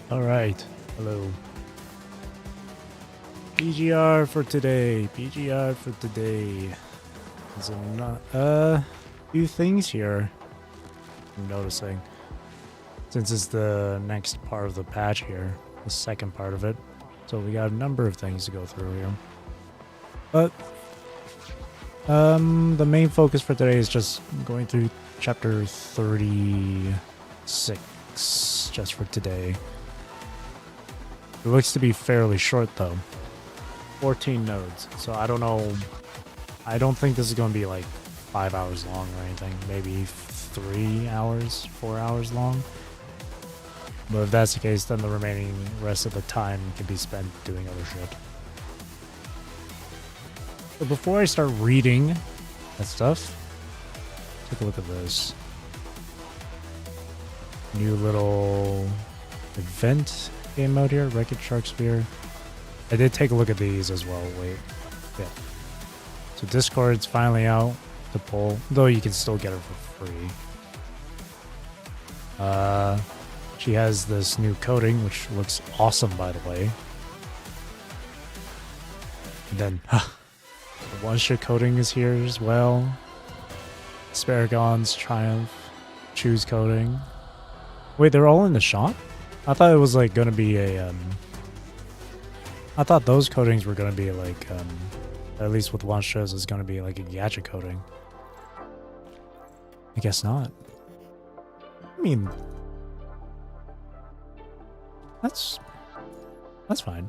Alright, hello. PGR for today. PGR for today. There's a few things here I'm noticing. Since it's the next part of the patch here, the second part of it. So we got a number of things to go through here. But the main focus for today is just going through chapter 36 just for today. It looks to be fairly short though. 14 nodes. So I don't know. I don't think this is going to be like 5 hours long or anything. Maybe 3 hours, 4 hours long. But if that's the case, then the remaining rest of the time can be spent doing other shit. So before I start reading that stuff, take a look at this. New little event game mode here, Wreckage Shark Spear. I did take a look at these as well, wait. Yeah. So Discord's finally out to pull, though you can still get it for free. She has this new coating, which looks awesome by the way. And then, the one-shot coating is here as well. Sparagon's Triumph, Choose coating. Wait, they're all in the shop? I thought it was like gonna be a I thought those coatings were gonna be like at least with one shows is gonna be like a gadget coating. I guess not. I mean, that's fine.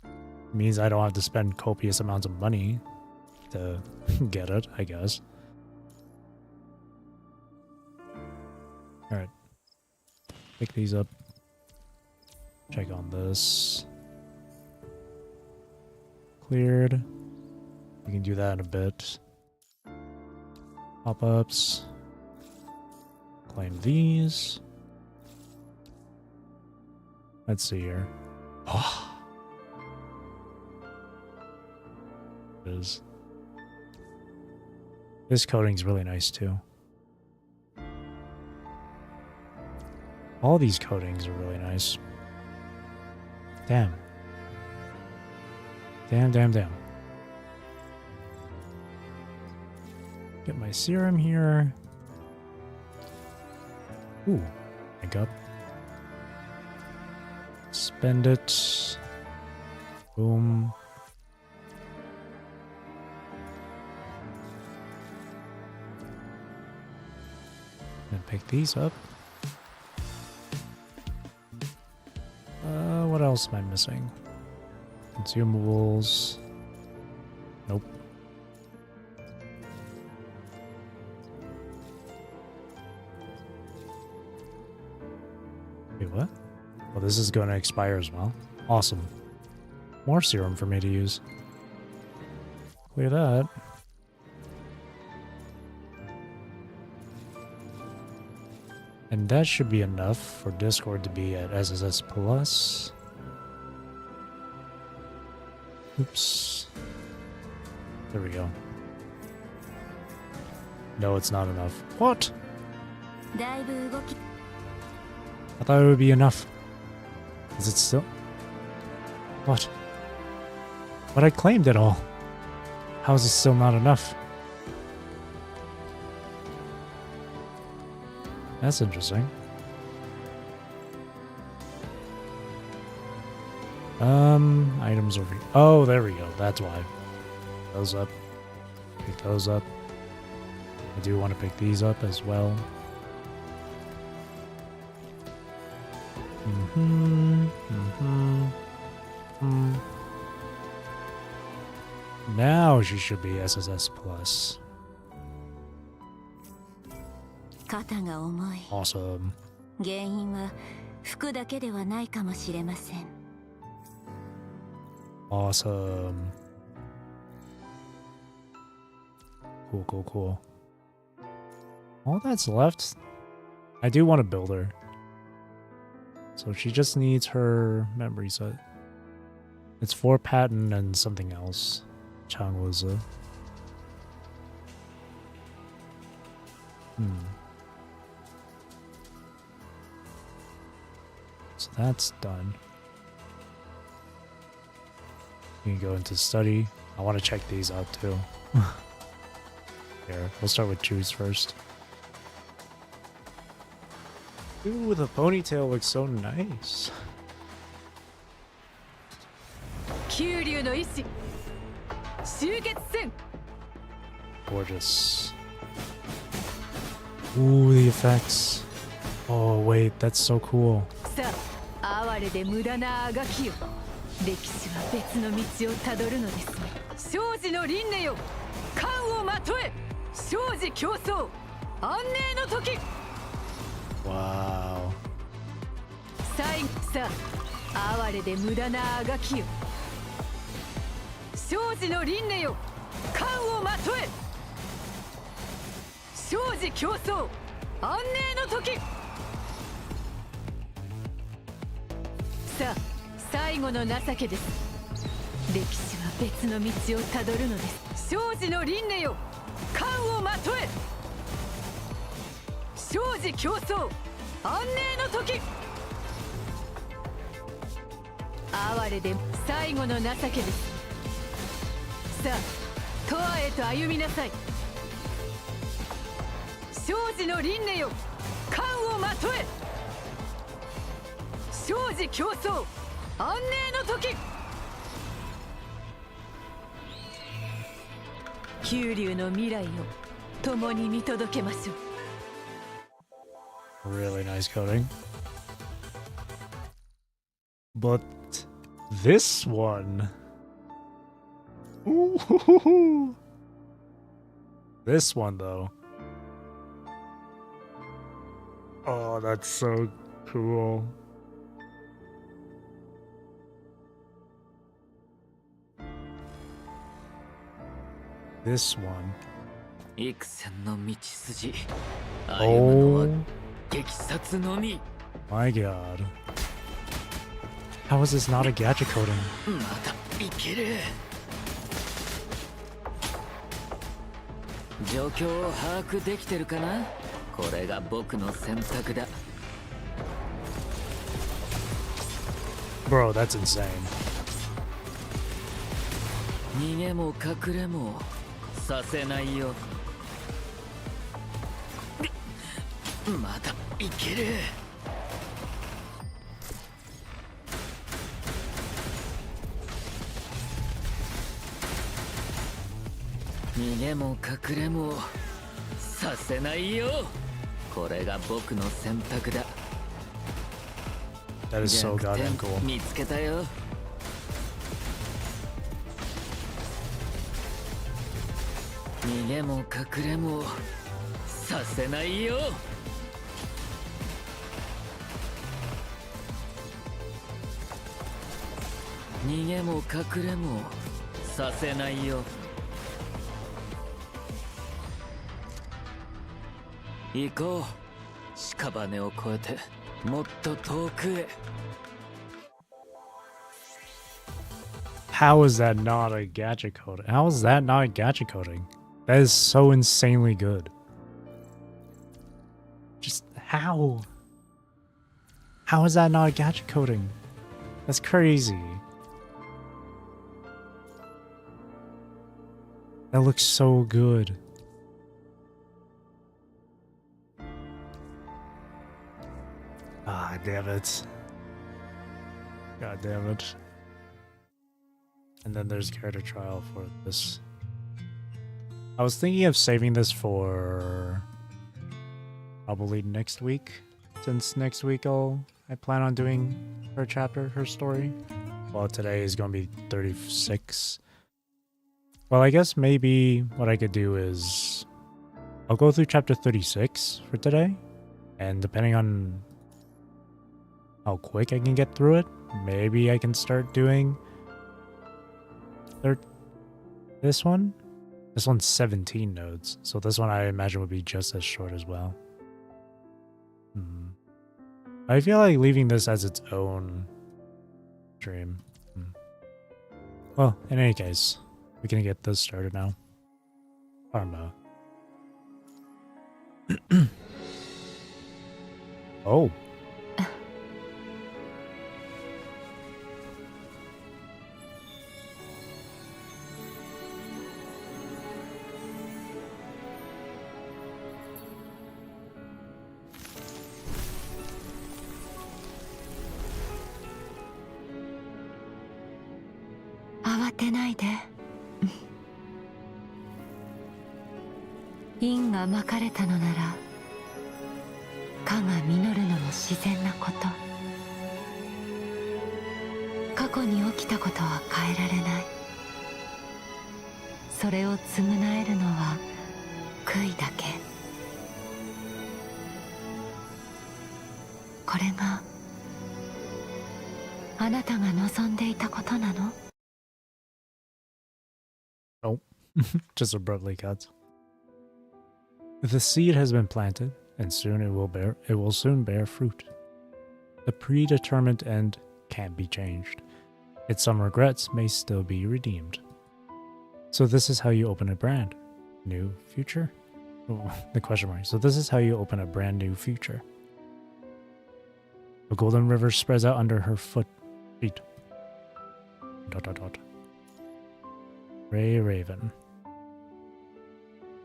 It means I don't have to spend copious amounts of money to get it, I guess. Alright. Pick these up. Check on this. Cleared. We can do that in a bit. Pop-ups. Claim these. Let's see here. Oh. It is. This coating's really nice too. All these coatings are really nice. Damn. Damn. Get my serum here. Ooh, makeup. Spend it. Boom. And pick these up. What else am I missing? Consumables. Nope. Wait, what? Well, this is going to expire as well. Awesome. More serum for me to use. Clear that. And that should be enough for Discord to be at SSS Plus. Oops. There we go. No, it's not enough. What? I thought it would be enough. Is it still? What? But I claimed it all. How is it still not enough? That's interesting. Items over here. Oh, there we go. That's why. Those up. Pick those up. I do want to pick these up as well. Now she should be SSS Plus. Awesome. Awesome. Cool. All that's left, I do want to build her. So she just needs her memory set. It's 4 patent and something else. Changwaza. So that's done. You can go into study. I want to check these out too. Here, we'll start with Jews first. Ooh, the ponytail looks so nice. Gorgeous. Ooh, the effects. Oh, wait, that's so cool. 哀れで無駄なあがきよ。歴史は別の道をたどるのですね。生児の輪廻よ、冠をまとえ。生児競争、安寧の時。Wow. 最後さあ、哀れで無駄なあがきよ。生児の輪廻よ、冠をまとえ。生児競争、安寧の時。さあ、最後の情けです。歴史は別の道をたどるのです。生児の輪廻よ、冠をまとえ。生児競争、安寧の時。哀れで最後の情けです。さあ、永遠へと歩みなさい。生児の輪廻よ、冠をまとえ。生児競争、安寧の時。九竜の未来を共に見届けましょう。 Really nice coding. But this one. Ooh. This one though. Oh, that's so cool. This one. 幾千の道筋。 Oh 激殺のみ。 my god. How is this not a gadget coding? まだいける。状況を把握できてるかな。これが僕の選択だ。 Bro, that's insane. 逃げも隠れもさせないよ。まだいける。逃げも隠れもさせないよ。これが僕の選択だ。 That is so goddamn cool. 見つけたよ。逃げも隠れもさせないよ。逃げも隠れもさせないよ。行こう。屍を越えてもっと遠くへ。 How is that not a gadget coding? How is that not a gadget coding? That is so insanely good. Just how? How is that not a gadget coding? That's crazy. That looks so good. Ah, damn it. God damn it. And then there's character trial for this. I was thinking of saving this for probably next week, since next week I plan on doing her chapter, her story. Well, today is going to be 36. Well, I guess maybe what I could do is I'll go through chapter 36 for today, and depending on how quick I can get through it, maybe I can start doing this one. This one's 17 nodes, so this one I imagine would be just as short as well. I feel like leaving this as its own stream. Well, in any case, we can get this started now. Karma. てないで。因がまかれたのなら果が実るのも自然なこと。過去に起きたことは変えられない。それを償えるのは悔いだけ。これがあなたが望んでいたことなの？ Oh, just abruptly cuts. The seed has been planted, and soon it will soon bear fruit. The predetermined end can't be changed, yet some regrets may still be redeemed. So this is how you open a brand new future? Oh, the question mark. So this is how you open a brand new future. The golden river spreads out under her feet. ... Ray Raven.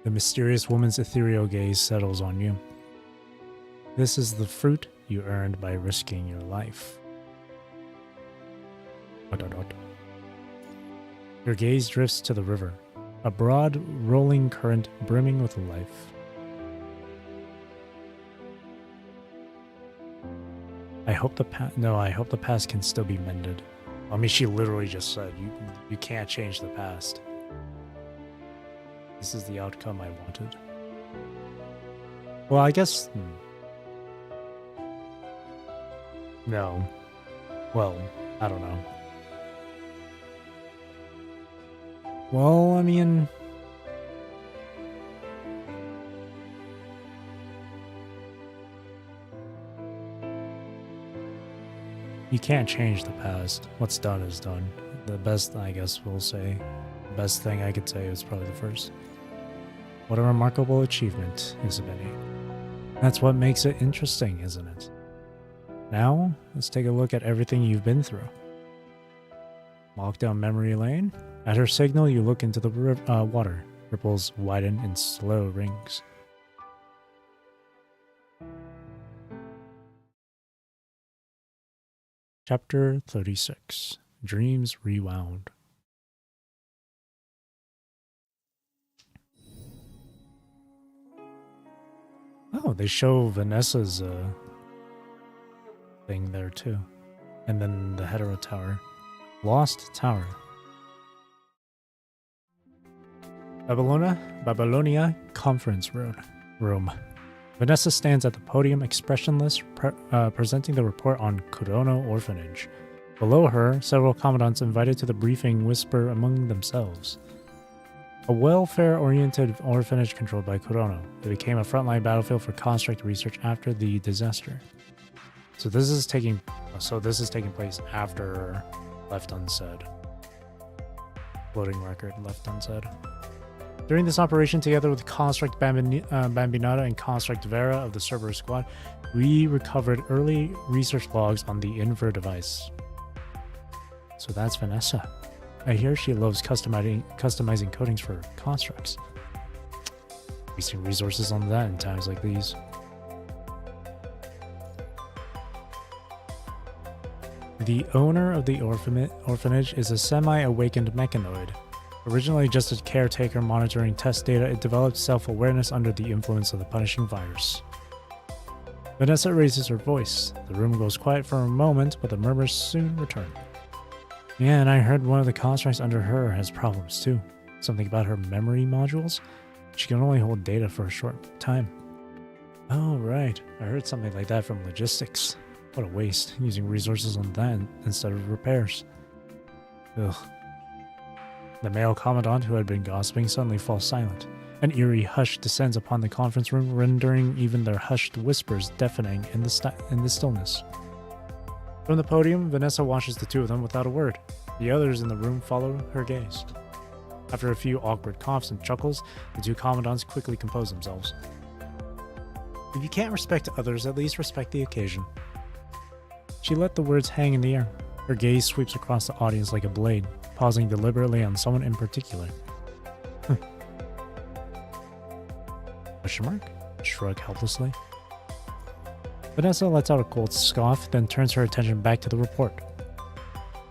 The mysterious woman's ethereal gaze settles on you. This is the fruit you earned by risking your life. ... Your gaze drifts to the river, a broad, rolling current brimming with life. I hope the past can still be mended. I mean, she literally just said, you can't change the past. This is the outcome I wanted. Well, I guess... No. Well, I don't know. Well, I mean... You can't change the past. What's done is done. The best, I guess we'll say, the best thing I could say is probably the first. What a remarkable achievement, Isabelle. That's what makes it interesting, isn't it? Now, let's take a look at everything you've been through. Walk down memory lane. At her signal, you look into the water. Ripples widen in slow rings. Chapter 36. Dreams Rewound. Oh, they show Vanessa's thing there too. And then the Hetero Tower. Lost Tower. Babylonia Conference Room. Vanessa stands at the podium, expressionless, presenting the report on Kurono Orphanage. Below her, several commandants invited to the briefing whisper among themselves. A welfare-oriented orphanage controlled by Kurono. It became a frontline battlefield for construct research after the disaster. So this is taking place after Left Unsaid. Floating record Left Unsaid. During this operation, together with Construct Bambinata and Construct Vera of the Cerberus Squad, we recovered early research logs on the Inver device. So that's Vanessa. I hear she loves customizing coatings for constructs. Wasting resources on that in times like these. The owner of the orphanage is a semi-awakened mechanoid. Originally just a caretaker monitoring test data, it developed self-awareness under the influence of the punishing virus. Vanessa raises her voice. The room goes quiet for a moment, but the murmurs soon return. Yeah, and I heard one of the constructs under her has problems too. Something about her memory modules? She can only hold data for a short time. Oh, right. I heard something like that from logistics. What a waste, using resources on that instead of repairs. Ugh. The male commandant who had been gossiping suddenly falls silent. An eerie hush descends upon the conference room, rendering even their hushed whispers deafening in the stillness. From the podium, Vanessa watches the two of them without a word. The others in the room follow her gaze. After a few awkward coughs and chuckles, the two commandants quickly compose themselves. If you can't respect others, at least respect the occasion. She let the words hang in the air. Her gaze sweeps across the audience like a blade, pausing deliberately on someone in particular. Question mark? Shrug helplessly. Vanessa lets out a cold scoff, then turns her attention back to the report.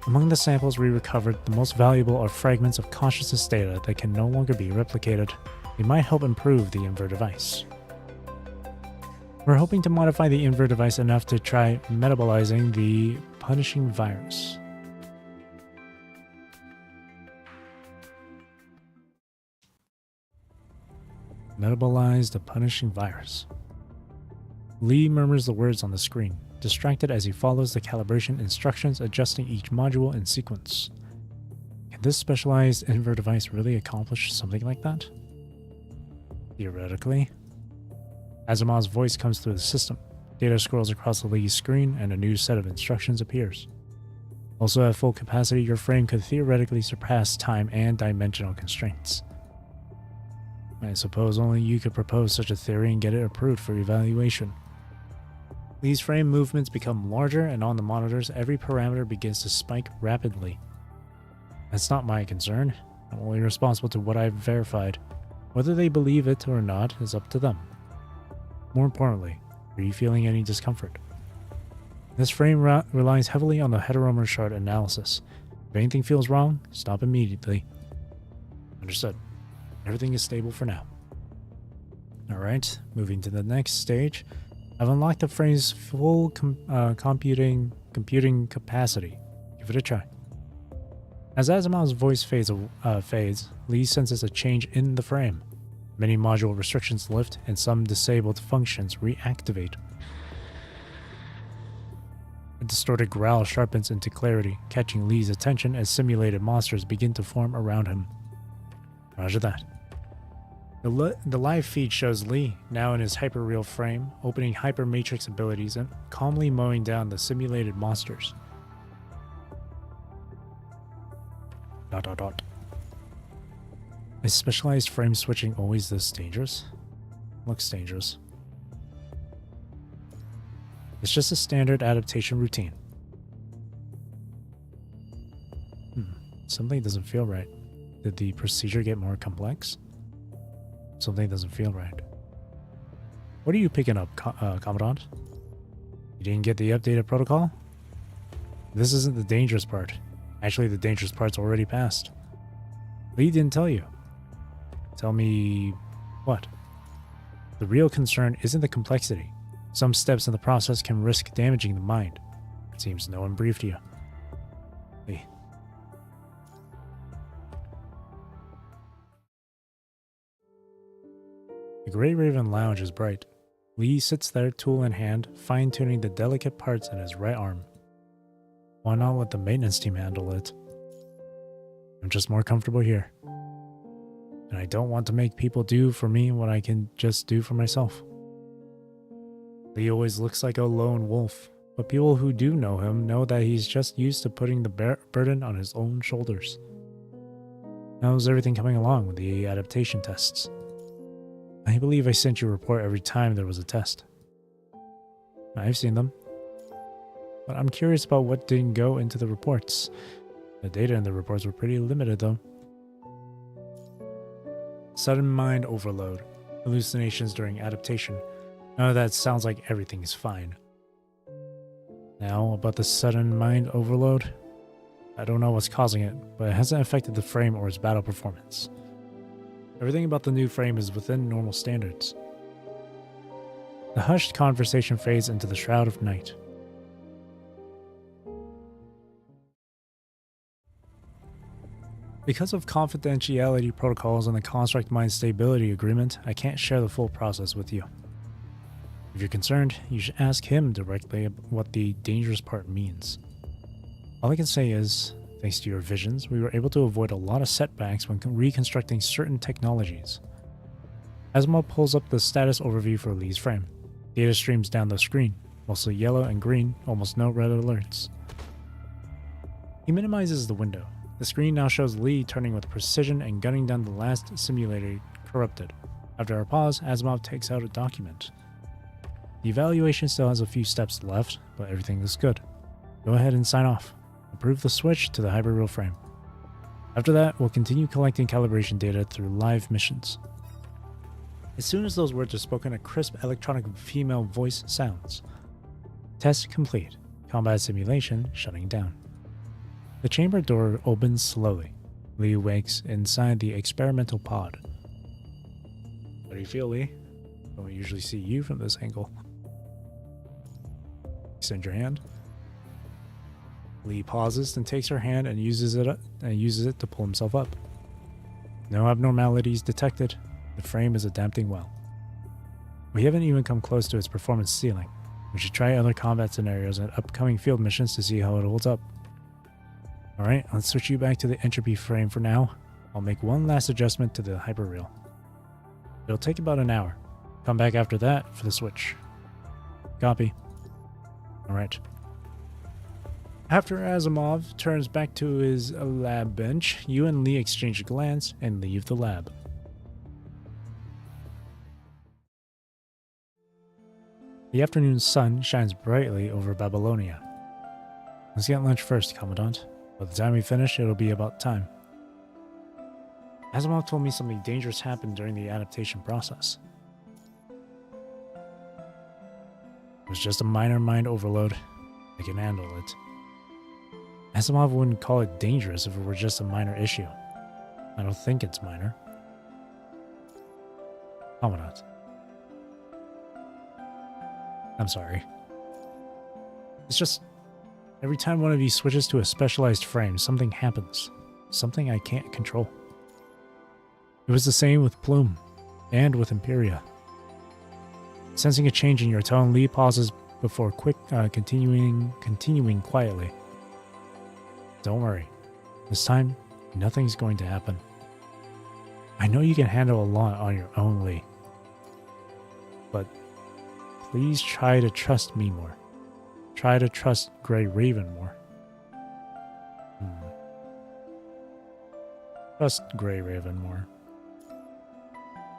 Among the samples we recovered, the most valuable are fragments of consciousness data that can no longer be replicated. They might help improve the Inver device. We're hoping to modify the Inver device enough to try metabolizing the punishing virus. Metabolize the punishing virus. Lee murmurs the words on the screen, distracted as he follows the calibration instructions, adjusting each module in sequence. Can this specialized Inver device really accomplish something like that? Theoretically. Asimov's voice comes through the system. Data scrolls across the Lee's screen and a new set of instructions appears. Also at full capacity, your frame could theoretically surpass time and dimensional constraints. I suppose only you could propose such a theory and get it approved for evaluation. Lee's frame movements become larger, and on the monitors, every parameter begins to spike rapidly. That's not my concern. I'm only responsible to what I've verified. Whether they believe it or not is up to them. More importantly, are you feeling any discomfort? This frame relies heavily on the heteromer chart analysis. If anything feels wrong, stop immediately. Understood. Everything is stable for now. Alright, moving to the next stage. I've unlocked the frame's full computing capacity. Give it a try. As Asimov's voice fades, Lee senses a change in the frame. Many module restrictions lift and some disabled functions reactivate. A distorted growl sharpens into clarity, catching Lee's attention as simulated monsters begin to form around him. Roger that. The live feed shows Lee, now in his hyperreal frame, opening hypermatrix abilities and calmly mowing down the simulated monsters. ... Is specialized frame switching always this dangerous? Looks dangerous. It's just a standard adaptation routine. Something doesn't feel right. Did the procedure get more complex? Something doesn't feel right. What are you picking up, Commandant? You didn't get the updated protocol? This isn't the dangerous part. Actually, the dangerous part's already passed. Lee didn't tell you. Tell me... what? The real concern isn't the complexity. Some steps in the process can risk damaging the mind. It seems no one briefed you. Lee. The Grey Raven lounge is bright. Lee sits there, tool in hand, fine-tuning the delicate parts in his right arm. Why not let the maintenance team handle it? I'm just more comfortable here. And I don't want to make people do for me what I can just do for myself. Lee always looks like a lone wolf, but people who do know him know that he's just used to putting the burden on his own shoulders. How's everything coming along with the adaptation tests? I believe I sent you a report every time there was a test. I've seen them. But I'm curious about what didn't go into the reports. The data in the reports were pretty limited though. Sudden mind overload. Hallucinations during adaptation. None of that sounds like everything is fine. Now, about the sudden mind overload. I don't know what's causing it, but it hasn't affected the frame or its battle performance. Everything about the new frame is within normal standards. The hushed conversation fades into the shroud of night. Because of confidentiality protocols and the Construct Mind Stability Agreement, I can't share the full process with you. If you're concerned, you should ask him directly what the dangerous part means. All I can say is, thanks to your visions, we were able to avoid a lot of setbacks when reconstructing certain technologies. Asimov pulls up the status overview for Lee's frame. Data streams down the screen, mostly yellow and green, almost no red alerts. He minimizes the window. The screen now shows Lee turning with precision and gunning down the last simulator corrupted. After a pause, Asimov takes out a document. The evaluation still has a few steps left, but everything looks good. Go ahead and sign off. Approve the switch to the hyperreal frame. After that, we'll continue collecting calibration data through live missions. As soon as those words are spoken, a crisp electronic female voice sounds. Test complete. Combat simulation shutting down. The chamber door opens slowly. Lee wakes inside the experimental pod. How do you feel, Lee? I don't usually see you from this angle. Extend your hand. Lee pauses, then takes her hand and uses it to pull himself up. No abnormalities detected. The frame is adapting well. We haven't even come close to its performance ceiling. We should try other combat scenarios and upcoming field missions to see how it holds up. Alright, let's switch you back to the entropy frame for now. I'll make one last adjustment to the hyperreal. It'll take about an hour. Come back after that for the switch. Copy. Alright. After Asimov turns back to his lab bench, you and Lee exchange a glance and leave the lab. The afternoon sun shines brightly over Babylonia. Let's get lunch first, Commandant. By the time we finish, it'll be about time. Asimov told me something dangerous happened during the adaptation process. It was just a minor mind overload. I can handle it. Asimov wouldn't call it dangerous if it were just a minor issue. I don't think it's minor. Commandant. I'm sorry. It's just, every time one of you switches to a specialized frame, something happens. Something I can't control. It was the same with Plume, and with Imperia. Sensing a change in your tone, Lee pauses before continuing quietly. Don't worry. This time, nothing's going to happen. I know you can handle a lot on your own, Lee. But please try to trust me more. Try to trust Grey Raven more. Trust Grey Raven more.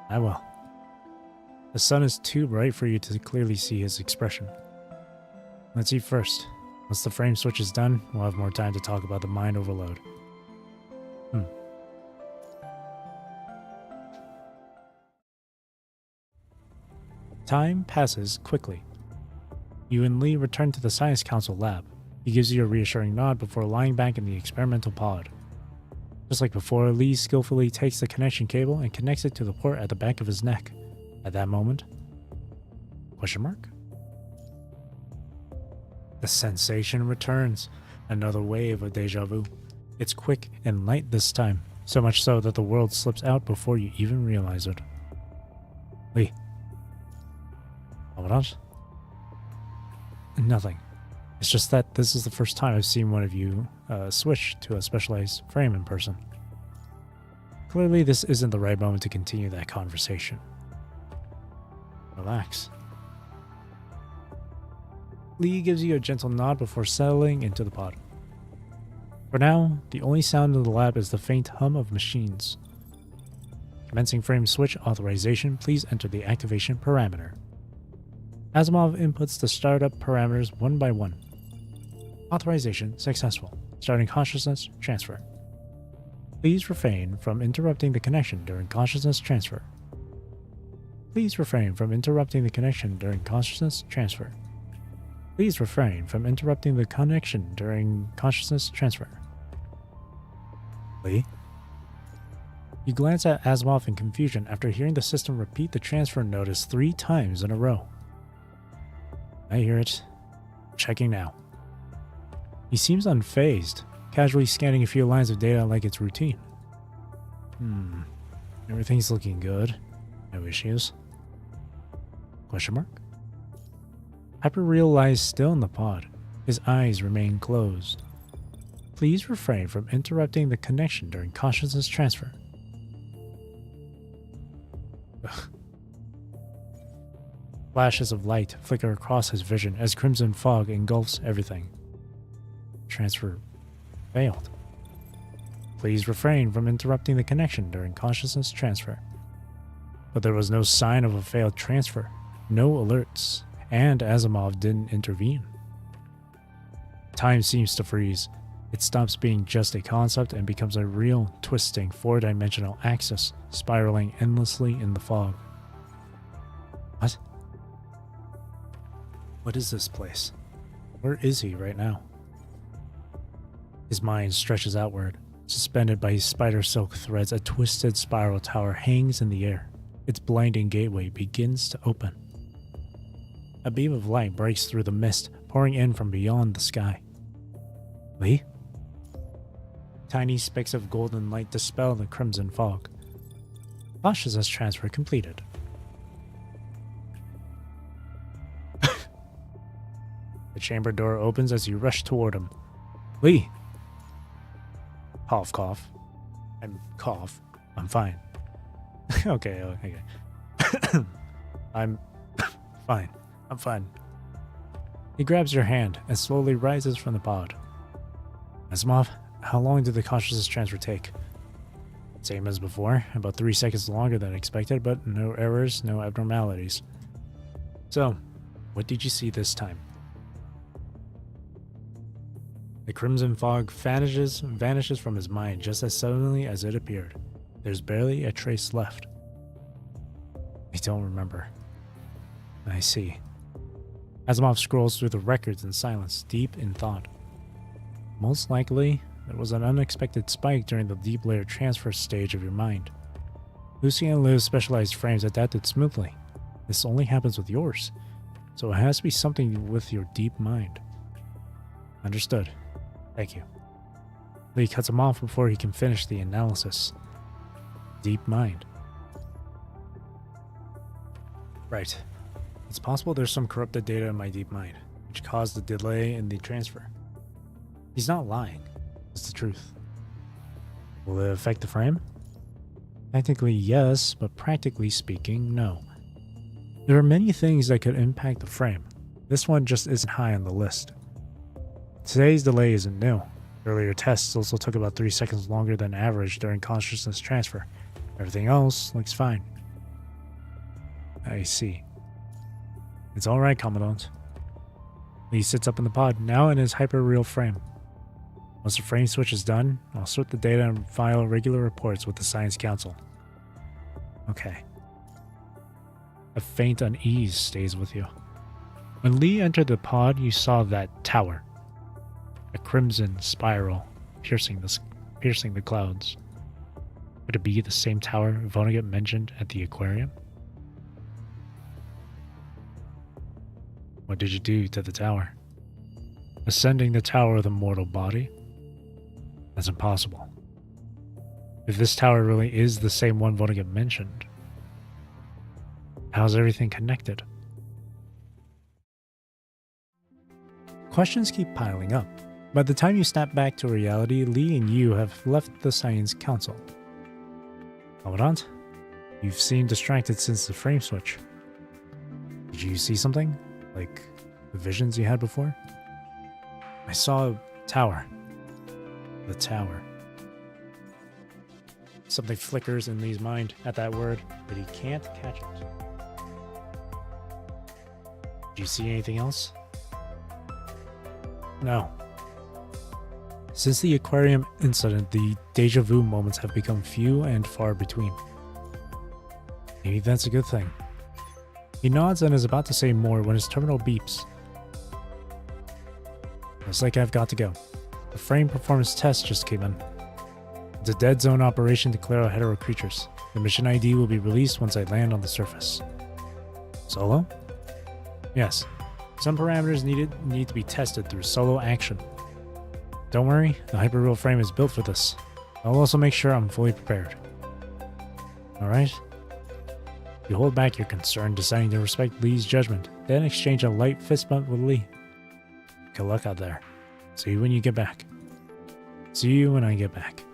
I will. The sun is too bright for you to clearly see his expression. Let's eat first. Once the frame switch is done, we'll have more time to talk about the mind overload. Time passes quickly. You and Lee return to the Science Council lab. He gives you a reassuring nod before lying back in the experimental pod. Just like before, Lee skillfully takes the connection cable and connects it to the port at the back of his neck. At that moment, question mark? The sensation returns. Another wave of deja vu. It's quick and light this time, so much so that the world slips out before you even realize it. Lee. Commandant? Nothing. It's just that this is the first time I've seen one of you switch to a specialized frame in person. Clearly, this isn't the right moment to continue that conversation. Relax. Lee gives you a gentle nod before settling into the pod. For now, the only sound in the lab is the faint hum of machines. Commencing frame switch authorization, please enter the activation parameter. Asimov inputs the startup parameters one by one. Authorization successful. Starting consciousness transfer. Please refrain from interrupting the connection during consciousness transfer. Please refrain from interrupting the connection during consciousness transfer. Please refrain from interrupting the connection during consciousness transfer. Lee? You glance at Asimov in confusion after hearing the system repeat the transfer notice 3 times in a row. I hear it. Checking now. He seems unfazed, casually scanning a few lines of data like it's routine. Everything's looking good. No issues. Question mark? Hyperreal lies still in the pod. His eyes remain closed. Please refrain from interrupting the connection during consciousness transfer. Ugh. Flashes of light flicker across his vision as crimson fog engulfs everything. Transfer failed. Please refrain from interrupting the connection during consciousness transfer. But there was no sign of a failed transfer, no alerts, and Asimov didn't intervene. Time seems to freeze. It stops being just a concept and becomes a real, twisting, 4-dimensional axis, spiraling endlessly in the fog. What? What is this place? Where is he right now? His mind stretches outward. Suspended by spider silk threads, a twisted spiral tower hangs in the air. Its blinding gateway begins to open. A beam of light breaks through the mist, pouring in from beyond the sky. Lee? Tiny specks of golden light dispel the crimson fog. Consciousness transfer completed. The chamber door opens as you rush toward him. Lee! Cough, cough. Cough. I'm fine. Okay. I'm fine. I'm fine. He grabs your hand and slowly rises from the pod. Asimov, how long did the consciousness transfer take? Same as before, about 3 seconds longer than expected, but no errors, no abnormalities. So, what did you see this time? The crimson fog vanishes from his mind just as suddenly as it appeared. There's barely a trace left. I don't remember. I see. Asimov scrolls through the records in silence, deep in thought. Most likely, there was an unexpected spike during the deep layer transfer stage of your mind. Lucy and Liv's specialized frames adapted smoothly. This only happens with yours, so it has to be something with your deep mind. Understood. Thank you. Lee cuts him off before he can finish the analysis. Deep mind. Right. It's possible there's some corrupted data in my deep mind, which caused the delay in the transfer. He's not lying. It's the truth. Will it affect the frame? Technically, yes, but practically speaking, no. There are many things that could impact the frame. This one just isn't high on the list. Today's delay isn't new. Earlier tests also took about 3 seconds longer than average during consciousness transfer. Everything else looks fine. I see. It's alright, Commandant. Lee sits up in the pod, now in his hyper-real frame. Once the frame switch is done, I'll sort the data and file regular reports with the Science Council. Okay. A faint unease stays with you. When Lee entered the pod, you saw that tower. A crimson spiral piercing the clouds. Would it be the same tower Vonnegut mentioned at the aquarium? What did you do to the tower? Ascending the tower with a mortal body? That's impossible. If this tower really is the same one Vonnegut mentioned, how's everything connected? Questions keep piling up. By the time you snap back to reality, Lee and you have left the Science Council. Commandant, you've seemed distracted since the frame switch. Did you see something? Like the visions you had before? I saw a tower. The tower. Something flickers in Lee's mind at that word, but he can't catch it. Did you see anything else? No. Since the aquarium incident, the deja vu moments have become few and far between. Maybe that's a good thing. He nods and is about to say more when his terminal beeps. Looks like I've got to go. The frame performance test just came in. It's a dead zone operation to clear out hetero creatures. The mission ID will be released once I land on the surface. Solo? Yes. Some parameters need to be tested through solo action. Don't worry, the hyperreal frame is built for this. I'll also make sure I'm fully prepared. Alright? You hold back your concern, deciding to respect Lee's judgment, then exchange a light fist bump with Lee. Good luck out there. See you when you get back. See you when I get back.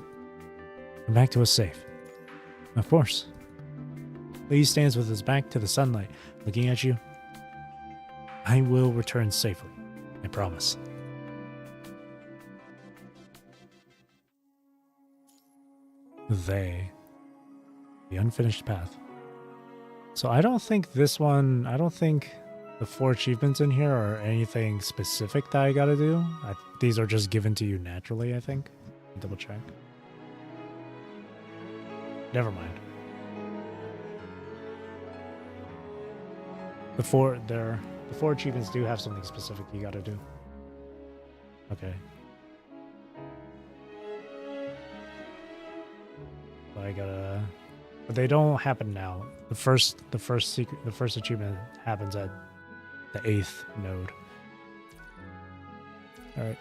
Come back to us safe. Of course. Lee stands with his back to the sunlight, looking at you. I will return safely. I promise. The unfinished path. So I don't think the 4 achievements in here are anything specific that I gotta do. These are just given to you naturally, I think. Double check. Never mind. The 4 achievements do have something specific you gotta do. Okay. So I gotta. But they don't happen now. The first achievement happens at the 8th node. All right.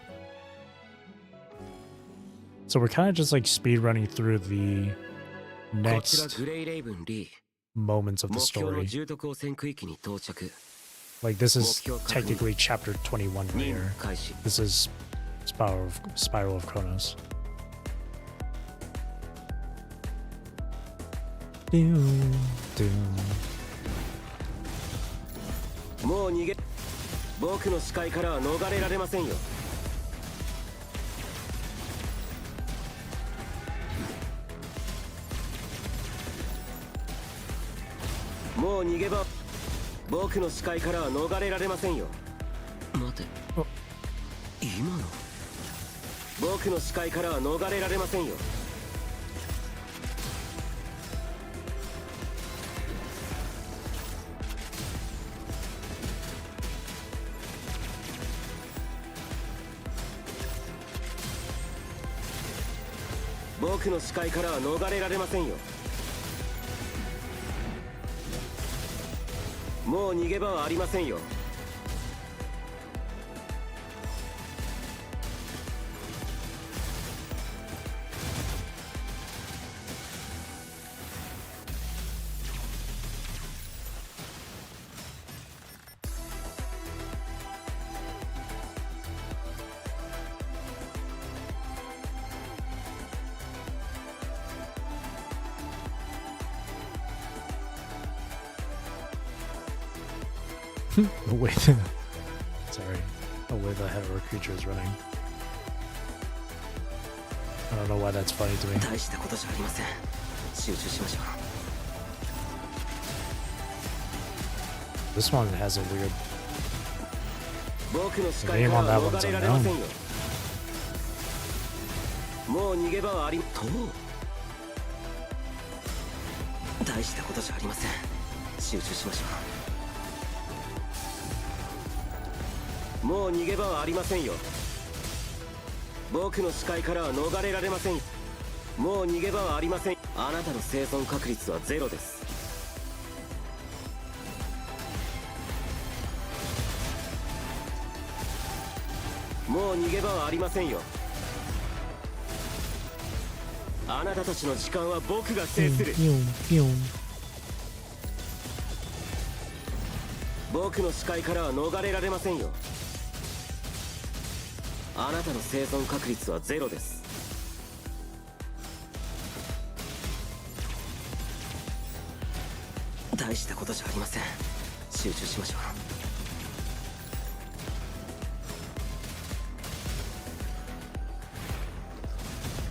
So we're kind of just like speed running through the next moments of the story. Like this is technically chapter 21 here. This is Spiral of Kronos. Doom, doom. もう逃げ僕の視界からは逃れられませんよもう逃げ場僕の視界からは逃れられませんよ待て今の僕の視界からは逃れられませんよ僕の視界からは逃れられませんよもう逃げ場はありませんよThe way sorry, the way the head of our creature is running. I don't know why that's funny to me. 大したことじゃありません集中しましょう This one has a weird 僕の視界からは逃れられませんよもう逃げ場はありと大したことじゃありません集中しましょうもう逃げ場はありませんよ僕の視界からは逃れられませんもう逃げ場はありませんあなたの生存確率はゼロですもう逃げ場はありませんよあなたたちの時間は僕が制する僕の視界からは逃れられませんよあなたの生存確率はゼロです大したことじゃありません集中しましょ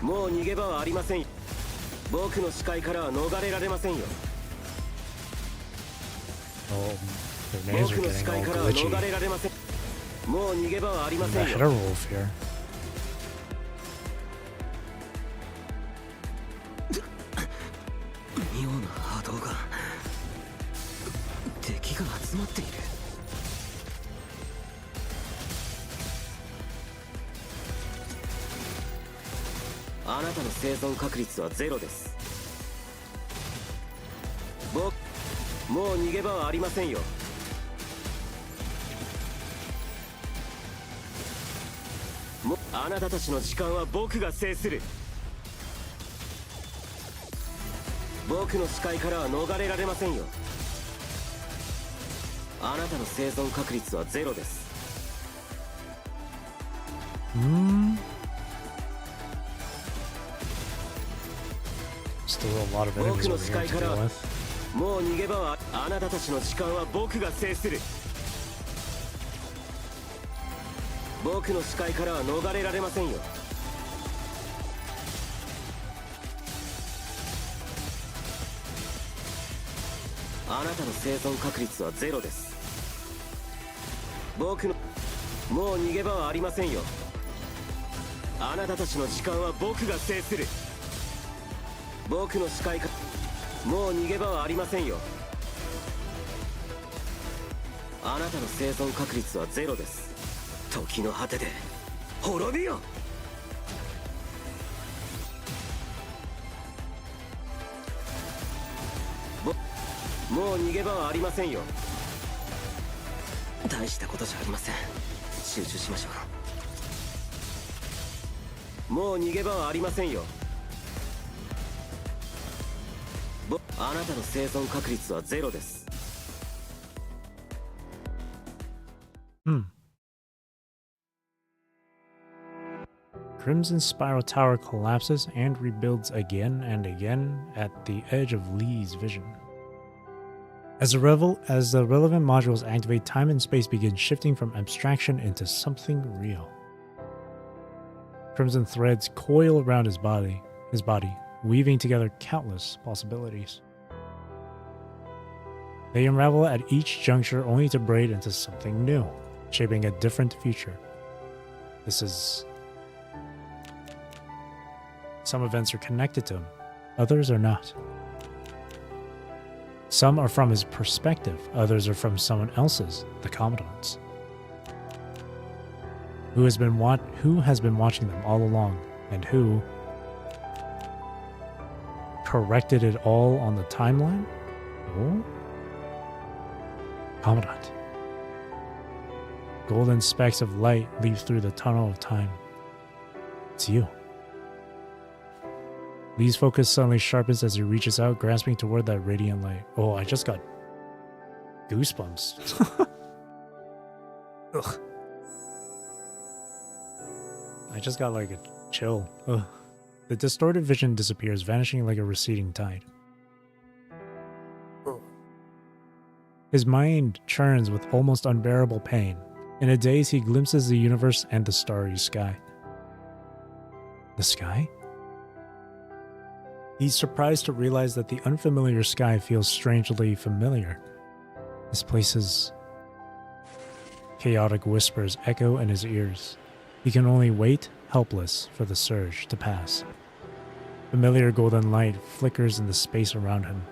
うもう逃げ場はありません僕の視界からは逃れられませんよ their names 僕 are の視 getting 界 all からは glitchy. 逃れられませんもう逃げ場はありま The せん header よ wolf here. 妙な波動が敵が集まっているあなたの生存確率はゼロですもう逃げ場はありませんよあなたたちの時間は僕が制する僕の視界からは逃れられませんよあなたの生存確率はゼロです Still a lot of enemies 僕の over 視 here 界 to から deal with. もう逃げ場はあなたたちの時間は僕が制する僕の視界からは逃れられませんよあなたの生存確率はゼロです僕のもう逃げ場はありませんよあなたたちの時間は僕が制する僕の視界かもう逃げ場はありませんよあなたの生存確率はゼロです時の果てで滅びよもう逃げ場はありませんよ。大したことじゃありません。集中しましょう。もう逃げ場はありませんよ。あなたの生存確率はゼロです。Crimson Spiral Tower collapses and rebuilds again and again at the edge of Lee's vision. As the relevant modules activate, time and space begin shifting from abstraction into something real. Crimson threads coil around his body, weaving together countless possibilities. They unravel at each juncture only to braid into something new, shaping a different future. Some events are connected to him, others are not. Some are from his perspective, others are from someone else's, the Commandant's. Who has been watching them all along, and who corrected it all on the timeline? Oh? Commandant. Golden specks of light leap through the tunnel of time. It's you. Lee's focus suddenly sharpens as he reaches out, grasping toward that radiant light. Oh, I just got goosebumps. Ugh. I just got like a chill. Ugh. The distorted vision disappears, vanishing like a receding tide. His mind churns with almost unbearable pain. In a daze, he glimpses the universe and the starry sky. The sky? He's surprised to realize that the unfamiliar sky feels strangely familiar. This place's chaotic whispers echo in his ears. He can only wait, helpless, for the surge to pass. Familiar golden light flickers in the space around him.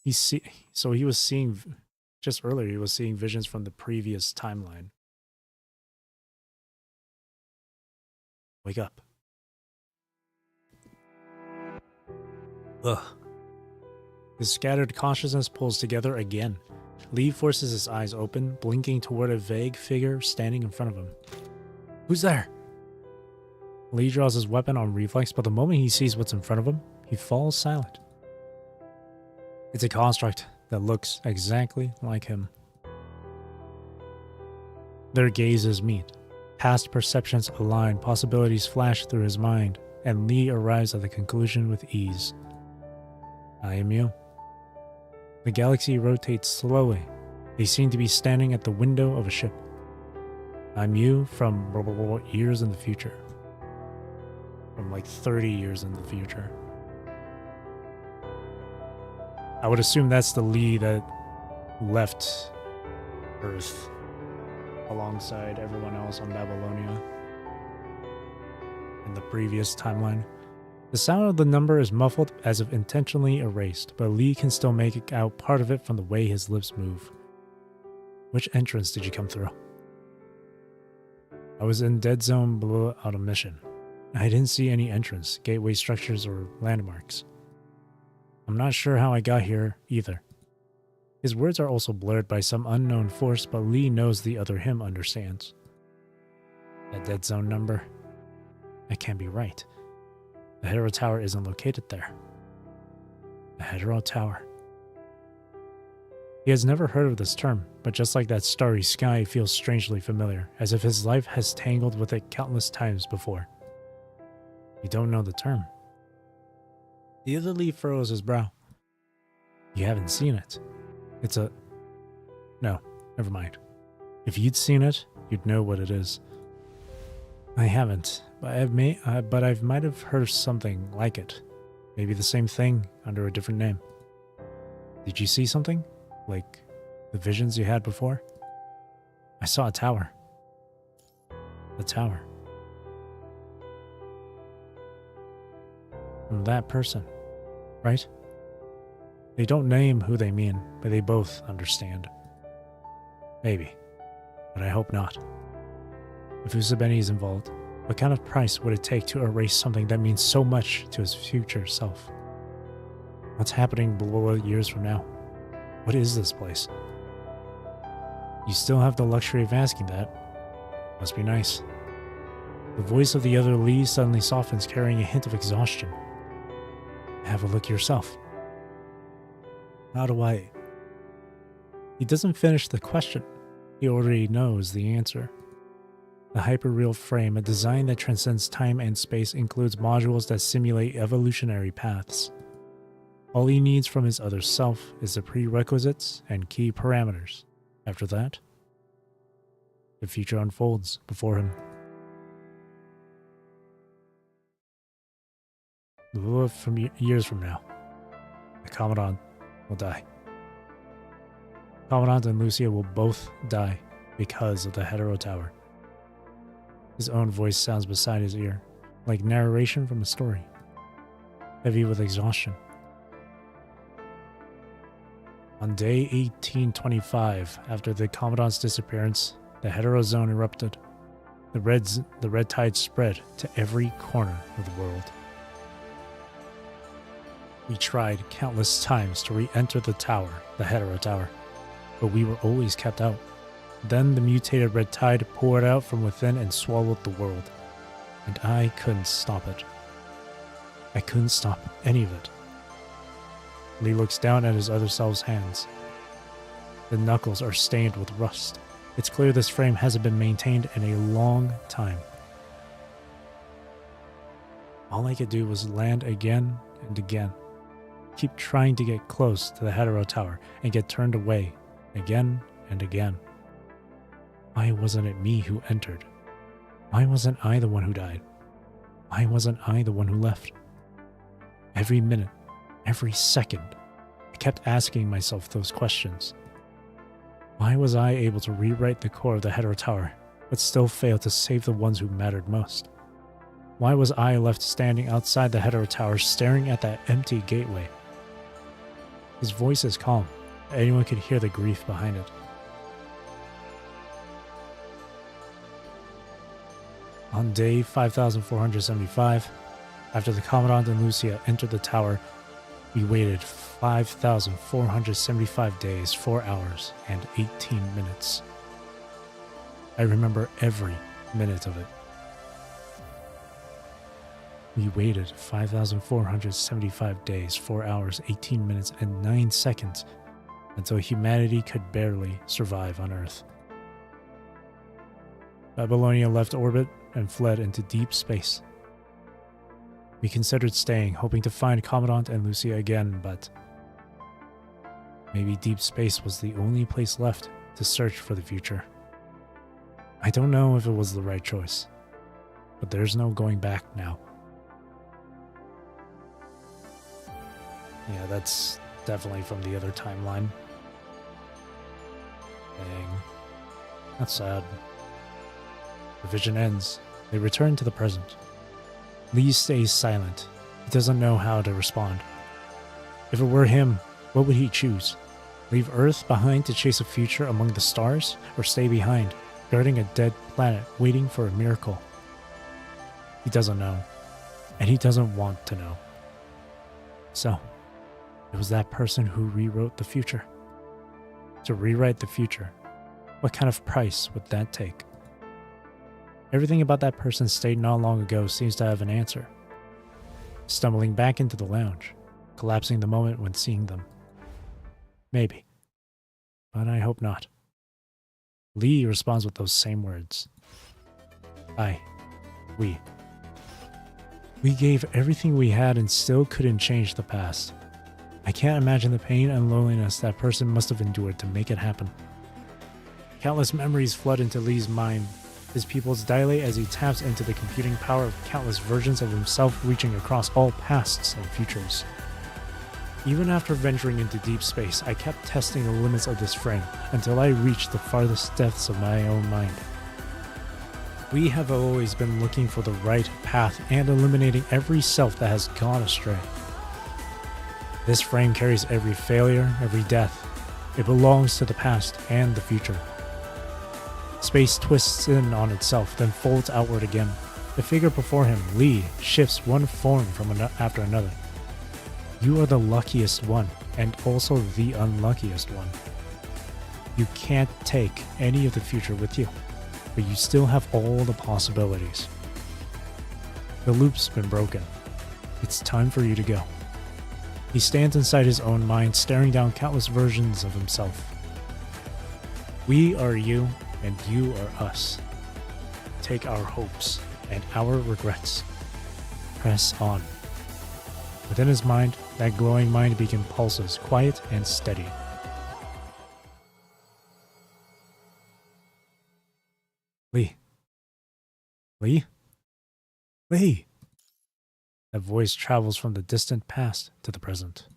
He was seeing, just earlier, he was seeing visions from the previous timeline. Wake up. Ugh. His scattered consciousness pulls together again. Lee forces his eyes open, blinking toward a vague figure standing in front of him. Who's there? Lee draws his weapon on reflex, but the moment he sees what's in front of him, he falls silent. It's a construct that looks exactly like him. Their gazes meet. Past perceptions align, possibilities flash through his mind, and Lee arrives at the conclusion with ease. I am you. The galaxy rotates slowly. They seem to be standing at the window of a ship. I'm you from years in the future. From like 30 years in the future. I would assume that's the Lee that left Earth alongside everyone else on Babylonia in the previous timeline. The sound of the number is muffled as if intentionally erased, but Lee can still make out part of it from the way his lips move. Which entrance did you come through? I was in Dead Zone below out of mission. I didn't see any entrance, gateway structures, or landmarks. I'm not sure how I got here either. His words are also blurred by some unknown force, but Lee knows the other him understands. That Dead Zone number? That can't be right. The Hetero Tower isn't located there. The Hetero Tower. He has never heard of this term, but just like that starry sky, feels strangely familiar, as if his life has tangled with it countless times before. You don't know the term. The other Lee furrows his brow. You haven't seen it. No, never mind. If you'd seen it, you'd know what it is. I haven't, but I might have heard something like it. Maybe the same thing under a different name. Did you see something? Like the visions you had before? I saw a tower. The tower. From that person, right? They don't name who they mean, but they both understand. Maybe, but I hope not. If Usabeni is involved, What kind of price would it take to erase something that means so much to his future self? What's happening below years from now? What is this place? You still have the luxury of asking that. Must be nice. The voice of the other Lee suddenly softens, carrying a hint of exhaustion. Have a look yourself. How do I? He doesn't finish the question. He already knows the answer. The hyperreal frame, a design that transcends time and space, includes modules that simulate evolutionary paths. All he needs from his other self is the prerequisites and key parameters. After that, the future unfolds before him. From years from now, the Commandant will die. Commandant and Lucia will both die because of the Hetero Tower. His own voice sounds beside his ear, like narration from a story, heavy with exhaustion. On day 1825, after the Commandant's disappearance, the Hetero Zone erupted. The red tide spread to every corner of the world. We tried countless times to re-enter the tower, the Hetero Tower, but we were always kept out. Then the mutated red tide poured out from within and swallowed the world, and I couldn't stop it. I couldn't stop any of it. Lee looks down at his other self's hands. The knuckles are stained with rust. It's clear this frame hasn't been maintained in a long time. All I could do was land again and again. Keep trying to get close to the Hetero Tower and get turned away again and again. Why wasn't it me who entered? Why wasn't I the one who died? Why wasn't I the one who left? Every minute, every second, I kept asking myself those questions. Why was I able to rewrite the core of the Hetero Tower, but still fail to save the ones who mattered most? Why was I left standing outside the Hetero Tower staring at that empty gateway? His voice is calm. Anyone could hear the grief behind it. On day 5475, after the Commandant and Lucia entered the tower, we waited 5,475 days, 4 hours, and 18 minutes. I remember every minute of it. We waited 5,475 days, 4 hours, 18 minutes, and 9 seconds until humanity could barely survive on Earth. Babylonia left orbit and fled into deep space. We considered staying, hoping to find Commandant and Lucia again, but maybe deep space was the only place left to search for the future. I don't know if it was the right choice, but there's no going back now. Yeah, that's definitely from the other timeline. Dang. That's sad. The vision ends. They return to the present. Lee stays silent. He doesn't know how to respond. If it were him, what would he choose? Leave Earth behind to chase a future among the stars, or stay behind, guarding a dead planet, waiting for a miracle? He doesn't know, and he doesn't want to know. So, it was that person who rewrote the future. To rewrite the future, what kind of price would that take? Everything about that person stated not long ago seems to have an answer. Stumbling back into the lounge, collapsing the moment when seeing them. Maybe. But I hope not. Lee responds with those same words. We gave everything we had and still couldn't change the past. I can't imagine the pain and loneliness that person must have endured to make it happen. Countless memories flood into Lee's mind. His pupils dilate as he taps into the computing power of countless versions of himself reaching across all pasts and futures. Even after venturing into deep space, I kept testing the limits of this frame until I reached the farthest depths of my own mind. We have always been looking for the right path and eliminating every self that has gone astray. This frame carries every failure, every death. It belongs to the past and the future. Space twists in on itself, then folds outward again. The figure before him, Lee, shifts one form after another. You are the luckiest one, and also the unluckiest one. You can't take any of the future with you, but you still have all the possibilities. The loop's been broken. It's time for you to go. He stands inside his own mind, staring down countless versions of himself. We are you, and you are us. Take our hopes and our regrets. Press on. Within his mind, that glowing mind beacon pulses, quiet and steady. Lee. Lee? Lee! That voice travels from the distant past to the present.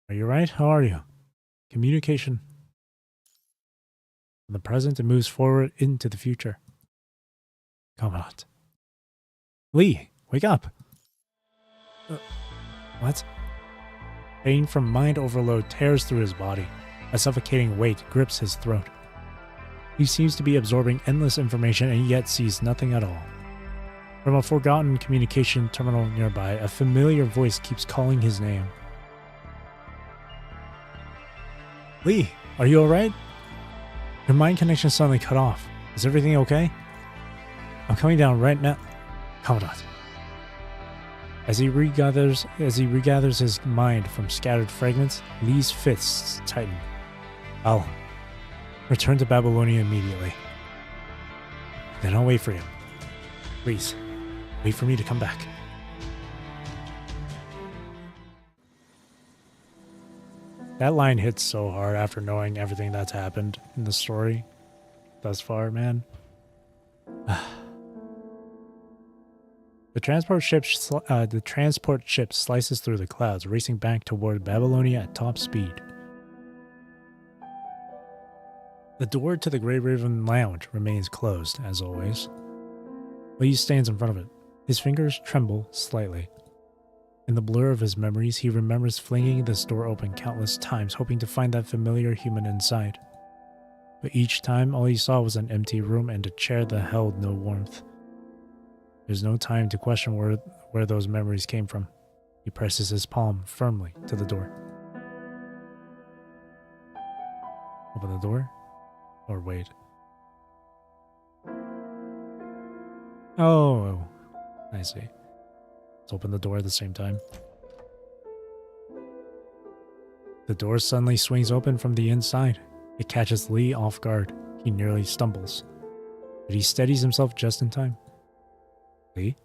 Are you right? How are you? Communication. From the present, it moves forward into the future. Commandant. Lee, wake up! What? Pain from mind overload tears through his body. A suffocating weight grips his throat. He seems to be absorbing endless information and yet sees nothing at all. From a forgotten communication terminal nearby, a familiar voice keeps calling his name. Lee, are you alright? Your mind connection suddenly cut off. Is everything okay? I'm coming down right now. Commandant. As he regathers his mind from scattered fragments, Lee's fists tighten. I'll return to Babylonia immediately. Then I'll wait for you. Please, wait for me to come back. That line hits so hard after knowing everything that's happened in the story thus far, man. The transport ship slices through the clouds, racing back toward Babylonia at top speed. The door to the Grey Raven Lounge remains closed, as always. Lee stands in front of it. His fingers tremble slightly. In the blur of his memories, he remembers flinging this door open countless times, hoping to find that familiar human inside. But each time, all he saw was an empty room and a chair that held no warmth. There's no time to question where those memories came from. He presses his palm firmly to the door. Open the door? Or wait. Oh, I see. Let's open the door at the same time. The door suddenly swings open from the inside. It catches Lee off guard. He nearly stumbles. But he steadies himself just in time. Lee?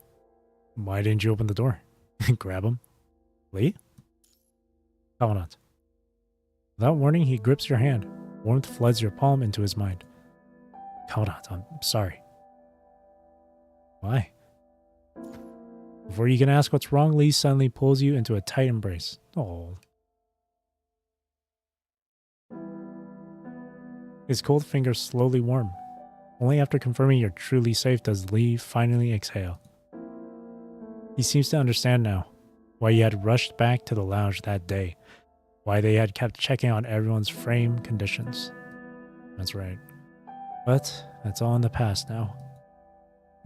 Why didn't you open the door? Grab him. Lee? Commandant. Without warning, he grips your hand. Warmth floods your palm into his mind. Commandant, I'm sorry. Why? Before you can ask what's wrong, Lee suddenly pulls you into a tight embrace. Oh. His cold fingers slowly warm. Only after confirming you're truly safe does Lee finally exhale. He seems to understand now why you had rushed back to the lounge that day, why they had kept checking on everyone's frame conditions. That's right. But that's all in the past now.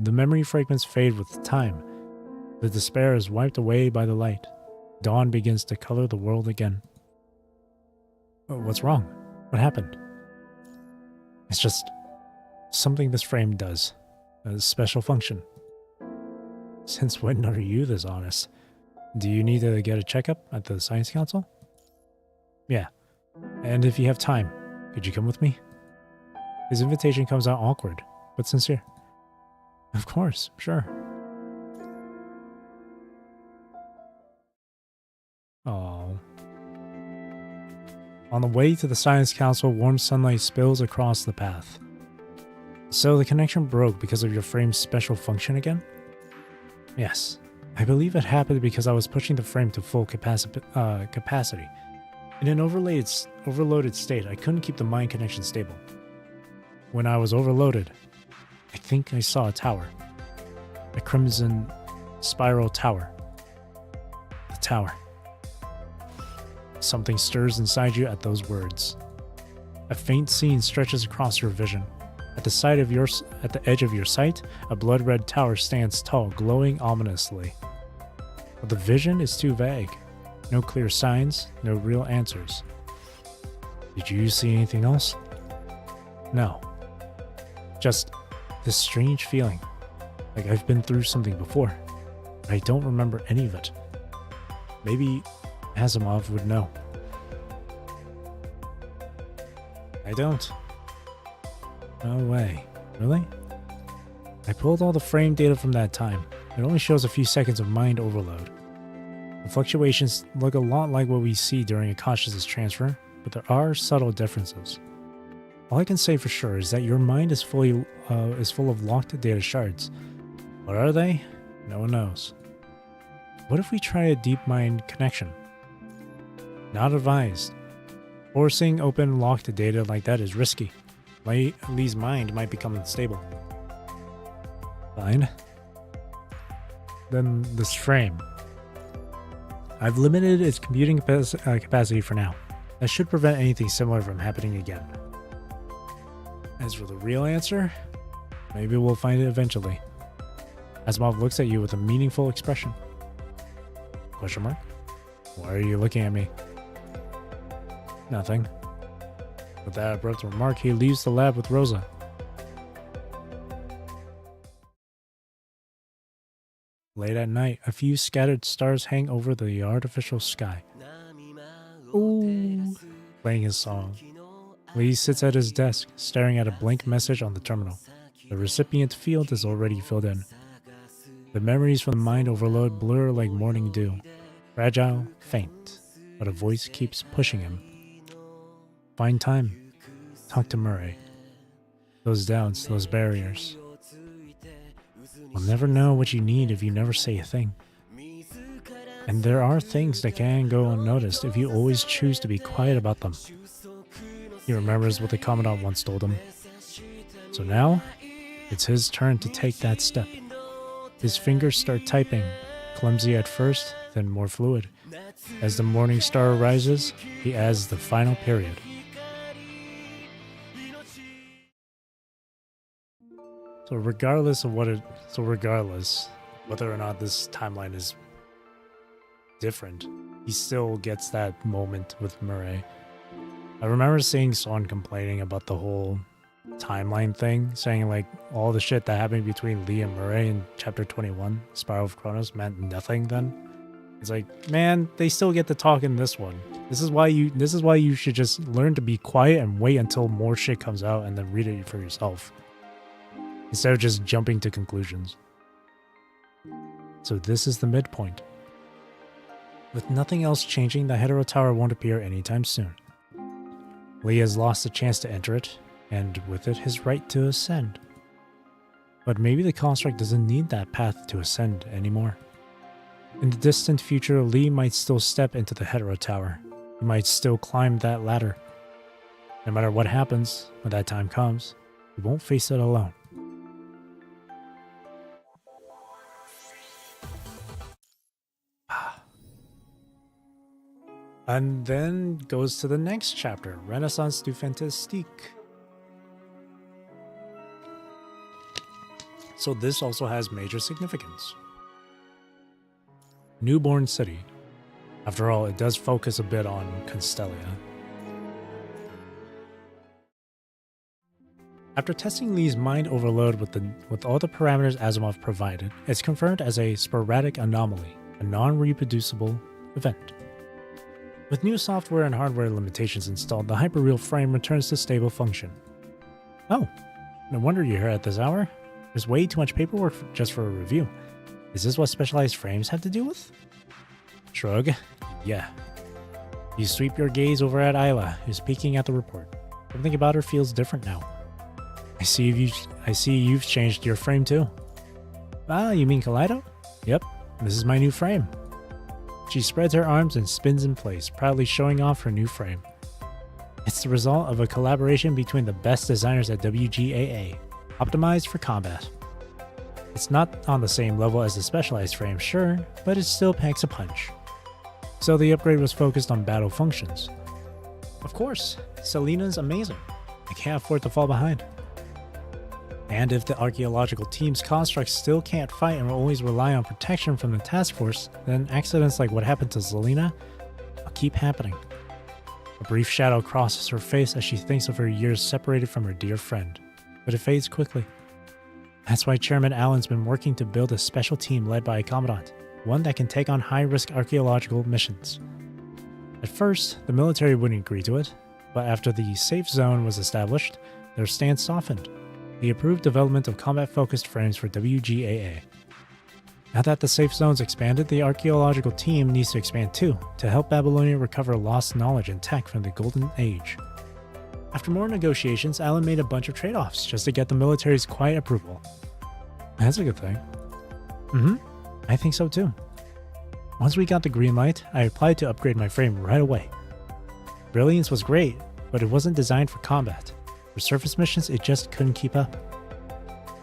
The memory fragments fade with time. The despair is wiped away by the light. Dawn begins to color the world again. What's wrong? What happened? It's just something this frame does. A special function. Since when are you this honest? Do you need to get a checkup at the Science Council? Yeah. And if you have time, could you come with me? His invitation comes out awkward, but sincere. Of course, sure. Oh. On the way to the Science Council, warm sunlight spills across the path. So the connection broke because of your frame's special function again? Yes. I believe it happened because I was pushing the frame to full capacity. In an overloaded state, I couldn't keep the mind connection stable. When I was overloaded, I think I saw a tower. A crimson spiral tower. The tower. Something stirs inside you at those words. A faint scene stretches across your vision. At the edge of your sight, a blood-red tower stands tall, glowing ominously. But the vision is too vague. No clear signs, no real answers. Did you see anything else? No. Just this strange feeling, like I've been through something before, but I don't remember any of it. Maybe Asimov would know. I don't. No way. Really? I pulled all the frame data from that time. It only shows a few seconds of mind overload. The fluctuations look a lot like what we see during a consciousness transfer, but there are subtle differences. All I can say for sure is that your mind is full of locked data shards. What are they? No one knows. What if we try a deep mind connection? Not advised. Forcing open locked data like that is risky. Lee's mind might become unstable. Fine. Then this frame. I've limited its computing capacity for now. That should prevent anything similar from happening again. As for the real answer, maybe we'll find it eventually. Asimov looks at you with a meaningful expression. Question mark? Why are you looking at me? Nothing. With that abrupt remark, he leaves the lab with Rosa. Late at night, a few scattered stars hang over the artificial sky. Ooh. Playing his song. Lee sits at his desk, staring at a blank message on the terminal. The recipient field is already filled in. The memories from the mind overload blur like morning dew. Fragile, faint, but a voice keeps pushing him. Find time. Talk to Murray. Those doubts, those barriers. You'll never know what you need if you never say a thing. And there are things that can go unnoticed if you always choose to be quiet about them. He remembers what the Commandant once told him. So now, it's his turn to take that step. His fingers start typing, clumsy at first, then more fluid. As the morning star rises, he adds the final period. So regardless whether or not this timeline is different, he still gets that moment with Murray. I remember seeing Son complaining about the whole timeline thing, saying like all the shit that happened between Lee and Murray in chapter 21, Spiral of Chronos, meant nothing then. It's like, man, they still get to talk in this one. This is why you should just learn to be quiet and wait until more shit comes out and then read it for yourself, instead of just jumping to conclusions. So this is the midpoint. With nothing else changing, the Hetero Tower won't appear anytime soon. Lee has lost the chance to enter it, and with it his right to ascend. But maybe the construct doesn't need that path to ascend anymore. In the distant future, Lee might still step into the Hetero Tower. He might still climb that ladder. No matter what happens, when that time comes, he won't face it alone. And then goes to the next chapter, Renaissance du Fantastique. So this also has major significance. Newborn City. After all, it does focus a bit on Constellia. After testing Lee's mind overload with all the parameters Asimov provided, it's confirmed as a sporadic anomaly, a non-reproducible event. With new software and hardware limitations installed, the hyperreal frame returns to stable function. Oh, no wonder you're here at this hour. There's way too much paperwork just for a review. Is this what specialized frames have to do with? Shrug. Yeah. You sweep your gaze over at Isla, who's peeking at the report. Something about her feels different now. I see you've changed your frame too. Ah, you mean Kaleido? Yep, this is my new frame. She spreads her arms and spins in place, proudly showing off her new frame. It's the result of a collaboration between the best designers at WGAA, optimized for combat. It's not on the same level as the specialized frame, sure, but it still packs a punch. So the upgrade was focused on battle functions. Of course, Selena's amazing. I can't afford to fall behind. And if the archaeological team's constructs still can't fight and will always rely on protection from the task force, then accidents like what happened to Zelina will keep happening. A brief shadow crosses her face as she thinks of her years separated from her dear friend, but it fades quickly. That's why Chairman Allen's been working to build a special team led by a commandant, one that can take on high-risk archaeological missions. At first, the military wouldn't agree to it, but after the safe zone was established, their stance softened. They approved development of combat-focused frames for WGAA. Now that the safe zone's expanded, the archaeological team needs to expand too, to help Babylonia recover lost knowledge and tech from the Golden Age. After more negotiations, Allen made a bunch of trade-offs just to get the military's quiet approval. That's a good thing. I think so too. Once we got the green light, I applied to upgrade my frame right away. Brilliance was great, but it wasn't designed for combat. For surface missions, it just couldn't keep up.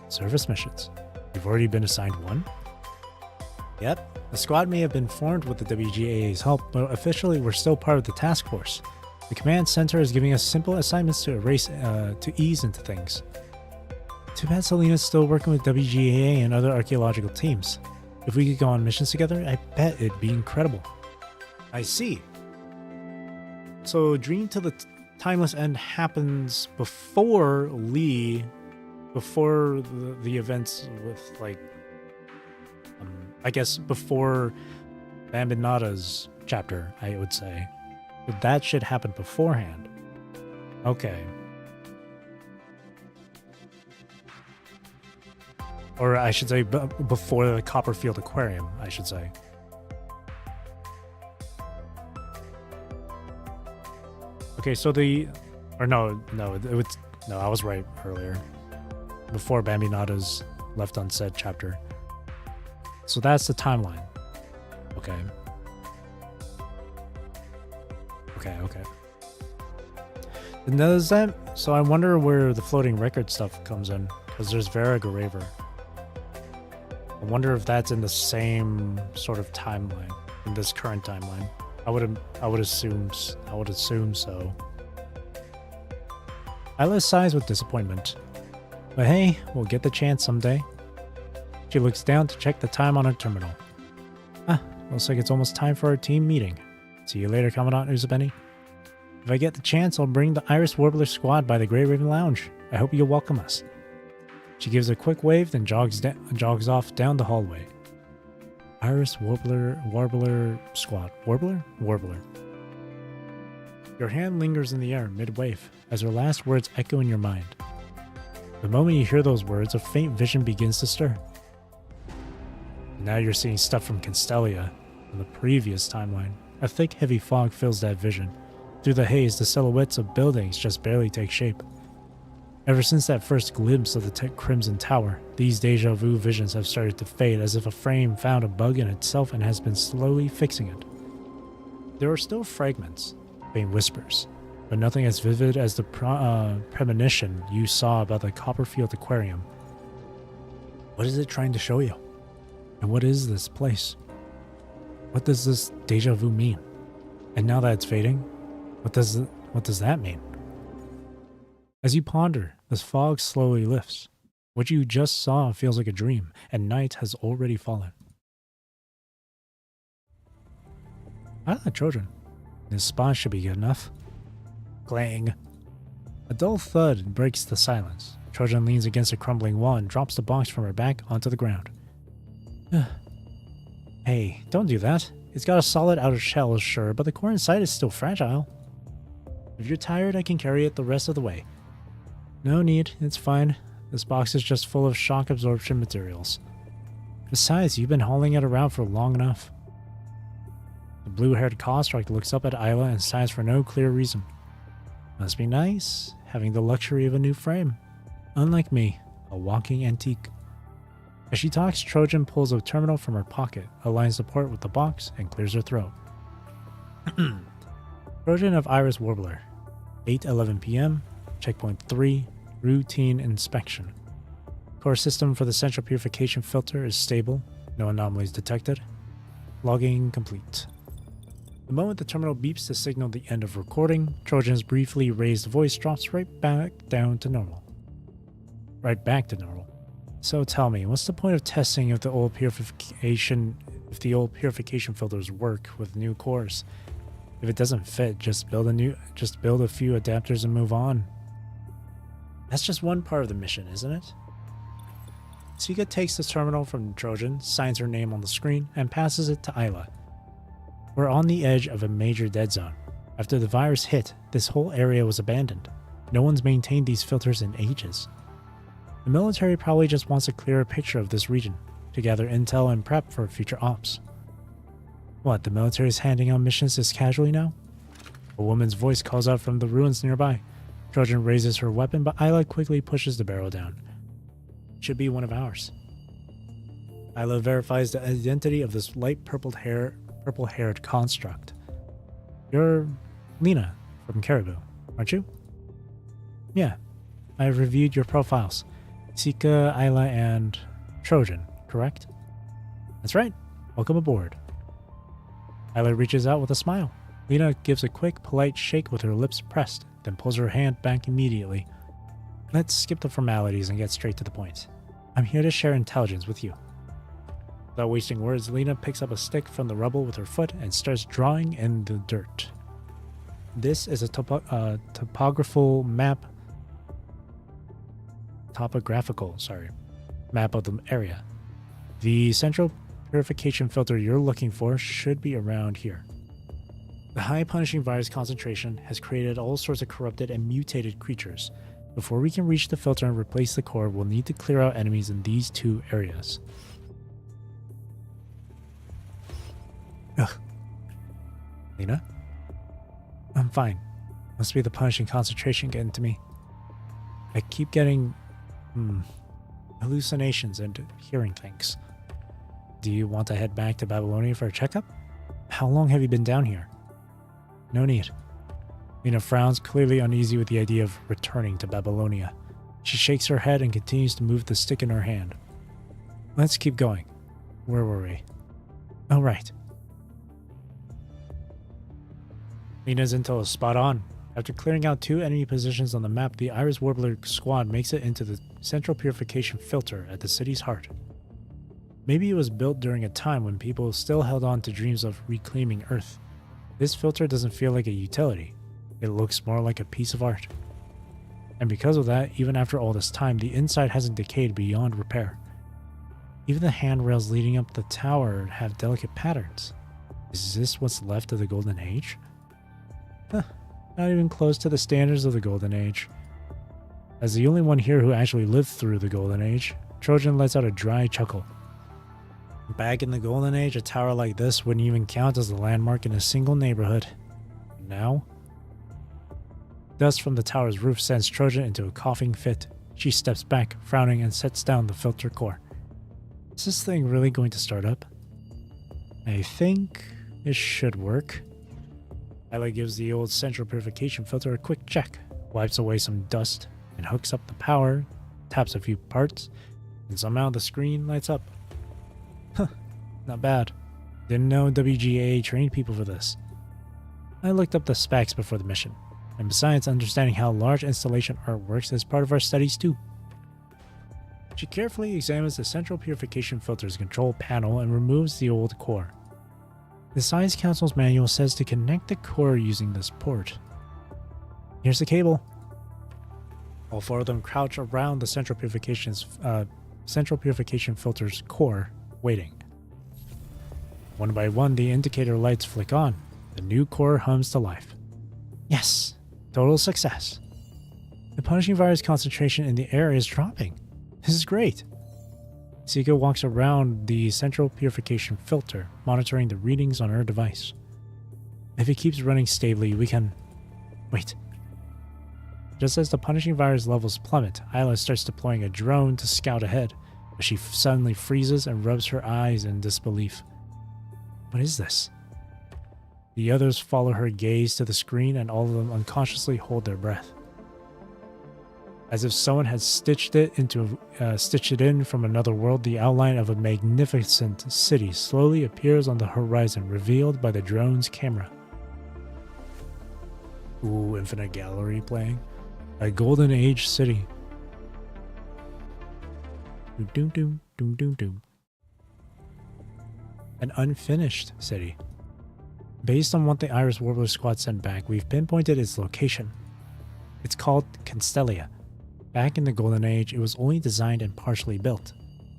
Surface missions? You've already been assigned one? Yep, the squad may have been formed with the WGAA's help, but officially we're still part of the task force. The command center is giving us simple assignments to ease into things. Too bad Selena's still working with WGAA and other archaeological teams. If we could go on missions together, I bet it'd be incredible. I see. So Dream to the Timeless End happens before Lee, before the events with, like, I guess before Bambinada's chapter, I would say. But that should happen beforehand. Okay. Or I should say before the Copperfield Aquarium, I should say. Okay, so I was right earlier. Before Bambinada's Left Unsaid chapter. So that's the timeline. Okay. Okay. And does that... So I wonder where the floating record stuff comes in. Because there's Vera Garaver. I wonder if that's in the same sort of timeline. In this current timeline. I would assume so. Isla sighs with disappointment. But hey, we'll get the chance someday. She looks down to check the time on her terminal. Looks like it's almost time for our team meeting. See you later, Commandant Uzabeni. If I get the chance, I'll bring the Iris Warbler squad by the Grey Raven Lounge. I hope you'll welcome us. She gives a quick wave, then jogs off down the hallway. Iris Warbler squad. Warbler. Your hand lingers in the air mid-wave as her last words echo in your mind. The moment you hear those words, a faint vision begins to stir. Now you're seeing stuff from Constellia, from the previous timeline. A thick, heavy fog fills that vision. Through the haze, the silhouettes of buildings just barely take shape. Ever since that first glimpse of the Crimson Tower, these deja vu visions have started to fade as if a frame found a bug in itself and has been slowly fixing it. There are still fragments, faint whispers, but nothing as vivid as the premonition you saw about the Copperfield Aquarium. What is it trying to show you? And what is this place? What does this deja vu mean? And now that it's fading, what does that mean? As you ponder, the fog slowly lifts. What you just saw feels like a dream, and night has already fallen. Trojan. This spot should be good enough. Clang. A dull thud breaks the silence. Trojan leans against a crumbling wall and drops the box from her back onto the ground. Hey, don't do that. It's got a solid outer shell, sure, but the core inside is still fragile. If you're tired, I can carry it the rest of the way. No need, it's fine. This box is just full of shock absorption materials. Besides, you've been hauling it around for long enough. The blue-haired construct looks up at Isla and sighs for no clear reason. Must be nice, having the luxury of a new frame. Unlike me, a walking antique. As she talks, Trojan pulls a terminal from her pocket, aligns the port with the box, and clears her throat. Trojan of Iris Warbler. 8:11 p.m. Checkpoint 3. Routine inspection. Core system for the central purification filter is stable. No anomalies detected. Logging complete. The moment the terminal beeps to signal the end of recording, Trojan's briefly raised voice drops right back down to normal. right back to normal. So tell me, what's the point of testing if the old purification filters work with new cores? If it doesn't fit, just build a few adapters and move on. That's just one part of the mission, isn't it? Sika takes the terminal from Trojan, signs her name on the screen, and passes it to Ayla. We're on the edge of a major dead zone. After the virus hit, this whole area was abandoned. No one's maintained these filters in ages. The military probably just wants a clearer picture of this region, to gather intel and prep for future ops. What, the military is handing out missions this casually now? A woman's voice calls out from the ruins nearby. Trojan raises her weapon, but Ayla quickly pushes the barrel down. Should be one of ours. Ayla verifies the identity of this light purple-haired construct. You're Lena from Caribou, aren't you? Yeah, I've reviewed your profiles. Sika, Ayla, and Trojan, correct? That's right. Welcome aboard. Ayla reaches out with a smile. Lena gives a quick, polite shake with her lips pressed, then pulls her hand back immediately. Let's skip the formalities and get straight to the point. I'm here to share intelligence with you. Without wasting words, Lena picks up a stick from the rubble with her foot and starts drawing in the dirt. This is a topographical map of the area. The central purification filter you're looking for should be around here. The high punishing virus concentration has created all sorts of corrupted and mutated creatures. Before we can reach the filter and replace the core, we'll need to clear out enemies in these two areas. Ugh. Lena? I'm fine. Must be the punishing concentration getting to me. I keep getting hallucinations and hearing things. Do you want to head back to Babylonia for a checkup? How long have you been down here? No need. Lena frowns, clearly uneasy with the idea of returning to Babylonia. She shakes her head and continues to move the stick in her hand. Let's keep going. Where were we? Oh, right. Lena's intel is spot on. After clearing out 2 enemy positions on the map, the Iris Warbler squad makes it into the central purification filter at the city's heart. Maybe it was built during a time when people still held on to dreams of reclaiming Earth. This filter doesn't feel like a utility. It looks more like a piece of art. And because of that, even after all this time, the inside hasn't decayed beyond repair. Even the handrails leading up the tower have delicate patterns. Is this what's left of the Golden Age? Huh, not even close to the standards of the Golden Age. As the only one here who actually lived through the Golden Age, Trojan lets out a dry chuckle. Back in the Golden Age, a tower like this wouldn't even count as a landmark in a single neighborhood. Now? Dust from the tower's roof sends Trojan into a coughing fit. She steps back, frowning, and sets down the filter core. Is this thing really going to start up? I think it should work. Ayla gives the old central purification filter a quick check, wipes away some dust, and hooks up the power, taps a few parts, and somehow the screen lights up. Huh, not bad. Didn't know WGA trained people for this. I looked up the specs before the mission, and besides understanding how large installation art works is part of our studies too. She carefully examines the central purification filter's control panel and removes the old core. The Science Council's manual says to connect the core using this port. Here's the cable. All 4 of them crouch around the central purification filter's core, waiting. One by one, the indicator lights flick on. The new core hums to life. Yes, total success. The punishing virus concentration in the air is dropping. This is great. Sika walks around the central purification filter, monitoring the readings on her device. If it keeps running stably, we can... Wait. Just as the punishing virus levels plummet, Ayla starts deploying a drone to scout ahead, but she suddenly freezes and rubs her eyes in disbelief. What is this? The others follow her gaze to the screen, and all of them unconsciously hold their breath. As if someone had stitched it in from another world, the outline of a magnificent city slowly appears on the horizon, revealed by the drone's camera. Ooh, Infinite Gallery playing. A Golden Age city. Doom, doom, doom, doom, doom. An unfinished city. Based on what the Iris Warbler Squad sent back, we've pinpointed its location. It's called Constellia. Back in the Golden Age, it was only designed and partially built.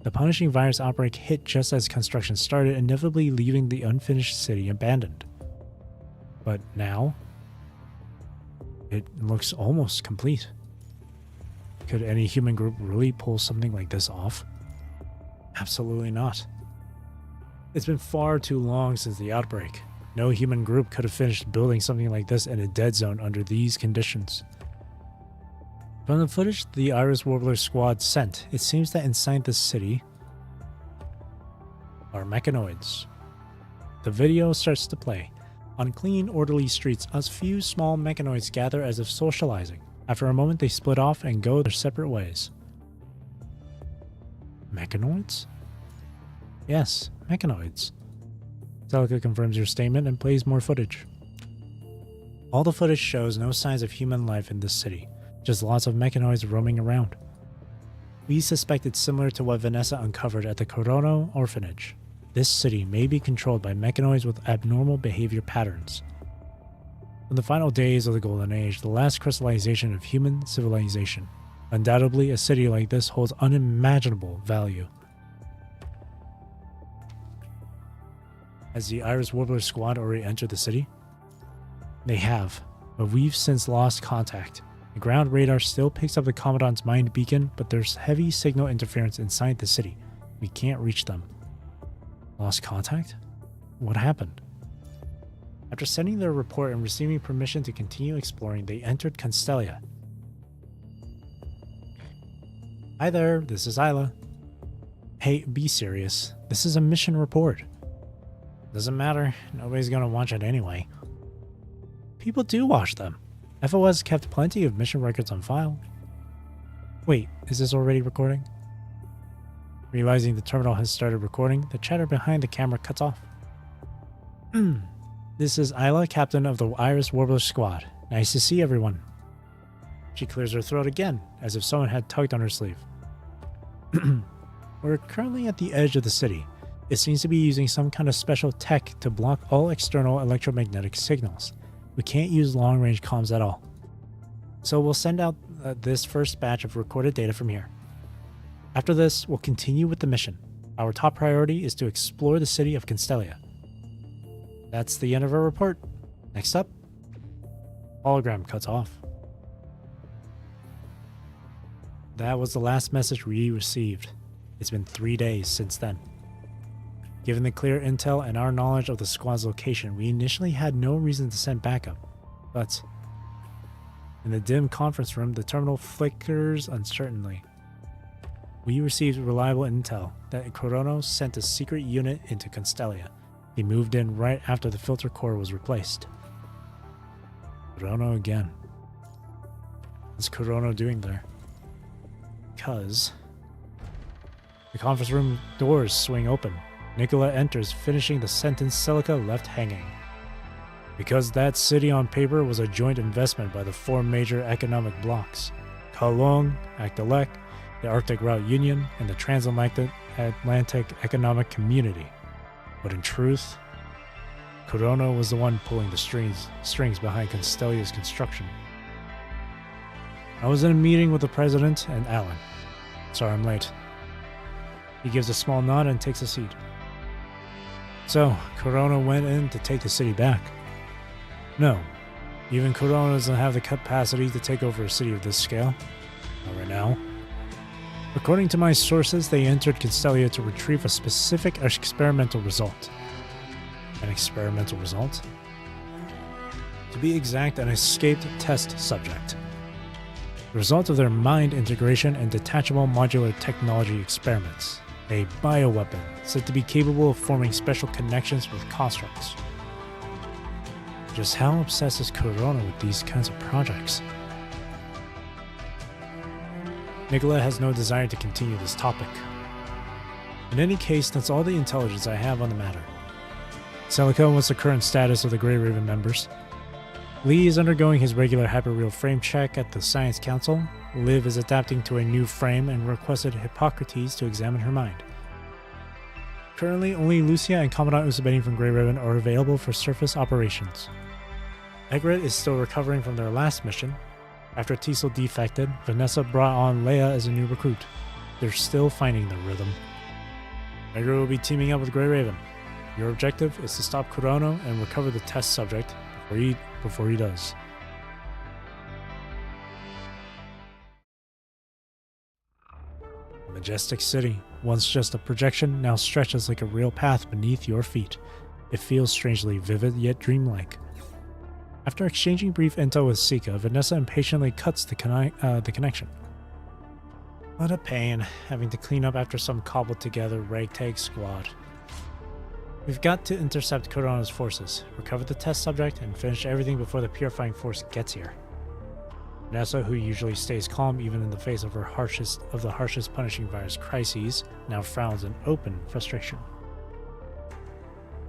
The punishing virus outbreak hit just as construction started, inevitably leaving the unfinished city abandoned. But now, it looks almost complete. Could any human group really pull something like this off? Absolutely not. It's been far too long since the outbreak. No human group could have finished building something like this in a dead zone under these conditions. From the footage the Iris Warbler Squad sent, it seems that inside the city are mechanoids. The video starts to play. On clean, orderly streets, a few small mechanoids gather as if socializing. After a moment, they split off and go their separate ways. Mechanoids? Yes, mechanoids. Celica confirms your statement and plays more footage. All the footage shows no signs of human life in this city, just lots of mechanoids roaming around. We suspect it's similar to what Vanessa uncovered at the Corono orphanage. This city may be controlled by mechanoids with abnormal behavior patterns. In the final days of the Golden Age, the last crystallization of human civilization, undoubtedly a city like this holds unimaginable value. Has the Iris Warbler Squad already entered the city? They have, but we've since lost contact. The ground radar still picks up the Commandant's mind beacon, but there's heavy signal interference inside the city. We can't reach them. Lost contact? What happened? After sending their report and receiving permission to continue exploring, they entered Constellia. Hi there, this is Isla. Hey, be serious. This is a mission report. Doesn't matter, nobody's gonna watch it anyway. People do watch them. FOS kept plenty of mission records on file. Wait, is this already recording? Realizing the terminal has started recording, the chatter behind the camera cuts off. This is Isla, captain of the Iris Warbler Squad. Nice to see everyone. She clears her throat again, as if someone had tugged on her sleeve. We're currently at the edge of the city. It seems to be using some kind of special tech to block all external electromagnetic signals. We can't use long-range comms at all. So we'll send out this first batch of recorded data from here. After this, we'll continue with the mission. Our top priority is to explore the city of Constellia. That's the end of our report. Next up, hologram cuts off. That was the last message we received. It's been 3 days since then. Given the clear intel and our knowledge of the squad's location, we initially had no reason to send backup. But in the dim conference room, the terminal flickers uncertainly. We received reliable intel that Corono sent a secret unit into Constellia. He moved in right after the filter core was replaced. Corono again. What's Corono doing there? Because the conference room doors swing open. Nicola enters, finishing the sentence Celica left hanging. Because that city on paper was a joint investment by the 4 major economic blocs: Kalong, Akdalek, the Arctic Route Union, and the Transatlantic Economic Community. But in truth, Corono was the one pulling the strings behind Constellia's construction. I was in a meeting with the president and Alan. Sorry I'm late. He gives a small nod and takes a seat. So, Corona went in to take the city back. No, even Corona doesn't have the capacity to take over a city of this scale. Not right now. According to my sources, they entered Constellia to retrieve a specific experimental result. An experimental result? To be exact, an escaped test subject. The result of their mind integration and detachable modular technology experiments. A bioweapon said to be capable of forming special connections with constructs. Just how obsessed is Corona with these kinds of projects? Nicola has no desire to continue this topic. In any case, that's all the intelligence I have on the matter. Celica, what's the current status of the Grey Raven members? Lee is undergoing his regular hyperreal frame check at the Science Council. Liv is adapting to a new frame and requested Hippocrates to examine her mind. Currently, only Lucia and Commandant Usabeni from Grey Raven are available for surface operations. Egret is still recovering from their last mission. After Teasel defected, Vanessa brought on Leia as a new recruit. They're still finding their rhythm. Egret will be teaming up with Grey Raven. Your objective is to stop Kurono and recover the test subject before he does. Majestic City, once just a projection, now stretches like a real path beneath your feet. It feels strangely vivid yet dreamlike. After exchanging brief intel with Sika, Vanessa impatiently cuts the connection. What a pain, having to clean up after some cobbled together ragtag squad. We've got to intercept Kurono's forces, recover the test subject, and finish everything before the purifying force gets here. Vanessa, who usually stays calm even in the face of the harshest punishing virus crises, now frowns in open frustration.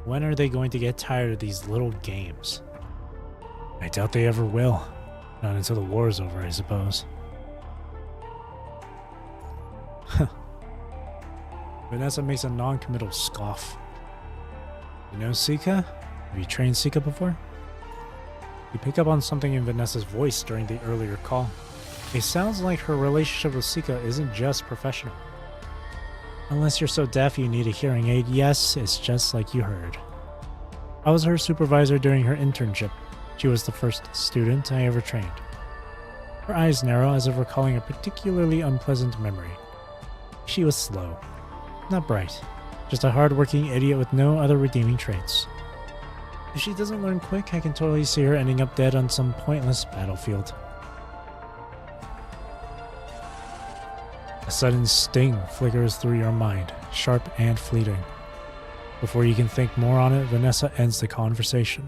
When are they going to get tired of these little games? I doubt they ever will. Not until the war is over, I suppose. Vanessa makes a non-committal scoff. You know Sika? Have you trained Sika before? You pick up on something in Vanessa's voice during the earlier call. It sounds like her relationship with Sika isn't just professional. Unless you're so deaf you need a hearing aid, yes, it's just like you heard. I was her supervisor during her internship. She was the first student I ever trained. Her eyes narrow as if recalling a particularly unpleasant memory. She was slow. Not bright. Just a hard-working idiot with no other redeeming traits. If she doesn't learn quick, I can totally see her ending up dead on some pointless battlefield. A sudden sting flickers through your mind, sharp and fleeting. Before you can think more on it, Vanessa ends the conversation.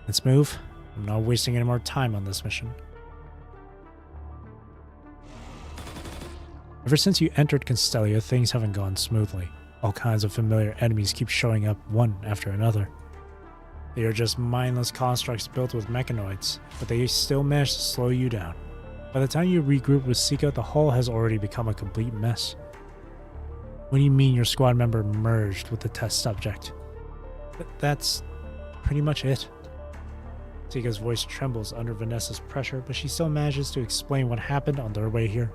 Let's move. I'm not wasting any more time on this mission. Ever since you entered Constellia, things haven't gone smoothly. All kinds of familiar enemies keep showing up one after another. They are just mindless constructs built with mechanoids, but they still manage to slow you down. By the time you regroup with Sika, the hull has already become a complete mess. What do you mean your squad member merged with the test subject? That's pretty much it. Sika's voice trembles under Vanessa's pressure, but she still manages to explain what happened on their way here.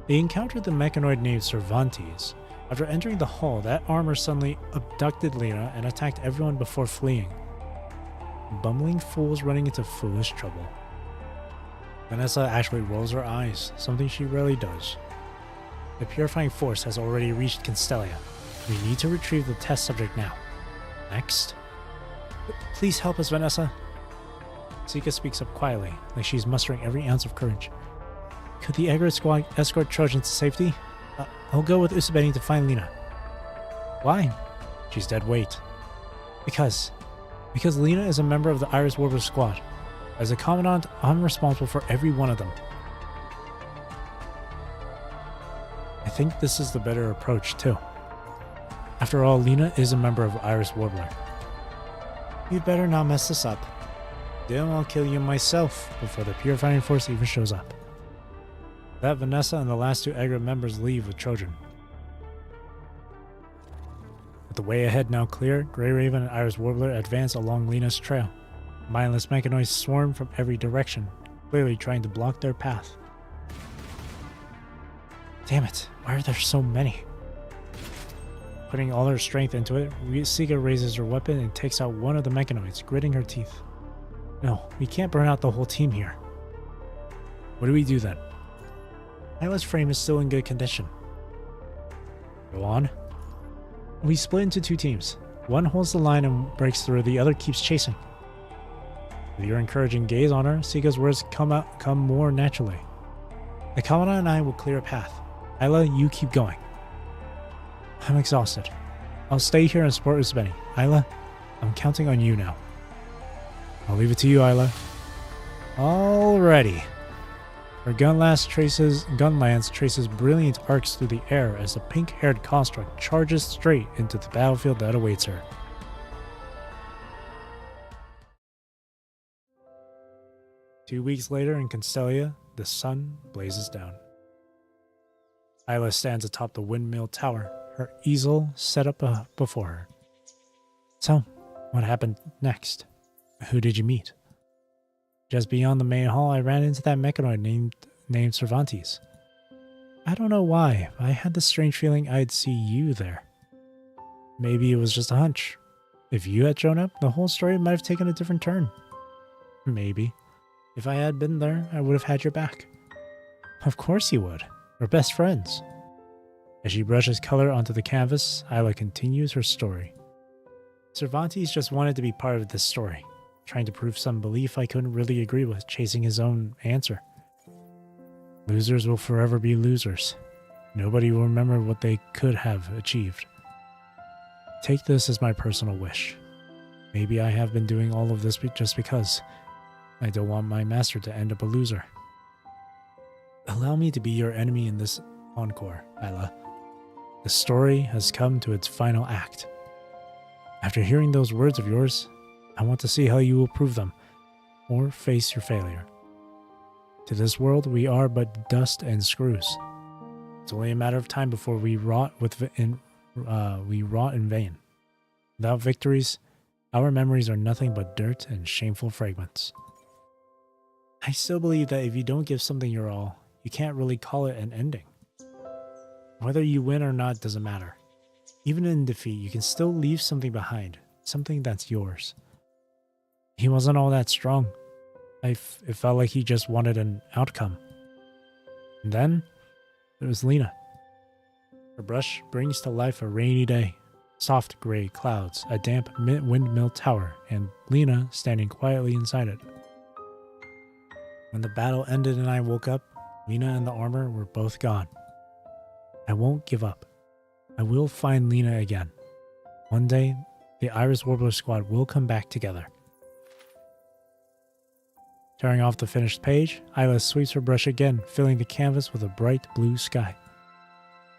They encountered the mechanoid named Cervantes. After entering the hull, that armor suddenly abducted Lena and attacked everyone before fleeing. Bumbling fools running into foolish trouble. Vanessa actually rolls her eyes, something she rarely does. The purifying force has already reached Constellia. We need to retrieve the test subject now. Next? Please help us, Vanessa. Sika speaks up quietly, like she's mustering every ounce of courage. Could the Egret squad escort Trojan to safety? I'll go with Usabeni to find Lena. Why? She's dead weight. Because Lena is a member of the Iris Warbler squad. As a commandant, I'm responsible for every one of them. I think this is the better approach, too. After all, Lena is a member of Iris Warbler. You'd better not mess this up. Then I'll kill you myself before the purifying force even shows up. That Vanessa and the last two Egret members leave with Trojan. With the way ahead now clear, Grey Raven and Iris Warbler advance along Lena's trail. Mindless mechanoids swarm from every direction, clearly trying to block their path. Damn it, why are there so many? Putting all her strength into it, Sika raises her weapon and takes out one of the mechanoids, gritting her teeth. No, we can't burn out the whole team here. What do we do then? Isla's frame is still in good condition. Go on. We split into two teams. One holds the line and breaks through, the other keeps chasing. With your encouraging gaze on her, Sika's words come more naturally. The Commandant and I will clear a path. Isla, you keep going. I'm exhausted. I'll stay here and support Usabeni. Isla, I'm counting on you now. I'll leave it to you, Isla. Alrighty. Her gun lance traces brilliant arcs through the air as the pink-haired construct charges straight into the battlefield that awaits her. 2 weeks later in Constellia, the sun blazes down. Isla stands atop the windmill tower, her easel set up before her. So, what happened next? Who did you meet? Just beyond the main hall, I ran into that mechanoid named Cervantes. I don't know why, but I had this strange feeling I'd see you there. Maybe it was just a hunch. If you had shown up, the whole story might have taken a different turn. Maybe. If I had been there, I would have had your back. Of course you would. We're best friends. As she brushes color onto the canvas, Isla continues her story. Cervantes just wanted to be part of this story, trying to prove some belief I couldn't really agree with, chasing his own answer. Losers will forever be losers. Nobody will remember what they could have achieved. Take this as my personal wish. Maybe I have been doing all of this just because I don't want my master to end up a loser. Allow me to be your enemy in this encore, Isla. The story has come to its final act. After hearing those words of yours, I want to see how you will prove them, or face your failure. To this world, we are but dust and screws. It's only a matter of time before we rot in vain. Without victories, our memories are nothing but dirt and shameful fragments. I still believe that if you don't give something your all, you can't really call it an ending. Whether you win or not doesn't matter. Even in defeat, you can still leave something behind, something that's yours. He wasn't all that strong. It felt like he just wanted an outcome. And then, there was Lena. Her brush brings to life a rainy day, soft gray clouds, a damp windmill tower, and Lena standing quietly inside it. When the battle ended and I woke up, Lena and the armor were both gone. I won't give up. I will find Lena again. One day, the Iris Warbler squad will come back together. Tearing off the finished page, Isla sweeps her brush again, filling the canvas with a bright blue sky.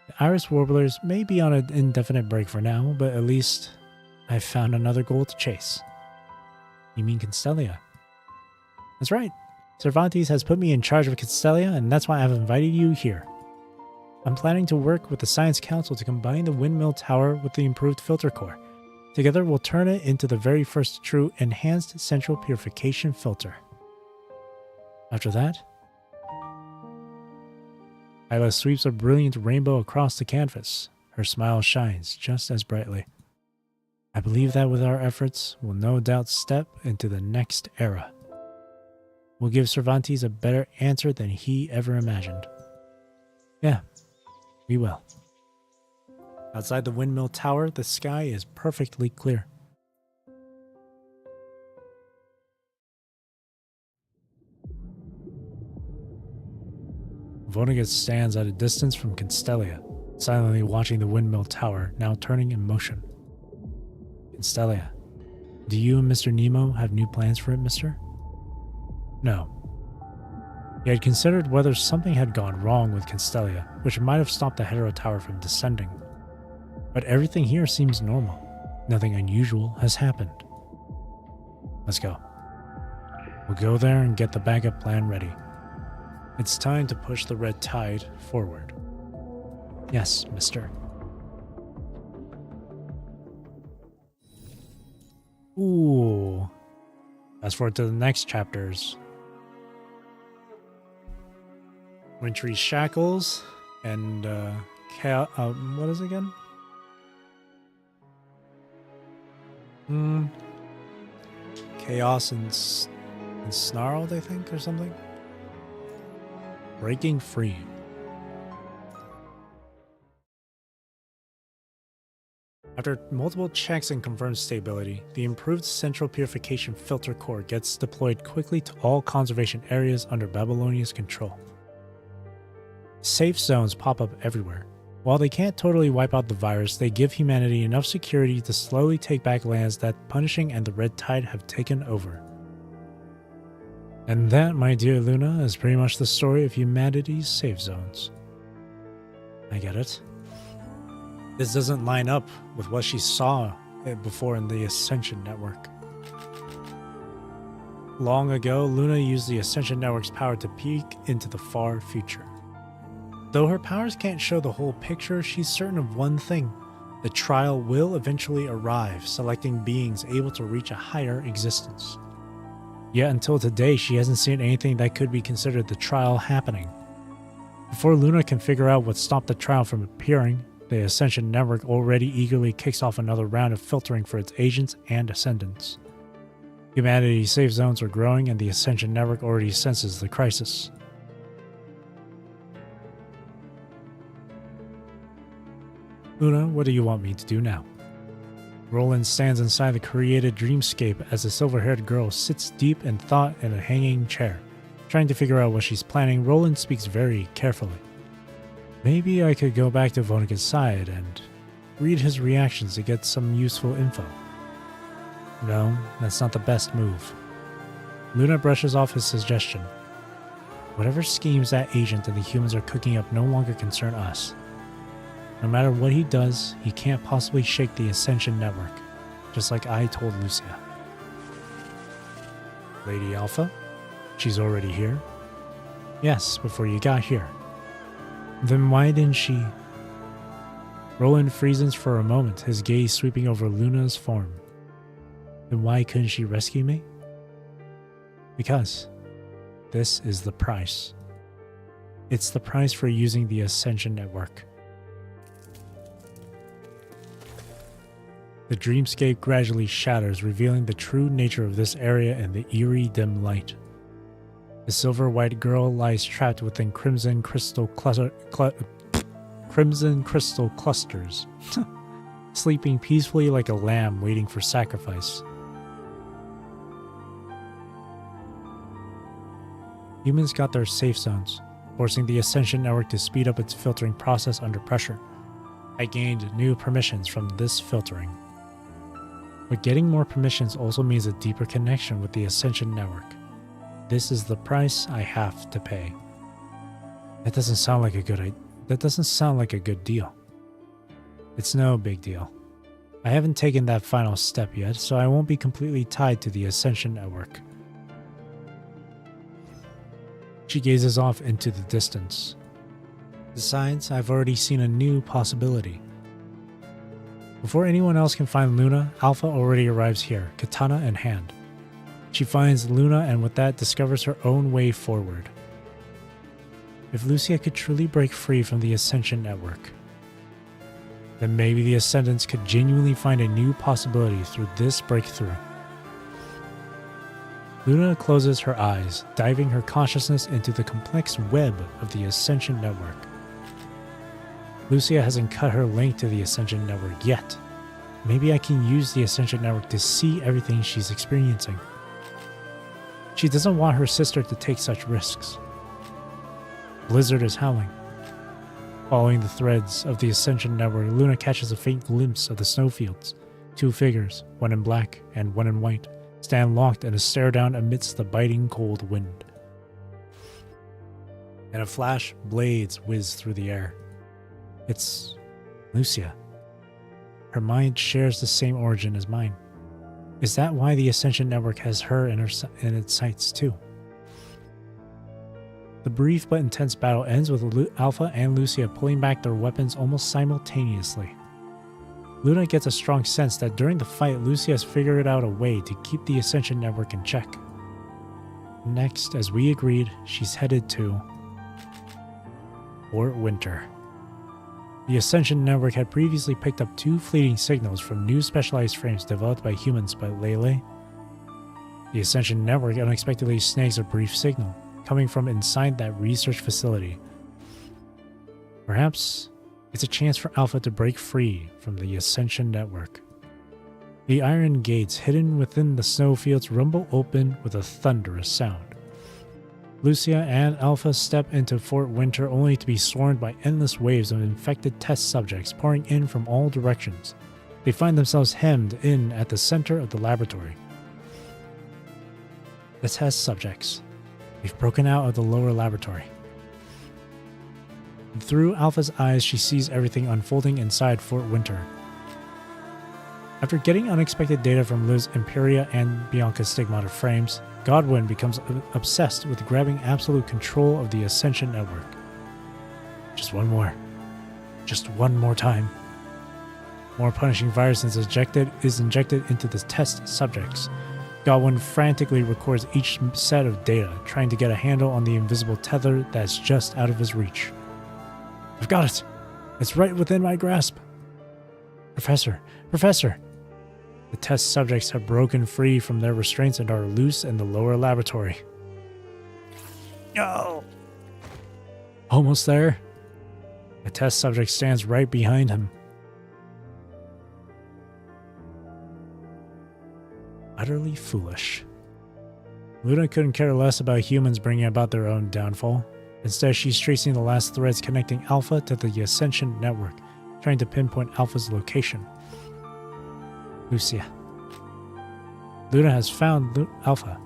The Iris Warblers may be on an indefinite break for now, but at least I've found another goal to chase. You mean Constellia? That's right. Cervantes has put me in charge of Constellia, and that's why I've invited you here. I'm planning to work with the Science Council to combine the windmill tower with the improved filter core. Together, we'll turn it into the very first true enhanced central purification filter. After that, Isla sweeps a brilliant rainbow across the canvas. Her smile shines just as brightly. I believe that with our efforts, we'll no doubt step into the next era. We'll give Cervantes a better answer than he ever imagined. Yeah, we will. Outside the windmill tower, the sky is perfectly clear. Vonnegut stands at a distance from Constellia, silently watching the windmill tower now turning in motion. Constellia, do you and Mr. Nemo have new plans for it, mister? No. He had considered whether something had gone wrong with Constellia, which might have stopped the Hetero Tower from descending. But everything here seems normal. Nothing unusual has happened. Let's go. We'll go there and get the backup plan ready. It's time to push the red tide forward. Yes, mister. Ooh. Fast forward to the next chapters. Wintry Shackles and what is it again? Chaos and Snarled, I think, or something. Breaking free. After multiple checks and confirmed stability, the improved central purification filter core gets deployed quickly to all conservation areas under Babylonia's control. Safe zones pop up everywhere. While they can't totally wipe out the virus, they give humanity enough security to slowly take back lands that Punishing and the Red Tide have taken over. And that, my dear Luna, is pretty much the story of humanity's safe zones. I get it. This doesn't line up with what she saw before in the Ascension Network. Long ago, Luna used the Ascension Network's power to peek into the far future. Though her powers can't show the whole picture, she's certain of one thing. The trial will eventually arrive, selecting beings able to reach a higher existence. Yet until today, she hasn't seen anything that could be considered the trial happening. Before Luna can figure out what stopped the trial from appearing, the Ascension Network already eagerly kicks off another round of filtering for its agents and ascendants. Humanity's safe zones are growing, and the Ascension Network already senses the crisis. Luna, what do you want me to do now? Roland stands inside the created dreamscape as the silver-haired girl sits deep in thought in a hanging chair. Trying to figure out what she's planning, Roland speaks very carefully. Maybe I could go back to Vonnegutt's side and read his reactions to get some useful info. No, that's not the best move. Luna brushes off his suggestion. Whatever schemes that agent and the humans are cooking up no longer concern us. No matter what he does, he can't possibly shake the Ascension Network, just like I told Lucia. Lady Alpha? She's already here? Yes, before you got here. Then why didn't she? Roland freezes for a moment, his gaze sweeping over Luna's form. Then why couldn't she rescue me? Because this is the price. It's the price for using the Ascension Network. The dreamscape gradually shatters, revealing the true nature of this area in the eerie dim light. The silver-white girl lies trapped within crimson crystal clusters, sleeping peacefully like a lamb waiting for sacrifice. Humans got their safe zones, forcing the Ascension Network to speed up its filtering process under pressure. I gained new permissions from this filtering. But getting more permissions also means a deeper connection with the Ascension Network. This is the price I have to pay. That doesn't sound like a good deal. It's no big deal. I haven't taken that final step yet, so I won't be completely tied to the Ascension Network. She gazes off into the distance. Besides, I've already seen a new possibility. Before anyone else can find Luna, Alpha already arrives here, katana in hand. She finds Luna and with that discovers her own way forward. If Lucia could truly break free from the Ascension Network, then maybe the Ascendants could genuinely find a new possibility through this breakthrough. Luna closes her eyes, diving her consciousness into the complex web of the Ascension Network. Lucia hasn't cut her link to the Ascension Network yet. Maybe I can use the Ascension Network to see everything she's experiencing. She doesn't want her sister to take such risks. Blizzard is howling. Following the threads of the Ascension Network, Luna catches a faint glimpse of the snowfields. Two figures, one in black and one in white, stand locked in a stare down amidst the biting cold wind. In a flash, blades whiz through the air. It's Lucia. Her mind shares the same origin as mine. Is that why the Ascension Network has her in its sights too? The brief but intense battle ends with Alpha and Lucia pulling back their weapons almost simultaneously. Luna gets a strong sense that during the fight, Lucia has figured out a way to keep the Ascension Network in check. Next, as we agreed, she's headed to Fort Winter. The Ascension Network had previously picked up two fleeting signals from new specialized frames developed by humans by Lele. The Ascension Network unexpectedly snags a brief signal, coming from inside that research facility. Perhaps it's a chance for Alpha to break free from the Ascension Network. The iron gates hidden within the snowfields rumble open with a thunderous sound. Lucia and Alpha step into Fort Winter only to be swarmed by endless waves of infected test subjects pouring in from all directions. They find themselves hemmed in at the center of the laboratory. The test subjects. They've broken out of the lower laboratory. Through Alpha's eyes, she sees everything unfolding inside Fort Winter. After getting unexpected data from Liz Imperia and Bianca's stigmata frames, Godwin becomes obsessed with grabbing absolute control of the Ascension Network. Just one more. Just one more time. More punishing virus is injected into the test subjects. Godwin frantically records each set of data, trying to get a handle on the invisible tether that's just out of his reach. I've got it! It's right within my grasp! Professor! The test subjects have broken free from their restraints and are loose in the lower laboratory. No! Almost there. A test subject stands right behind him. Utterly foolish. Luna couldn't care less about humans bringing about their own downfall. Instead, she's tracing the last threads connecting Alpha to the Ascension Network, trying to pinpoint Alpha's location. Lucia. Luna has found Alpha.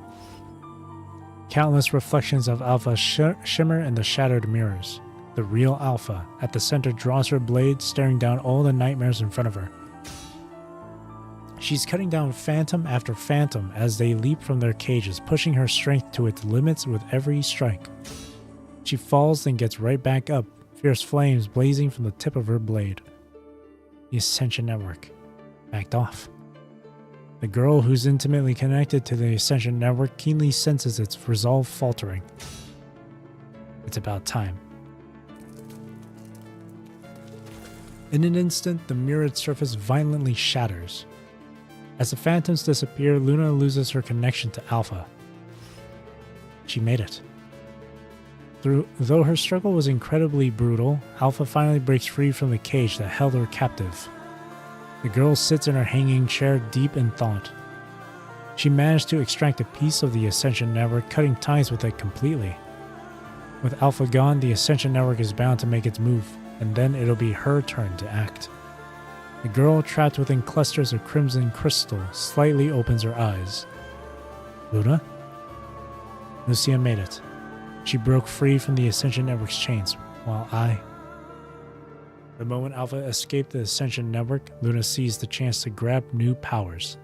Countless reflections of Alpha shimmer in the shadowed mirrors. The real Alpha at the center draws her blade, staring down all the nightmares in front of her. She's cutting down phantom after phantom as they leap from their cages, pushing her strength to its limits with every strike. She falls, then gets right back up, fierce flames blazing from the tip of her blade. The Ascension Network backed off. The girl who's intimately connected to the Ascension Network keenly senses its resolve faltering. It's about time. In an instant, the mirrored surface violently shatters. As the phantoms disappear, Luna loses her connection to Alpha. She made it. Though her struggle was incredibly brutal, Alpha finally breaks free from the cage that held her captive. The girl sits in her hanging chair deep in thought. She managed to extract a piece of the Ascension Network, cutting ties with it completely. With Alpha gone, the Ascension Network is bound to make its move, and then it'll be her turn to act. The girl, trapped within clusters of crimson crystal, slightly opens her eyes. Luna? Lucia made it. She broke free from the Ascension Network's chains, while The moment Alpha escaped the Ascension Network, Luna seized the chance to grab new powers.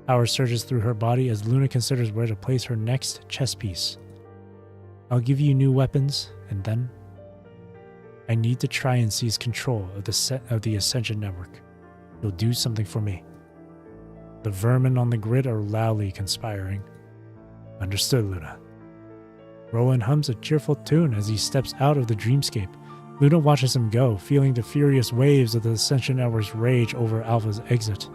Power surges through her body as Luna considers where to place her next chess piece. I'll give you new weapons, and then I need to try and seize control of the Ascension Network. You'll do something for me. The vermin on the grid are loudly conspiring. Understood, Luna. Roland hums a cheerful tune as he steps out of the dreamscape. Luna watches him go, feeling the furious waves of the Ascension Network's rage over Alpha's exit.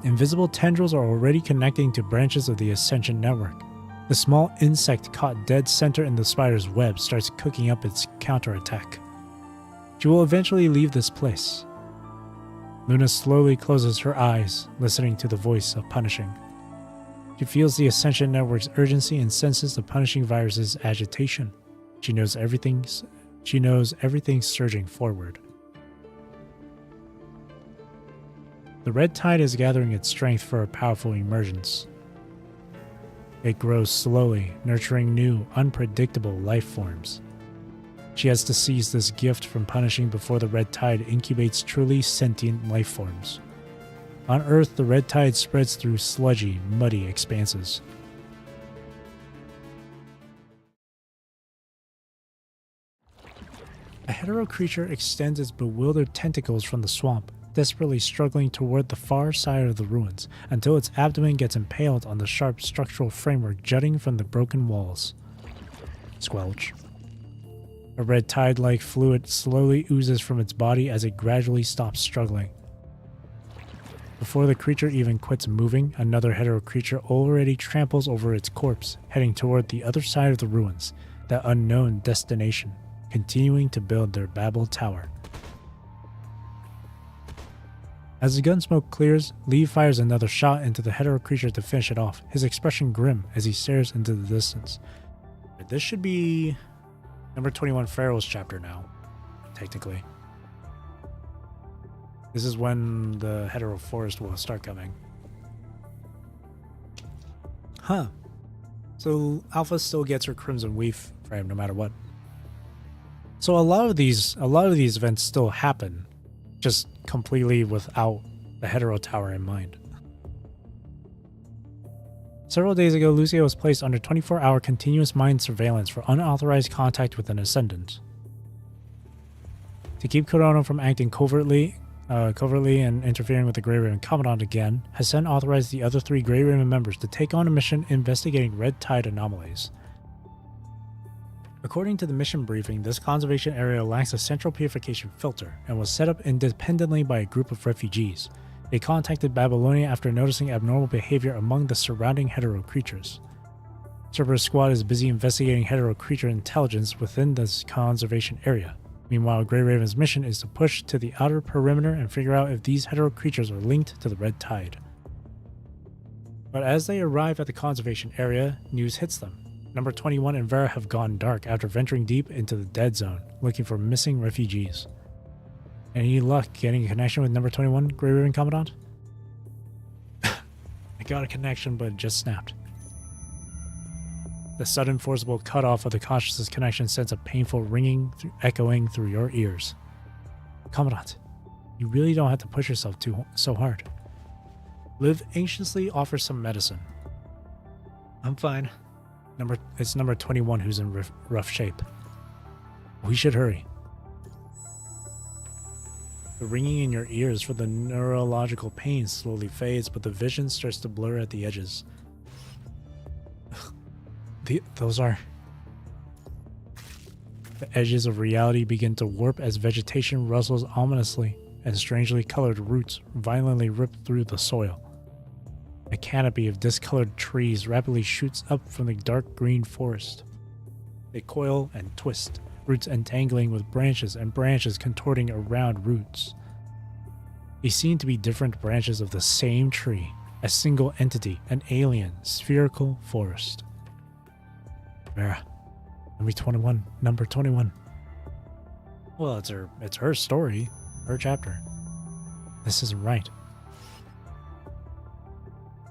Invisible tendrils are already connecting to branches of the Ascension Network. The small insect caught dead center in the spider's web starts cooking up its counterattack. She will eventually leave this place. Luna slowly closes her eyes, listening to the voice of punishing. She feels the Ascension Network's urgency and senses the punishing virus's agitation. She knows everything's surging forward. The red tide is gathering its strength for a powerful emergence. It grows slowly, nurturing new, unpredictable life forms. She has to seize this gift from punishing before the red tide incubates truly sentient life forms. On Earth, the red tide spreads through sludgy, muddy expanses. A hetero creature extends its bewildered tentacles from the swamp, desperately struggling toward the far side of the ruins, until its abdomen gets impaled on the sharp structural framework jutting from the broken walls. Squelch. A red tide-like fluid slowly oozes from its body as it gradually stops struggling. Before the creature even quits moving, another hetero creature already tramples over its corpse, heading toward the other side of the ruins, that unknown destination, continuing to build their Babel Tower. As the gunsmoke clears, Lee fires another shot into the hetero creature to finish it off, his expression grim as he stares into the distance. This should be number 21 Pharaoh's chapter now, technically. This is when the hetero forest will start coming. Huh. So Alpha still gets her Crimson Weave frame no matter what. So a lot of these events still happen, just completely without the hetero tower in mind. Several days ago, Lucia was placed under 24-hour continuous mind surveillance for unauthorized contact with an Ascendant. To keep Kurono from acting covertly and interfering with the Grey Raven Commandant again, Hassan authorized the other 3 Grey Raven members to take on a mission investigating red tide anomalies. According to the mission briefing, this conservation area lacks a central purification filter and was set up independently by a group of refugees. They contacted Babylonia after noticing abnormal behavior among the surrounding hetero creatures. Cerberus Squad is busy investigating hetero creature intelligence within this conservation area. Meanwhile, Grey Raven's mission is to push to the outer perimeter and figure out if these hetero creatures are linked to the red tide. But as they arrive at the conservation area, news hits them. Number 21 and Vera have gone dark after venturing deep into the dead zone, looking for missing refugees. Any luck getting a connection with number 21, Grey Raven Commandant? I got a connection, but it just snapped. The sudden forcible cutoff of the consciousness connection sends a painful ringing echoing through your ears. Commandant, you really don't have to push yourself so hard. Liv anxiously offers some medicine. I'm fine. It's number 21 who's in rough shape. We should hurry. The ringing in your ears for the neurological pain slowly fades, but the vision starts to blur at the edges. Those are... The edges of reality begin to warp as vegetation rustles ominously and strangely colored roots violently rip through the soil. A canopy of discolored trees rapidly shoots up from the dark green forest. They coil and twist, roots entangling with branches and branches contorting around roots. They seem to be different branches of the same tree, a single entity, an alien, spherical forest. Vera, number 21. Well, it's her story, her chapter. This isn't right.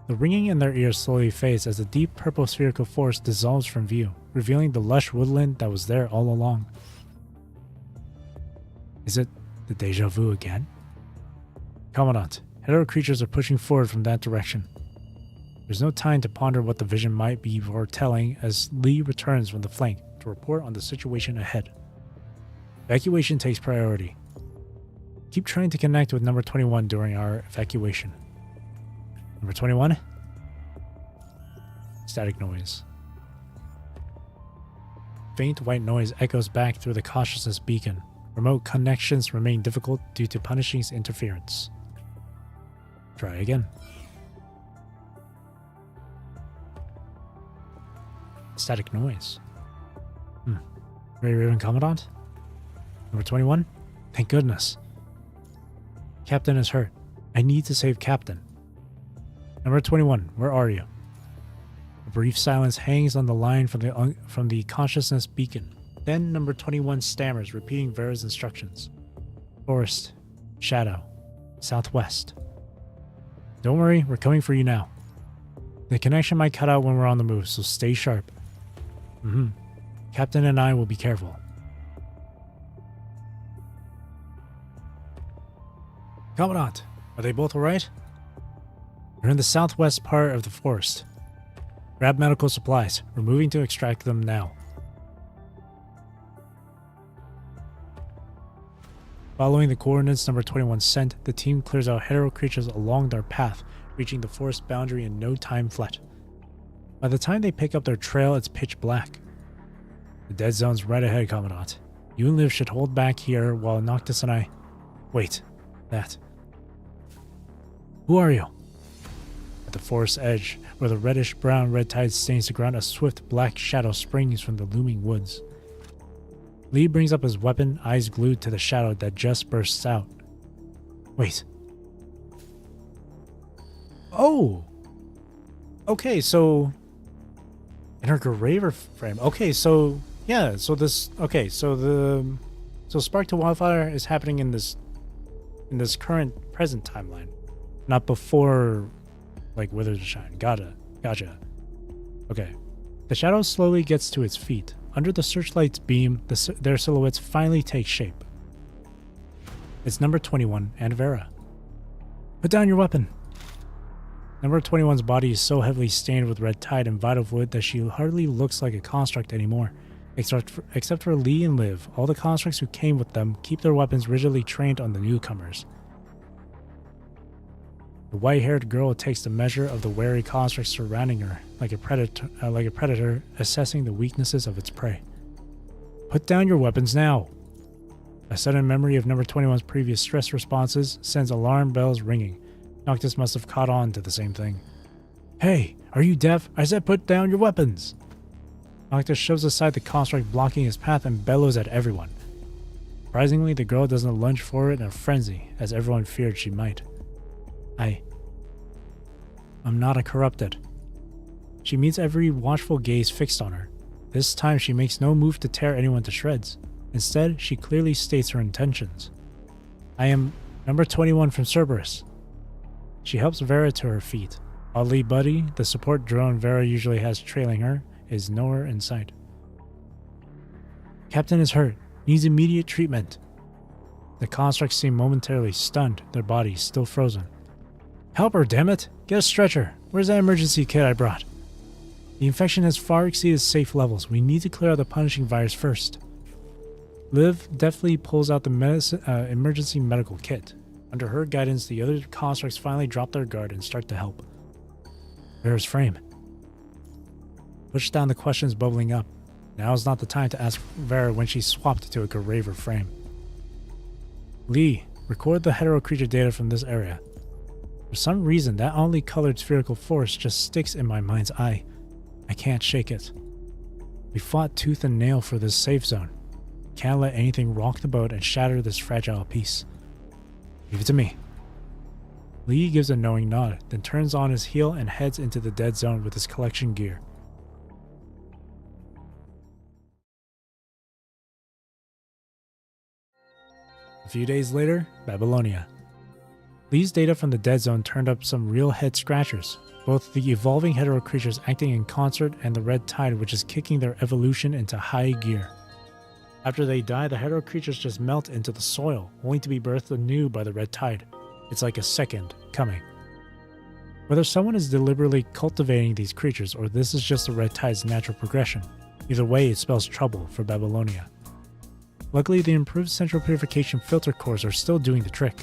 The ringing in their ears slowly fades as the deep purple spherical forest dissolves from view, revealing the lush woodland that was there all along. Is it the deja vu again? Commandant, hetero creatures are pushing forward from that direction. There's no time to ponder what the vision might be foretelling as Lee returns from the flank to report on the situation ahead. Evacuation takes priority. Keep trying to connect with number 21 during our evacuation. Number 21? Static noise. Faint white noise echoes back through the consciousness beacon. Remote connections remain difficult due to Punishing's interference. Try again. Static noise. Grey Raven Commandant? Number 21? Thank goodness. Captain is hurt. I need to save Captain. Number 21, where are you? A brief silence hangs on the line from the consciousness beacon. Then number 21 stammers, repeating Vera's instructions. Forest, shadow, southwest. Don't worry, we're coming for you now. The connection might cut out when we're on the move, so stay sharp. Captain and I will be careful. Commandant, are they both alright? We're in the southwest part of the forest. Grab medical supplies. We're moving to extract them now. Following the coordinates number 21 sent, the team clears out hetero creatures along their path, reaching the forest boundary in no time flat. By the time they pick up their trail, it's pitch black. The dead zone's right ahead, Commandant. You and Liv should hold back here while Noctis and I... Wait. That. Who are you? At the forest's edge, where the reddish-brown red tide stains the ground, a swift black shadow springs from the looming woods. Lee brings up his weapon, eyes glued to the shadow that just bursts out. Wait. Oh! Okay, so... In her Graver frame. Okay, so... Yeah, so this... Okay, so the... So Spark to Wildfire is happening in this current present timeline. Not before, like, Wither to Shine. Gotcha. Okay. The shadow slowly gets to its feet. Under the searchlight's beam, their silhouettes finally take shape. It's number 21 and Vera. Put down your weapon. Number 21's body is so heavily stained with red tide and vital fluid that she hardly looks like a construct anymore. Except for Lee and Liv, all the constructs who came with them keep their weapons rigidly trained on the newcomers. The white-haired girl takes the measure of the wary constructs surrounding her, like a predator assessing the weaknesses of its prey. Put down your weapons now! A sudden memory of number 21's previous stress responses sends alarm bells ringing. Noctis must have caught on to the same thing. Hey, are you deaf? I said put down your weapons! Noctis shoves aside the construct blocking his path and bellows at everyone. Surprisingly, the girl doesn't lunge forward in a frenzy, as everyone feared she might. I'm not a corrupted. She meets every watchful gaze fixed on her. This time she makes no move to tear anyone to shreds. Instead, she clearly states her intentions. I am number 21 from Cerberus. She helps Vera to her feet. Oddly, Buddy, the support drone Vera usually has trailing her, is nowhere in sight. Captain is hurt. Needs immediate treatment. The constructs seem momentarily stunned, their bodies still frozen. Help her, damn it! Get a stretcher. Where's that emergency kit I brought? The infection has far exceeded safe levels. We need to clear out the punishing virus first. Liv deftly pulls out the emergency medical kit. Under her guidance, the other constructs finally drop their guard and start to help. Vera's frame. Push down the questions bubbling up. Now is not the time to ask Vera when she's swapped to a graver frame. Lee, record the hetero creature data from this area. For some reason, that oddly colored spherical force just sticks in my mind's eye. I can't shake it. We fought tooth and nail for this safe zone. Can't let anything rock the boat and shatter this fragile piece. Leave it to me. Lee gives a knowing nod, then turns on his heel and heads into the dead zone with his collection gear. A few days later, Babylonia. Lee's data from the dead zone turned up some real head scratchers, both the evolving hetero creatures acting in concert and the red tide which is kicking their evolution into high gear. After they die, the hetero creatures just melt into the soil, only to be birthed anew by the red tide. It's like a second coming. Whether someone is deliberately cultivating these creatures or this is just the red tide's natural progression, either way it spells trouble for Babylonia. Luckily, the improved central purification filter cores are still doing the trick.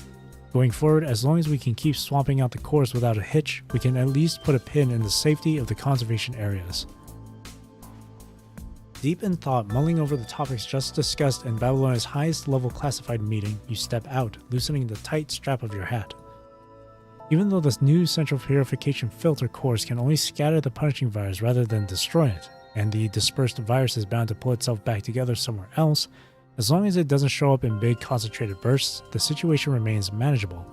Going forward, as long as we can keep swapping out the cores without a hitch, we can at least put a pin in the safety of the conservation areas. Deep in thought, mulling over the topics just discussed in Babylonia's highest level classified meeting, you step out, loosening the tight strap of your hat. Even though this new central purification filter cores can only scatter the punishing virus rather than destroy it, and the dispersed virus is bound to pull itself back together somewhere else, as long as it doesn't show up in big concentrated bursts, the situation remains manageable.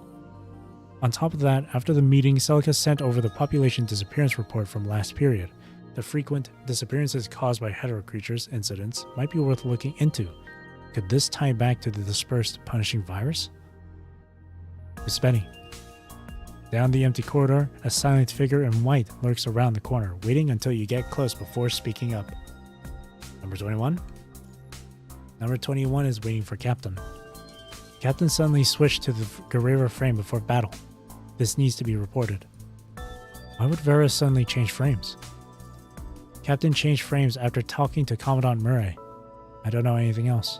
On top of that, after the meeting, Celica sent over the population disappearance report from last period. The frequent disappearances caused by hetero creatures incidents might be worth looking into. Could this tie back to the dispersed punishing virus? Uspeni. Down the empty corridor, a silent figure in white lurks around the corner, waiting until you get close before speaking up. Number 21? Number 21 is waiting for Captain. Captain suddenly switched to the Guerrero frame before battle. This needs to be reported. Why would Vera suddenly change frames? Captain changed frames after talking to Commandant Murray. I don't know anything else.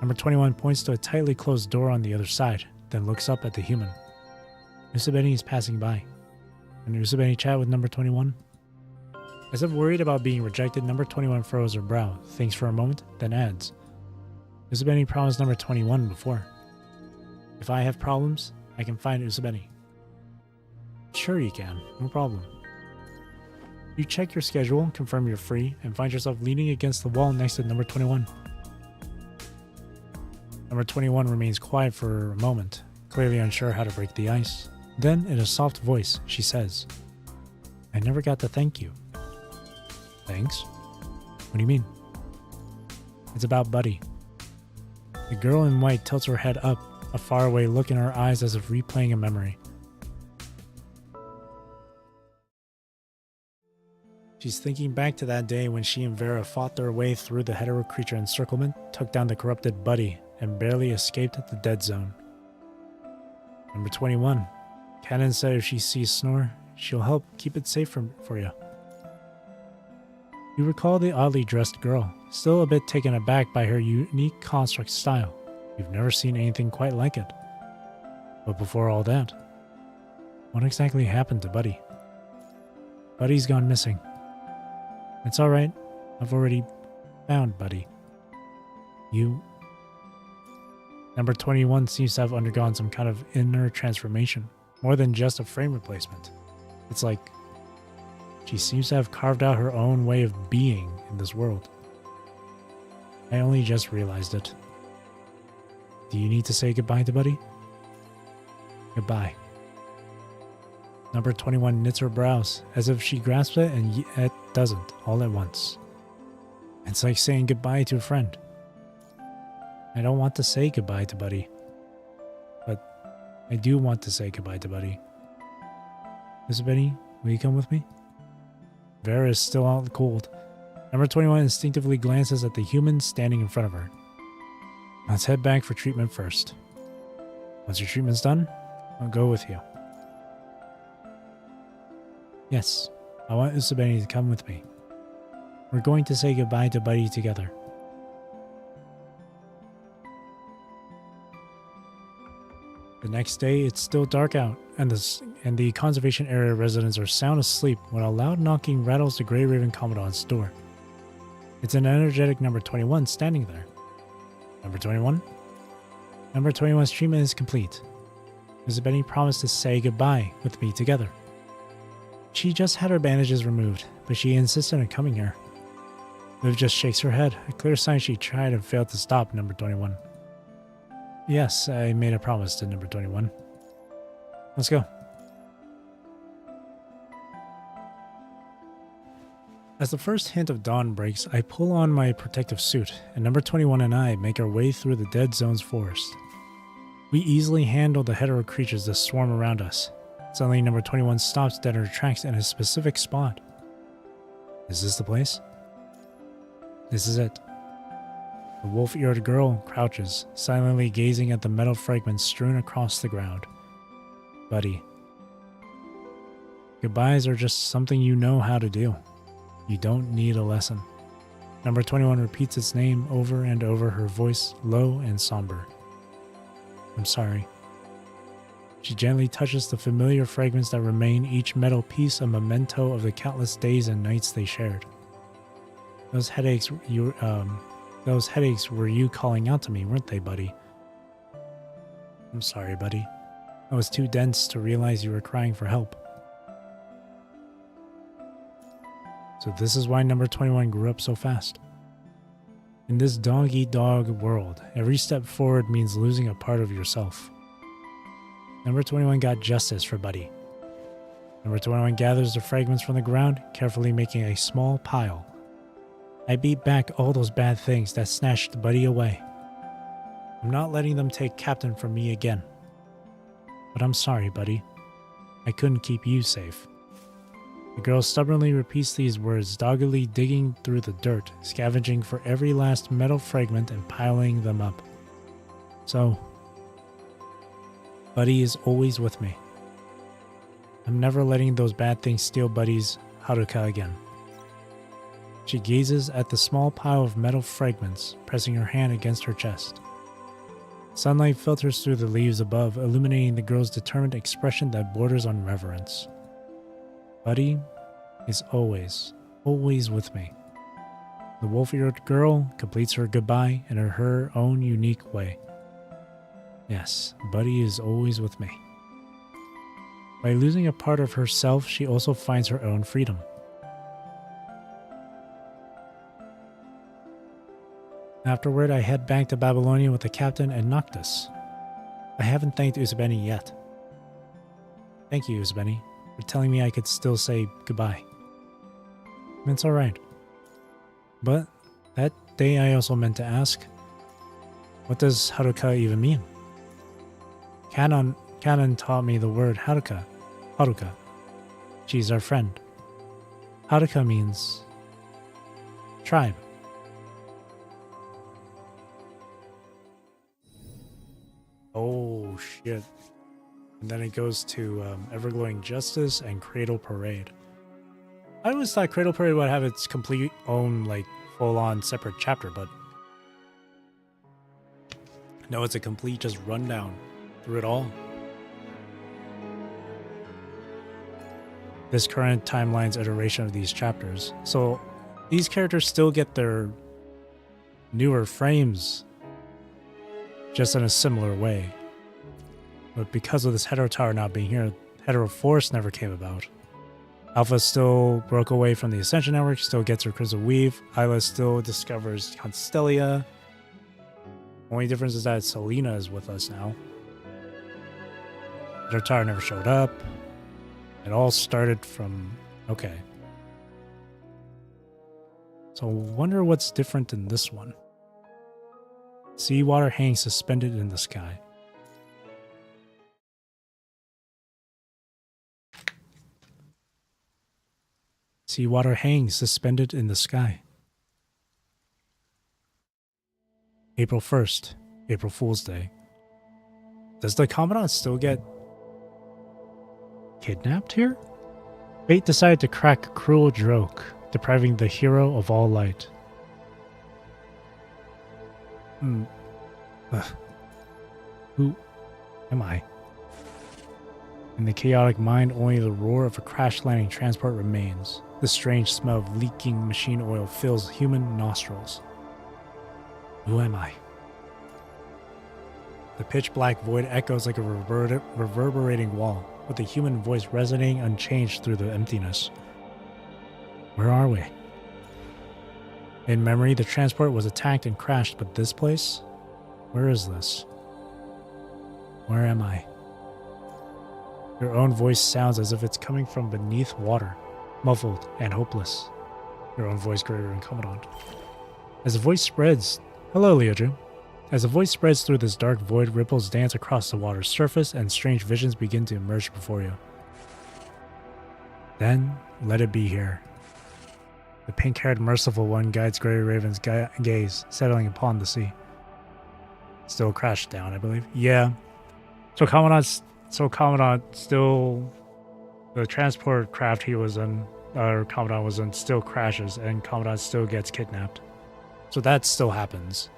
Number 21 points to a tightly closed door on the other side, then looks up at the human. Usabeni is passing by. Can Usabeni chat with number 21? As if worried about being rejected, number 21 furrows her brow, thinks for a moment, then adds. Usabeni promised number 21 before. If I have problems, I can find Usabeni. Sure you can, no problem. You check your schedule, confirm you're free, and find yourself leaning against the wall next to number 21. Number 21 remains quiet for a moment, clearly unsure how to break the ice. Then, in a soft voice, she says, I never got to thank you. Thanks? What do you mean? It's about Buddy. The girl in white tilts her head up, a faraway look in her eyes as if replaying a memory. She's thinking back to that day when she and Vera fought their way through the hetero creature encirclement, took down the corrupted Buddy, and barely escaped the dead zone. Number 21. Cannon said if she sees Snore, she'll help keep it safe for you. You recall the oddly dressed girl, still a bit taken aback by her unique construct style. You've never seen anything quite like it. But before all that, what exactly happened to Buddy? Buddy's gone missing. It's alright, I've already found Buddy. Number 21 seems to have undergone some kind of inner transformation, more than just a frame replacement. It's like she seems to have carved out her own way of being in this world. I only just realized it. Do you need to say goodbye to Buddy? Goodbye. Number 21 knits her brows, as if she grasps it and yet doesn't, all at once. It's like saying goodbye to a friend. I don't want to say goodbye to Buddy, but I do want to say goodbye to Buddy. Isabeni, will you come with me? Vera is still out in the cold. Number 21 instinctively glances at the human standing in front of her. Let's head back for treatment first. Once your treatment's done, I'll go with you. Yes, I want Usabeni to come with me. We're going to say goodbye to Buddy together. The next day, it's still dark out, and the conservation area residents are sound asleep when a loud knocking rattles the Grey Raven Commandant's door. It's an energetic number 21 standing there. Number 21? Number 21's treatment is complete. Isabeni promised to say goodbye with me together. She just had her bandages removed, but she insisted on coming here. Liv just shakes her head, a clear sign she tried and failed to stop number 21. Yes, I made a promise to number 21. Let's go. As the first hint of dawn breaks, I pull on my protective suit, and number 21 and I make our way through the Dead Zone's forest. We easily handle the hetero creatures that swarm around us. Suddenly, number 21 stops dead in her tracks in a specific spot. Is this the place? This is it. The wolf-eared girl crouches, silently gazing at the metal fragments strewn across the ground. Buddy. Goodbyes are just something you know how to do. You don't need a lesson. Number 21 repeats its name over and over, her voice low and somber. I'm sorry. She gently touches the familiar fragments that remain, each metal piece a memento of the countless days and nights they shared. Those headaches were you calling out to me, weren't they, Buddy? I'm sorry, Buddy. I was too dense to realize you were crying for help. So this is why number 21 grew up so fast. In this dog-eat-dog world, every step forward means losing a part of yourself. Number 21 got justice for Buddy. Number 21 gathers the fragments from the ground, carefully making a small pile. I beat back all those bad things that snatched Buddy away. I'm not letting them take Captain from me again. But I'm sorry, Buddy. I couldn't keep you safe. The girl stubbornly repeats these words, doggedly digging through the dirt, scavenging for every last metal fragment and piling them up. So, Buddy is always with me. I'm never letting those bad things steal Buddy's Haruka again. She gazes at the small pile of metal fragments, pressing her hand against her chest. Sunlight filters through the leaves above, illuminating the girl's determined expression that borders on reverence. Buddy is always with me. The wolf-eared girl completes her goodbye in her own unique way. Yes, Buddy is always with me. By losing a part of herself, she also finds her own freedom. Afterward, I head back to Babylonia with the captain and Noctis. I haven't thanked Usabeni yet. Thank you, Usabeni, for telling me I could still say goodbye. It's alright. But that day I also meant to ask, what does Haruka even mean? Canon taught me the word Haruka. She's our friend. Haruka means tribe. Oh, shit. And then it goes to Everglowing Justice and Cradle Parade. I always thought Cradle Parade would have its complete own, like, full-on separate chapter, but no, it's a complete just rundown through it all. This current timeline's iteration of these chapters. So these characters still get their newer frames just in a similar way. But because of this Hetero Tower not being here, Hetero Force never came about. Alpha still broke away from the Ascension Network, still gets her Crystal Weave. Isla still discovers Constellia. Only difference is that Selena is with us now. Hetero Tower never showed up. It all started from... okay. So I wonder what's different in this one. Seawater hangs suspended in the sky. Seawater hangs suspended in the sky. April 1st, April Fool's Day. Does the Commandant still get kidnapped here? Fate decided to crack a cruel joke, depriving the hero of all light. Who am I? In the chaotic mind, only the roar of a crash-landing transport remains. The strange smell of leaking machine oil fills human nostrils. Who am I? The pitch-black void echoes like a reverberating wall, with the human voice resonating unchanged through the emptiness. Where are we? In memory, the transport was attacked and crashed, but this place? Where is this? Where am I? Your own voice sounds as if it's coming from beneath water, muffled and hopeless. Your own voice, greater and Commandant. As the voice spreads... Hello, Leodru. As the voice spreads through this dark void, ripples dance across the water's surface and strange visions begin to emerge before you. Then, let it be here. The pink-haired merciful one guides Grey Raven's gaze, settling upon the sea. Still crashed down, I believe. Yeah. So Commandant still... The transport craft he was in, or Commandant was in, still crashes, and Commandant still gets kidnapped. So that still happens.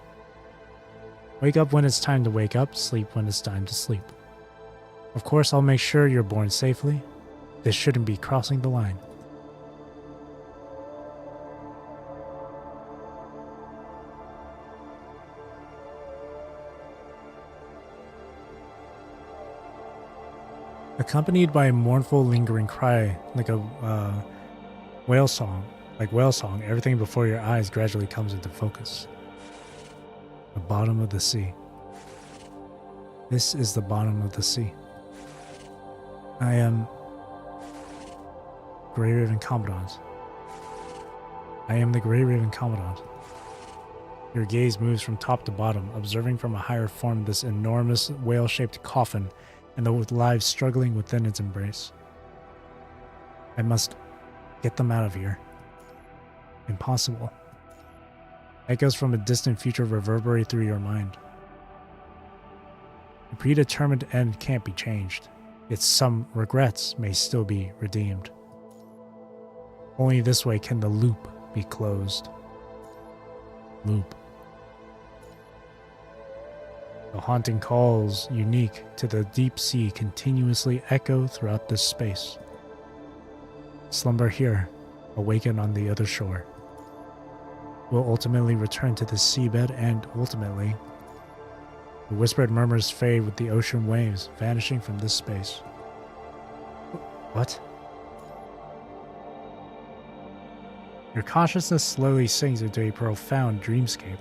Wake up when it's time to wake up, sleep when it's time to sleep. Of course, I'll make sure you're born safely. This shouldn't be crossing the line. Accompanied by a mournful, lingering cry, like a whale song, everything before your eyes gradually comes into focus. The bottom of the sea. This is the bottom of the sea. I am Grey Raven Commandant. I am the Grey Raven Commandant. Your gaze moves from top to bottom, observing from a higher form this enormous whale-shaped coffin and the lives struggling within its embrace. I must get them out of here. Impossible. Echoes from a distant future reverberate through your mind. The predetermined end can't be changed, yet some regrets may still be redeemed. Only this way can the loop be closed. Loop. The haunting calls, unique to the deep sea, continuously echo throughout this space. Slumber here, awaken on the other shore. Will ultimately return to the seabed, and ultimately, the whispered murmurs fade with the ocean waves, vanishing from this space. What? Your consciousness slowly sinks into a profound dreamscape.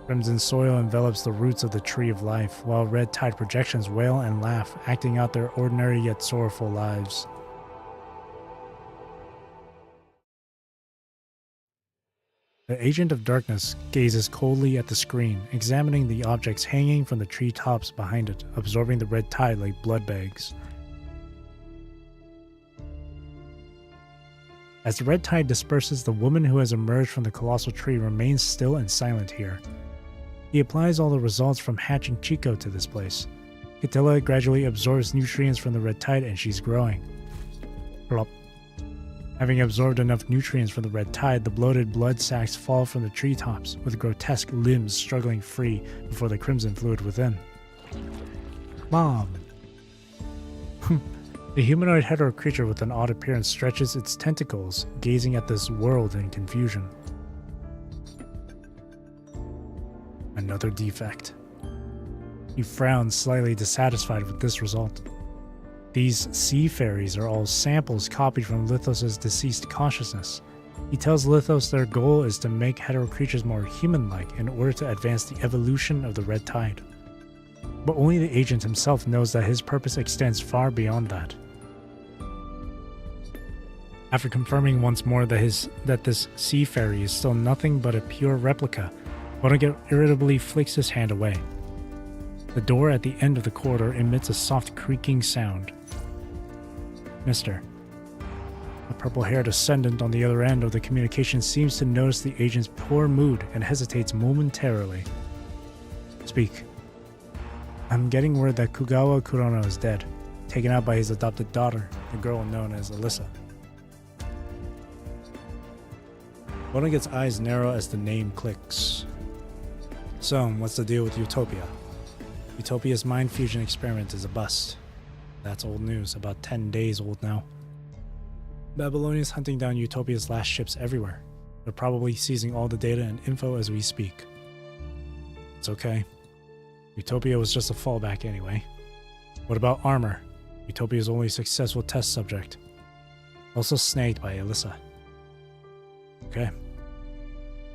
Crimson soil envelops the roots of the tree of life, while red tide projections wail and laugh, acting out their ordinary yet sorrowful lives. The Agent of Darkness gazes coldly at the screen, examining the objects hanging from the treetops behind it, absorbing the red tide like blood bags. As the red tide disperses, the woman who has emerged from the colossal tree remains still and silent here. He applies all the results from hatching Chico to this place. Catilla gradually absorbs nutrients from the red tide and she's growing. Plop. Having absorbed enough nutrients from the red tide, the bloated blood sacs fall from the treetops, with grotesque limbs struggling free before the crimson fluid within. Mom. The humanoid hetero creature with an odd appearance stretches its tentacles, gazing at this world in confusion. Another defect. He frowns, slightly dissatisfied with this result. These sea fairies are all samples copied from Lithos' deceased consciousness. He tells Lithos their goal is to make hetero creatures more human-like in order to advance the evolution of the red tide. But only the agent himself knows that his purpose extends far beyond that. After confirming once more that this sea fairy is still nothing but a pure replica, Vonnegut irritably flicks his hand away. The door at the end of the corridor emits a soft creaking sound. Mister. A purple-haired ascendant on the other end of the communication seems to notice the agent's poor mood and hesitates momentarily. Speak. I'm getting word that Kugawa Kurono is dead, taken out by his adopted daughter, the girl known as Alyssa. Vonnegut's eyes narrow as the name clicks. So, what's the deal with Utopia? Utopia's mind fusion experiment is a bust. That's old news, about 10 days old now. Babylonia's hunting down Utopia's last ships everywhere. They're probably seizing all the data and info as we speak. It's okay. Utopia was just a fallback anyway. What about Armor? Utopia's only successful test subject. Also snagged by Alyssa. Okay.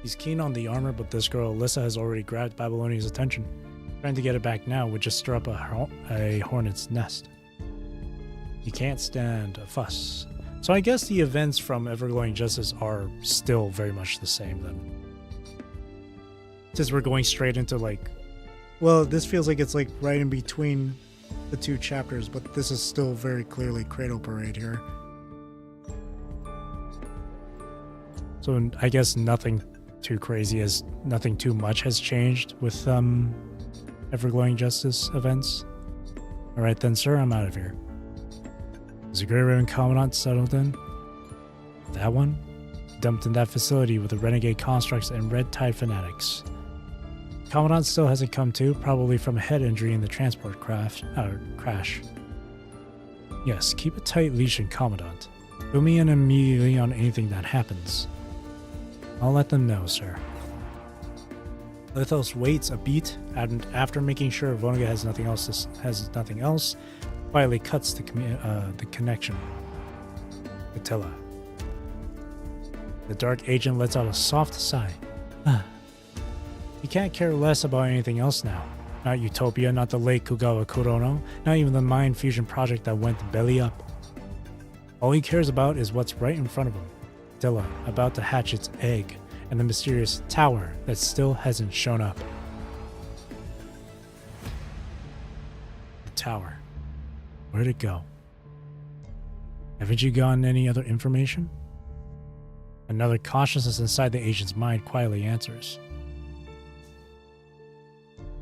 He's keen on the Armor, but this girl Alyssa has already grabbed Babylonia's attention. Trying to get it back now would just stir up a hornet's nest. He can't stand a fuss. So I guess the events from Everglowing Justice are still very much the same then. Since we're going straight into well, this feels like it's right in between the two chapters, but this is still very clearly Cradle Parade here. So I guess nothing too crazy, nothing too much has changed with Everglowing Justice events. Alright then, sir, I'm out of here. Is the Grey Ribbon Commandant settled in? That one? Dumped in that facility with the renegade constructs and red tide fanatics. Commandant still hasn't come to, probably from a head injury in the transport crash. Yes, keep a tight leash in Commandant. Fill me in immediately on anything that happens. I'll let them know, sir. Lithos waits a beat, and after making sure Vonnegut has nothing else, quietly cuts the connection. Attila. The dark agent lets out a soft sigh. He can't care less about anything else now. Not Utopia, not the late Kugawa Kurono, not even the mind fusion project that went belly up. All he cares about is what's right in front of him. Attila, about to hatch its egg, and the mysterious tower that still hasn't shown up. The tower. Where'd it go? Haven't you gotten any other information? Another consciousness inside the agent's mind quietly answers.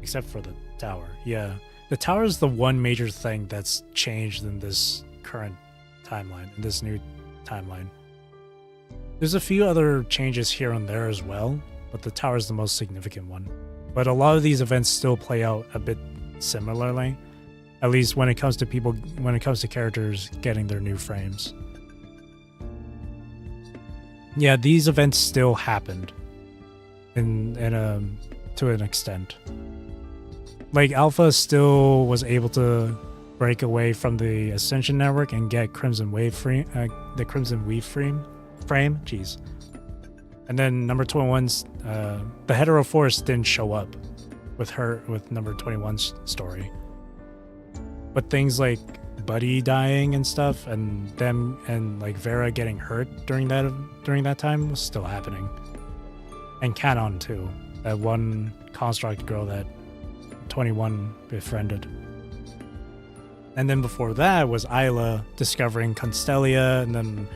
Except for the tower. Yeah, the tower is the one major thing that's changed in this current timeline, in this new timeline. There's a few other changes here and there as well, but the tower is the most significant one. But a lot of these events still play out a bit similarly, at least when it comes to characters getting their new frames. Yeah, these events still happened to an extent. Alpha still was able to break away from the Ascension Network and get Crimson Wave the Crimson Weave frame. Jeez. And then number 21's the Hetero Force didn't show up with number 21's story. But things like Buddy dying and stuff, and them and Vera getting hurt during that time was still happening. And Canon too, that one construct girl that 21 befriended. And then before that was Isla discovering Constellia, and then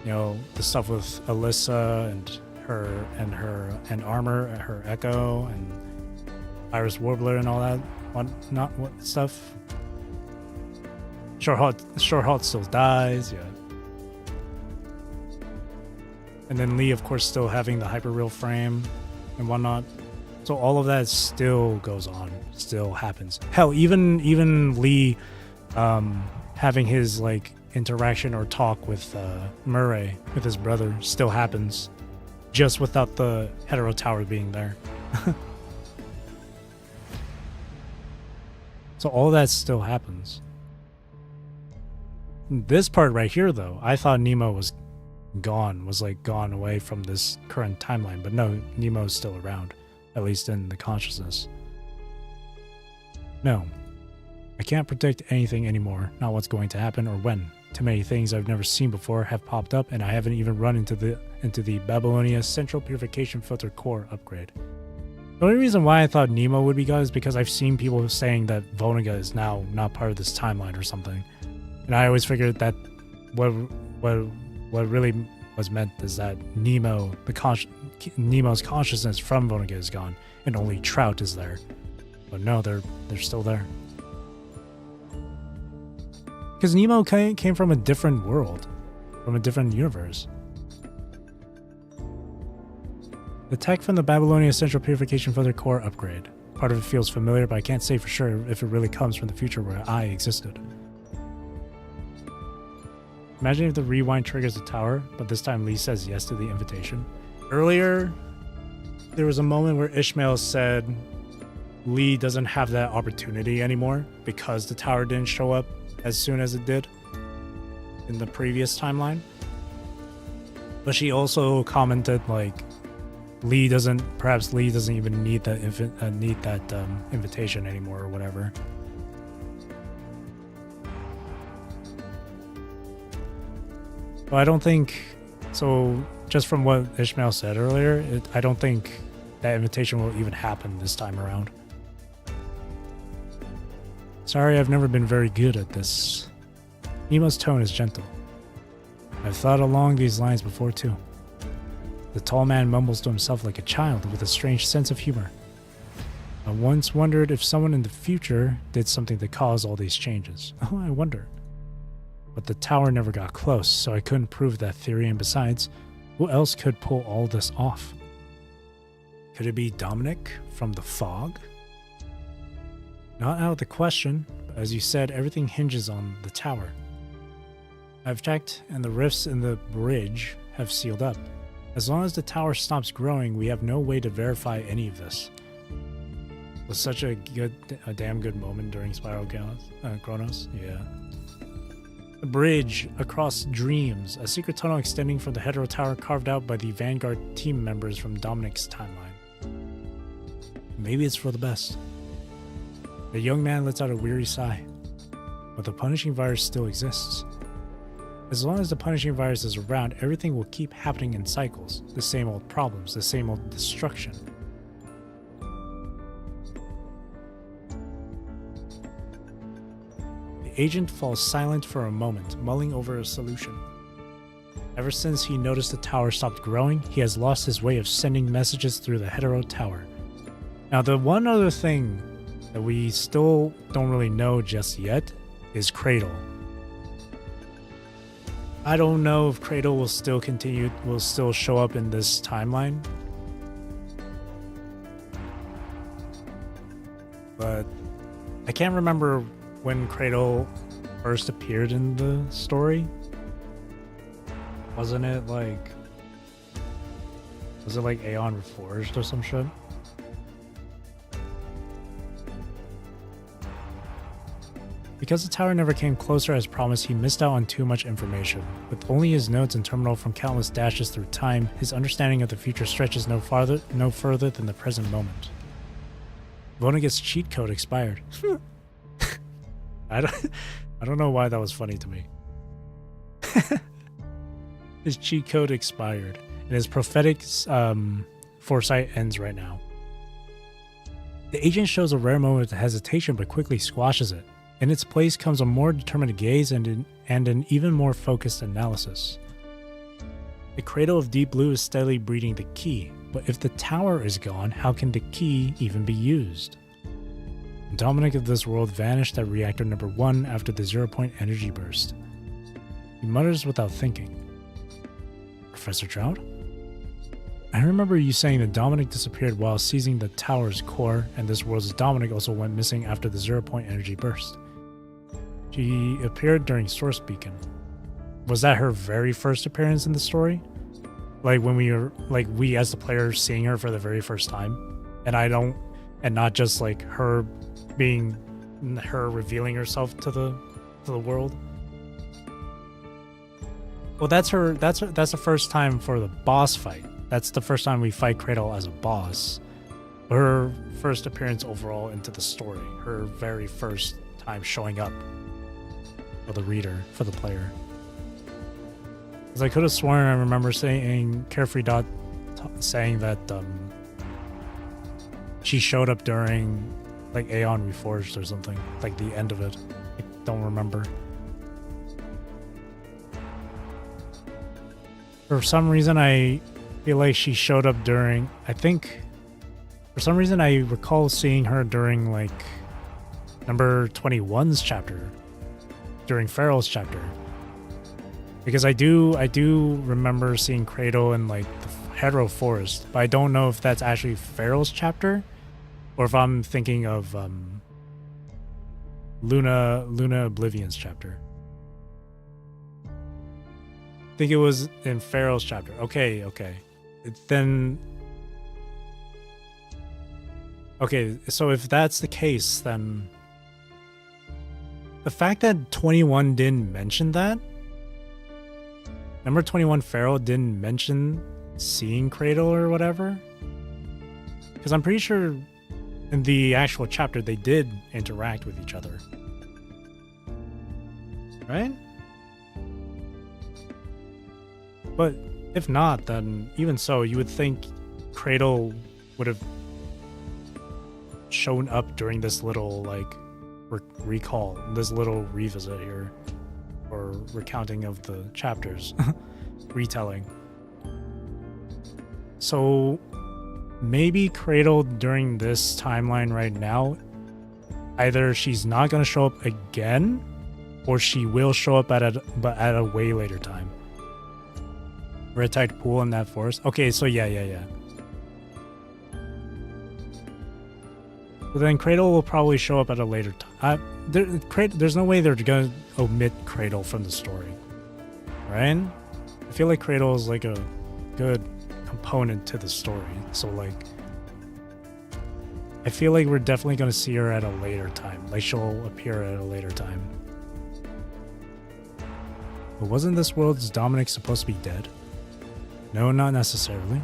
you know, the stuff with Alyssa and Armor, her Echo, and Iris Warbler and all that what stuff. Shorthalt still dies, yeah. And then Lee, of course, still having the hyperreal frame and whatnot. So all of that still goes on, still happens. Hell, even Lee having his like interaction or talk with Murray, with his brother, still happens, just without the hetero tower being there. So all that still happens. This part right here, though, I thought Nemo was gone, gone away from this current timeline, but no, Nemo's still around, at least in the consciousness. No, I can't predict anything anymore, not what's going to happen or when. Too many things I've never seen before have popped up, and I haven't even run into the Babylonia Central Purification Filter Core upgrade. The only reason why I thought Nemo would be gone is because I've seen people saying that Vonnegut is now not part of this timeline or something. And I always figured that what really was meant is that Nemo's consciousness from Vonnegut is gone, and only Trout is there. But no, they're still there. Because Nemo came from a different world, from a different universe. The tech from the Babylonia Central Purification Filter Core upgrade. Part of it feels familiar, but I can't say for sure if it really comes from the future where I existed. Imagine if the rewind triggers the tower, but this time Lee says yes to the invitation. Earlier, there was a moment where Ishmael said Lee doesn't have that opportunity anymore because the tower didn't show up as soon as it did in the previous timeline. But she also commented like perhaps Lee doesn't even need that invitation anymore or whatever. But I don't think so. Just from what Ishmael said earlier, I don't think that invitation will even happen this time around. Sorry, I've never been very good at this. Nemo's tone is gentle. I've thought along these lines before too. The tall man mumbles to himself like a child with a strange sense of humor. I once wondered if someone in the future did something to cause all these changes. Oh, I wonder. But the tower never got close, so I couldn't prove that theory, and besides, who else could pull all this off? Could it be Dominic from the fog? Not out of the question, but as you said, everything hinges on the tower. I've checked, and the rifts in the bridge have sealed up. As long as the tower stops growing, we have no way to verify any of this. It was such a damn good moment during Spiral Chronos. Yeah. The bridge across dreams, a secret tunnel extending from the Hetero Tower carved out by the Vanguard team members from Dominic's timeline. Maybe it's for the best. The young man lets out a weary sigh. But the punishing virus still exists. As long as the punishing virus is around, everything will keep happening in cycles. The same old problems, the same old destruction. The agent falls silent for a moment, mulling over a solution. Ever since he noticed the tower stopped growing, he has lost his way of sending messages through the Hetero Tower. Now, the one other thing that we still don't really know just yet is Cradle. I don't know if Cradle will still show up in this timeline. But I can't remember when Cradle first appeared in the story. Was it like Aeon Reforged or some shit? Because the tower never came closer as promised, he missed out on too much information. With only his notes and terminal from countless dashes through time, his understanding of the future stretches no further than the present moment. Vonnegut's cheat code expired. I don't know why that was funny to me. His cheat code expired, and his prophetic foresight ends right now. The agent shows a rare moment of hesitation, but quickly squashes it. In its place comes a more determined gaze and an even more focused analysis. The cradle of deep blue is steadily breeding the key, but if the tower is gone, how can the key even be used? Dominic of this world vanished at reactor number 1 after the 0-point energy burst. He mutters without thinking. Professor Trout? I remember you saying that Dominic disappeared while seizing the tower's core, and this world's Dominic also went missing after the 0-point energy burst. She appeared during Source Beacon. Was that her very first appearance in the story? Like when we as the player seeing her for the very first time? And not just like her revealing herself to the world? Well, that's the first time for the boss fight. That's the first time we fight Cradle as a boss. Her first appearance overall into the story. Her very first time showing up for the reader, for the player. Because I could have sworn I remember saying Carefree Dot saying that she showed up during like Aeon Reforged or something, like the end of it. I don't remember. For some reason, I feel like she showed up during. For some reason, I recall seeing her during like number 21's chapter, during Farrell's chapter. Because I do remember seeing Cradle in like the Hedro Forest, but I don't know if that's actually Farrell's chapter, or if I'm thinking of Luna Oblivion's chapter. I think it was in Farrell's chapter. Okay. Then okay, so if that's the case, then the fact that 21 didn't mention that, number 21 Farrell didn't mention seeing Cradle or whatever, because I'm pretty sure in the actual chapter they did interact with each other, right? But if not, then even so, you would think Cradle would have shown up during this little like recall, this little revisit here, or recounting of the chapters, retelling. So maybe Cradle during this timeline right now, either she's not going to show up again, or she will show up at a way later time. Red Tide Pool in that forest. Okay, so yeah. But then Cradle will probably show up at a later time. There's no way they're gonna omit Cradle from the story, right? I feel like Cradle is like a good component to the story. So like, I feel like we're definitely gonna see her at a later time. Like she'll appear at a later time. But wasn't this world's Dominic supposed to be dead? No, not necessarily.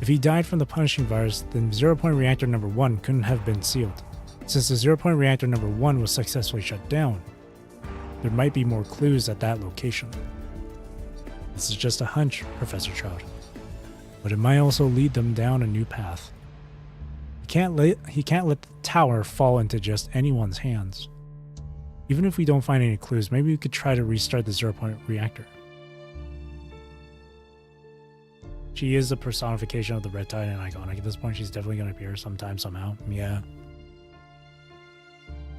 If he died from the punishing virus, then 0-point reactor number 1 couldn't have been sealed. Since the 0-point reactor number 1 was successfully shut down, there might be more clues at that location. This is just a hunch, Professor Trout, but it might also lead them down a new path. He can't let the tower fall into just anyone's hands. Even if we don't find any clues, maybe we could try to restart the 0-point reactor. She is a personification of the Red Tide and Iconic. At this point, she's definitely going to appear sometime, somehow. Yeah.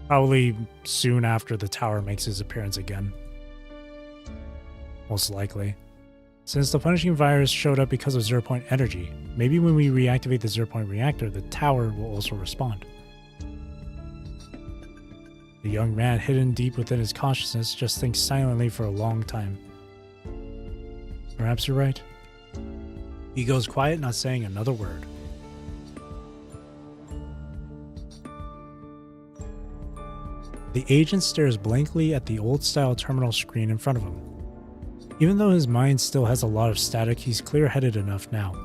Probably soon after the tower makes his appearance again. Most likely. Since the punishing virus showed up because of 0-point energy, maybe when we reactivate the 0-point reactor, the tower will also respond. The young man, hidden deep within his consciousness, just thinks silently for a long time. Perhaps you're right. He goes quiet, not saying another word. The agent stares blankly at the old-style terminal screen in front of him. Even though his mind still has a lot of static, he's clear-headed enough now.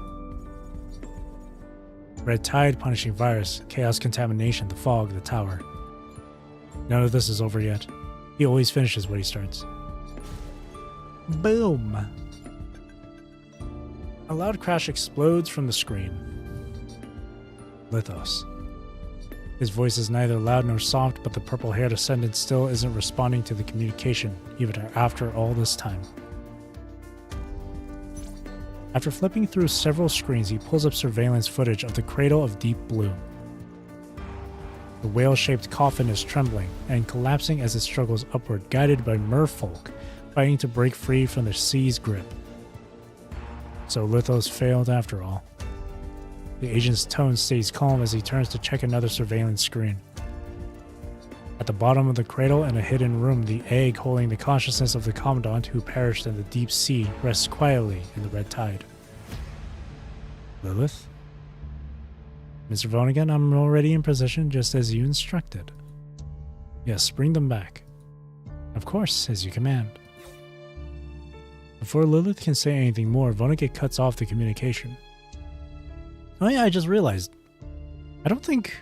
Red Tide, punishing virus, chaos contamination, the fog, the tower. None of this is over yet. He always finishes what he starts. Boom! A loud crash explodes from the screen. Lithos. His voice is neither loud nor soft, but the purple-haired ascendant still isn't responding to the communication, even after all this time. After flipping through several screens, he pulls up surveillance footage of the cradle of Deep Blue. The whale-shaped coffin is trembling and collapsing as it struggles upward, guided by merfolk fighting to break free from the sea's grip. So Lithos failed after all. The agent's tone stays calm as he turns to check another surveillance screen. At the bottom of the cradle in a hidden room, the egg holding the consciousness of the commandant who perished in the deep sea rests quietly in the red tide. Lilith? Mr. Vonnegut, I'm already in position just as you instructed. Yes, bring them back. Of course, as you command. Before Lilith can say anything more, Vonnegut cuts off the communication. Oh yeah, I just realized. I don't think...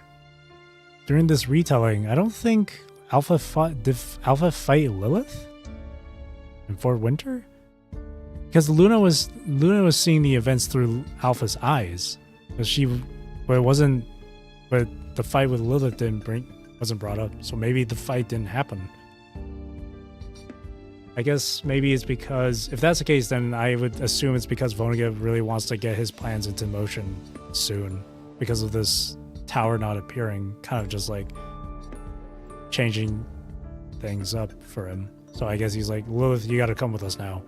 During this retelling, I don't think Alpha did Alpha fight Lilith? In Fort Winter? Because Luna was seeing the events through Alpha's eyes. But the fight with Lilith wasn't brought up. So maybe the fight didn't happen. I guess maybe it's because, if that's the case, then I would assume it's because Vonnegut really wants to get his plans into motion soon. Because of this tower not appearing, kind of just like changing things up for him. So I guess he's like, Lilith, you gotta come with us now.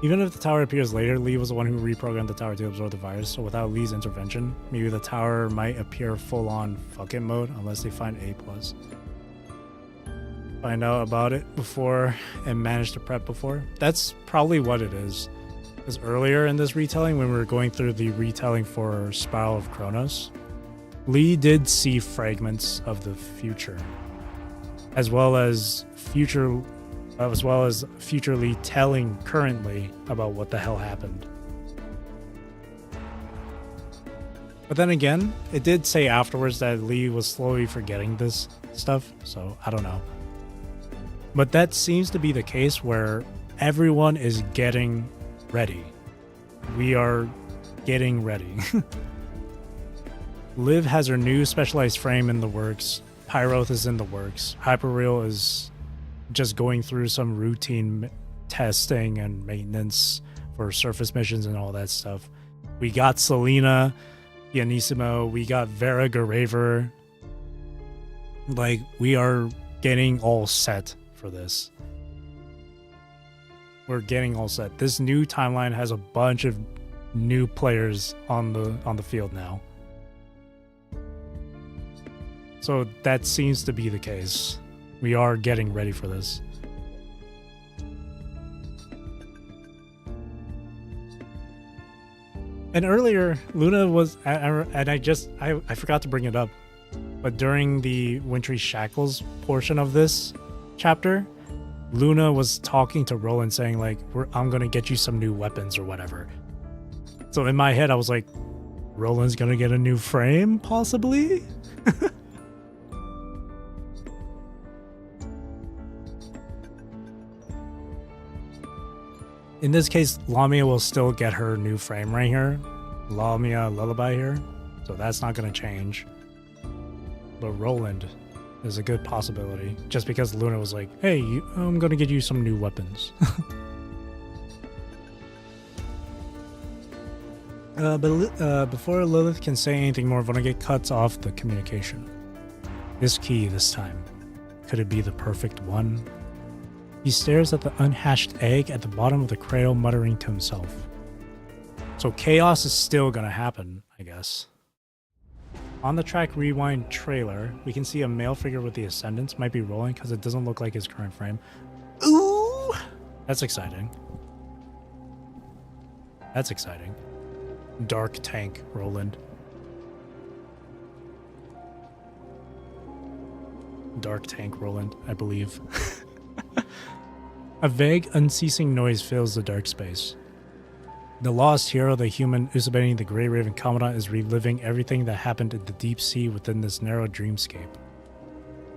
Even if the tower appears later, Lee was the one who reprogrammed the tower to absorb the virus, so without Lee's intervention, maybe the tower might appear full-on fuck it mode unless they find A+. Find out about it before and manage to prep before. That's probably what it is. Because earlier in this retelling, when we were going through the retelling for Spiral of Kronos, Lee did see fragments of the future, as well as future Lee telling currently about what the hell happened. But then again, it did say afterwards that Lee was slowly forgetting this stuff, so I don't know. But that seems to be the case where everyone is getting ready. We are getting ready. Liv has her new specialized frame in the works. Pyroth is in the works. Hyperreal is just going through some routine testing and maintenance for surface missions and all that stuff. We got Selena, Pianissimo, we got Vera Garaver. Like, we are getting all set for this. We're getting all set. This new timeline has a bunch of new players on the field now. So that seems to be the case. We are getting ready for this. And earlier, Luna was, and I forgot to bring it up, but during the Wintry Shackles portion of this chapter, Luna was talking to Roland saying like, I'm gonna get you some new weapons or whatever. So in my head, I was like, Roland's gonna get a new frame, possibly? In this case, Lamia will still get her new frame right here. Lamia Lullaby here. So that's not going to change. But Roland is a good possibility. Just because Luna was like, hey, I'm going to get you some new weapons. But before Lilith can say anything more, Vonnegut cuts off the communication. This key this time. Could it be the perfect one? He stares at the unhatched egg at the bottom of the cradle, muttering to himself. So chaos is still gonna happen, I guess. On the track Rewind trailer, we can see a male figure with the Ascendants. Might be Rolling because it doesn't look like his current frame. Ooh! That's exciting. That's exciting. Dark Tank Roland. Dark Tank Roland, I believe. A vague, unceasing noise fills the dark space. The lost hero, the human Usabeni, the Grey Raven Commandant, is reliving everything that happened in the deep sea within this narrow dreamscape.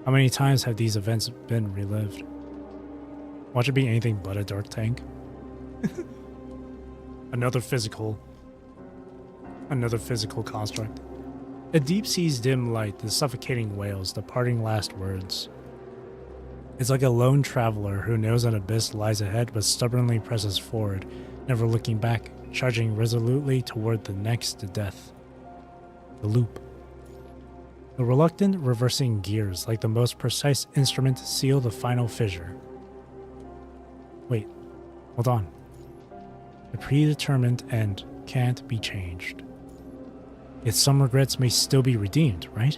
How many times have these events been relived? Watch it be anything but a dark tank. Another physical construct. The deep sea's dim light, the suffocating wails, the parting last words. It's like a lone traveler who knows an abyss lies ahead but stubbornly presses forward, never looking back, charging resolutely toward the next death. The loop. The reluctant reversing gears, like the most precise instrument, seal the final fissure. Wait, hold on. The predetermined end can't be changed. Yet some regrets may still be redeemed, right?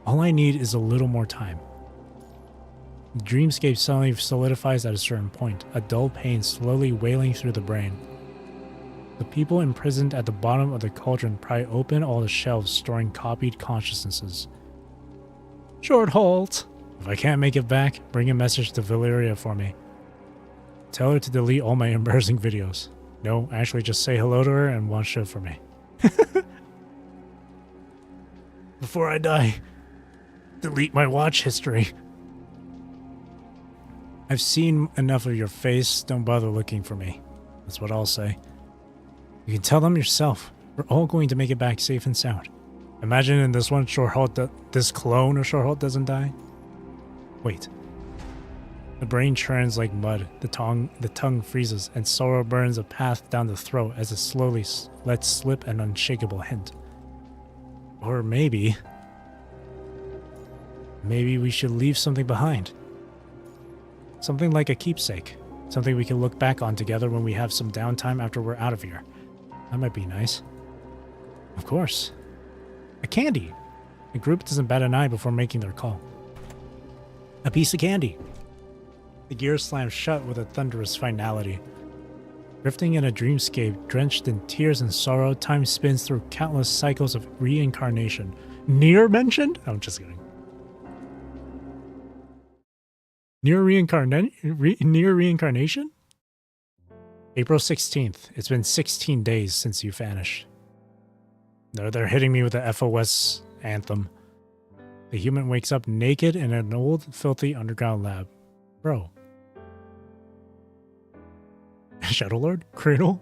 All I need is a little more time. The dreamscape suddenly solidifies at a certain point, a dull pain slowly wailing through the brain. The people imprisoned at the bottom of the cauldron pry open all the shelves storing copied consciousnesses. Short halt! If I can't make it back, bring a message to Valeria for me. Tell her to delete all my embarrassing videos. No, actually just say hello to her and one show for me. Before I die, delete my watch history. I've seen enough of your face, don't bother looking for me. That's what I'll say. You can tell them yourself. We're all going to make it back safe and sound. Imagine in this one, this clone of Shorthalt doesn't die. Wait. The brain churns like mud, the tongue freezes, and sorrow burns a path down the throat as it slowly lets slip an unshakable hint. Or maybe we should leave something behind. Something like a keepsake. Something we can look back on together when we have some downtime after we're out of here. That might be nice. Of course. A candy. The group doesn't bat an eye before making their call. A piece of candy. The gears slam shut with a thunderous finality. Drifting in a dreamscape, drenched in tears and sorrow, time spins through countless cycles of reincarnation. Near mentioned? I'm just kidding. Near reincarnation? April 16th. It's been 16 days since you vanished. They're hitting me with the FOS anthem. The human wakes up naked in an old, filthy underground lab. Bro. Shadow Lord? Cradle?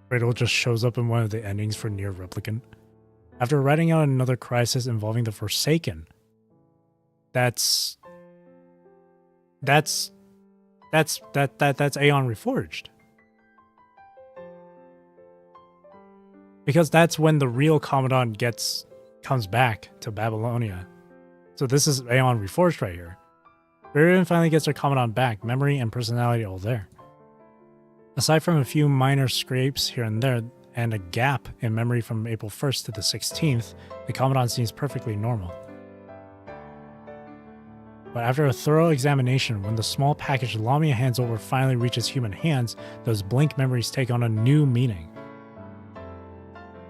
Cradle just shows up in one of the endings for Nier Replicant. After writing out another crisis involving the Forsaken. That's Aeon Reforged. Because that's when the real Commandant comes back to Babylonia. So this is Aeon Reforged right here. Varian finally gets her Commandant back, memory and personality all there. Aside from a few minor scrapes here and there, and a gap in memory from April 1st to the 16th, the Commandant seems perfectly normal. But after a thorough examination, when the small package Lamia hands over finally reaches human hands, those blank memories take on a new meaning.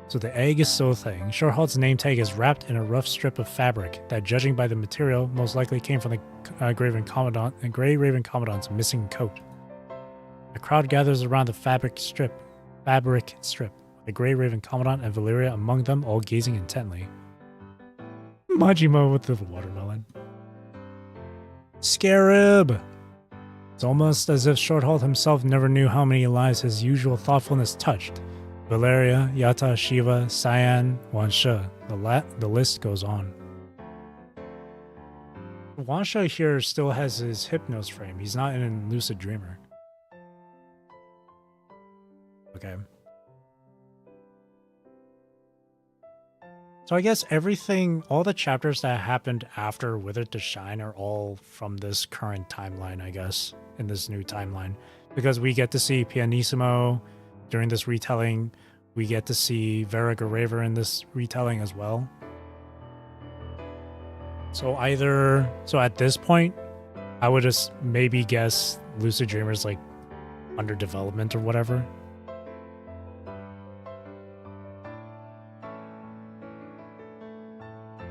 So the egg is Sothang. Shorthalt's name tag is wrapped in a rough strip of fabric that, judging by the material, most likely came from the Grey Raven Commandant's missing coat. A crowd gathers around the fabric strip, the Grey Raven Commandant and Valeria among them, all gazing intently. Majima with the watermelon. Scarab! It's almost as if Shorthalt himself never knew how many lives his usual thoughtfulness touched. Valeria, Yata, Shiva, Cyan, Wansha. The list goes on. Wansha here still has his Hypnos frame. He's not in a Lucid Dreamer. Okay. So I guess all the chapters that happened after Withered to Shine are all from this current timeline, I guess, in this new timeline. Because we get to see Pianissimo during this retelling. We get to see Vera Garaver in this retelling as well. So at this point, I would just maybe guess Lucid Dreamer's like under development or whatever.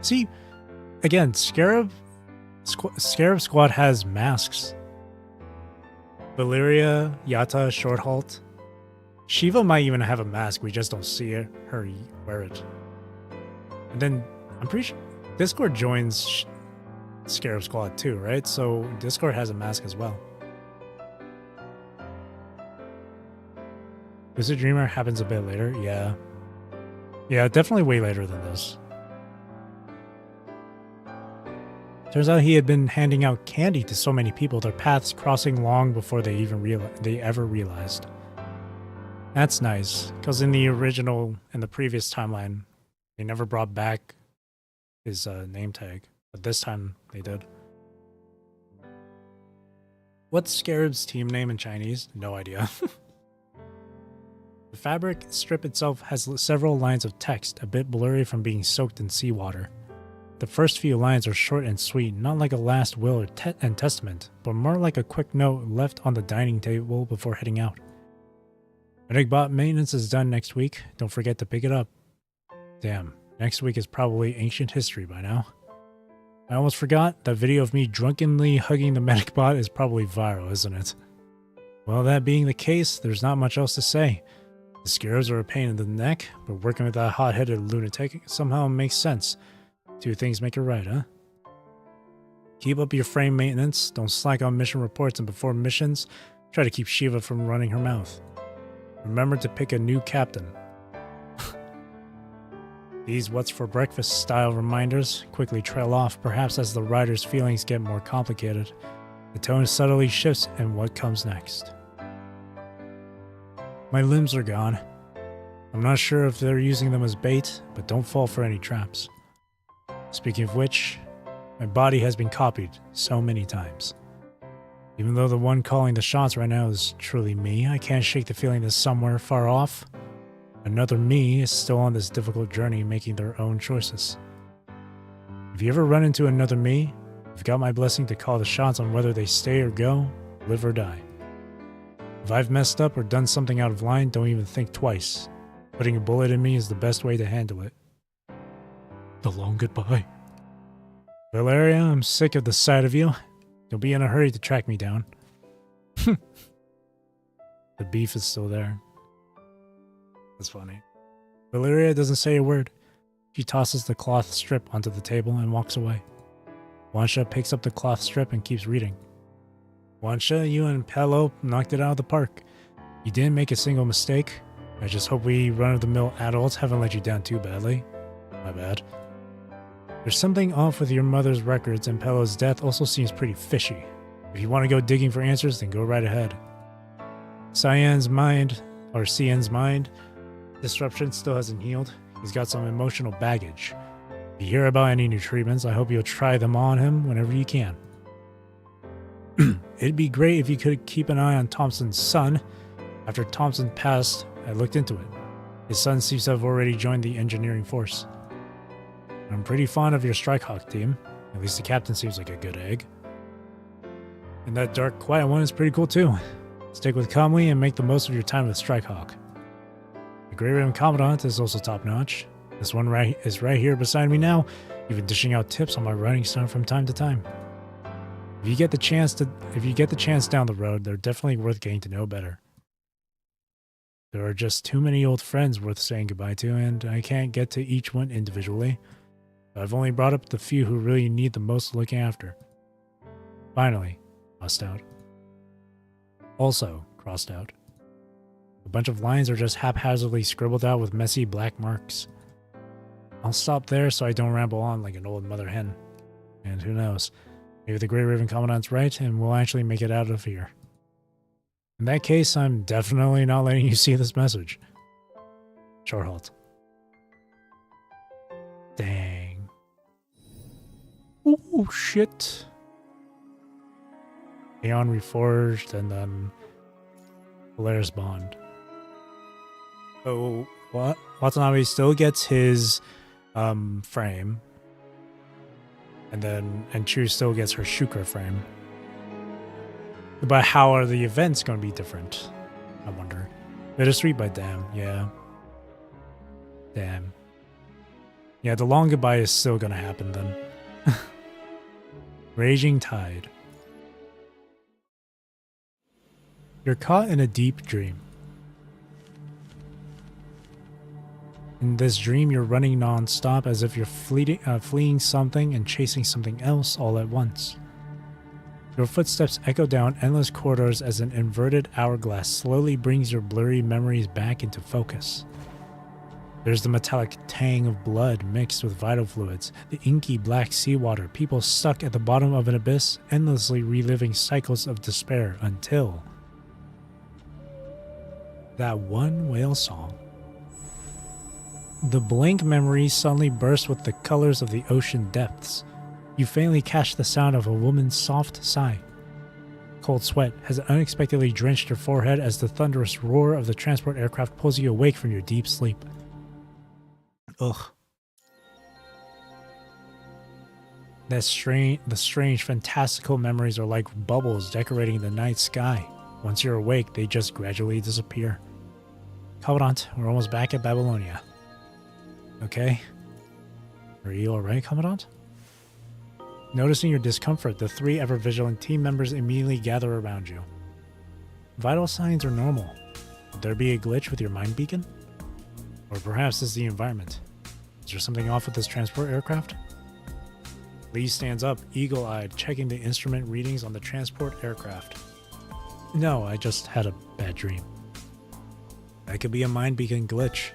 See, again, Scarab Squad has masks. Valeria, Yata, Shorthalt. Shiva might even have a mask, we just don't see her wear it. And then, I'm pretty sure Discord joins Scarab Squad too, right? So Discord has a mask as well. Lucid Dreamer happens a bit later, yeah. Yeah, definitely way later than this. Turns out he had been handing out candy to so many people, their paths crossing long before they ever realized. That's nice, because in the previous timeline, they never brought back his name tag, but this time they did. What's Scarab's team name in Chinese? No idea. The fabric strip itself has several lines of text, a bit blurry from being soaked in seawater. The first few lines are short and sweet, not like a last will or and testament, but more like a quick note left on the dining table before heading out. Medic-bot maintenance is done next week. Don't forget to pick it up. Damn, next week is probably ancient history by now. I almost forgot, that video of me drunkenly hugging the medic-bot is probably viral, isn't it? Well, that being the case, there's not much else to say. The scarabs are a pain in the neck, but working with that hot-headed lunatic somehow makes sense. Two things make it right, huh? Keep up your frame maintenance, don't slack on mission reports, and before missions, try to keep Shiva from running her mouth. Remember to pick a new captain. These what's for breakfast style reminders quickly trail off, perhaps as the writer's feelings get more complicated. The tone subtly shifts in what comes next. My limbs are gone. I'm not sure if they're using them as bait, but don't fall for any traps. Speaking of which, my body has been copied so many times. Even though the one calling the shots right now is truly me, I can't shake the feeling that somewhere far off, another me is still on this difficult journey making their own choices. If you ever run into another me, you've got my blessing to call the shots on whether they stay or go, live or die. If I've messed up or done something out of line, don't even think twice. Putting a bullet in me is the best way to handle it. The long goodbye. Valeria, I'm sick of the sight of you. Don't be in a hurry to track me down. The beef is still there. That's funny. Valeria doesn't say a word. She tosses the cloth strip onto the table and walks away. Wansha picks up the cloth strip and keeps reading. Wansha, you and Pello knocked it out of the park. You didn't make a single mistake. I just hope we run-of-the-mill adults haven't let you down too badly. My bad. There's something off with your mother's records, and Pello's death also seems pretty fishy. If you want to go digging for answers, then go right ahead. Cien's mind disruption still hasn't healed. He's got some emotional baggage. If you hear about any new treatments, I hope you'll try them on him whenever you can. It'd be great if you could keep an eye on Thompson's son. After Thompson passed, I looked into it. His son seems to have already joined the engineering force. I'm pretty fond of your Strikehawk team. At least the captain seems like a good egg. And that dark, quiet one is pretty cool too. Stick with Comley and make the most of your time with Strikehawk. The Grey Raven Commandant is also top-notch. This one is right here beside me now, even dishing out tips on my writing style from time to time. If you get the chance down the road, they're definitely worth getting to know better. There are just too many old friends worth saying goodbye to, and I can't get to each one individually. I've only brought up the few who really need the most looking after. Finally, crossed out. Also crossed out. A bunch of lines are just haphazardly scribbled out with messy black marks. I'll stop there so I don't ramble on like an old mother hen. And who knows, maybe the Grey Raven Commandant's right and we'll actually make it out of here. In that case, I'm definitely not letting you see this message. Short halt. Dang. Oh shit. Aeon Reforged and then Polaris Bond. So what? Watanabe still gets his frame. And Chu still gets her Shukra frame. But how are the events going to be different? I wonder. Bittersweet, but damn, yeah. Damn. Yeah, the long goodbye is still going to happen then. Raging Tide. You're caught in a deep dream. In this dream, you're running non-stop as if you're fleeing something and chasing something else all at once. Your footsteps echo down endless corridors as an inverted hourglass slowly brings your blurry memories back into focus. There's the metallic tang of blood mixed with vital fluids, the inky black seawater, people stuck at the bottom of an abyss, endlessly reliving cycles of despair until that one whale song. The blank memory suddenly bursts with the colors of the ocean depths. You faintly catch the sound of a woman's soft sigh. Cold sweat has unexpectedly drenched your forehead as the thunderous roar of the transport aircraft pulls you awake from your deep sleep. Ugh. The strange, fantastical memories are like bubbles decorating the night sky. Once you're awake, they just gradually disappear. Commandant, we're almost back at Babylonia. Okay? Are you alright, Commandant? Noticing your discomfort, the 3 ever-vigilant team members immediately gather around you. Vital signs are normal. Would there be a glitch with your mind beacon? Or perhaps it's the environment. Is there something off with this transport aircraft? Lee stands up, eagle-eyed, checking the instrument readings on the transport aircraft. No, I just had a bad dream. That could be a mind beacon glitch.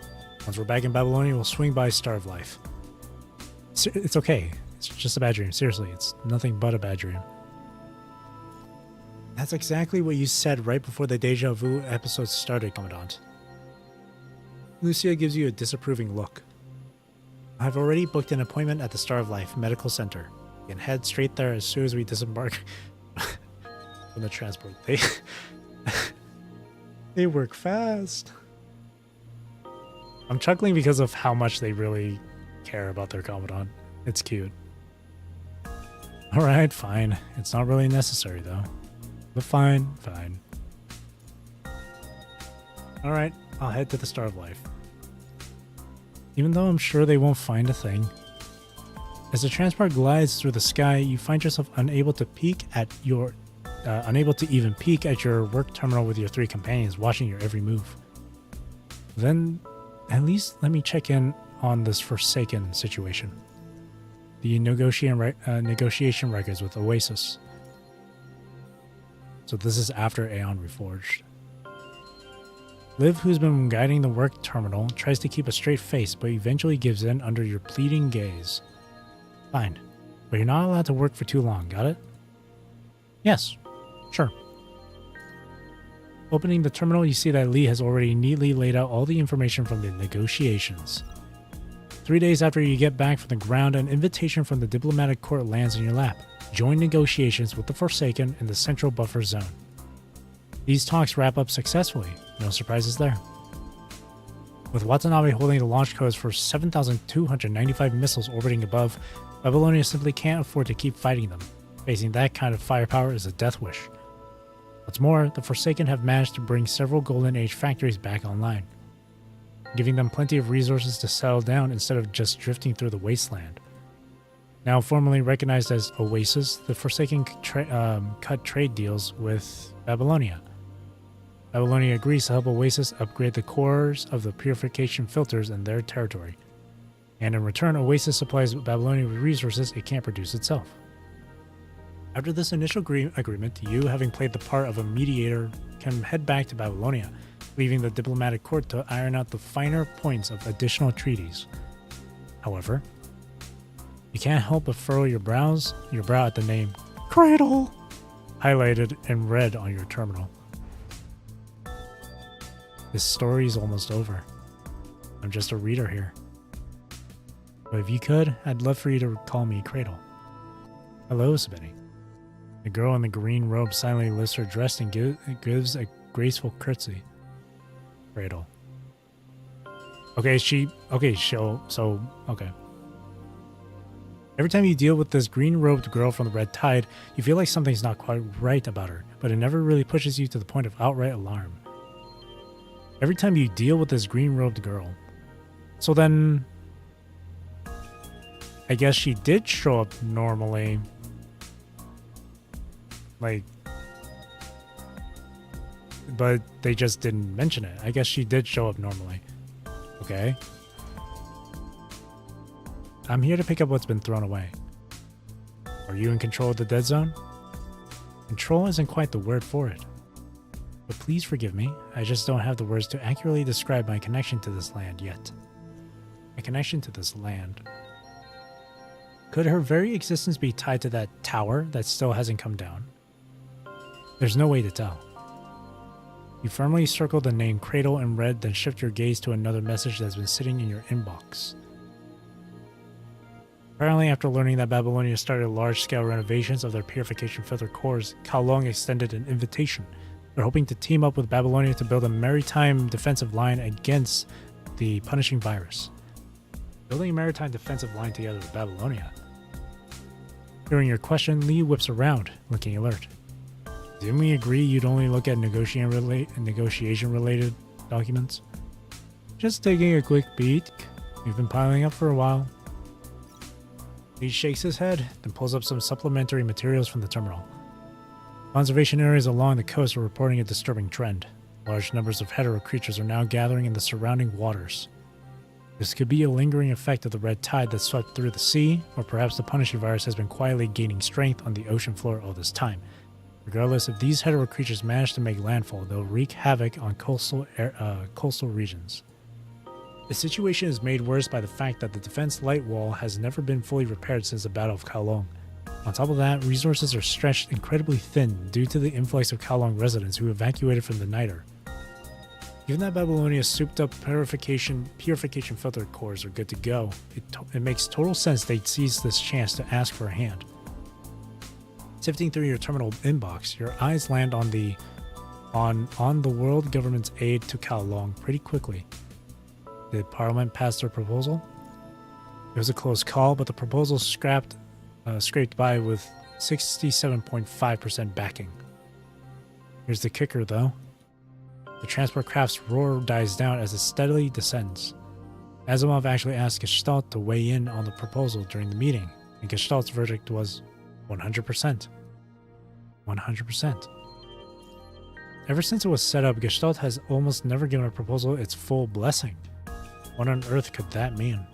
Once we're back in Babylonia, we'll swing by Star of Life. It's okay. It's just a bad dream. Seriously, it's nothing but a bad dream. That's exactly what you said right before the Deja Vu episode started, Commandant. Lucia gives you a disapproving look. I've already booked an appointment at the Star of Life Medical Center. You can head straight there as soon as we disembark from the transport. They work fast. I'm chuckling because of how much they really care about their Commandant. It's cute. Alright, fine. It's not really necessary, though. But fine. Alright, I'll head to the Star of Life. Even though I'm sure they won't find a thing. As the transport glides through the sky, you find yourself unable to even peek at your work terminal with your 3 companions watching your every move. Then, at least let me check in on this Forsaken situation. The negotiation records with Oasis. So this is after Aeon Reforged. Liv, who's been guiding the work terminal, tries to keep a straight face, but eventually gives in under your pleading gaze. Fine, but you're not allowed to work for too long, got it? Yes, sure. Opening the terminal, you see that Lee has already neatly laid out all the information from the negotiations. 3 days after you get back from the ground, an invitation from the diplomatic court lands in your lap. Join negotiations with the Forsaken in the central buffer zone. These talks wrap up successfully. No surprises there. With Watanabe holding the launch codes for 7,295 missiles orbiting above, Babylonia simply can't afford to keep fighting them. Facing that kind of firepower is a death wish. What's more, the Forsaken have managed to bring several Golden Age factories back online, giving them plenty of resources to settle down instead of just drifting through the wasteland. Now formally recognized as Oasis, the Forsaken cut trade deals with Babylonia. Babylonia agrees to help Oasis upgrade the cores of the purification filters in their territory. And in return, Oasis supplies Babylonia with resources it can't produce itself. After this initial agreement, you, having played the part of a mediator, can head back to Babylonia, leaving the diplomatic court to iron out the finer points of additional treaties. However, you can't help but furrow your brow at the name Cradle, highlighted in red on your terminal. This story is almost over. I'm just a reader here. But if you could, I'd love for you to call me Cradle. Hello, Sabini. The girl in the green robe silently lifts her dress and gives a graceful curtsy. Cradle. Okay. Every time you deal with this green-robed girl from the Red Tide, you feel like something's not quite right about her, but it never really pushes you to the point of outright alarm. Every time you deal with this green-robed girl. So then, I guess she did show up normally. But they just didn't mention it. I guess she did show up normally. Okay. I'm here to pick up what's been thrown away. Are you in control of the dead zone? Control isn't quite the word for it. But please forgive me, I just don't have the words to accurately describe my connection to this land yet. My connection to this land. Could her very existence be tied to that tower that still hasn't come down? There's no way to tell. You firmly circle the name Cradle in red, then shift your gaze to another message that's been sitting in your inbox. Apparently, after learning that Babylonia started large-scale renovations of their purification filter cores, Kowloon extended an invitation. They're hoping to team up with Babylonia to build a maritime defensive line against the punishing virus. Building a maritime defensive line together with Babylonia. Hearing your question, Lee whips around, looking alert. Didn't we agree you'd only look at negotiation-related documents? Just taking a quick peek. We've been piling up for a while. He shakes his head, then pulls up some supplementary materials from the terminal. Conservation areas along the coast are reporting a disturbing trend. Large numbers of hetero creatures are now gathering in the surrounding waters. This could be a lingering effect of the red tide that swept through the sea, or perhaps the punishing virus has been quietly gaining strength on the ocean floor all this time. Regardless, if these hetero creatures manage to make landfall, they'll wreak havoc on coastal regions. The situation is made worse by the fact that the defense light wall has never been fully repaired since the Battle of Kowloon. On top of that, resources are stretched incredibly thin due to the influx of Kowloon residents who evacuated from the Niter. Given that Babylonia's souped-up purification filter cores are good to go, it makes total sense they'd seize this chance to ask for a hand. Sifting through your terminal inbox, your eyes land on the world government's aid to Kowloon pretty quickly. Did Parliament pass their proposal? It was a close call, but the proposal scraped by with 67.5% backing. Here's the kicker, though. The transport craft's roar dies down as it steadily descends. Asimov actually asked Gestalt to weigh in on the proposal during the meeting, and Gestalt's verdict was 100%. 100%. Ever since it was set up, Gestalt has almost never given a proposal its full blessing. What on earth could that mean?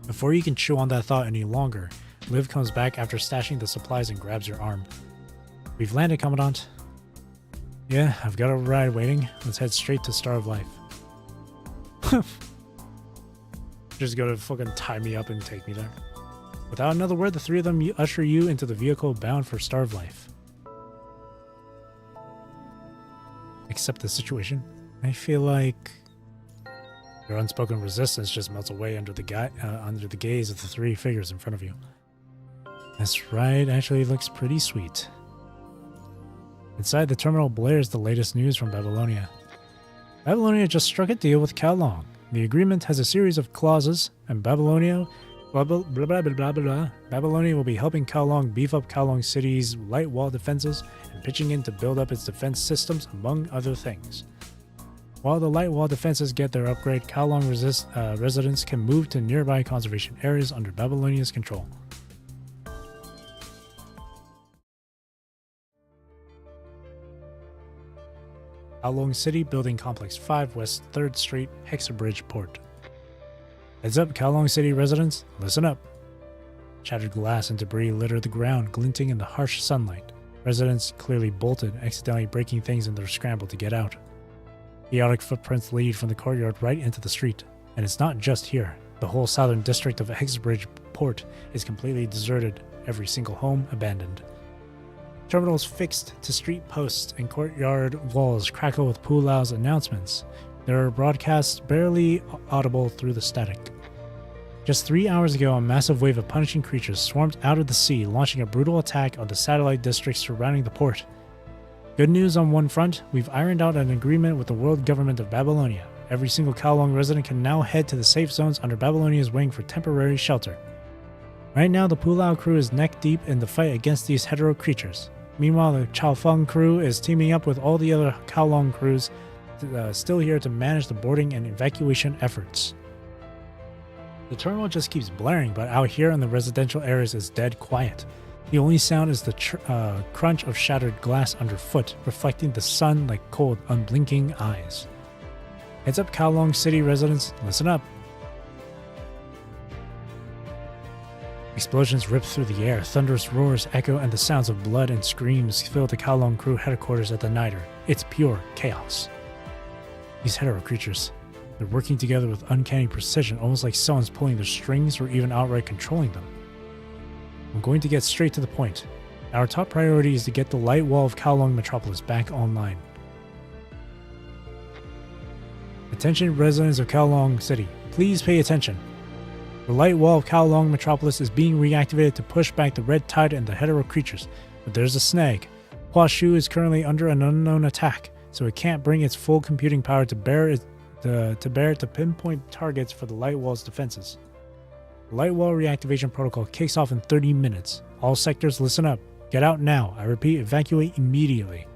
Before you can chew on that thought any longer, Liv comes back after stashing the supplies and grabs your arm. We've landed, Commandant. Yeah, I've got a ride waiting. Let's head straight to Star of Life. Just go to fucking tie me up and take me there. Without another word, the three of them usher you into the vehicle bound for Star of Life. Accept the situation. I feel like your unspoken resistance just melts away under the gaze of the three figures in front of you. This ride actually looks pretty sweet. Inside the terminal blares the latest news from Babylonia. Babylonia just struck a deal with Kowloon. The agreement has a series of clauses, and Babylonia will be helping Kowloon beef up Kowloon City's light wall defenses and pitching in to build up its defense systems, among other things. While the light wall defenses get their upgrade, Kowloon residents can move to nearby conservation areas under Babylonia's control. Kowloon City, Building Complex 5, West 3rd Street, Hexabridge Port. Heads up, Kowloon City residents, listen up. Shattered glass and debris litter the ground, glinting in the harsh sunlight. Residents clearly bolted, accidentally breaking things in their scramble to get out. Chaotic footprints lead from the courtyard right into the street. And it's not just here. The whole southern district of Hexabridge Port is completely deserted, every single home abandoned. Terminals fixed to street posts and courtyard walls crackle with Pulau's announcements. Their broadcasts barely audible through the static. Just 3 hours ago, a massive wave of punishing creatures swarmed out of the sea, launching a brutal attack on the satellite districts surrounding the port. Good news on one front, we've ironed out an agreement with the world government of Babylonia. Every single Kowloon resident can now head to the safe zones under Babylonia's wing for temporary shelter. Right now, the Pulau crew is neck deep in the fight against these hetero creatures. Meanwhile, the Chaofeng crew is teaming up with all the other Kowloon crews still here to manage the boarding and evacuation efforts. The terminal just keeps blaring, but out here in the residential areas is dead quiet. The only sound is the crunch of shattered glass underfoot, reflecting the sun like cold, unblinking eyes. Heads up, Kowloon City residents, listen up. Explosions rip through the air, thunderous roars echo, and the sounds of blood and screams fill the Kowloon crew headquarters at the Niter. It's pure chaos. These hetero creatures, they're working together with uncanny precision, almost like someone's pulling their strings or even outright controlling them. I'm going to get straight to the point. Our top priority is to get the light wall of Kowloon Metropolis back online. Attention residents of Kowloon City, please pay attention. The light wall of Kowloon Metropolis is being reactivated to push back the red tide and the hetero creatures, but there's a snag. Hua Shu is currently under an unknown attack, so it can't bring its full computing power to bear to pinpoint targets for the light wall's defenses. The light wall reactivation protocol kicks off in 30 minutes. All sectors listen up. Get out now. I repeat, evacuate immediately.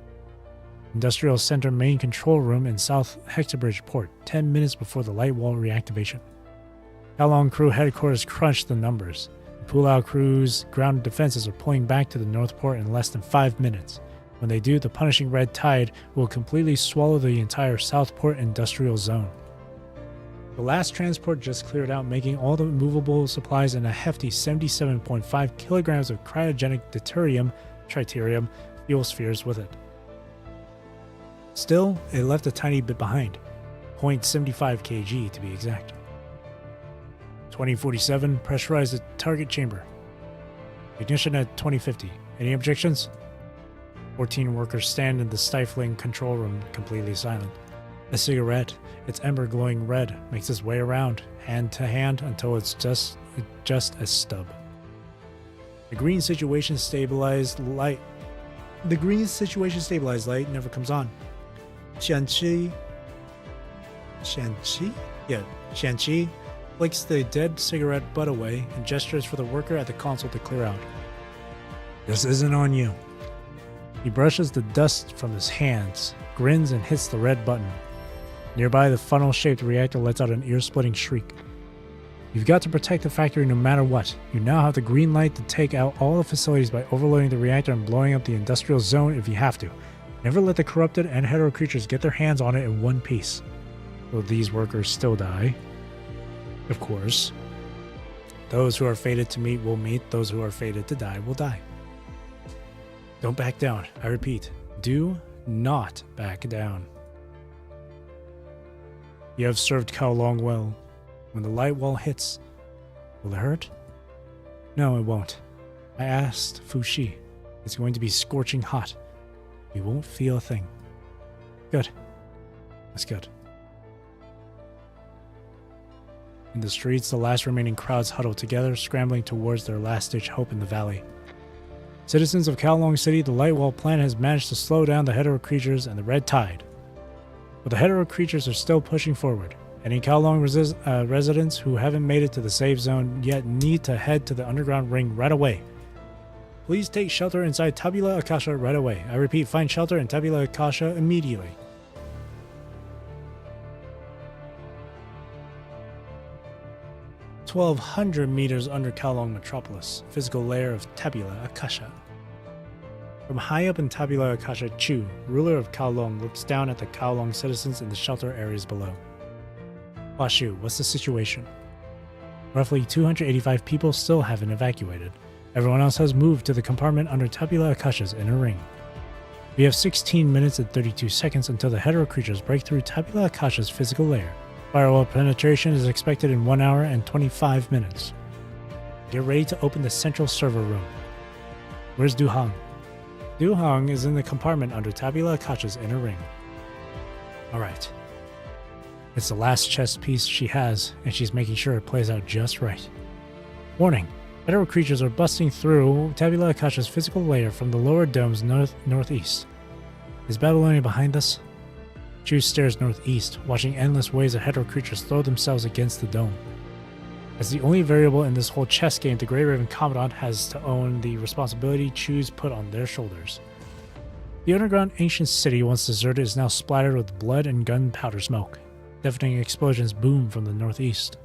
Industrial Center main control room in South Hexabridge Port, 10 minutes before the light wall reactivation. Kowloon crew headquarters crunch the numbers. The Pulau crew's ground defenses are pulling back to the North Port in less than 5 minutes. When they do, the punishing red tide will completely swallow the entire Southport industrial zone. The last transport just cleared out, making all the movable supplies and a hefty 77.5 kilograms of cryogenic tritium fuel spheres with it. Still, it left a tiny bit behind, 0.75 kg to be exact. 2047, pressurize the target chamber. Ignition at 2050. Any objections? 14 workers stand in the stifling control room, completely silent. A cigarette, its ember glowing red, makes its way around, hand to hand, until it's just a stub. The green situation stabilized light never comes on. Shanqi flicks the dead cigarette butt away and gestures for the worker at the console to clear out. This isn't on you. He brushes the dust from his hands, grins, and hits the red button. Nearby, the funnel-shaped reactor lets out an ear-splitting shriek. You've got to protect the factory no matter what. You now have the green light to take out all the facilities by overloading the reactor and blowing up the industrial zone if you have to. Never let the corrupted and hetero creatures get their hands on it in one piece. Will these workers still die? Of course. Those who are fated to meet will meet. Those who are fated to die will die. Don't back down. I repeat, do not back down. You have served Kowloon well. When the light wall hits, will it hurt? No, it won't. I asked Fushi. It's going to be scorching hot. We won't feel a thing. Good. That's good. In the streets, the last remaining crowds huddle together, scrambling towards their last-ditch hope in the valley. Citizens of Kowloon City, the light wall plan has managed to slow down the hetero creatures and the red tide. But the hetero creatures are still pushing forward. Any Kowloon residents who haven't made it to the safe zone yet need to head to the underground ring right away. Please take shelter inside Tabula Akasha right away. I repeat, find shelter in Tabula Akasha immediately. "1,200 meters under Kowloon Metropolis, physical layer of Tabula Akasha." From high up in Tabula Akasha, Chu, ruler of Kowloon, looks down at the Kowloon citizens in the shelter areas below. Hua Shu, what's the situation? Roughly 285 people still haven't evacuated. Everyone else has moved to the compartment under Tabula Akasha's inner ring. We have 16 minutes and 32 seconds until the hetero creatures break through Tabula Akasha's physical layer. Firewall penetration is expected in 1 hour and 25 minutes. Get ready to open the central server room. Where's Du Hong? Du Hong is in the compartment under Tabula Akasha's inner ring. Alright. It's the last chess piece she has, and she's making sure it plays out just right. Warning! Hetero creatures are busting through Tabula Akasha's physical layer from the lower dome's northeast. Is Babylonia behind us? Chu stares northeast, watching endless waves of hetero creatures throw themselves against the dome. As the only variable in this whole chess game, the Grey Raven Commandant has to own the responsibility Chu's put on their shoulders. The underground ancient city, once deserted, is now splattered with blood and gunpowder smoke. Deafening explosions boom from the northeast.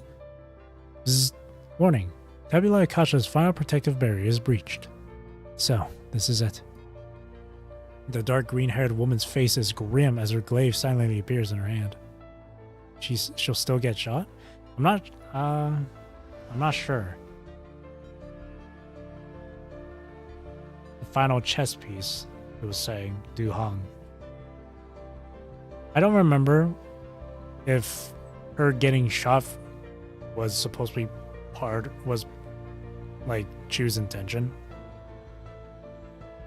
Bzzz. Warning. Tabula Akasha's final protective barrier is breached. So, this is it. The dark green-haired woman's face is grim as her glaive silently appears in her hand. She'll still get shot? I'm not sure. the final chess piece, it was saying, Du Hong. I don't remember if her getting shot was supposed to be was like Chu's intention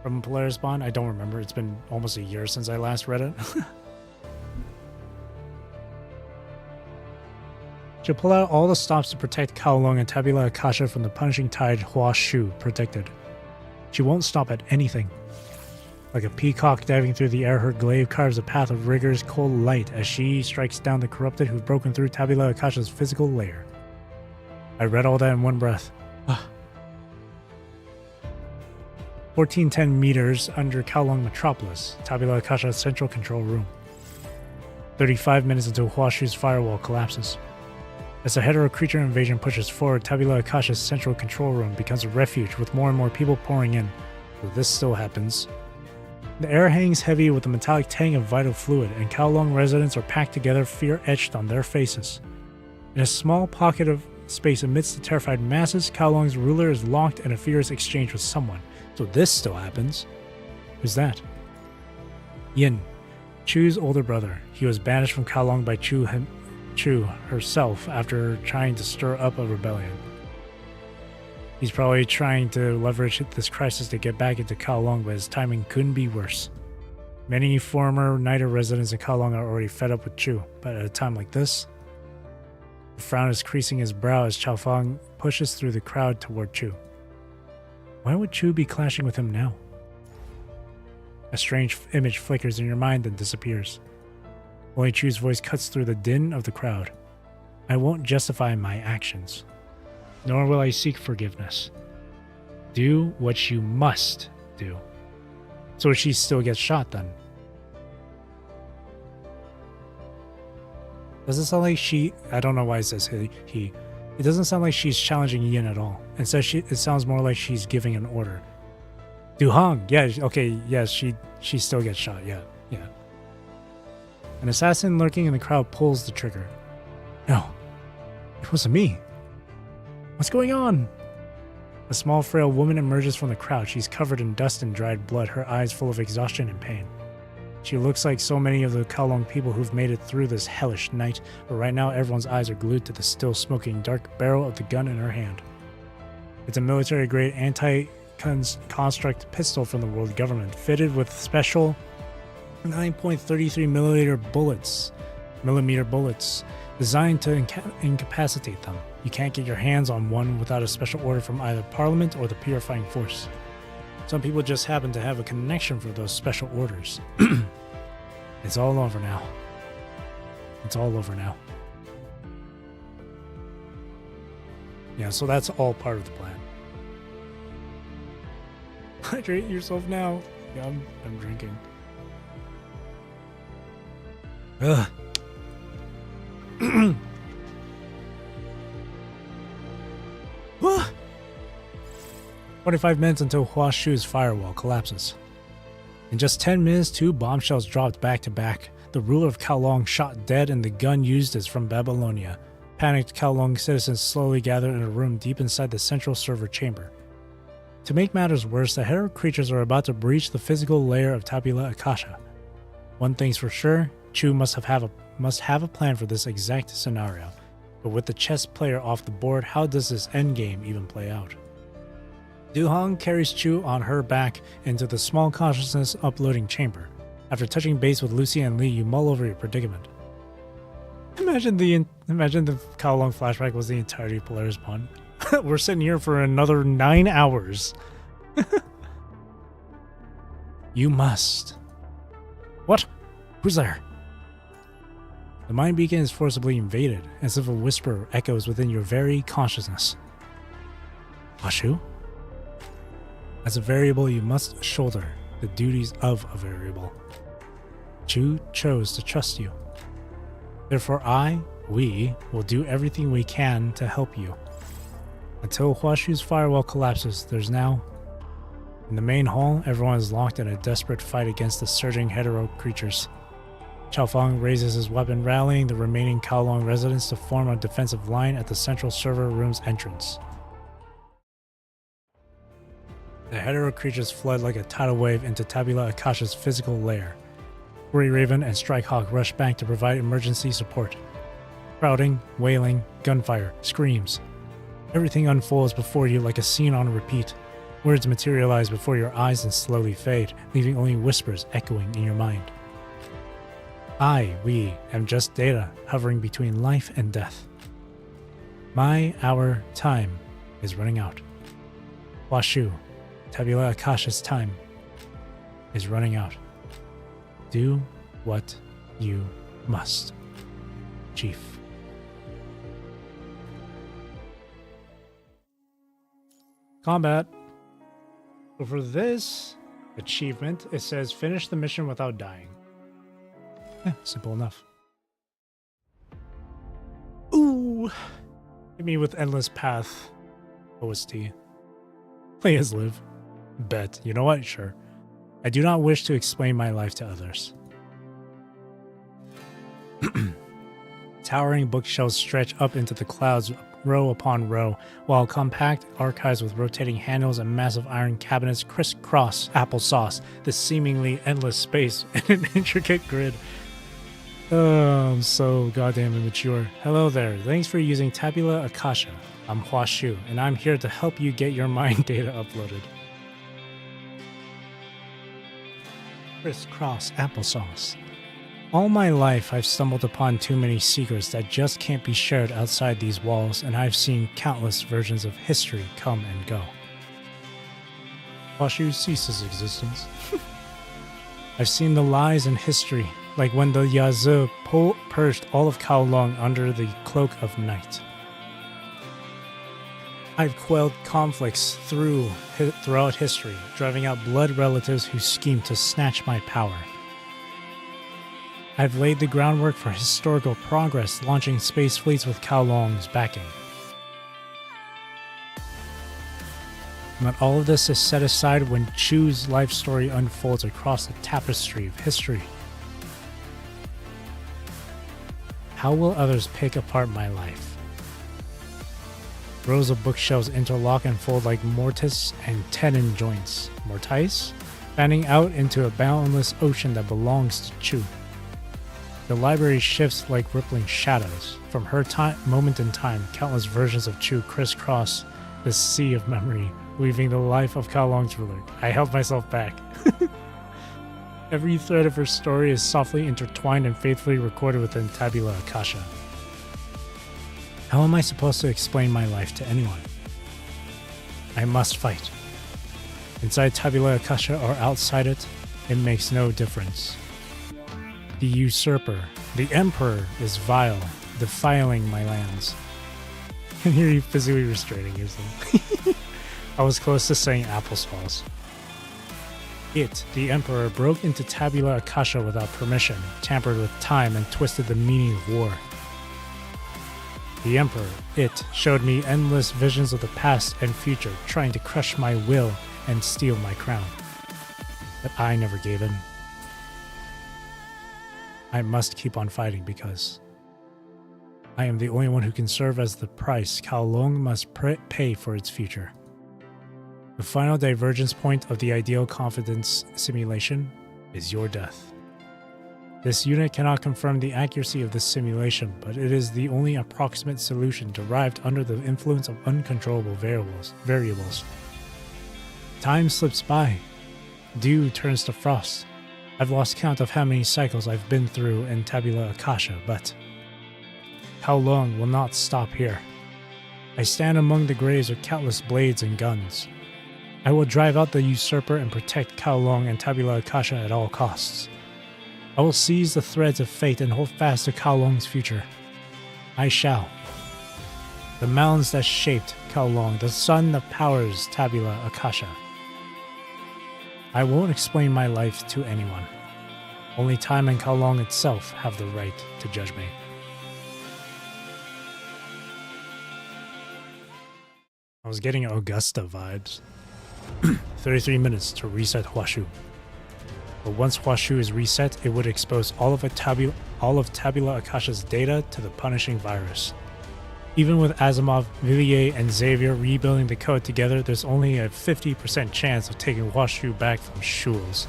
from Polaris Bond. I don't remember. It's been almost a year since I last read it. She'll pull out all the stops to protect Kowloon and Tabula Akasha from the punishing tide Hua Shu protected. She won't stop at anything. Like a peacock diving through the air, her glaive carves a path of rigorous cold light as she strikes down the corrupted who've broken through Tabula Akasha's physical lair. I read all that in one breath. 1410 meters under Kowloon Metropolis, Tabula Akasha's central control room. 35 minutes until Huashu's firewall collapses. As the hetero creature invasion pushes forward, Tabula Akasha's central control room becomes a refuge with more and more people pouring in. Though this still happens. The air hangs heavy with a metallic tang of vital fluid, and Kowloon residents are packed together, fear etched on their faces. In a small pocket of space amidst the terrified masses, Kowloon's ruler is locked in a fierce exchange with someone. So this still happens. Who's that? Yin, Chu's older brother. He was banished from Kowloon by Chu herself after trying to stir up a rebellion. He's probably trying to leverage this crisis to get back into Kowloon, but his timing couldn't be worse. Many former Nida residents in Kowloon are already fed up with Chu, but at a time like this, the frown is creasing his brow as Chao Fang pushes through the crowd toward Chu. Why would Chu be clashing with him now? A strange image flickers in your mind and disappears. Only Chu's voice cuts through the din of the crowd. I won't justify my actions, nor will I seek forgiveness. Do what you must do. So she still gets shot then. Doesn't sound like she... I don't know why it says he. It doesn't sound like she's challenging Yin at all. Instead, it sounds more like she's giving an order. Du Hong, yeah, okay, yes, she still gets shot, yeah. An assassin lurking in the crowd pulls the trigger. No, it wasn't me. What's going on? A small, frail woman emerges from the crowd. She's covered in dust and dried blood, her eyes full of exhaustion and pain. She looks like so many of the Kowloon people who've made it through this hellish night, but right now everyone's eyes are glued to the still smoking dark barrel of the gun in her hand. It's a military-grade anti-construct pistol from the world government, fitted with special 9.33 millimeter bullets, designed to incapacitate them. You can't get your hands on one without a special order from either Parliament or the Purifying Force. Some people just happen to have a connection for those special orders. It's all over now. It's all over now. Yeah, so that's all part of the plan. Hydrate yourself now. Yeah, I'm drinking. Ugh. 25 minutes until Hua Shu's firewall collapses. In just 10 minutes, 2 bombshells dropped back to back. The ruler of Kowloon shot dead and the gun used is from Babylonia. Panicked Kowloon citizens slowly gather in a room deep inside the central server chamber. To make matters worse, the hetero creatures are about to breach the physical layer of Tabula Akasha. One thing's for sure, Chu must have a plan for this exact scenario. But with the chess player off the board, how does this endgame even play out? Du Hong carries Chu on her back into the small consciousness uploading chamber. After touching base with Lucy and Lee, you mull over your predicament. Imagine the Kowloon flashback was the entirety of Polaris Bond. We're sitting here for another 9 hours. You must. What? Who's there? The mind beacon is forcibly invaded, as if a whisper echoes within your very consciousness. Ashu? As a variable, you must shoulder the duties of a variable. Chu chose to trust you. Therefore we will do everything we can to help you. Until Huashu's firewall collapses, there's now... In the main hall, everyone is locked in a desperate fight against the surging hetero creatures. Chao Fang raises his weapon, rallying the remaining Kowloon residents to form a defensive line at the central server room's entrance. The hetero creatures flood like a tidal wave into Tabula Akasha's physical lair. Worry Raven and Strikehawk rush back to provide emergency support. Crowding, wailing, gunfire, screams. Everything unfolds before you like a scene on repeat. Words materialize before your eyes and slowly fade, leaving only whispers echoing in your mind. We am just data hovering between life and death. Our time is running out. Washu, Tabula Akasha's time is running out. Do what you must, Chief. Combat. So for this achievement, it says finish the mission without dying. Simple enough. Ooh. Hit me with Endless Path OST. Play as Liv. Bet. You know what? Sure. I do not wish to explain my life to others. Towering bookshelves stretch up into the clouds, row upon row, while compact archives with rotating handles and massive iron cabinets crisscross applesauce the seemingly endless space in an intricate grid. Oh, I'm so goddamn immature. Hello there. Thanks for using Tabula Akasha. I'm Hua Shu, and I'm here to help you get your mind data uploaded. Crisscross applesauce. All my life, I've stumbled upon too many secrets that just can't be shared outside these walls, and I've seen countless versions of history come and go. Washu ceases existence. I've seen the lies in history, like when the Yazoo purged all of Kowloon under the cloak of night. I've quelled conflicts throughout history, driving out blood relatives who schemed to snatch my power. I've laid the groundwork for historical progress, launching space fleets with Kowloon's backing. But all of this is set aside when Chu's life story unfolds across the tapestry of history. How will others pick apart my life? Rows of bookshelves interlock and fold like mortise and tenon joints. Mortise? Fanning out into a boundless ocean that belongs to Chu. The library shifts like rippling shadows. From her moment in time, countless versions of Chu crisscross the sea of memory, weaving the life of Kowloon's ruler. I held myself back. Every thread of her story is softly intertwined and faithfully recorded within Tabula Akasha. How am I supposed to explain my life to anyone? I must fight. Inside Tabula Akasha or outside it, it makes no difference. The usurper, the emperor, is vile, defiling my lands. And here you physically restraining yourself. I was close to saying applesauce. It, the emperor, broke into Tabula Akasha without permission, tampered with time, and twisted the meaning of war. The emperor, it, showed me endless visions of the past and future, trying to crush my will and steal my crown. But I never gave in. I must keep on fighting because I am the only one who can serve as the price Kowloon must pay for its future. The final divergence point of the ideal confidence simulation is your death. This unit cannot confirm the accuracy of this simulation, but it is the only approximate solution derived under the influence of uncontrollable variables. Time slips by. Dew turns to frost. I've lost count of how many cycles I've been through in Tabula Akasha, but Kowloon will not stop here. I stand among the graves of countless blades and guns. I will drive out the usurper and protect Kowloon and Tabula Akasha at all costs. I will seize the threads of fate and hold fast to Kowloon's future. I shall. The mountains that shaped Kowloon, the sun that powers Tabula Akasha. I won't explain my life to anyone. Only time and Kowloon itself have the right to judge me. I was getting Augusta vibes. 33 minutes to reset Huashu. But once Huashu is reset, it would expose all of Tabula Akasha's data to the punishing virus. Even with Asimov, Villiers, and Xavier rebuilding the code together, there's only a 50% chance of taking Washu back from Schul's.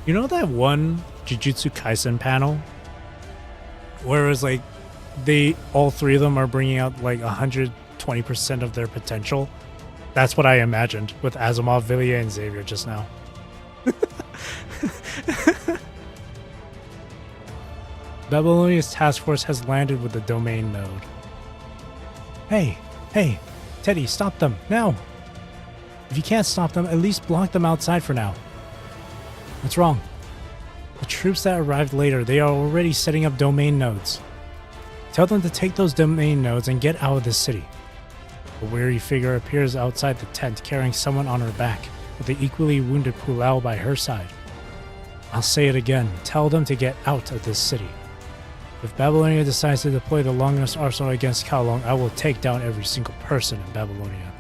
You know that one Jujutsu Kaisen panel? Where it was like, all three of them are bringing out like 120% of their potential? That's what I imagined with Asimov, Villiers, and Xavier just now. Babylonia's task force has landed with the domain node. Hey, Teddy, stop them, now! If you can't stop them, at least block them outside for now. What's wrong? The troops that arrived later, they are already setting up domain nodes. Tell them to take those domain nodes and get out of this city. A weary figure appears outside the tent carrying someone on her back, with the equally wounded Pulao by her side. I'll say it again, tell them to get out of this city. If Babylonia decides to deploy the longest arsenal against Kowloon, I will take down every single person in Babylonia.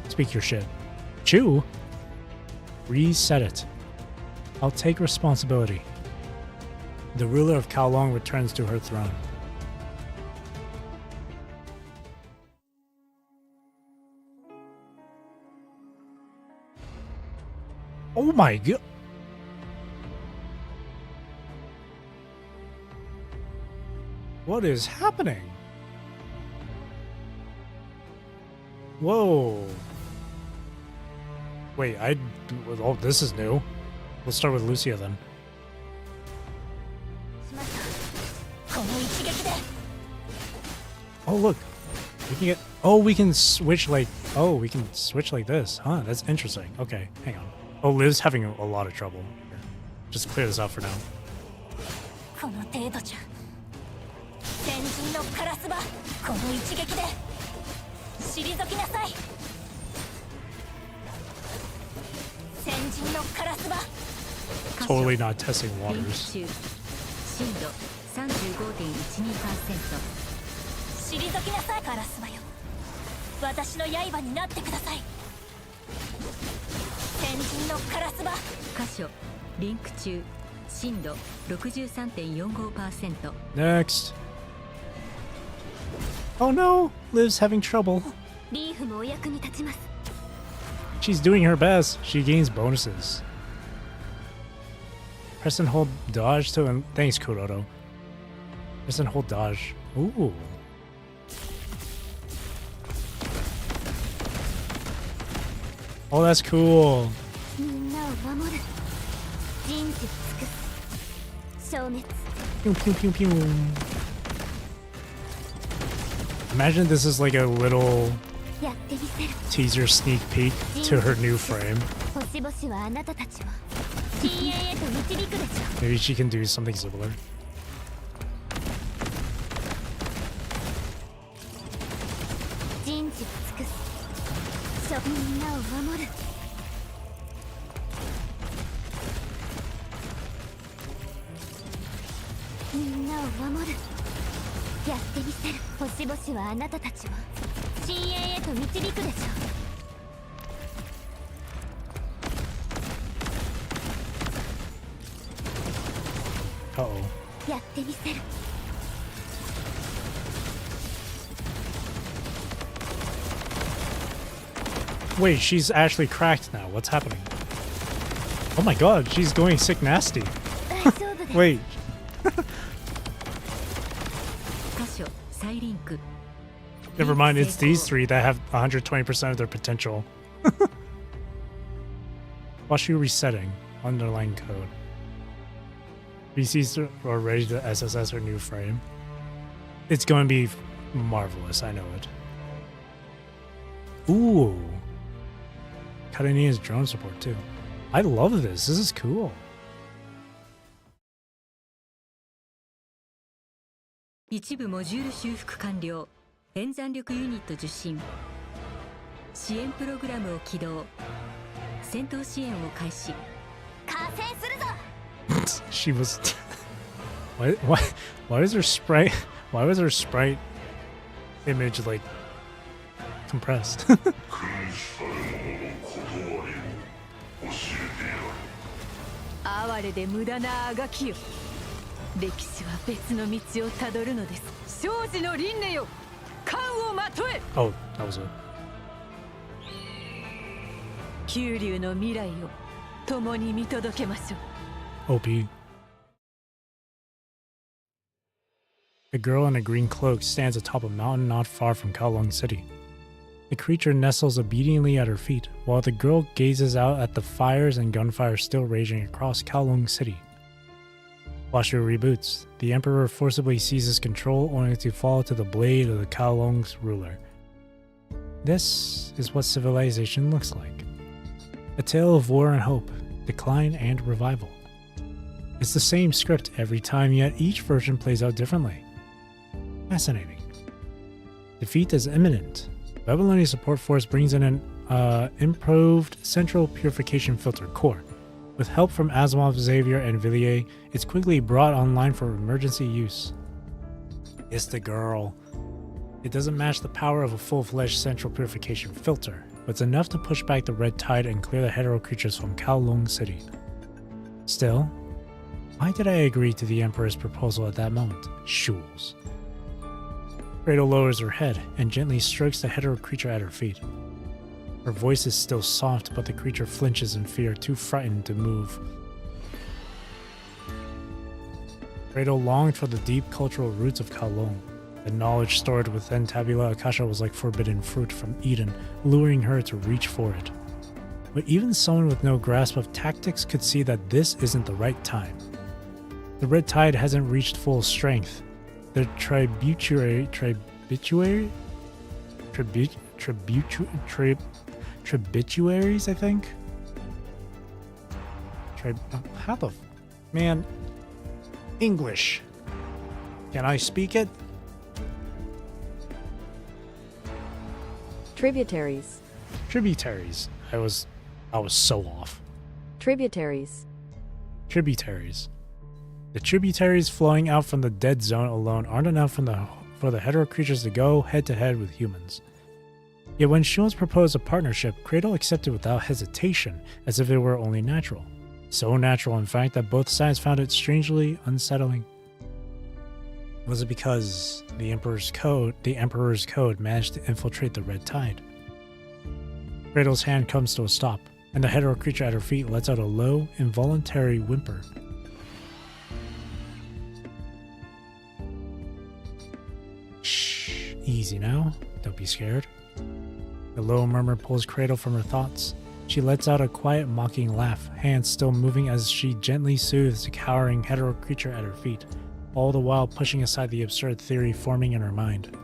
Speak your shit. Chew? Reset it. I'll take responsibility. The ruler of Kowloon returns to her throne. Oh my god. What is happening? Whoa. Wait, oh, this is new. We'll start with Lucia then. Oh look, we can get, we can switch like, this. Huh, that's interesting. Okay, hang on. Oh, Liv's having a lot of trouble. Here. Just clear this out for now. Totally not testing waters. Next. Oh no, Liv's having trouble. She's doing her best. She gains bonuses. Press and hold dodge to thanks, Kuroto. Press and hold dodge. Ooh. Oh, that's cool. Pew, pew, pew, pew. Imagine this is like a little teaser sneak peek to her new frame. Maybe she can do something similar. Uh-oh. Wait, she's actually cracked now. What's happening? Oh my god, she's going sick nasty. Wait. Never mind, it's these three that have 120% of their potential. Washu resetting. Underlying code. VCs are ready to SSS her new frame. It's going to be marvelous, I know it. Ooh. Karenia's drone support too. I love this. This is cool. 一部モジュール修復完了。演算力ユニット受信。支援プログラムを起動。戦闘支援を開始。加勢するぞ。She was. Why is her sprite? Why was her sprite image like compressed? 哀れで無駄なあがきよ。歴史は別の道をたどるのです。生死の輪廻よ。冠をまとえ Oh, that was it. 九竜の未来を共に見届けましょう OP. A girl in a green cloak stands atop a mountain not far from Kowloon City. The creature nestles obediently at her feet, while the girl gazes out at the fires and gunfire still raging across Kowloon City. Washu reboots. The Emperor forcibly seizes control, only to fall to the blade of the Kowloon's ruler. This is what civilization looks like. A tale of war and hope, decline and revival. It's the same script every time, yet each version plays out differently. Fascinating. Defeat is imminent. Babylonian Support Force brings in an improved central purification filter core. With help from Asimov, Xavier, and Villiers, it's quickly brought online for emergency use. It's the girl. It doesn't match the power of a full-fledged central purification filter, but it's enough to push back the red tide and clear the hetero creatures from Kowloon City. Still, why did I agree to the Emperor's proposal at that moment? Shules. Cradle lowers her head and gently strokes the hetero creature at her feet. Her voice is still soft, but the creature flinches in fear, too frightened to move. Cradle longed for the deep cultural roots of Kowloon. The knowledge stored within Tabula Akasha was like forbidden fruit from Eden, luring her to reach for it. But even someone with no grasp of tactics could see that this isn't the right time. The red tide hasn't reached full strength. The tributaries, I think? How the... Man. English. Can I speak it? Tributaries. Tributaries. I was so off. Tributaries. Tributaries. The tributaries flowing out from the dead zone alone aren't enough for the hetero creatures to go head-to-head with humans. Yet when Shules proposed a partnership, Cradle accepted without hesitation, as if it were only natural. So natural, in fact, that both sides found it strangely unsettling. Was it because the Emperor's Code managed to infiltrate the red tide? Cradle's hand comes to a stop, and the hetero creature at her feet lets out a low, involuntary whimper. Shh, easy now. Don't be scared. The low murmur pulls Cradle from her thoughts. She lets out a quiet, mocking laugh, hands still moving as she gently soothes the cowering hetero creature at her feet, all the while pushing aside the absurd theory forming in her mind.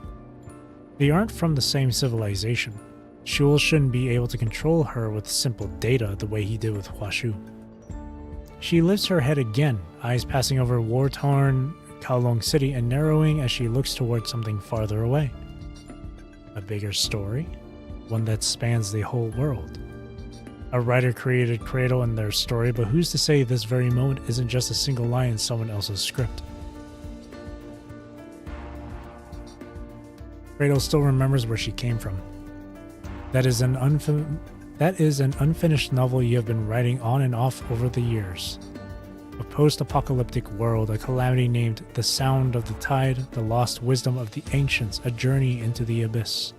They aren't from the same civilization. Shules shouldn't be able to control her with simple data the way he did with Huashu. She lifts her head again, eyes passing over war-torn Kowloon City and narrowing as she looks toward something farther away. A bigger story? One that spans the whole world. A writer created Cradle in their story, but who's to say this very moment isn't just a single line in someone else's script? Cradle still remembers where she came from. That is an unfinished novel you have been writing on and off over the years. A post-apocalyptic world, a calamity named The Sound of the Tide, the lost wisdom of the ancients, a journey into the abyss.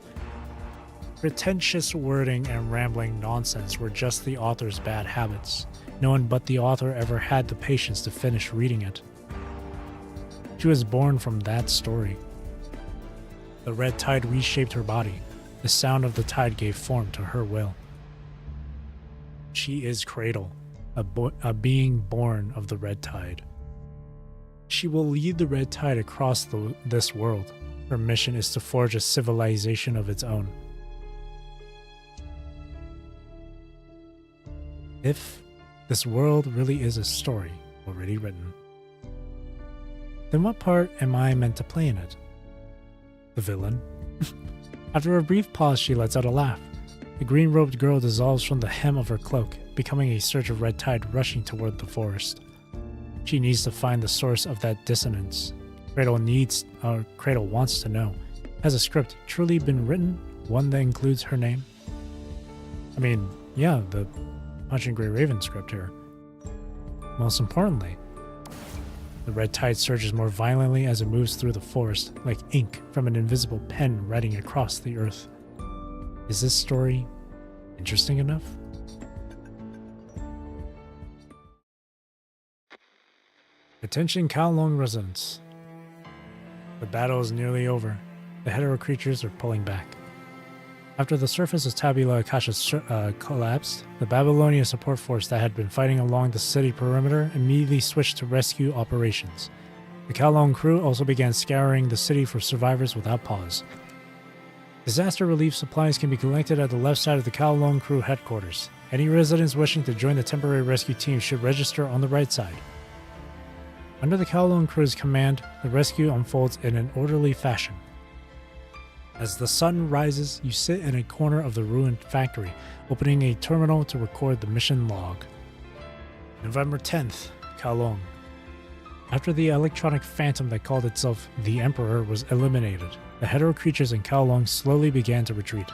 Pretentious wording and rambling nonsense were just the author's bad habits. No one but the author ever had the patience to finish reading it. She was born from that story. The red tide reshaped her body. The sound of the tide gave form to her will. She is Cradle, a being born of the red tide. She will lead the red tide across this world. Her mission is to forge a civilization of its own. If this world really is a story already written, then what part am I meant to play in it? The villain? After a brief pause, she lets out a laugh. The green-robed girl dissolves from the hem of her cloak, becoming a surge of red tide rushing toward the forest. She needs to find the source of that dissonance. Cradle wants to know. Has a script truly been written? One that includes her name? I mean, yeah, the Punch and Grey Raven script here. Most importantly, The red tide surges more violently as it moves through the forest, like ink from an invisible pen writing across the earth. Is this story interesting enough? Attention Kowloon residents. The battle is nearly over. The hetero creatures are pulling back. After the surface of Tabula Akasha collapsed, the Babylonian support force that had been fighting along the city perimeter immediately switched to rescue operations. The Kowloon crew also began scouring the city for survivors without pause. Disaster relief supplies can be collected at the left side of the Kowloon crew headquarters. Any residents wishing to join the temporary rescue team should register on the right side. Under the Kowloon crew's command, the rescue unfolds in an orderly fashion. As the sun rises, you sit in a corner of the ruined factory, opening a terminal to record the mission log. November 10th, Kowloon. After the electronic phantom that called itself the Emperor was eliminated, the hetero creatures in Kowloon slowly began to retreat.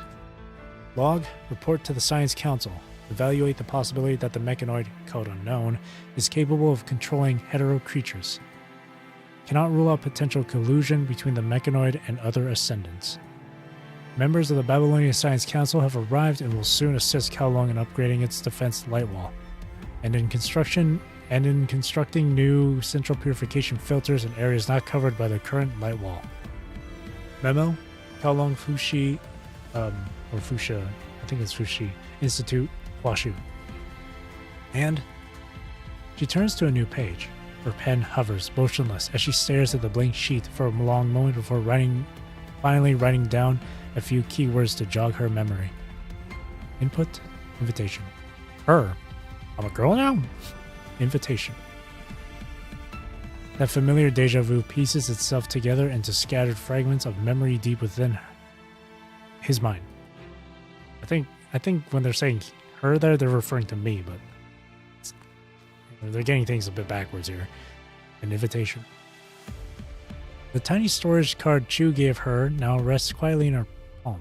Log, report to the Science Council. Evaluate the possibility that the mechanoid, code unknown, is capable of controlling hetero creatures. Cannot rule out potential collusion between the mechanoid and other ascendants. Members of the Babylonian Science Council have arrived and will soon assist Kowloon in upgrading its defense light wall, and in constructing new central purification filters in areas not covered by the current light wall. Memo: Kowloon Fushi, or Fusha, I think it's Fushi Institute, Huashu. And she turns to a new page. Her pen hovers motionless as she stares at the blank sheet for a long moment before finally writing down a few keywords to jog her memory. Input, invitation. Her. I'm a girl now? Invitation. That familiar deja vu pieces itself together into scattered fragments of memory deep within his mind. I think when they're saying her there, they're referring to me, but they're getting things a bit backwards here. An invitation. The tiny storage card Chu gave her now rests quietly in her palm.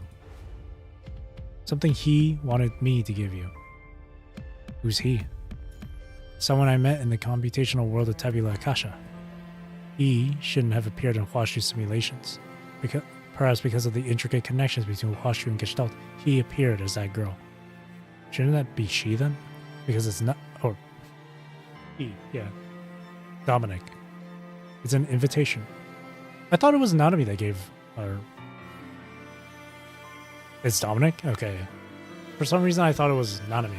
Something he wanted me to give you. Who's he? Someone I met in the computational world of Tabula Akasha. He shouldn't have appeared in Huashu simulations. Perhaps because of the intricate connections between Huashu and Gestalt, he appeared as that girl. Shouldn't that be she then? Because it's not... Or... He, yeah. Dominic. It's an invitation. I thought it was Nanami that gave her... It's Dominic? Okay. For some reason I thought it was Nanami.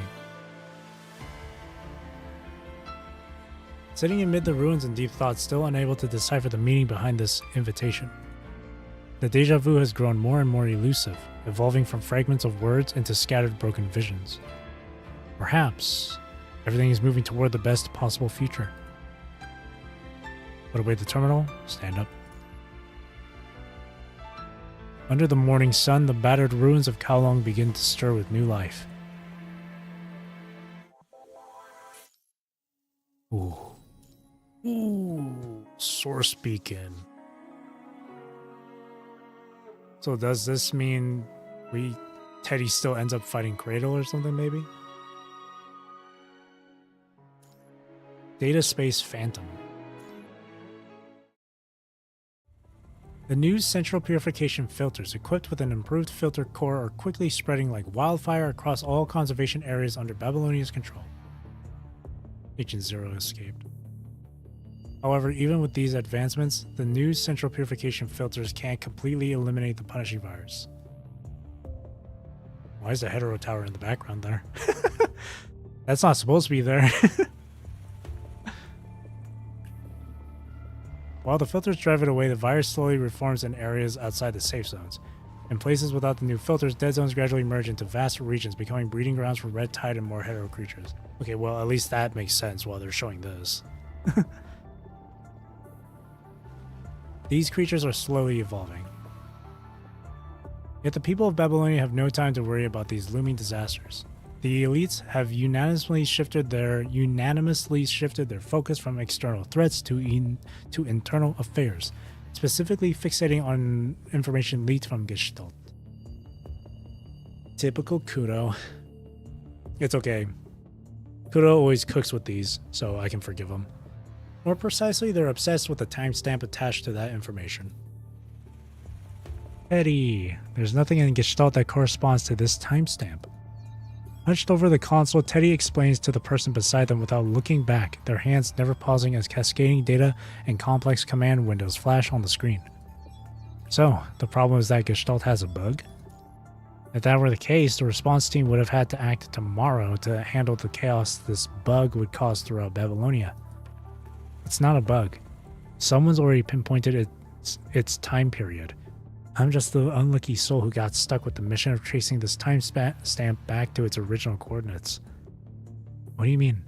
Sitting amid the ruins in deep thought, still unable to decipher the meaning behind this invitation. The deja vu has grown more and more elusive, evolving from fragments of words into scattered broken visions. Perhaps everything is moving toward the best possible future. Put away the terminal, stand up. Under the morning sun, the battered ruins of Kowloon begin to stir with new life. Ooh. Ooh. Source beacon. So does this mean Teddy still ends up fighting Cradle or something, maybe? Data Space Phantom. The new central purification filters equipped with an improved filter core are quickly spreading like wildfire across all conservation areas under Babylonia's control. Agent Zero escaped. However, even with these advancements, the new central purification filters can't completely eliminate the punishing virus. Why is the hetero tower in the background there? That's not supposed to be there. While the filters drive it away, the virus slowly reforms in areas outside the safe zones. In places without the new filters, dead zones gradually merge into vast regions, becoming breeding grounds for red tide and more hetero creatures. Okay, well, at least that makes sense while they're showing this. These creatures are slowly evolving. Yet the people of Babylonia have no time to worry about these looming disasters. The elites have unanimously shifted their focus from external threats to internal affairs, specifically fixating on information leaked from Gestalt. Typical Kudo. It's okay. Kudo always cooks with these, so I can forgive him. More precisely, they're obsessed with the timestamp attached to that information. Teddy, there's nothing in Gestalt that corresponds to this timestamp. Hunched over the console, Teddy explains to the person beside them without looking back, their hands never pausing as cascading data and complex command windows flash on the screen. So, the problem is that Gestalt has a bug? If that were the case, the response team would have had to act tomorrow to handle the chaos this bug would cause throughout Babylonia. It's not a bug. Someone's already pinpointed its time period. I'm just the unlucky soul who got stuck with the mission of tracing this time stamp back to its original coordinates. What do you mean?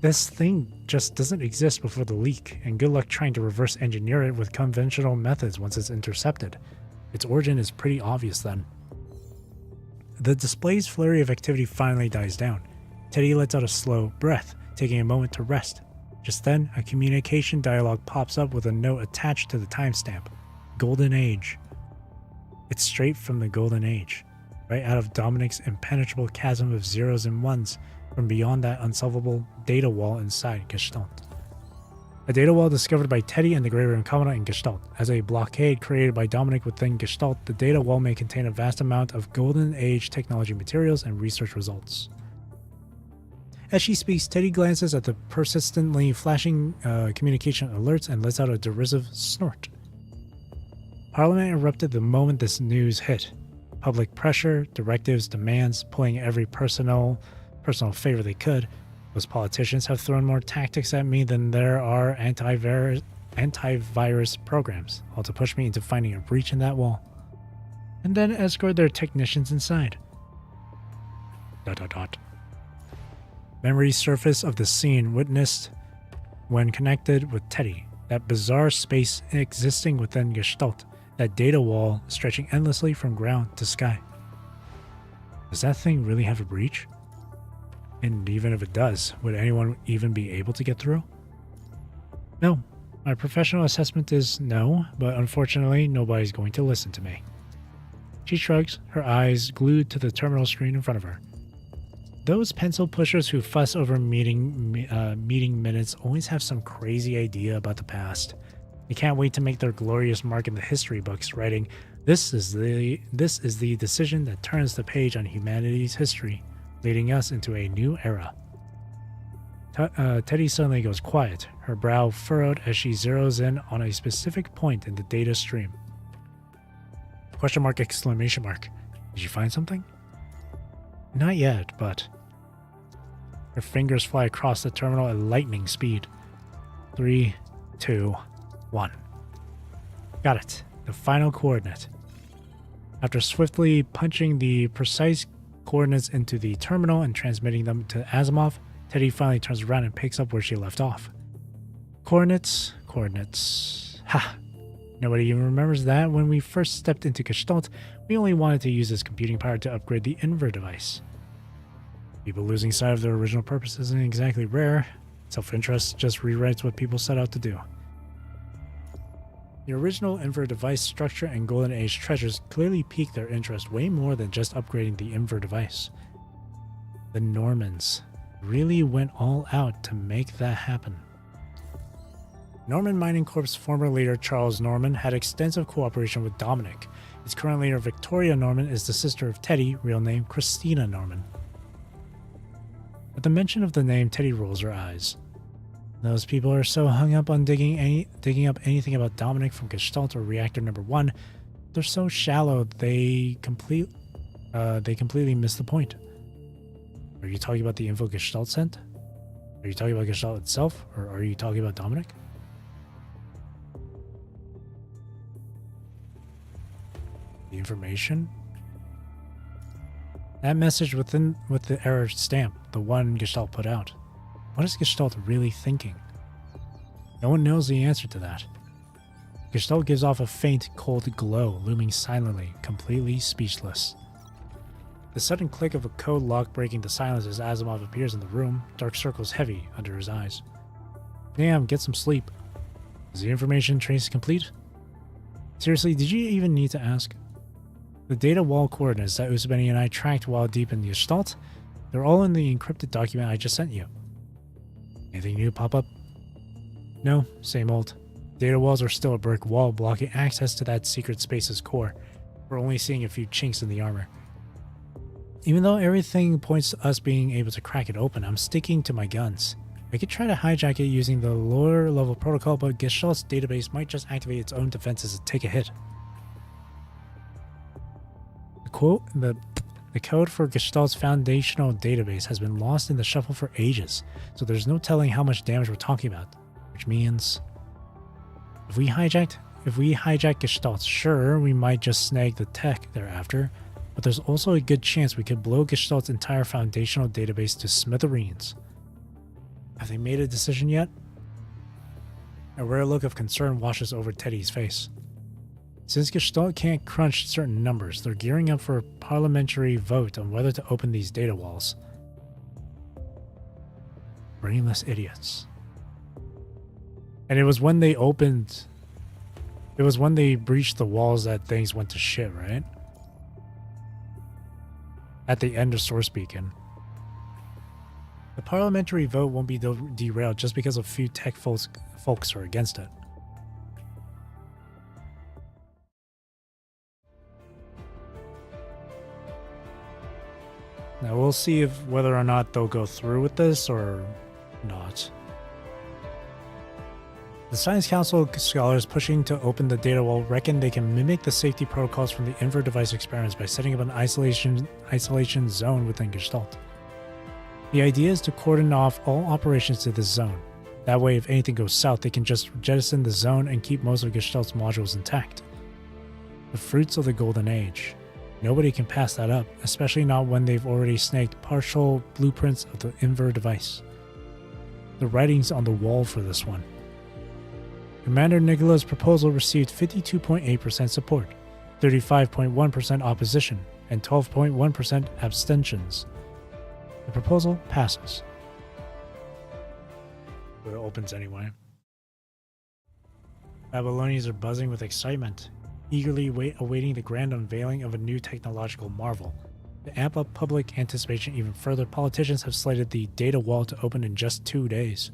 This thing just doesn't exist before the leak, and good luck trying to reverse engineer it with conventional methods once it's intercepted. Its origin is pretty obvious then. The display's flurry of activity finally dies down. Teddy lets out a slow breath, taking a moment to rest. Just then, a communication dialogue pops up with a note attached to the timestamp. Golden Age. It's straight from the Golden Age, right out of Dominic's impenetrable chasm of zeros and ones from beyond that unsolvable data wall inside Gestalt. A data wall discovered by Teddy and the Grey Room Commandant in Gestalt. As a blockade created by Dominic within Gestalt, the data wall may contain a vast amount of Golden Age technology materials and research results. As she speaks, Teddy glances at the persistently flashing communication alerts and lets out a derisive snort. Parliament erupted the moment this news hit. Public pressure, directives, demands, pulling every personal favor they could. Those politicians have thrown more tactics at me than there are antivirus programs, all to push me into finding a breach in that wall. And then escort their technicians inside. ... Memories surface of the scene witnessed when connected with Teddy. That bizarre space existing within Gestalt. That data wall stretching endlessly from ground to sky. Does that thing really have a breach? And even if it does, would anyone even be able to get through? No. My professional assessment is no, but unfortunately, nobody's going to listen to me. She shrugs, her eyes glued to the terminal screen in front of her. Those pencil pushers who fuss over meeting minutes always have some crazy idea about the past. They can't wait to make their glorious mark in the history books, writing, This is the decision that turns the page on humanity's history, leading us into a new era. Teddy suddenly goes quiet, her brow furrowed as she zeroes in on a specific point in the data stream. Question mark, exclamation mark. Did you find something? Not yet, but... Her fingers fly across the terminal at lightning speed. 3, 2, 1. Got it. The final coordinate. After swiftly punching the precise coordinates into the terminal and transmitting them to Asimov, Teddy finally turns around and picks up where she left off. Coordinates. Ha! Nobody even remembers that when we first stepped into Gestalt, we only wanted to use this computing power to upgrade the Inver device. People losing sight of their original purpose isn't exactly rare. Self-interest just rewrites what people set out to do. The original Inver device structure and Golden Age treasures clearly piqued their interest way more than just upgrading the Inver device. The Normans really went all out to make that happen. Norman Mining Corp's former leader Charles Norman had extensive cooperation with Dominic. Its current leader Victoria Norman is the sister of Teddy, real name Christina Norman. At the mention of the name, Teddy rolls her eyes. Those people are so hung up on digging up anything about Dominic from Gestalt or Reactor Number 1. They're so shallow they completely miss the point. Are you talking about the info Gestalt sent? Are you talking about Gestalt itself, or are you talking about Dominic? The information? That message with the error stamp, the one Gestalt put out. What is Gestalt really thinking? No one knows the answer to that. Gestalt gives off a faint, cold glow, looming silently, completely speechless. The sudden click of a code lock breaking the silence as Asimov appears in the room, dark circles heavy under his eyes. Damn, get some sleep. Is the information trace complete? Seriously, did you even need to ask? The data wall coordinates that Usbeni and I tracked while deep in the Gestalt, they're all in the encrypted document I just sent you. Anything new pop up No, same old. Data walls are still a brick wall blocking access to that secret space's core. We're only seeing a few chinks in the armor. Even though everything points to us being able to crack it open, I'm sticking to my guns. I could try to hijack it using the lower level protocol, but Gestalt's database might just activate its own defenses and take a hit. The code for Gestalt's foundational database has been lost in the shuffle for ages, so there's no telling how much damage we're talking about. Which means, if we hijack Gestalt, sure, we might just snag the tech thereafter, but there's also a good chance we could blow Gestalt's entire foundational database to smithereens. Have they made a decision yet? A rare look of concern washes over Teddy's face. Since Gestalt can't crunch certain numbers, they're gearing up for a parliamentary vote on whether to open these data walls. Brainless idiots. And it was when they breached the walls that things went to shit, right? At the end of Source Beacon. The parliamentary vote won't be derailed just because a few tech folks are against it. Now we'll see whether or not they'll go through with this or not. The Science Council scholars pushing to open the data wall reckon they can mimic the safety protocols from the Inver device experiments by setting up an isolation zone within Gestalt. The idea is to cordon off all operations to this zone. That way, if anything goes south, they can just jettison the zone and keep most of Gestalt's modules intact. The fruits of the Golden Age. Nobody can pass that up, especially not when they've already snagged partial blueprints of the Inver device. The writing's on the wall for this one. Commander Nicola's proposal received 52.8% support, 35.1% opposition, and 12.1% abstentions. The proposal passes. But it opens anyway. Babylonians are buzzing with excitement, eagerly awaiting the grand unveiling of a new technological marvel. To amp up public anticipation even further, politicians have slated the data wall to open in just 2 days.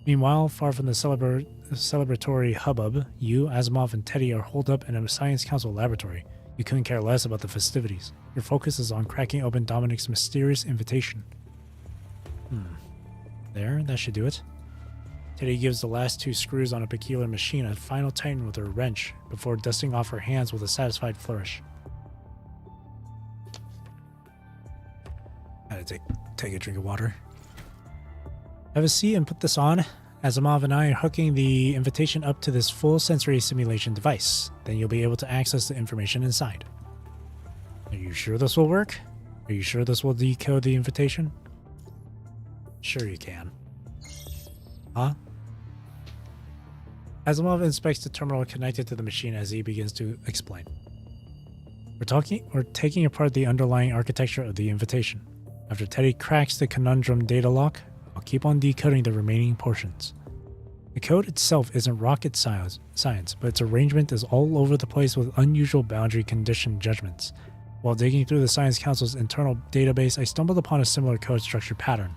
Meanwhile, far from the celebratory hubbub, you, Asimov, and Teddy are holed up in a Science Council laboratory. You couldn't care less about the festivities. Your focus is on cracking open Dominic's mysterious invitation. There, that should do it. Teddy gives the last 2 screws on a peculiar machine a final tighten with her wrench before dusting off her hands with a satisfied flourish. Gotta take a drink of water. Have a seat and put this on. Asimov and I are hooking the invitation up to this full sensory simulation device. Then you'll be able to access the information inside. Are you sure this will work? Are you sure this will decode the invitation? Sure you can. Huh? Asimov inspects the terminal connected to the machine as he begins to explain. We're taking apart the underlying architecture of the invitation. After Teddy cracks the conundrum data lock, I'll keep on decoding the remaining portions. The code itself isn't rocket science, but its arrangement is all over the place with unusual boundary condition judgments. While digging through the Science Council's internal database, I stumbled upon a similar code structure pattern.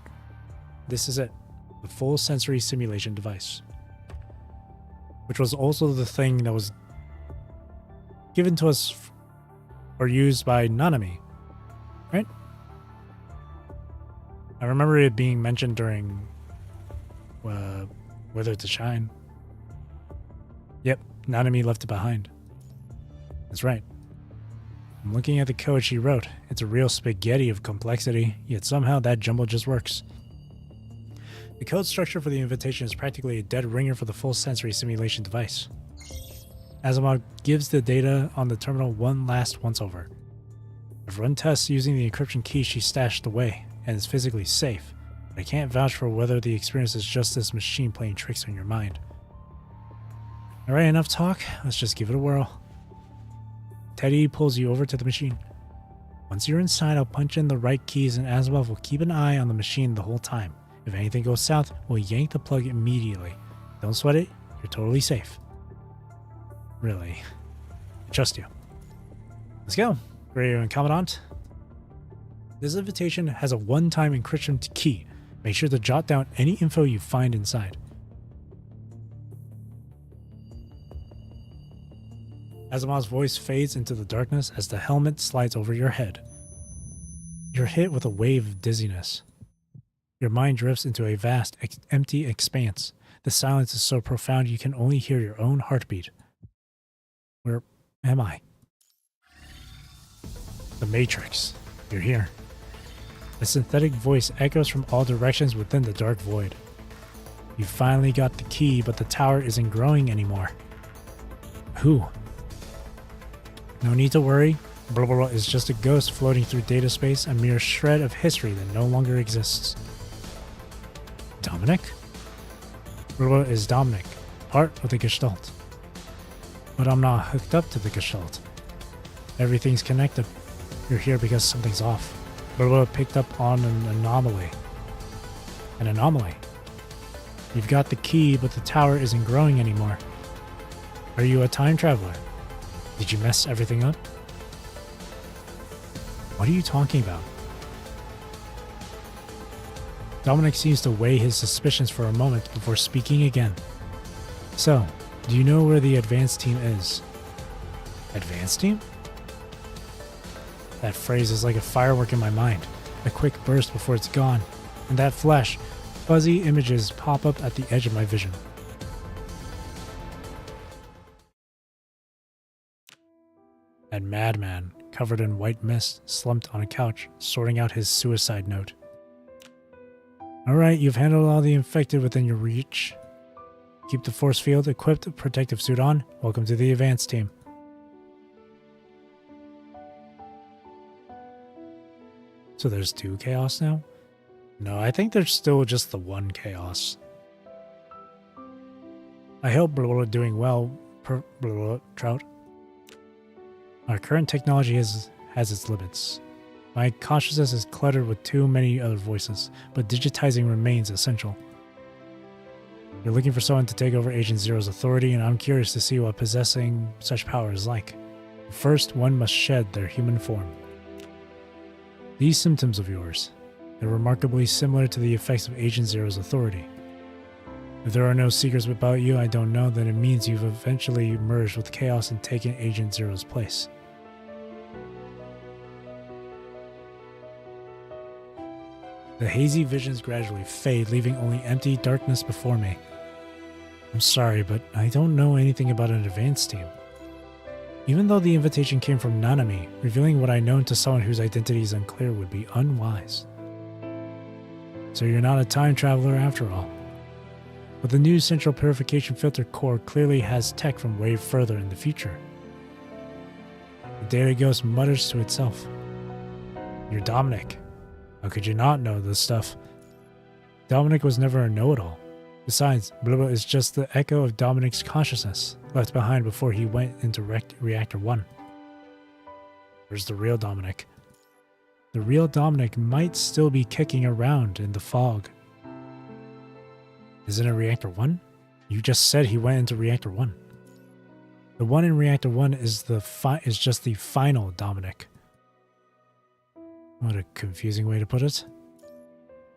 This is it, the full sensory simulation device. Which was also the thing that was given to us or used by Nanami, right? I remember it being mentioned during Whether to Shine. Yep, Nanami left it behind. That's right. I'm looking at the code she wrote. It's a real spaghetti of complexity, yet somehow that jumble just works. The code structure for the invitation is practically a dead ringer for the full sensory simulation device. Asimov gives the data on the terminal one last once-over. I've run tests using the encryption key she stashed away, and is physically safe, but I can't vouch for whether the experience is just this machine playing tricks on your mind. Alright, enough talk. Let's just give it a whirl. Teddy pulls you over to the machine. Once you're inside, I'll punch in the right keys and Asimov will keep an eye on the machine the whole time. If anything goes south, we'll yank the plug immediately. Don't sweat it, you're totally safe. Really. I trust you. Let's go. Radio and Commandant. This invitation has a one-time encryption key. Make sure to jot down any info you find inside. Asimov's voice fades into the darkness as the helmet slides over your head. You're hit with a wave of dizziness. Your mind drifts into a vast, empty expanse. The silence is so profound you can only hear your own heartbeat. Where am I? The Matrix. You're here. A synthetic voice echoes from all directions within the dark void. You finally got the key, but the tower isn't growing anymore. Who? No need to worry. Blah blah blah is just a ghost floating through data space, a mere shred of history that no longer exists. Dominic? Blah blah is Dominic, part of the Gestalt. But I'm not hooked up to the Gestalt. Everything's connected. You're here because something's off. Blah blah picked up on an anomaly. An anomaly? You've got the key, but the tower isn't growing anymore. Are you a time traveler? Did you mess everything up? What are you talking about? Dominic seems to weigh his suspicions for a moment before speaking again. So, do you know where the advanced team is? Advanced team? That phrase is like a firework in my mind, a quick burst before it's gone, and that flash, fuzzy images pop up at the edge of my vision. That madman, covered in white mist, slumped on a couch, sorting out his suicide note. Alright, you've handled all the infected within your reach. Keep the force field equipped, protective suit on. Welcome to the advanced team. So there's 2 chaos now? No, I think there's still just the 1 chaos. I hope blah doing well, Trout. Our current technology has its limits. My consciousness is cluttered with too many other voices, but digitizing remains essential. You're looking for someone to take over Agent Zero's authority, and I'm curious to see what possessing such power is like. First, one must shed their human form. These symptoms of yours, they're remarkably similar to the effects of Agent Zero's authority. If there are no secrets about you I don't know, then it means you've eventually merged with Chaos and taken Agent Zero's place. The hazy visions gradually fade, leaving only empty darkness before me. I'm sorry, but I don't know anything about an advanced team. Even though the invitation came from Nanami, revealing what I know to someone whose identity is unclear would be unwise. So you're not a time traveler after all. But the new Central Purification Filter core clearly has tech from way further in the future. The data ghost mutters to itself. You're Dominic. How could you not know this stuff? Dominic was never a know-it-all. Besides, Blubba is just the echo of Dominic's consciousness, left behind before he went into Reactor 1. Where's the real Dominic? The real Dominic might still be kicking around in the fog. Isn't it Reactor 1? You just said he went into Reactor 1. The one in Reactor 1 is just the final Dominic. What a confusing way to put it.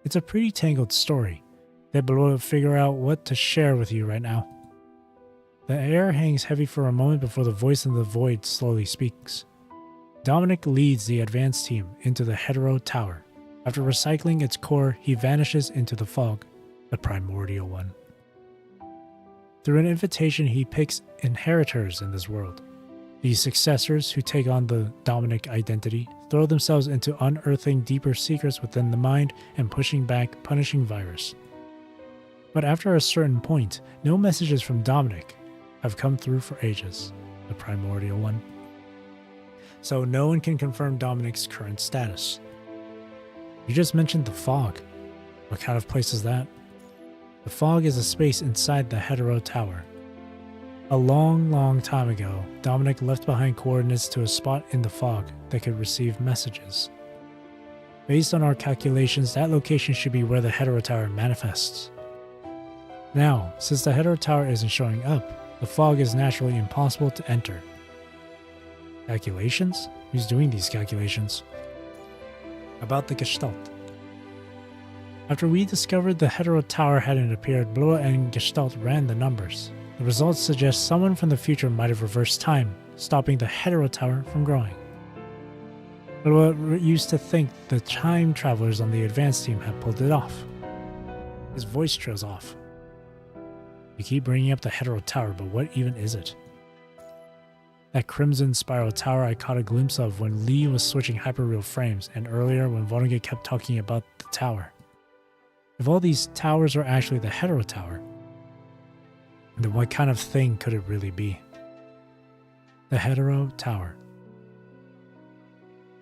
It's a pretty tangled story. They'd below figure out what to share with you right now. The air hangs heavy for a moment before the voice in the void slowly speaks. Dominic leads the advanced team into the Hetero Tower. After recycling its core, he vanishes into the fog, the primordial one. Through an invitation, he picks inheritors in this world. These successors, who take on the Dominic identity, throw themselves into unearthing deeper secrets within the mind and pushing back punishing virus. But after a certain point, no messages from Dominic have come through for ages, the primordial one. So no one can confirm Dominic's current status. You just mentioned the fog. What kind of place is that? The fog is a space inside the Hetero Tower. A long time ago, Dominic left behind coordinates to a spot in the fog that could receive messages. Based on our calculations, that location should be where the Hetero Tower manifests. Now, since the Hetero Tower isn't showing up, the fog is naturally impossible to enter. Calculations? Who's doing these calculations? About the Gestalt. After we discovered the Hetero Tower hadn't appeared, Bloa and Gestalt ran the numbers. The results suggest someone from the future might have reversed time, stopping the hetero tower from growing. But what used to think the time travelers on the advanced team had pulled it off. His voice trails off. You keep bringing up the hetero tower, but what even is it? That crimson spiral tower I caught a glimpse of when Lee was switching hyperreal frames, and earlier when Vonnegut kept talking about the tower. If all these towers are actually the hetero tower, then what kind of thing could it really be? The hetero tower.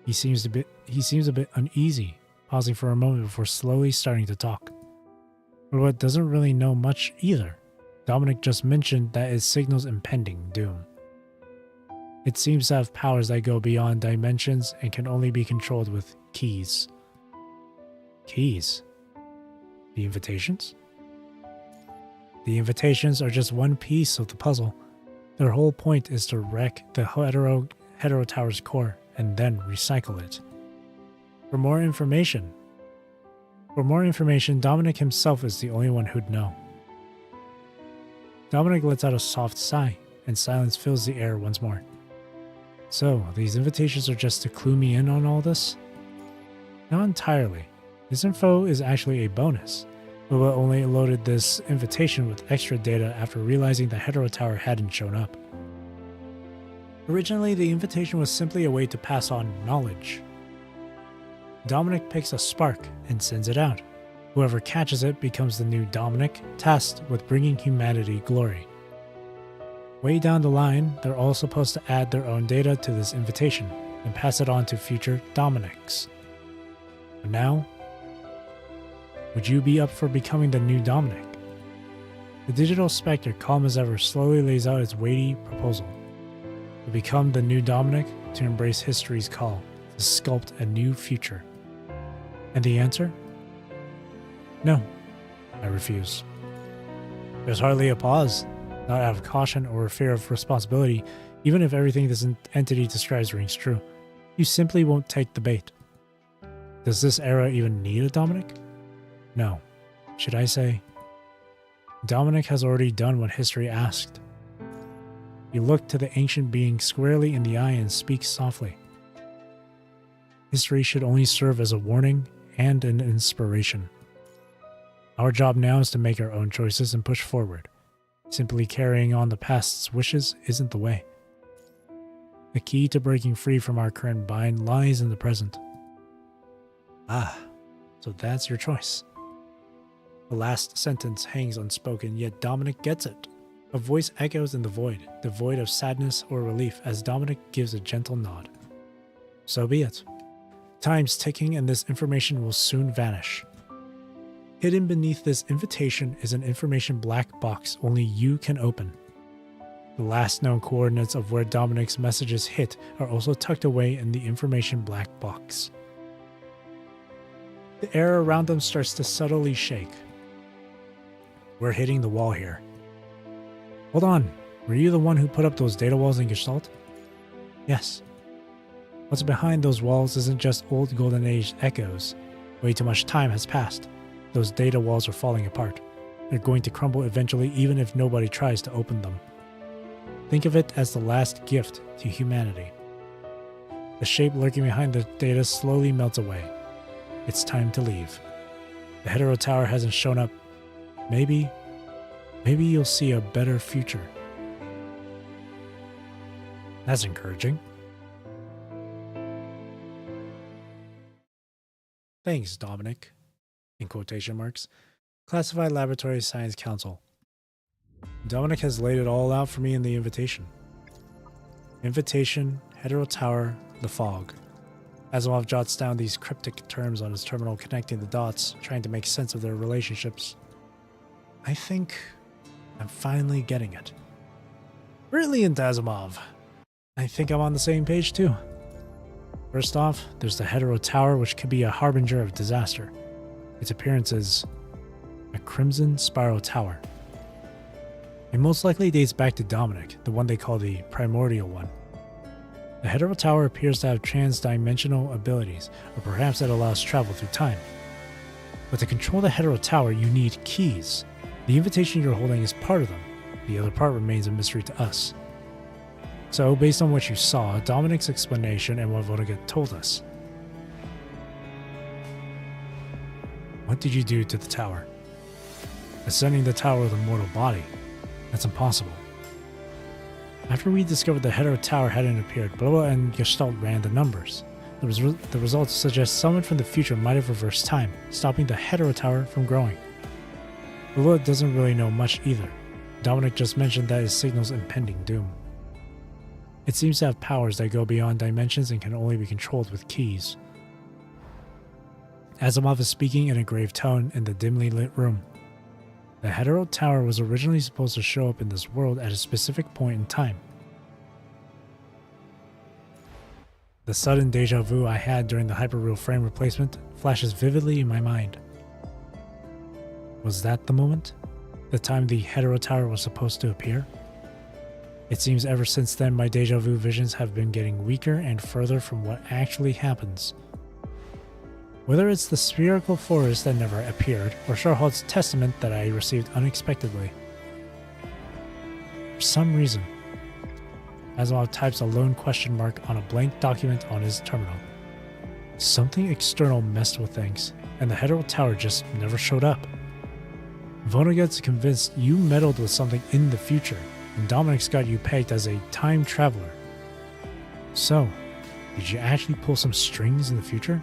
He seems a bit uneasy, pausing for a moment before slowly starting to talk. But what doesn't really know much either. Dominic just mentioned that it signals impending doom. It seems to have powers that go beyond dimensions and can only be controlled with keys. Keys? The invitations? The invitations are just one piece of the puzzle. Their whole point is to wreck the hetero tower's core and then recycle it. For more information, Dominic himself is the only one who'd know. Dominic lets out a soft sigh, and silence fills the air once more. So, these invitations are just to clue me in on all this? Not entirely. This info is actually a bonus. Lua only loaded this invitation with extra data after realizing the hetero tower hadn't shown up. Originally, the invitation was simply a way to pass on knowledge. Dominic picks a spark and sends it out. Whoever catches it becomes the new Dominic, tasked with bringing humanity glory. Way down the line, they're all supposed to add their own data to this invitation and pass it on to future Dominics. But now, would you be up for becoming the new Dominic? The digital spectre, calm as ever, slowly lays out its weighty proposal. To become the new Dominic, to embrace history's call, to sculpt a new future. And the answer? No, I refuse. There's hardly a pause, not out of caution or fear of responsibility, even if everything this entity describes rings true. You simply won't take the bait. Does this era even need a Dominic? No. Should I say, Dominic has already done what history asked. He looked to the ancient being squarely in the eye and speaks softly. History should only serve as a warning and an inspiration. Our job now is to make our own choices and push forward. Simply carrying on the past's wishes isn't the way. The key to breaking free from our current bind lies in the present. Ah, so that's your choice. The last sentence hangs unspoken, yet Dominic gets it. A voice echoes in the void of sadness or relief, as Dominic gives a gentle nod. So be it. Time's ticking and this information will soon vanish. Hidden beneath this invitation is an information black box only you can open. The last known coordinates of where Dominic's messages hit are also tucked away in the information black box. The air around them starts to subtly shake. We're hitting the wall here. Hold on, were you the one who put up those data walls in Gestalt? Yes. What's behind those walls isn't just old Golden Age echoes. Way too much time has passed. Those data walls are falling apart. They're going to crumble eventually even if nobody tries to open them. Think of it as the last gift to humanity. The shape lurking behind the data slowly melts away. It's time to leave. The hetero tower hasn't shown up. Maybe you'll see a better future. That's encouraging. Thanks, Dominic. In quotation marks. Classified Laboratory Science Council. Dominic has laid it all out for me in the invitation. Invitation, hetero tower, the fog. Asimov jots down these cryptic terms on his terminal, connecting the dots, trying to make sense of their relationships. I think I'm finally getting it. Brilliant, Asimov. I think I'm on the same page too. First off, there's the hetero tower, which could be a harbinger of disaster. Its appearance is a crimson spiral tower. It most likely dates back to Dominic, the one they call the primordial one. The hetero tower appears to have trans-dimensional abilities, or perhaps it allows travel through time. But to control the hetero tower, you need keys. The invitation you're holding is part of them. The other part remains a mystery to us. So, based on what you saw, Dominic's explanation, and what Vonnegut told us, what did you do to the tower? Ascending the tower with a mortal body? That's impossible. After we discovered the Hetero Tower hadn't appeared, Blah and Gestalt ran the numbers. The results suggest someone from the future might have reversed time, stopping the Hetero Tower from growing. Blah doesn't really know much either. Dominic just mentioned that it signals impending doom. It seems to have powers that go beyond dimensions and can only be controlled with keys. Asimov is speaking in a grave tone in the dimly lit room. The Hetero Tower was originally supposed to show up in this world at a specific point in time. The sudden deja vu I had during the hyperreal frame replacement flashes vividly in my mind. Was that the moment? The time the Hetero Tower was supposed to appear? It seems ever since then my deja vu visions have been getting weaker and further from what actually happens. Whether it's the spherical forest that never appeared, or Sharhal's testament that I received unexpectedly. For some reason, Asimov types a lone question mark on a blank document on his terminal. Something external messed with things, and the Hetero Tower just never showed up. Vonnegut's convinced you meddled with something in the future, and Dominic's got you pegged as a time traveler. So, did you actually pull some strings in the future?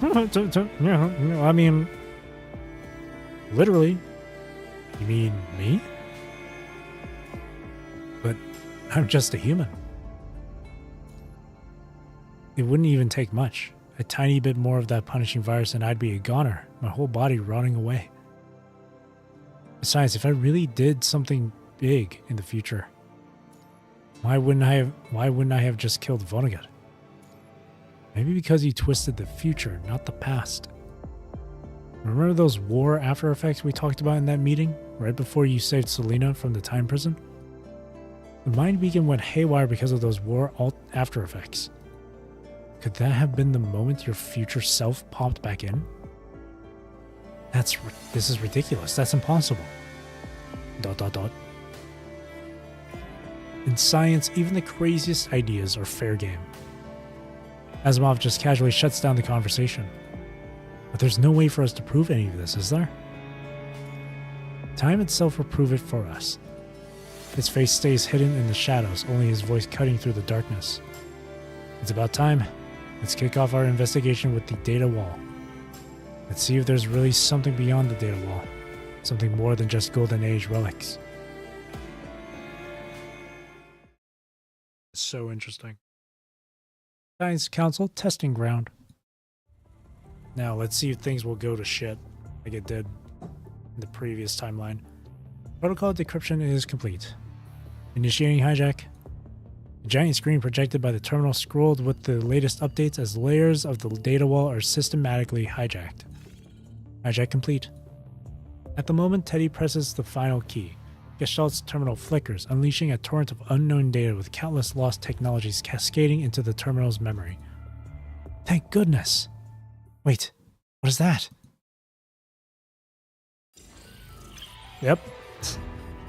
I mean, literally. You mean me? But I'm just a human. It wouldn't even take much. A tiny bit more of that punishing virus and I'd be a goner, my whole body rotting away. Besides, if I really did something big in the future, why wouldn't I have just killed Vonnegut? Maybe because he twisted the future, not the past. Remember those war after effects we talked about in that meeting, right before you saved Selena from the time prison? The mind beacon went haywire because of those war after effects. Could that have been the moment your future self popped back in? This is ridiculous. That's impossible. ... In science, even the craziest ideas are fair game. Asimov just casually shuts down the conversation. But there's no way for us to prove any of this, is there? Time itself will prove it for us. His face stays hidden in the shadows, only his voice cutting through the darkness. It's about time. Let's kick off our investigation with the data wall. Let's see if there's really something beyond the data wall. Something more than just Golden Age relics. So interesting. Science Council testing ground. Now let's see if things will go to shit like it did in the previous timeline. Protocol decryption is complete. Initiating hijack. A giant screen projected by the terminal scrolled with the latest updates as layers of the data wall are systematically hijacked. Hijack complete. At the moment Teddy presses the final key, Gestalt's terminal flickers, unleashing a torrent of unknown data with countless lost technologies cascading into the terminal's memory. Thank goodness! Wait, what is that? Yep.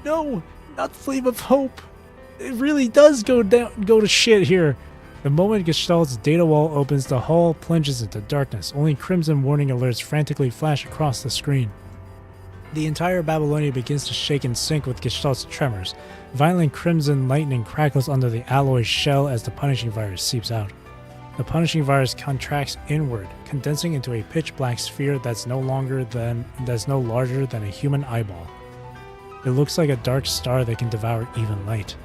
No, not Flame of Hope. It really does go to shit here. The moment Gestalt's data wall opens, the hall plunges into darkness. Only crimson warning alerts frantically flash across the screen. The entire Babylonia begins to shake in sync with Gestalt's tremors. Violent crimson lightning crackles under the alloy shell as the punishing virus seeps out. The punishing virus contracts inward, condensing into a pitch-black sphere that's no larger than a human eyeball. It looks like a dark star that can devour even light.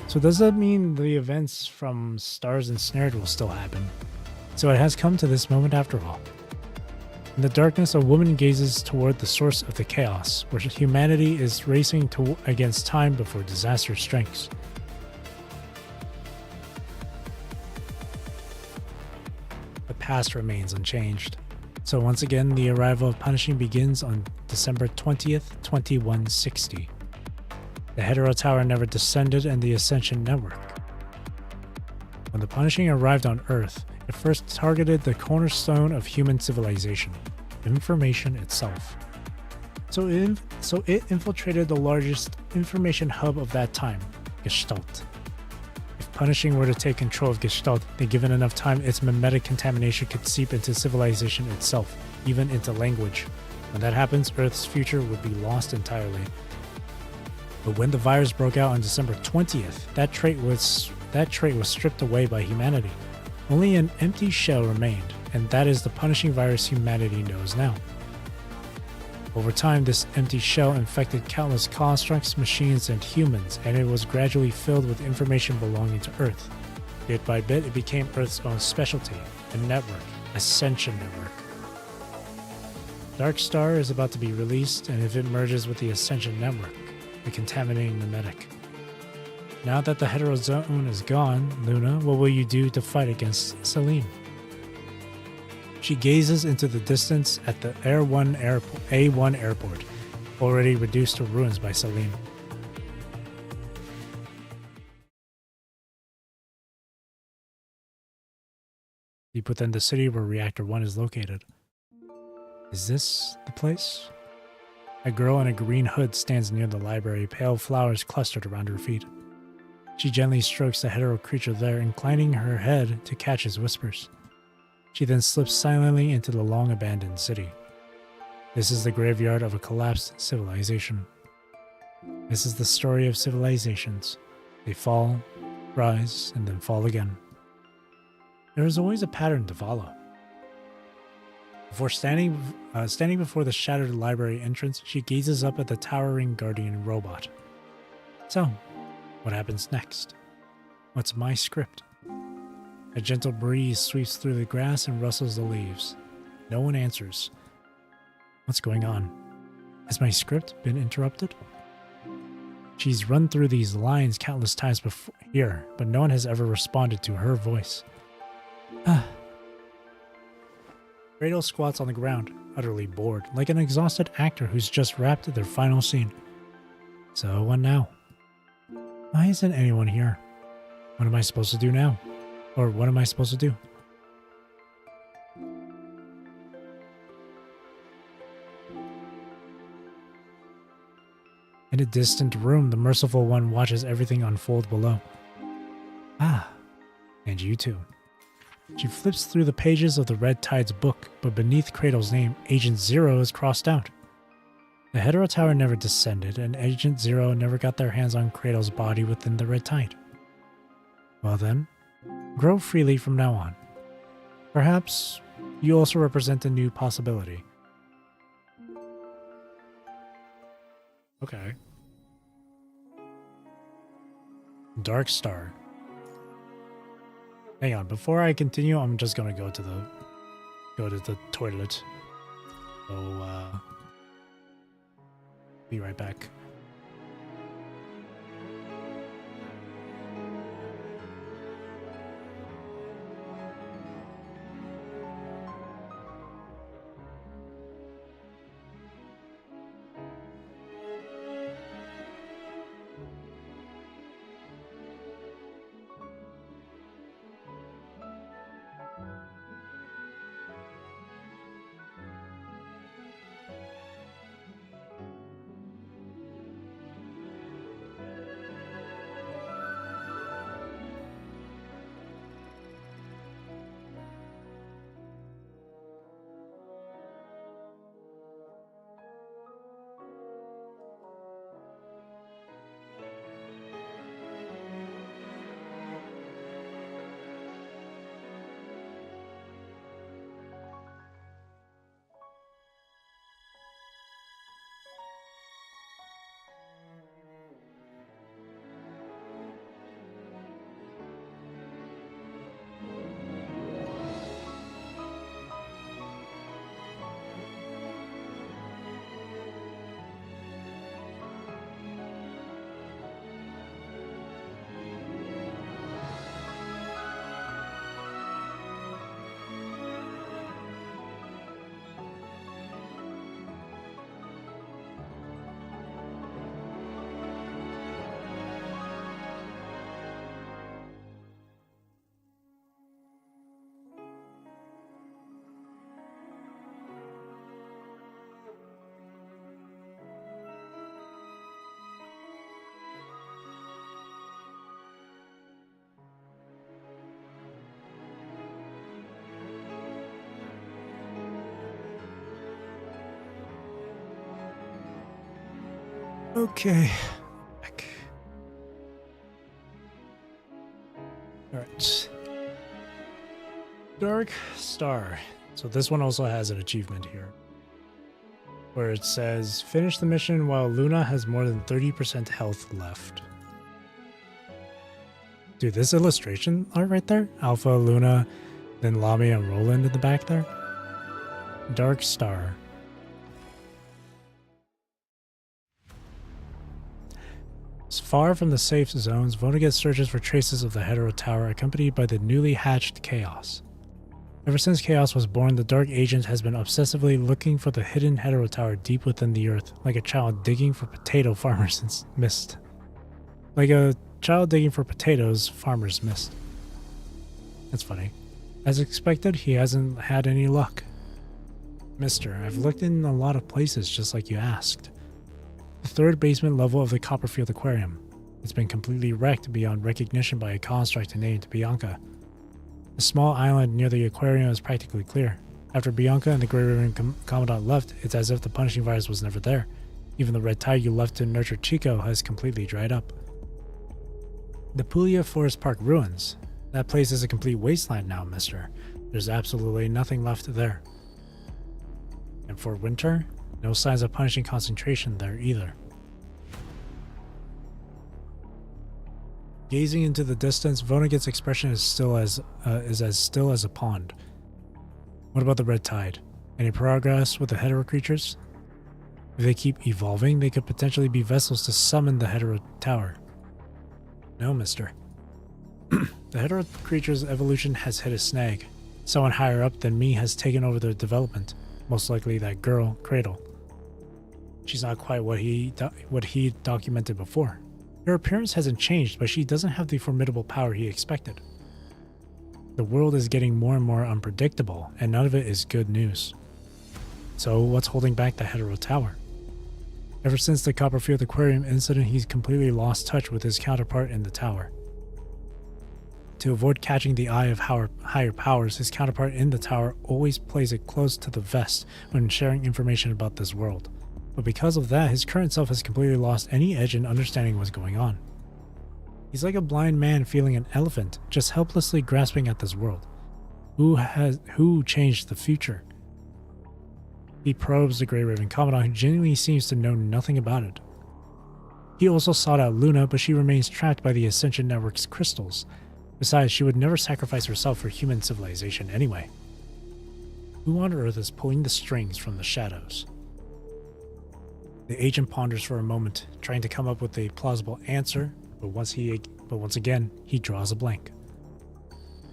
So does that mean the events from Stars Ensnared will still happen? So it has come to this moment after all. In the darkness, a woman gazes toward the source of the chaos, where humanity is racing against time before disaster strikes. The past remains unchanged. So once again, the arrival of punishing begins on December 20th, 2160. The Hetero Tower never descended and the Ascension Network. When the punishing arrived on Earth, it first targeted the cornerstone of human civilization, information itself. So it infiltrated the largest information hub of that time, Gestalt. If punishing were to take control of Gestalt, then given enough time, its mimetic contamination could seep into civilization itself, even into language. When that happens, Earth's future would be lost entirely. But when the virus broke out on December 20th, that trait was stripped away by humanity. Only an empty shell remained, and that is the punishing virus humanity knows now. Over time, this empty shell infected countless constructs, machines, and humans, and it was gradually filled with information belonging to Earth. Bit by bit, it became Earth's own specialty, a network, Ascension Network. Dark Star is about to be released, and if it merges with the Ascension Network, the contaminating mimetic. Now that the hetero zone is gone, Luna, what will you do to fight against Celine? She gazes into the distance at the A1 airport, already reduced to ruins by Celine. Deep within the city where Reactor 1 is located. Is this the place? A girl in a green hood stands near the library, pale flowers clustered around her feet. She gently strokes the hetero creature there, inclining her head to catch his whispers. She then slips silently into the long-abandoned city. This is the graveyard of a collapsed civilization. This is the story of civilizations. They fall, rise, and then fall again. There is always a pattern to follow. Before standing before the shattered library entrance, she gazes up at the towering guardian robot. So, what happens next? What's my script? A gentle breeze sweeps through the grass and rustles the leaves. No one answers. What's going on? Has my script been interrupted? She's run through these lines countless times before here, but no one has ever responded to her voice. Kratos squats on the ground, utterly bored, like an exhausted actor who's just wrapped their final scene. So what now? Why isn't anyone here? What am I supposed to do now? Or what am I supposed to do? In a distant room, the Merciful One watches everything unfold below. And you too. She flips through the pages of the Red Tide's book, but beneath Kratos' name, Agent Zero is crossed out. The Hetero Tower never descended, and Agent Zero never got their hands on Kratos' body within the Red Tide. Well then, grow freely from now on. Perhaps you also represent a new possibility. Okay. Dark Star. Hang on, before I continue, I'm just gonna go to the toilet. So be right back. Okay. Back. Alright. Dark Star. So this one also has an achievement here, where it says, finish the mission while Luna has more than 30% health left. Dude, this illustration art right there, Alpha, Luna, then Lami and Roland in the back there. Dark Star. As far from the safe zones, Vonnegut searches for traces of the Hetero Tower, accompanied by the newly hatched Chaos. Ever since Chaos was born, the Dark Agent has been obsessively looking for the hidden Hetero Tower deep within the earth, like a child digging for potato farmers missed. Like a child digging for potatoes, farmers missed. That's funny. As expected, he hasn't had any luck. Mister, I've looked in a lot of places just like you asked. The third basement level of the Copperfield Aquarium. It's been completely wrecked beyond recognition by a construct named Bianca. The small island near the aquarium is practically clear. After Bianca and the Grey Ribbon Commandant left, it's as if the punishing virus was never there. Even the red tide you left to nurture Chico has completely dried up. The Puglia Forest Park ruins. That place is a complete wasteland now, mister. There's absolutely nothing left there. And for winter, no signs of punishing concentration there either. Gazing into the distance, Vonnegut's expression is as still as a pond. What about the red tide? Any progress with the Hetero creatures? If they keep evolving, they could potentially be vessels to summon the Hetero Tower. No, mister. The Hetero creature's evolution has hit a snag. Someone higher up than me has taken over their development. Most likely that girl, Cradle. She's not quite what he documented before. Her appearance hasn't changed, but she doesn't have the formidable power he expected. The world is getting more and more unpredictable, and none of it is good news. So what's holding back the Hetero Tower? Ever since the Copperfield Aquarium incident, he's completely lost touch with his counterpart in the tower. To avoid catching the eye of higher powers, his counterpart in the tower always plays it close to the vest when sharing information about this world. But because of that, his current self has completely lost any edge in understanding what's going on. He's like a blind man feeling an elephant, just helplessly grasping at this world. Who changed the future? He probes the Grey Ribbon Commandant, who genuinely seems to know nothing about it. He also sought out Luna, but she remains trapped by the Ascension Network's crystals. Besides, she would never sacrifice herself for human civilization anyway. Who on earth is pulling the strings from the shadows? The agent ponders for a moment, trying to come up with a plausible answer, but once again, he draws a blank.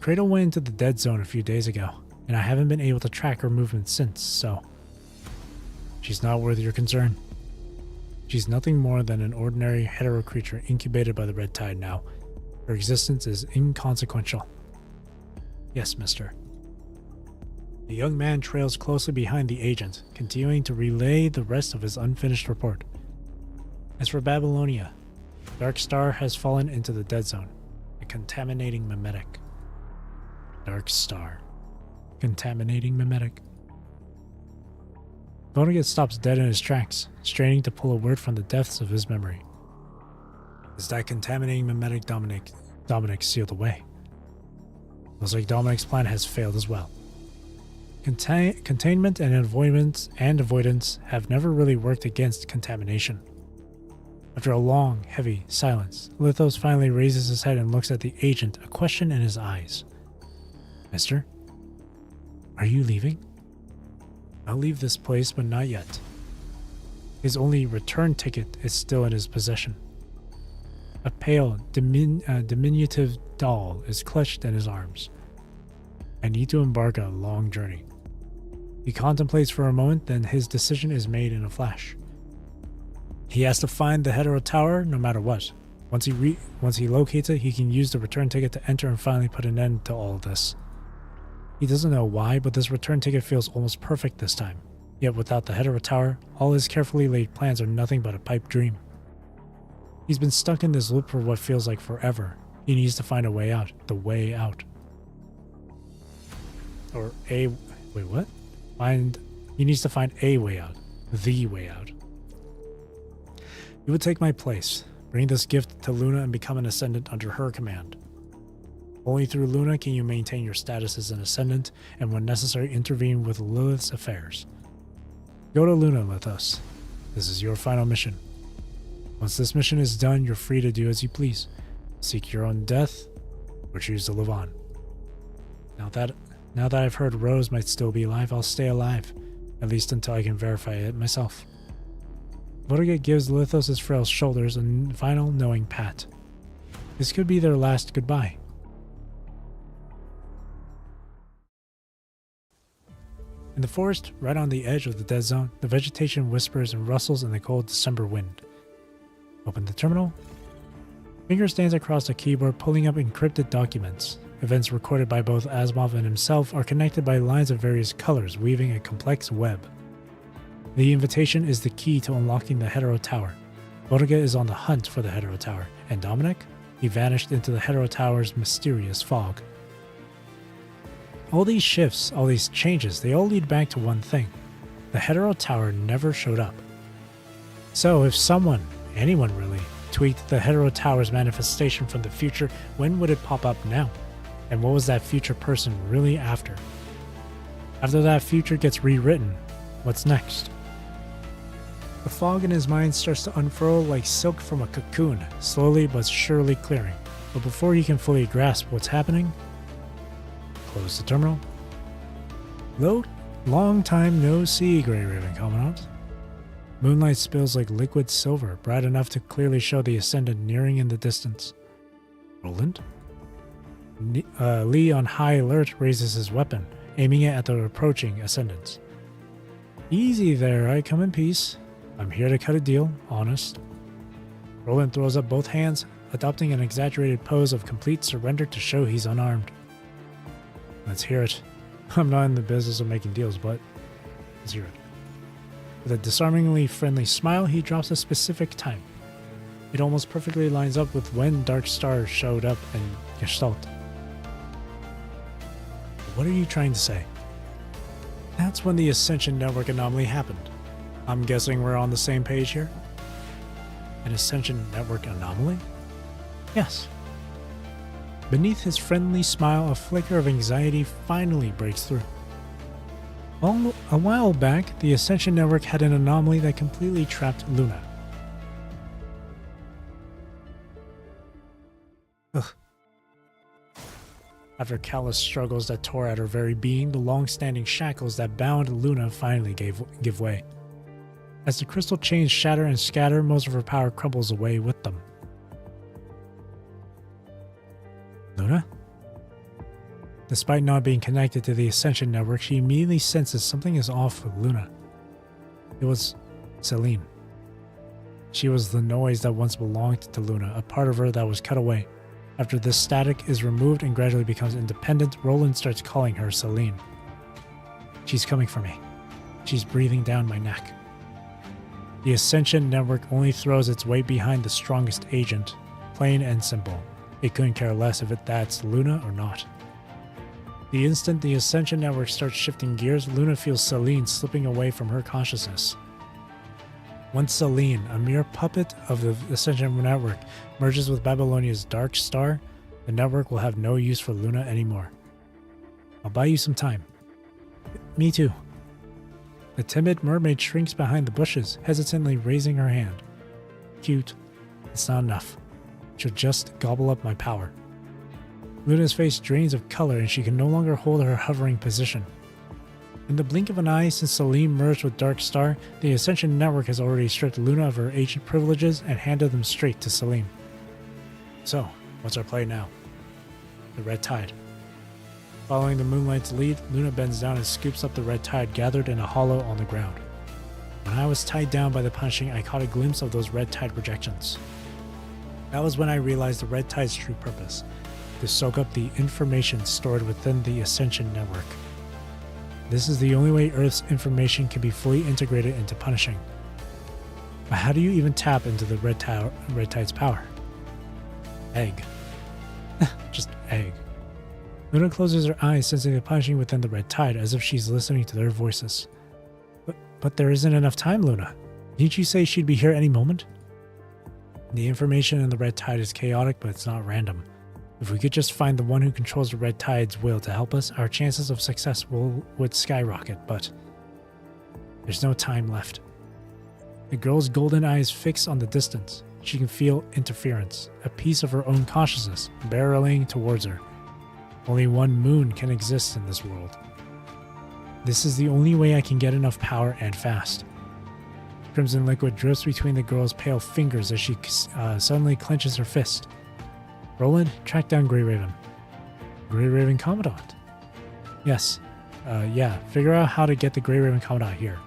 Cradle went into the dead zone a few days ago, and I haven't been able to track her movements since, so... She's not worth your concern. She's nothing more than an ordinary Hetero creature incubated by the red tide now. Her existence is inconsequential. Yes, mister. The young man trails closely behind the agent, continuing to relay the rest of his unfinished report. As for Babylonia, Dark Star has fallen into the dead zone, a contaminating mimetic. Dark Star. Contaminating mimetic. Vonnegut stops dead in his tracks, straining to pull a word from the depths of his memory. Is that contaminating mimetic Dominic sealed away? Looks like Dominic's plan has failed as well. Containment and avoidance have never really worked against contamination. After a long, heavy silence, Lithos finally raises his head and looks at the agent, a question in his eyes. Mister? Are you leaving? I'll leave this place, but not yet. His only return ticket is still in his possession. A pale, diminutive doll is clutched in his arms. I need to embark on a long journey. He contemplates for a moment, then his decision is made in a flash. He has to find the Hetero Tower no matter what. Once he locates it, he can use the return ticket to enter and finally put an end to all of this. He doesn't know why, but this return ticket feels almost perfect this time. Yet without the Hetero Tower, all his carefully laid plans are nothing but a pipe dream. He's been stuck in this loop for what feels like forever. He needs to find a way out. The way out. Wait, what? He needs to find a way out. The way out. You would take my place, bring this gift to Luna and become an Ascendant under her command. Only through Luna can you maintain your status as an Ascendant and when necessary intervene with Lilith's affairs. Go to Luna with us. This is your final mission. Once this mission is done, you're free to do as you please. Seek your own death or choose to live on. Now that I've heard Rose might still be alive, I'll stay alive, at least until I can verify it myself. Vortigern gives Lithos' frail shoulders a final knowing pat. This could be their last goodbye. In the forest, right on the edge of the dead zone, the vegetation whispers and rustles in the cold December wind. Open the terminal. Finger stands across the keyboard pulling up encrypted documents. Events recorded by both Asimov and himself are connected by lines of various colors, weaving a complex web. The invitation is the key to unlocking the Hetero Tower. Vortigern is on the hunt for the Hetero Tower, and Dominic? He vanished into the Hetero Tower's mysterious fog. All these shifts, all these changes, they all lead back to one thing. The Hetero Tower never showed up. So if someone, anyone really, tweaked the Hetero Tower's manifestation from the future, when would it pop up now? And what was that future person really after? After that future gets rewritten, what's next? The fog in his mind starts to unfurl like silk from a cocoon, slowly but surely clearing. But before he can fully grasp what's happening, close the terminal. Long time no see, Grey Raven Commandant. Moonlight spills like liquid silver, bright enough to clearly show the Ascendant nearing in the distance. Roland? Lee, on high alert, raises his weapon, aiming it at the approaching Ascendants. Easy there, I come in peace. I'm here to cut a deal, honest. Roland throws up both hands, adopting an exaggerated pose of complete surrender to show he's unarmed. Let's hear it. I'm not in the business of making deals, but let's hear it. With a disarmingly friendly smile, he drops a specific time. It almost perfectly lines up with when Dark Star showed up in Gestalt. What are you trying to say? That's when the Ascension Network anomaly happened. I'm guessing we're on the same page here? An Ascension Network anomaly? Yes. Beneath his friendly smile, a flicker of anxiety finally breaks through. A while back, the Ascension Network had an anomaly that completely trapped Luna. Ugh. After countless struggles that tore at her very being, the long-standing shackles that bound Luna finally give way. As the crystal chains shatter and scatter, most of her power crumbles away with them. Luna? Despite not being connected to the Ascension Network, she immediately senses something is off with Luna. It was Celine. She was the noise that once belonged to Luna, a part of her that was cut away. After this static is removed and gradually becomes independent, Roland starts calling her Celine. She's coming for me. She's breathing down my neck. The Ascension Network only throws its weight behind the strongest agent, plain and simple. It couldn't care less if that's Luna or not. The instant the Ascension Network starts shifting gears, Luna feels Celine slipping away from her consciousness. Once Celine, a mere puppet of the Ascension Network, merges with Babylonia's Dark Star, the network will have no use for Luna anymore. I'll buy you some time. Me too. The timid mermaid shrinks behind the bushes, hesitantly raising her hand. Cute. It's not enough. She'll just gobble up my power. Luna's face drains of color and she can no longer hold her hovering position. In the blink of an eye, since Celine merged with Dark Star, the Ascension Network has already stripped Luna of her agent privileges and handed them straight to Celine. So, what's our play now? The Red Tide. Following the Moonlight's lead, Luna bends down and scoops up the red tide gathered in a hollow on the ground. When I was tied down by the punching, I caught a glimpse of those red tide projections. That was when I realized the red tide's true purpose, to soak up the information stored within the Ascension Network. This is the only way Earth's information can be fully integrated into punishing. But how do you even tap into the red tide's power? Egg. Just egg. Luna closes her eyes, sensing the punishing within the red tide, as if she's listening to their voices. But there isn't enough time, Luna. Didn't you say she'd be here any moment? The information in the red tide is chaotic, but it's not random. If we could just find the one who controls the red tide's will to help us, our chances of success would skyrocket, but there's no time left. The girl's golden eyes fix on the distance. She can feel interference, a piece of her own consciousness, barreling towards her. Only one moon can exist in this world. This is the only way I can get enough power and fast. Crimson liquid drips between the girl's pale fingers as she suddenly clenches her fist. Roland, track down Grey Raven. Grey Raven Commandant. Yes. Figure out how to get the Grey Raven Commandant here.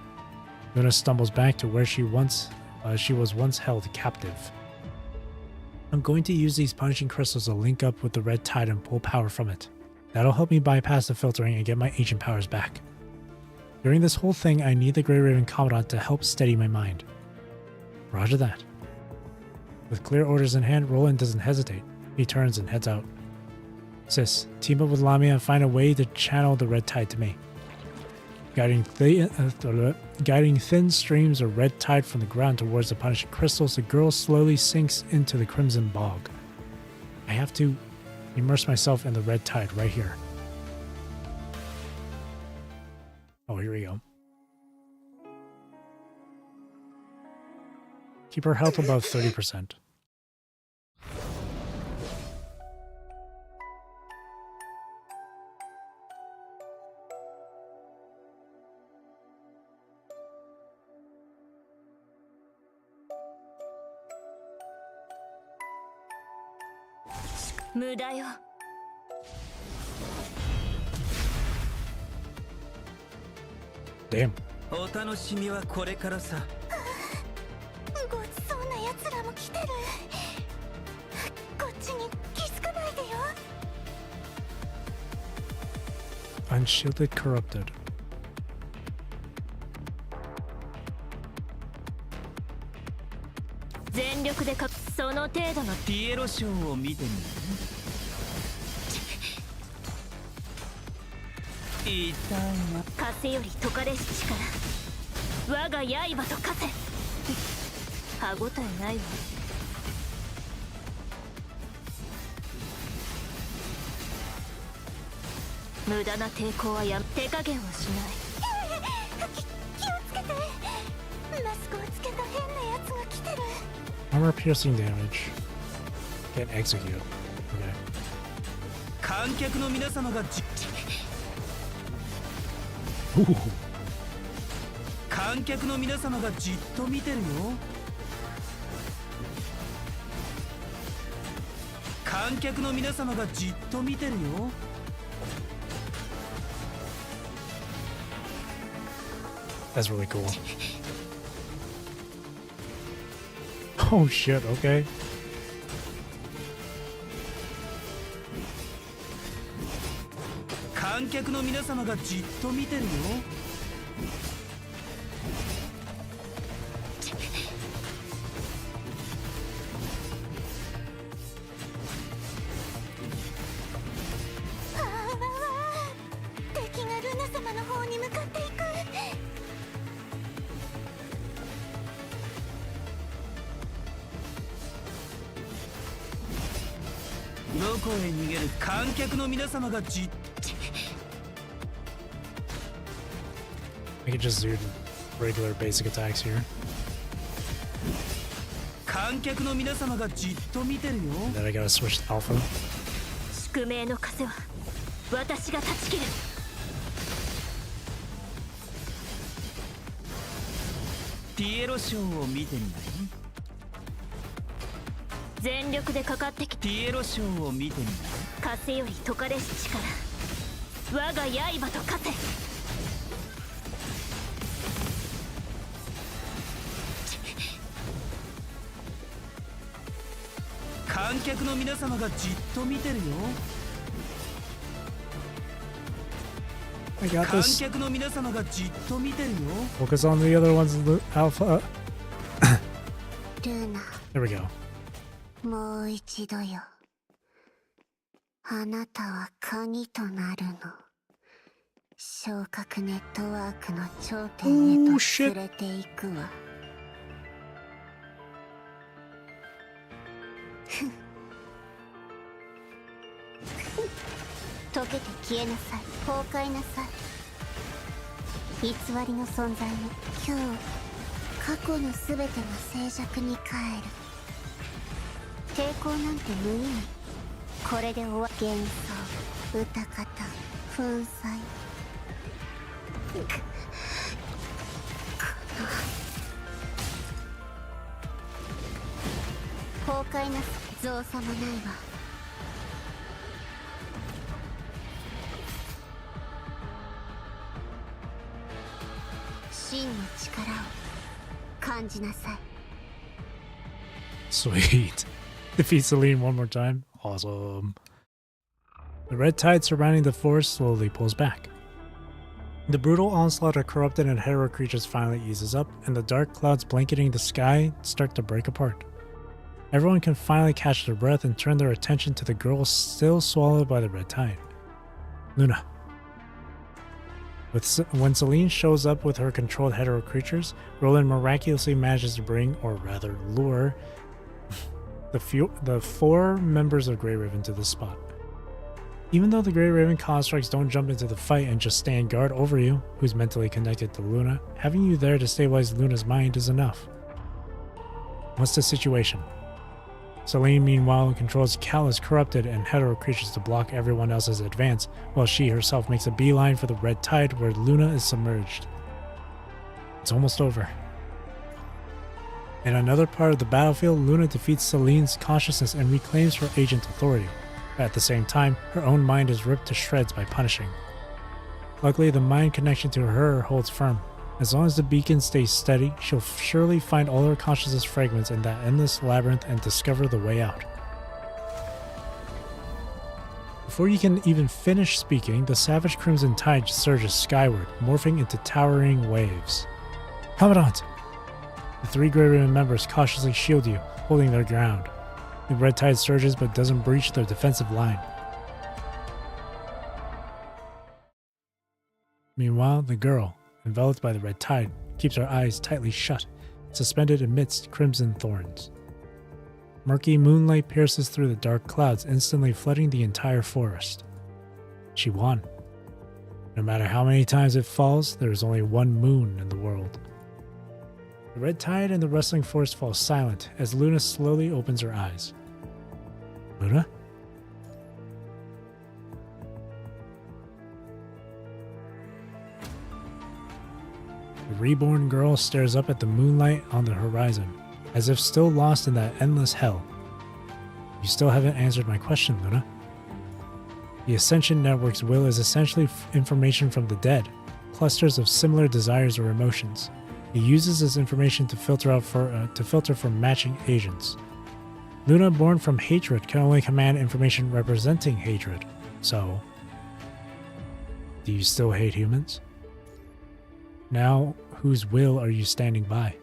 Luna stumbles back to where she was once held captive. I'm going to use these punishing crystals to link up with the red tide and pull power from it. That'll help me bypass the filtering and get my ancient powers back. During this whole thing, I need the Grey Raven Commandant to help steady my mind. Roger that. With clear orders in hand, Roland doesn't hesitate. He turns and heads out. Sis, team up with Lamia and find a way to channel the red tide to me. Guiding thin streams of red tide from the ground towards the punishing crystals, the girl slowly sinks into the crimson bog. I have to immerse myself in the red tide right here. Oh, here we go. Keep her health above 30%. Damn. お楽しみはこれからさ。ごちそうな奴らも来てる。こっちに気づかないでよ。Unshielded corrupted. 全力でその程度のピエロショーを見てみる。痛いな。風より解かれし力。我が刃と化せ。歯ごたえないわ。無駄な抵抗は手加減はしない。気をつけて。マスクをつけた変な奴が来てる。Armor piercing damage. Get execute. Okay. 観客の皆様が観客の皆様がじっと見てるよ。観客の皆様がじっと見てるよ。That's really cool. Oh shit, okay. 観客の皆様がじっと見てるよ。敵がルナ様の方に向かっていく。どこへ逃げる。観客の皆様がじっ I could just do regular basic attacks here. 観客の皆様がじっと見てるよ。 And then I gotta switch to alpha. 宿命の風は私が断ち切る。ピエロショーを見てみない。全力でかかってきピエロショーを見てみない。風より解かれし力。我が刃と化せ。観客の皆様がじっと見てるよ。 I got 観 this. 客の皆様がじっと見てるよ。 Focus on the other ones, the alpha. ルーナ、 There we go. もう一度よ。あなたは鍵となるの。昇格ネットワークの頂点へ Oh, と shit. 連れていくわ。溶けて消えなさい。崩壊なさい。偽りの存在も今日過去の全てが静寂に帰る。抵抗なんて無意味。これで終わ幻想、歌方、粉砕。崩壊なす造作もないわ。真の力を感じなさい。 Sweet. Defeat Celine one more time. Awesome. The red tide surrounding the forest slowly pulls back. The brutal onslaught of corrupted and hetero creatures finally eases up, and the dark clouds blanketing the sky start to break apart. Everyone can finally catch their breath and turn their attention to the girl still swallowed by the red tide. Luna. When Celine shows up with her controlled hetero creatures, Roland miraculously manages to bring, or rather lure, the four members of Grey Raven to the spot. Even though the Grey Raven constructs don't jump into the fight and just stand guard over you, who's mentally connected to Luna, having you there to stabilize Luna's mind is enough. What's the situation? Celine, meanwhile, controls countless corrupted and hetero creatures to block everyone else's advance, while she herself makes a beeline for the red tide where Luna is submerged. It's almost over. In another part of the battlefield, Luna defeats Celine's consciousness and reclaims her agent authority. But at the same time, her own mind is ripped to shreds by punishing. Luckily, the mind connection to her holds firm. As long as the beacon stays steady, she'll surely find all her consciousness fragments in that endless labyrinth and discover the way out. Before you can even finish speaking, the savage crimson tide surges skyward, morphing into towering waves. Commandant! The three Grey Raven members cautiously shield you, holding their ground. The red tide surges but doesn't breach their defensive line. Meanwhile, the girl, enveloped by the red tide, keeps her eyes tightly shut, suspended amidst crimson thorns. Murky moonlight pierces through the dark clouds, instantly flooding the entire forest. She won. No matter how many times it falls, there is only one moon in the world. The red tide and the rustling forest fall silent as Luna slowly opens her eyes. Luna? The reborn girl stares up at the moonlight on the horizon, as if still lost in that endless hell. You still haven't answered my question, Luna. The Ascension Network's will is essentially information from the dead, clusters of similar desires or emotions. It uses this information to filter for matching agents. Luna, born from hatred, can only command information representing hatred. So, do you still hate humans? Now, whose will are you standing by?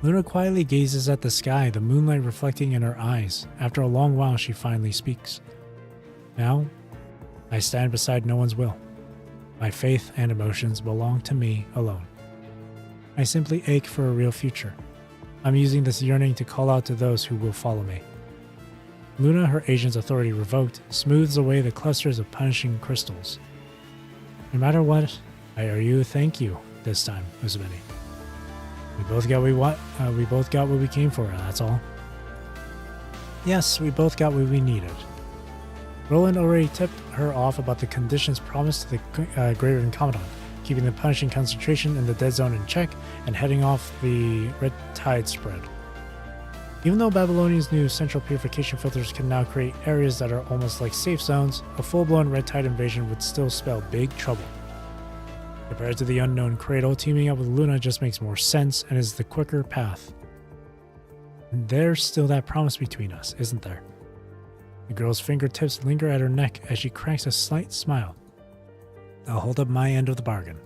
Luna quietly gazes at the sky, the moonlight reflecting in her eyes. After a long while, she finally speaks. Now, I stand beside no one's will. My faith and emotions belong to me alone. I simply ache for a real future. I'm using this yearning to call out to those who will follow me. Luna, her agent's authority revoked, smooths away the clusters of punishing crystals. No matter what, I owe you a thank you this time, Uzumaki. We both got what we came for, that's all. Yes, we both got what we needed. Roland already tipped her off about the conditions promised to the Grey Raven Commandant, keeping the punishing concentration in the dead zone in check and heading off the red tide spread. Even though Babylonia's new central purification filters can now create areas that are almost like safe zones, a full-blown red tide invasion would still spell big trouble. Compared to the unknown Cradle, teaming up with Luna just makes more sense and is the quicker path. And there's still that promise between us, isn't there? The girl's fingertips linger at her neck as she cracks a slight smile. I'll hold up my end of the bargain.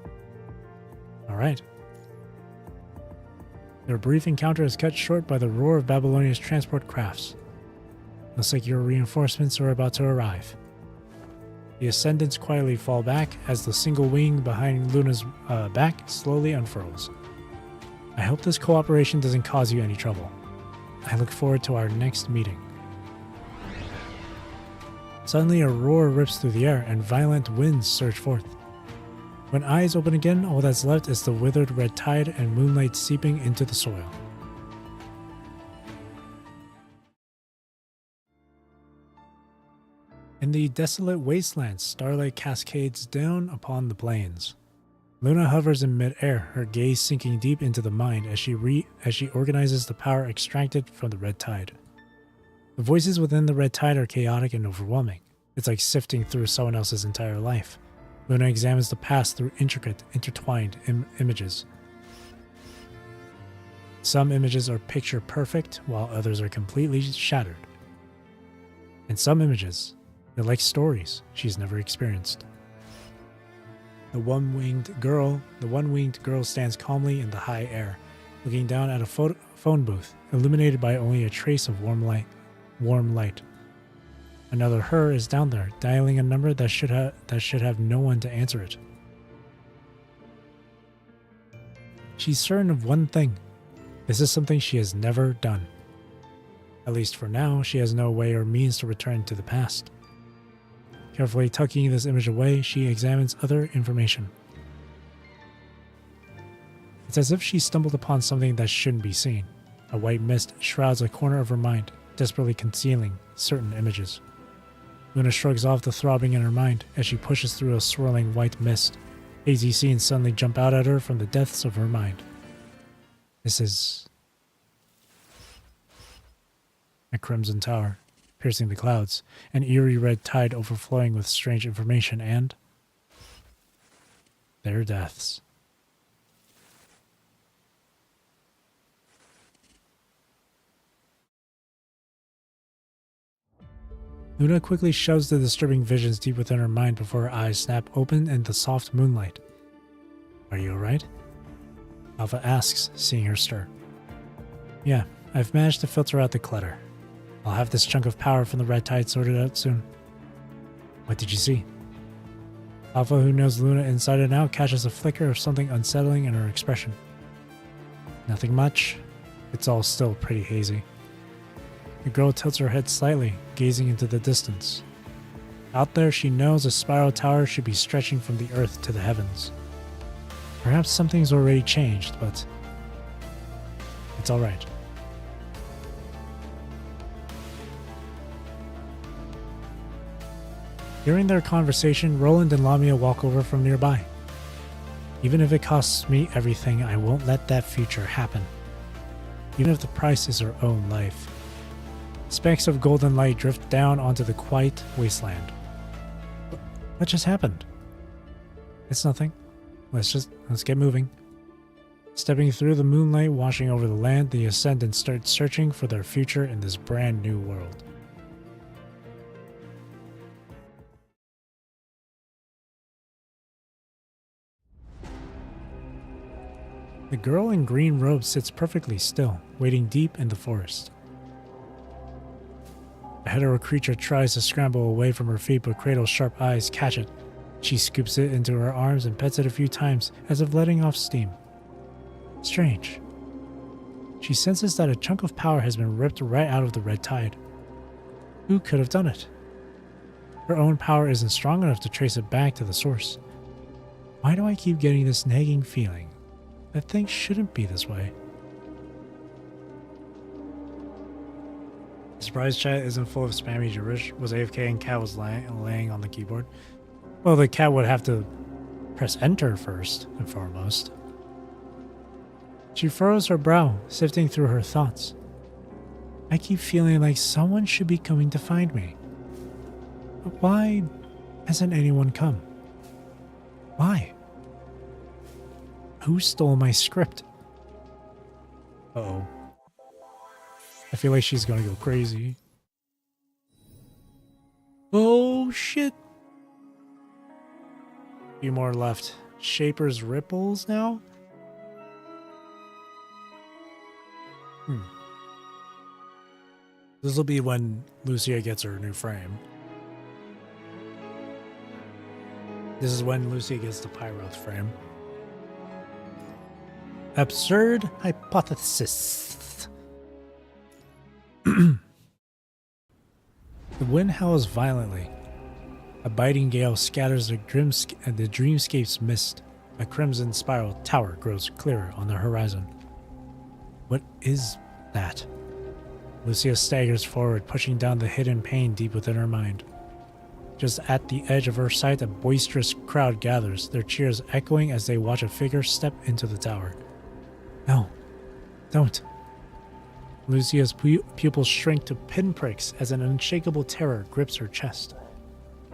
Alright. Their brief encounter is cut short by the roar of Babylonia's transport crafts. Looks like your reinforcements are about to arrive. The Ascendants quietly fall back as the single wing behind Luna's back slowly unfurls. I hope this cooperation doesn't cause you any trouble. I look forward to our next meeting. Suddenly a roar rips through the air and violent winds surge forth. When eyes open again, all that's left is the withered red tide and moonlight seeping into the soil. In the desolate wasteland, starlight cascades down upon the plains. Luna hovers in mid-air, her gaze sinking deep into the mind as she organizes the power extracted from the red tide. The voices within the red tide are chaotic and overwhelming. It's like sifting through someone else's entire life. Luna examines the past through intricate, intertwined images. Some images are picture perfect, while others are completely shattered. And some images, they're like stories she's never experienced. The one-winged girl stands calmly in the high air, looking down at a phone booth, illuminated by only a trace of warm light. Another her is down there, dialing a number that should have no one to answer it. She's certain of one thing. This is something she has never done. At least for now, she has no way or means to return to the past. Carefully tucking this image away, she examines other information. It's as if she stumbled upon something that shouldn't be seen. A white mist shrouds a corner of her mind, desperately concealing certain images. Luna shrugs off the throbbing in her mind as she pushes through a swirling white mist. Hazy scenes suddenly jump out at her from the depths of her mind. This is a crimson tower, piercing the clouds, an eerie red tide overflowing with strange information, and their deaths. Luna quickly shoves the disturbing visions deep within her mind before her eyes snap open in the soft moonlight. Are you alright? Alpha asks, seeing her stir. Yeah, I've managed to filter out the clutter. I'll have this chunk of power from the red tide sorted out soon. What did you see? Alpha, who knows Luna inside and out, catches a flicker of something unsettling in her expression. Nothing much. It's all still pretty hazy. The girl tilts her head slightly, gazing into the distance. Out there, she knows a spiral tower should be stretching from the earth to the heavens. Perhaps something's already changed, but it's alright. During their conversation, Roland and Lamia walk over from nearby. Even if it costs me everything, I won't let that future happen. Even if the price is her own life. Specks of golden light drift down onto the quiet wasteland. What just happened? It's nothing. Let's get moving. Stepping through the moonlight washing over the land, the Ascendants start searching for their future in this brand new world. The girl in green robes sits perfectly still, waiting deep in the forest. A hetero creature tries to scramble away from her feet, but Cradle's sharp eyes catch it. She scoops it into her arms and pets it a few times, as if letting off steam. Strange. She senses that a chunk of power has been ripped right out of the red tide. Who could have done it? Her own power isn't strong enough to trace it back to the source. Why do I keep getting this nagging feeling that things shouldn't be this way? Surprise chat isn't full of spammy gibberish. Was AFK and cat was laying on the keyboard. Well, the cat would have to press enter first and foremost. She furrows her brow, sifting through her thoughts. I keep feeling like someone should be coming to find me. But why hasn't anyone come? Why? Who stole my script? Uh-oh. I feel like she's gonna go crazy. Oh shit! A few more left. Shaper's Ripples now? This will be when Lucia gets her new frame. This is when Lucia gets the Pyroth frame. Absurd hypothesis. The wind howls violently, A biting gale scatters the dreamscape's mist. A crimson spiral tower grows clearer on the horizon. What is that? Lucia staggers forward, pushing down the hidden pain deep within her mind. Just at the edge of her sight, a boisterous crowd gathers, their cheers echoing as they watch a figure step into the tower. No, don't. Lucia's pupils shrink to pinpricks as an unshakable terror grips her chest.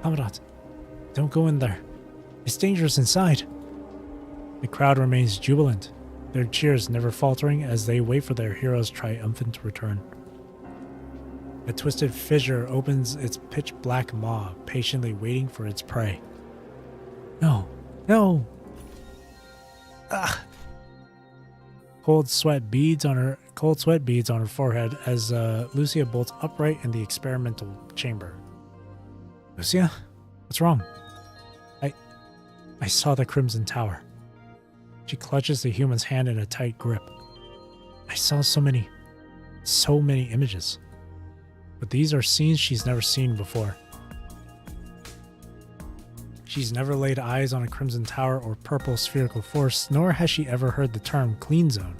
Commandant, don't go in there. It's dangerous inside. The crowd remains jubilant, their cheers never faltering as they wait for their hero's triumphant return. A twisted fissure opens its pitch-black maw, patiently waiting for its prey. No, no! Ah! Cold sweat beads on her forehead as Lucia bolts upright in the experimental chamber. Lucia, what's wrong? I saw the Crimson Tower. She clutches the human's hand in a tight grip. I saw so many images. But these are scenes she's never seen before. She's never laid eyes on a Crimson Tower or purple spherical force, nor has she ever heard the term clean zone.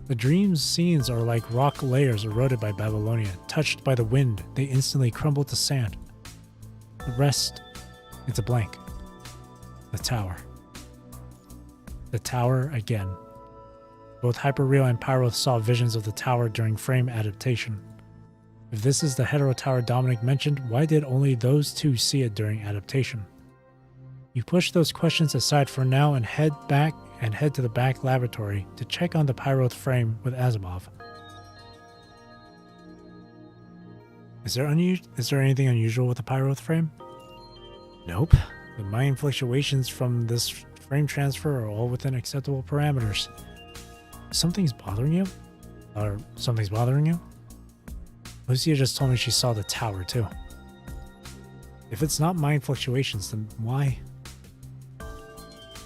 The dream's scenes are like rock layers eroded by Babylonia. Touched by the wind, they instantly crumble to sand. The rest, it's a blank. The tower. The tower again. Both Hyperreal and Pyroth saw visions of the tower during frame adaptation. If this is the hetero tower Dominic mentioned, why did only those two see it during adaptation? You push those questions aside for now and head to the back laboratory to check on the Pyroth frame with Asimov. Is there anything unusual with the Pyroth frame? Nope. The mind fluctuations from this frame transfer are all within acceptable parameters. Something's bothering you? Or something's bothering you? Lucia just told me she saw the tower too. If it's not mind fluctuations, then why?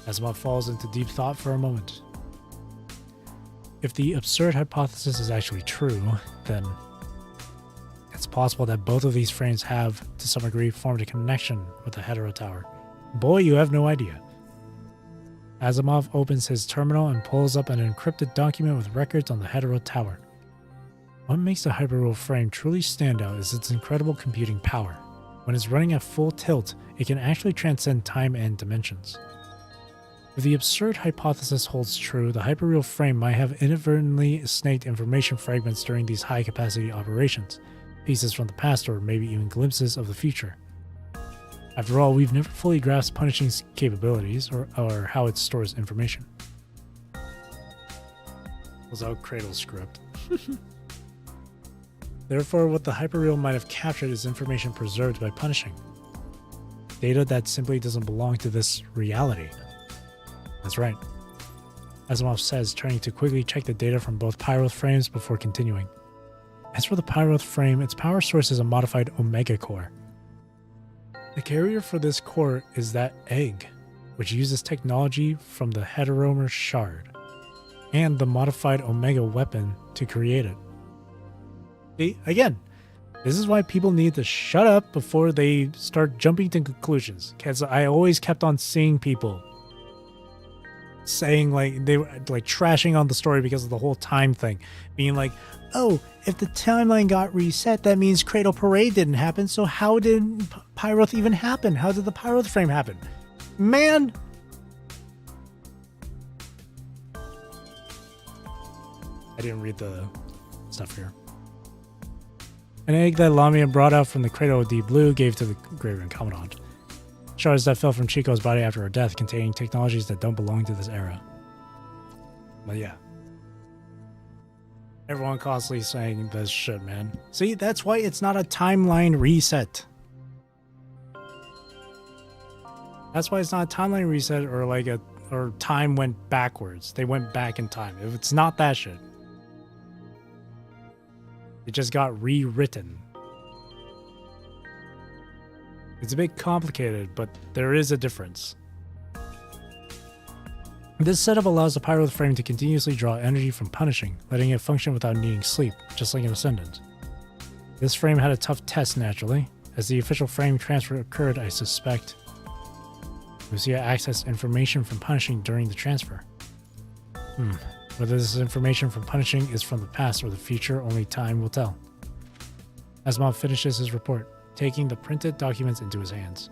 Asimov falls into deep thought for a moment. If the absurd hypothesis is actually true, then it's possible that both of these frames have, to some degree, formed a connection with the hetero tower. Boy, you have no idea. Asimov opens his terminal and pulls up an encrypted document with records on the hetero tower. What makes the Hyperreal frame truly stand out is its incredible computing power. When it's running at full tilt, it can actually transcend time and dimensions. If the absurd hypothesis holds true, the Hyperreal frame might have inadvertently snaked information fragments during these high-capacity operations, pieces from the past or maybe even glimpses of the future. After all, we've never fully grasped Punishing's capabilities or how it stores information. Was out Cradle's script. Therefore, what the Hyperreal might have captured is information preserved by Punishing. Data that simply doesn't belong to this reality. That's right. Asimov says, turning to quickly check the data from both Pyroth frames before continuing. As for the Pyroth frame, its power source is a modified Omega core. The carrier for this core is that egg, which uses technology from the Heteromer shard, and the modified Omega weapon to create it. See, again, this is why people need to shut up before they start jumping to conclusions, because I always kept on seeing people saying they were trashing on the story because of the whole time thing, being like, oh, if the timeline got reset, that means Cradle Parade didn't happen, so how did Pyroth even happen? How did the Pyroth frame happen? Man! I didn't read the stuff here. An egg that Lamia brought out from the Cradle of Deep Blue gave to the Graveyard Commandant. Shards that fell from Chico's body after her death containing technologies that don't belong to this era. But yeah. Everyone constantly saying this shit, man. See, that's why it's not a timeline reset. That's why it's not a timeline reset or time went backwards. They went back in time. If it's not that shit. It just got rewritten. It's a bit complicated, but there is a difference. This setup allows the Pyroth frame to continuously draw energy from Punishing, letting it function without needing sleep, just like an Ascendant. This frame had a tough test naturally, As the official frame transfer occurred, I suspect Lucia accessed information from Punishing during the transfer. Whether this information from Punishing is from the past or the future, only time will tell. Asimov finishes his report, taking the printed documents into his hands.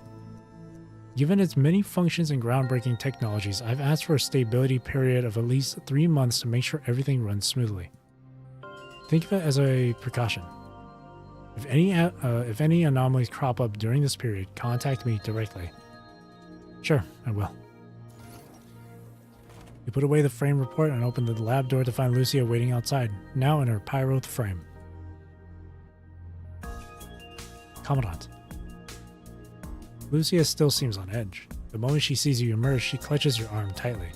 Given its many functions and groundbreaking technologies, I've asked for a stability period of at least 3 months to make sure everything runs smoothly. Think of it as a precaution. If any anomalies crop up during this period, contact me directly. Sure, I will. We put away the frame report and opened the lab door to find Lucia waiting outside, now in her pyro frame. Commandant. Lucia still seems on edge. The moment she sees you emerge, she clutches your arm tightly.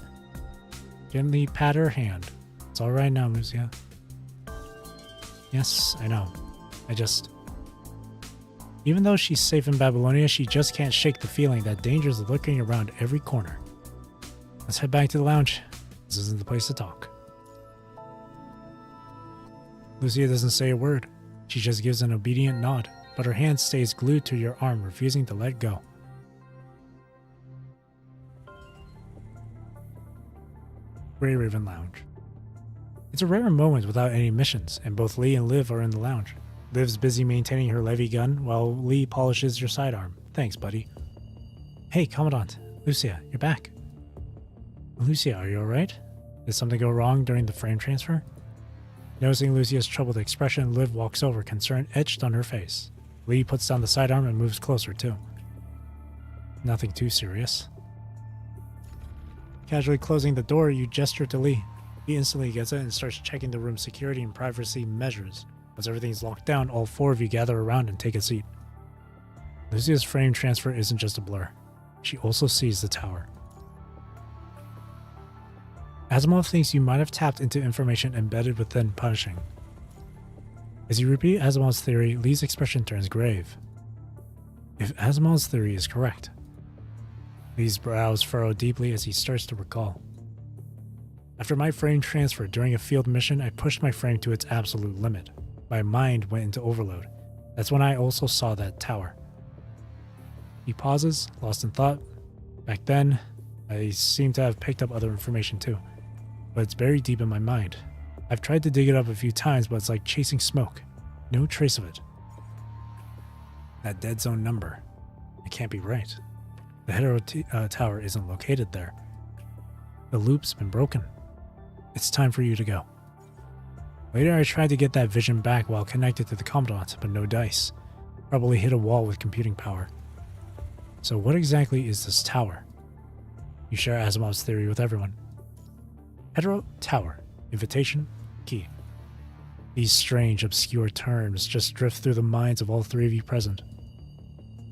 Gently pat her hand. It's all right now, Lucia. Yes, I know. Even though she's safe in Babylonia, she just can't shake the feeling that danger is lurking around every corner. Let's head back to the lounge. This isn't the place to talk. Lucia doesn't say a word. She just gives an obedient nod, but her hand stays glued to your arm, refusing to let go. Grey Raven Lounge. It's a rare moment without any missions, and both Lee and Liv are in the lounge. Liv's busy maintaining her Levy gun, while Lee polishes your sidearm. Thanks, buddy. Hey, Commandant. Lucia, you're back. Lucia, are you alright? Did something go wrong during the frame transfer? Noticing Lucia's troubled expression, Liv walks over, concern etched on her face. Lee puts down the sidearm and moves closer, too. Nothing too serious. Casually closing the door, you gesture to Lee. He instantly gets it and starts checking the room's security and privacy measures. Once everything's locked down, all 4 of you gather around and take a seat. Lucia's frame transfer isn't just a blur. She also sees the tower. Asimov thinks you might have tapped into information embedded within Punishing. As you repeat Asimov's theory, Lee's expression turns grave. If Asimov's theory is correct. Lee's brows furrow deeply as he starts to recall. After my frame transfer during a field mission, I pushed my frame to its absolute limit. My mind went into overload. That's when I also saw that tower. He pauses, lost in thought. Back then, I seem to have picked up other information too, but it's buried deep in my mind. I've tried to dig it up a few times, but it's like chasing smoke. No trace of it. That dead zone number. It can't be right. The Hetero Tower isn't located there. The loop's been broken. It's time for you to go. Later, I tried to get that vision back while connected to the Commandant, but no dice. Probably hit a wall with computing power. So what exactly is this tower? You share Asimov's theory with everyone. Hetero Tower. Invitation. Key. These strange, obscure terms just drift through the minds of all 3 of you present.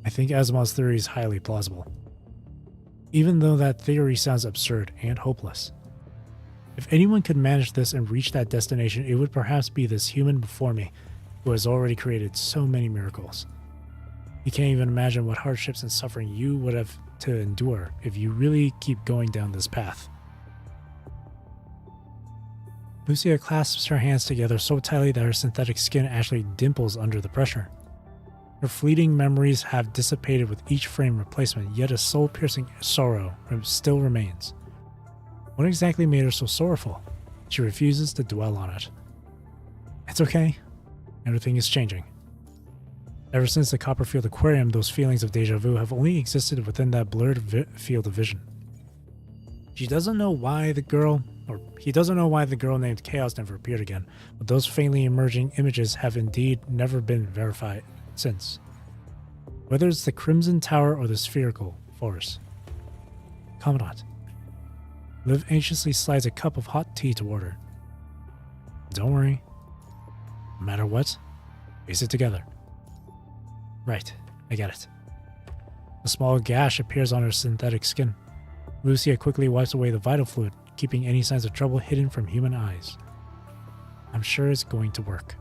I think Asimov's theory is highly plausible. Even though that theory sounds absurd and hopeless. If anyone could manage this and reach that destination, it would perhaps be this human before me, who has already created so many miracles. You can't even imagine what hardships and suffering you would have to endure if you really keep going down this path. Lucia clasps her hands together so tightly that her synthetic skin actually dimples under the pressure. Her fleeting memories have dissipated with each frame replacement, yet a soul-piercing sorrow still remains. What exactly made her so sorrowful? She refuses to dwell on it. It's okay. Everything is changing. Ever since the Copperfield Aquarium, those feelings of deja vu have only existed within that blurred field of vision. He doesn't know why the girl named Chaos never appeared again, but those faintly emerging images have indeed never been verified since. Whether it's the Crimson Tower or the spherical force. Commandant. Liv anxiously slides a cup of hot tea toward her. Don't worry. No matter what, face it together. Right, I get it. A small gash appears on her synthetic skin. Lucia quickly wipes away the vital fluid, keeping any signs of trouble hidden from human eyes. I'm sure it's going to work.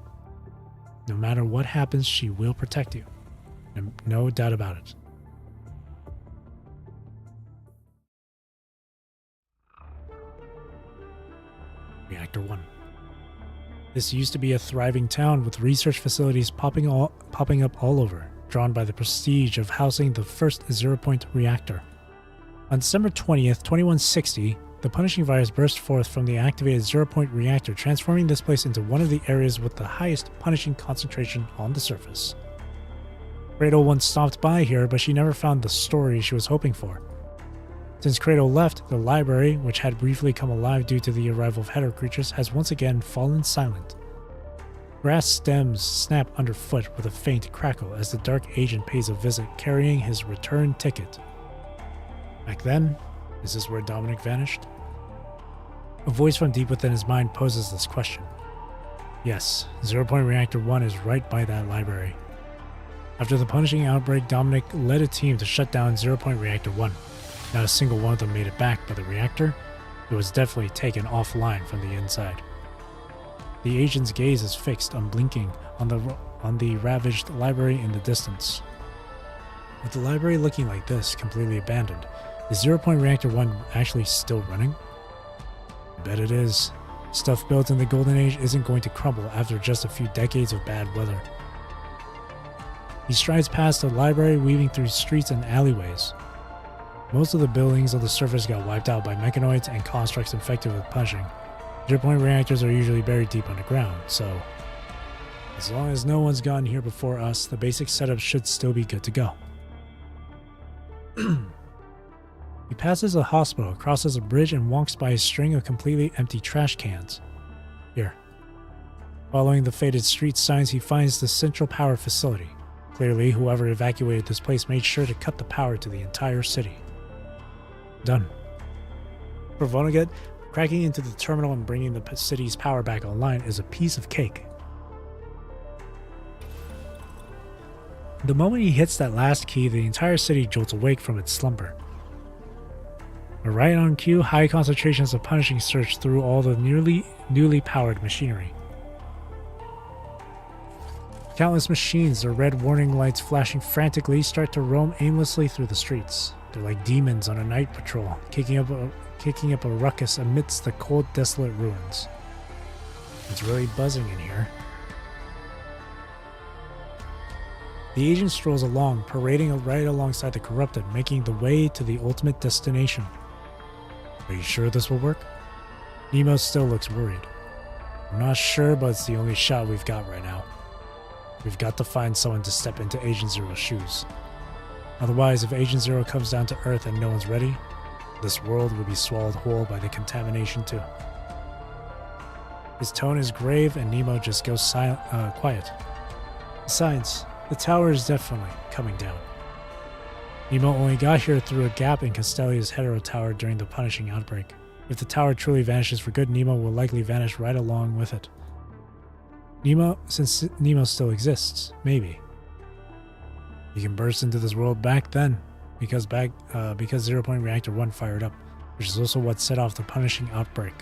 No matter what happens, she will protect you. No doubt about it. Reactor 1. This used to be a thriving town with research facilities popping up all over. drawn by the prestige of housing the first zero-point reactor. On December 20th, 2160, the punishing virus burst forth from the activated zero-point reactor, transforming this place into one of the areas with the highest punishing concentration on the surface. Cradle once stopped by here, but she never found the story she was hoping for. Since Cradle left, the library, which had briefly come alive due to the arrival of hetero creatures, has once again fallen silent. Grass stems snap underfoot with a faint crackle as the dark agent pays a visit carrying his return ticket. Back then, is this where Dominic vanished? A voice from deep within his mind poses this question. Yes, Zero-Point Reactor 1 is right by that library. After the punishing outbreak, Dominic led a team to shut down Zero-Point Reactor 1. Not a single one of them made it back, but the reactor? It was definitely taken offline from the inside. The agent's gaze is fixed, unblinking, on the ravaged library in the distance. With the library looking like this, completely abandoned, is Zero-Point Reactor 1 actually still running? I bet it is. Stuff built in the Golden Age isn't going to crumble after just a few decades of bad weather. He strides past the library, weaving through streets and alleyways. Most of the buildings on the surface got wiped out by mechanoids and constructs infected with punishing. Zero-point reactors are usually buried deep underground, so as long as no one's gotten here before us, the basic setup should still be good to go. He passes a hospital, crosses a bridge, and walks by a string of completely empty trash cans. Here. Following the faded street signs, he finds the central power facility. Clearly, whoever evacuated this place made sure to cut the power to the entire city. Done. For Vonnegut, cracking into the terminal and bringing the city's power back online is a piece of cake. The moment he hits that last key, the entire city jolts awake from its slumber. But right on cue, high concentrations of punishing surge through all the newly powered machinery. Countless machines, their red warning lights flashing frantically, start to roam aimlessly through the streets. They're like demons on a night patrol, kicking up a ruckus amidst the cold, desolate ruins. It's really buzzing in here. The agent strolls along, parading right alongside the corrupted, making the way to the ultimate destination. Are you sure this will work? Nemo still looks worried. I'm not sure, but it's the only shot we've got right now. We've got to find someone to step into Agent Zero's shoes. Otherwise, if Agent Zero comes down to Earth and no one's ready, this world will be swallowed whole by the contamination too. His tone is grave and Nemo just goes quiet. Besides, the tower is definitely coming down. Nemo only got here through a gap in Castellia's hetero tower during the punishing outbreak. If the tower truly vanishes for good, Nemo will likely vanish right along with it. Since Nemo still exists, maybe. He can burst into this world back then, because Zero-Point Reactor 1 fired up, which is also what set off the punishing outbreak.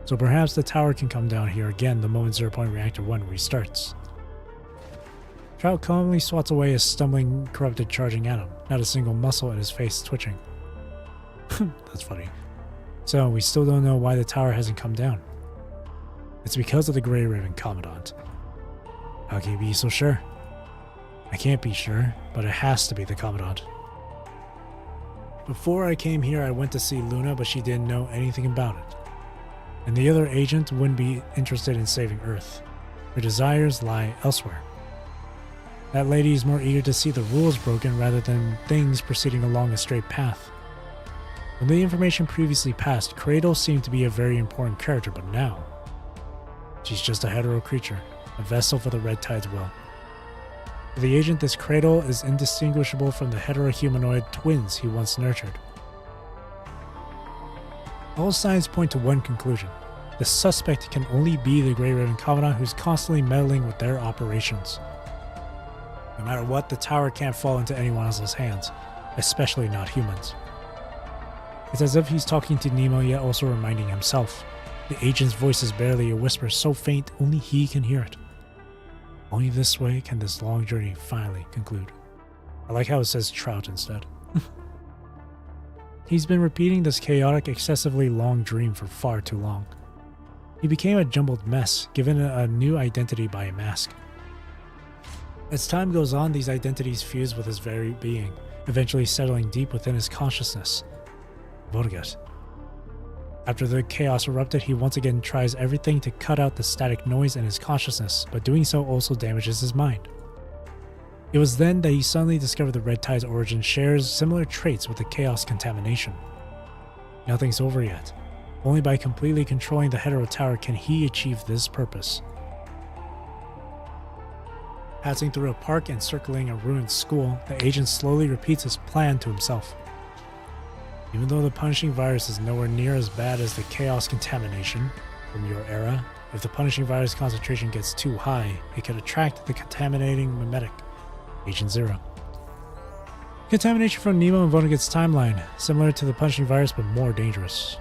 So perhaps the tower can come down here again the moment Zero-Point Reactor 1 restarts. Trout calmly swats away a stumbling corrupted charging at him, not a single muscle in his face twitching. That's funny. So, we still don't know why the tower hasn't come down. It's because of the Grey Raven Commandant. How can you be so sure? I can't be sure, but it has to be the Commandant. Before I came here, I went to see Luna, but she didn't know anything about it. And the other agent wouldn't be interested in saving Earth. Her desires lie elsewhere. That lady is more eager to see the rules broken rather than things proceeding along a straight path. When the information previously passed, Cradle seemed to be a very important character, but now, she's just a hetero creature, a vessel for the Red Tide's will. For the agent, this Cradle is indistinguishable from the hetero-humanoid twins he once nurtured. All signs point to one conclusion. The suspect can only be the Grey Raven Commandant who's constantly meddling with their operations. No matter what, the tower can't fall into anyone else's hands, especially not humans. It's as if he's talking to Nemo yet also reminding himself. The agent's voice is barely a whisper, so faint only he can hear it. Only this way can this long journey finally conclude. I like how it says Trout instead. He's been repeating this chaotic, excessively long dream for far too long. He became a jumbled mess, given a new identity by a mask. As time goes on, these identities fuse with his very being, eventually settling deep within his consciousness. Vonnegut. After the chaos erupted, he once again tries everything to cut out the static noise in his consciousness, but doing so also damages his mind. It was then that he suddenly discovered the Red Tide's origin shares similar traits with the chaos contamination. Nothing's over yet. Only by completely controlling the Hetero Tower can he achieve this purpose. Passing through a park and circling a ruined school, the agent slowly repeats his plan to himself. Even though the punishing virus is nowhere near as bad as the chaos contamination from your era, if the punishing virus concentration gets too high, it could attract the contaminating mimetic, Agent Zero. Contamination from Nemo and Vonnegut's timeline, similar to the punishing virus but more dangerous.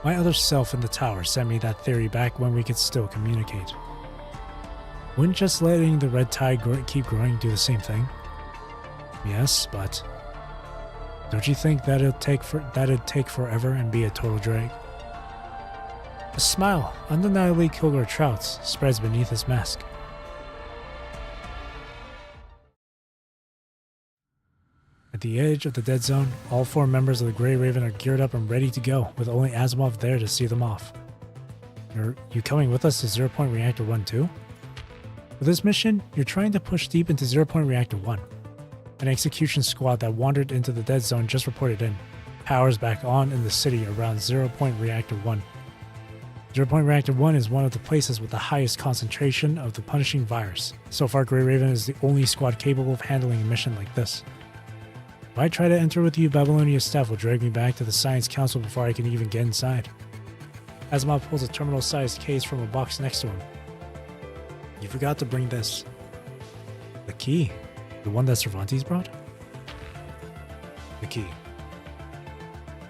My other self in the tower sent me that theory back when we could still communicate. Wouldn't just letting the Red Tide keep growing do the same thing? Yes, but don't you think that'd take forever and be a total drag? A smile, undeniably Kilgore Trout's, spreads beneath his mask. At the edge of the dead zone, all 4 members of the Grey Raven are geared up and ready to go, with only Asimov there to see them off. You coming with us to 0 Point Reactor 1 too? For this mission, you're trying to push deep into 0 Point Reactor 1. An execution squad that wandered into the dead zone just reported in. Powers back on in the city around 0 Point Reactor 1. 0 Point Reactor 1 is one of the places with the highest concentration of the punishing virus. So far, Grey Raven is the only squad capable of handling a mission like this. If I try to enter with you, Babylonia's staff will drag me back to the Science Council before I can even get inside. Asimov pulls a terminal-sized case from a box next to him. You forgot to bring this. The key? The one that Cervantes brought? The key.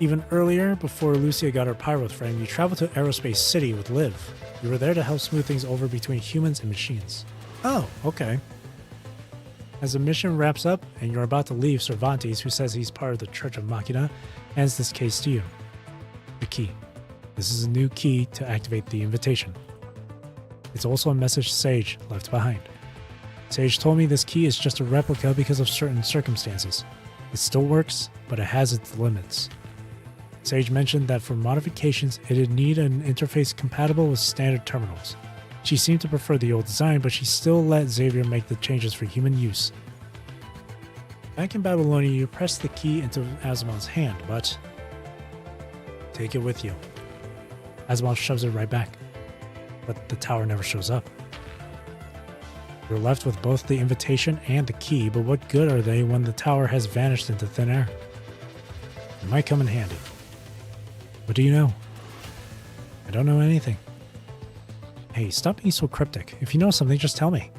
Even earlier, before Lucia got her pyro frame, you traveled to Aerospace City with Liv. You were there to help smooth things over between humans and machines. Oh, okay. As the mission wraps up and you're about to leave, Cervantes, who says he's part of the Church of Machina, hands this case to you. The key. This is a new key to activate the invitation. It's also a message Sage left behind. Sage told me this key is just a replica because of certain circumstances. It still works, but it has its limits. Sage mentioned that for modifications, it'd need an interface compatible with standard terminals. She seemed to prefer the old design, but she still let Xavier make the changes for human use. Back in Babylonia, you press the key into Asimov's hand, but take it with you. Asimov shoves it right back, but the tower never shows up. You're left with both the invitation and the key, but what good are they when the tower has vanished into thin air? It might come in handy. What do you know? I don't know anything. Hey, stop being so cryptic. If you know something, just tell me.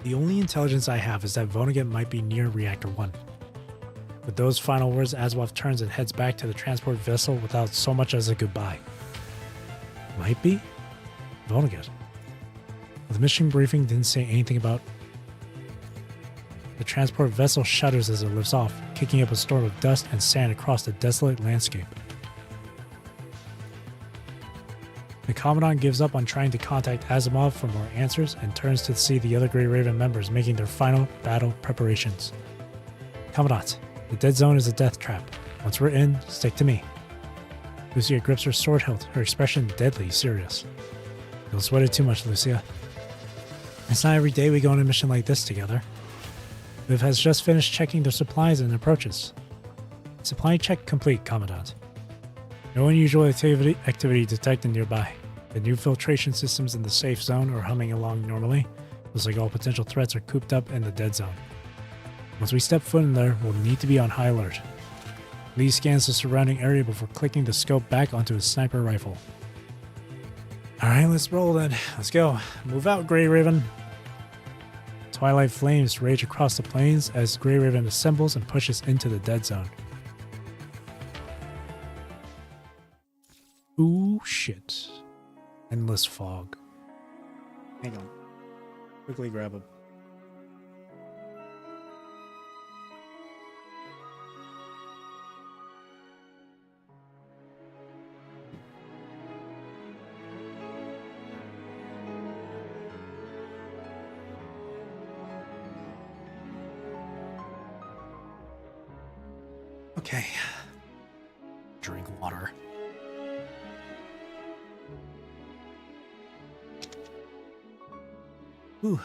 The only intelligence I have is that Vonnegut might be near Reactor 1. With those final words, Asimov turns and heads back to the transport vessel without so much as a goodbye. Might be? Vonnegut. The mission briefing didn't say anything about... The transport vessel shudders as it lifts off, kicking up a storm of dust and sand across the desolate landscape. The Commandant gives up on trying to contact Asimov for more answers and turns to see the other Grey Raven members making their final battle preparations. Commandant, the dead zone is a death trap. Once we're in, stick to me. Lucia grips her sword hilt, her expression deadly serious. Don't sweat it too much, Lucia. It's not every day we go on a mission like this together. Liv has just finished checking their supplies and approaches. Supply check complete, Commandant. No unusual activity detected nearby. The new filtration systems in the safe zone are humming along normally. Looks like all potential threats are cooped up in the dead zone. Once we step foot in there, we'll need to be on high alert. Lee scans the surrounding area before clicking the scope back onto his sniper rifle. Alright, let's roll then. Let's go. Move out, Grey Raven. Twilight flames rage across the plains as Grey Raven assembles and pushes into the dead zone. Ooh, shit. Endless fog. Hang on. Quickly grab him. Okay. Drink water. Ooh.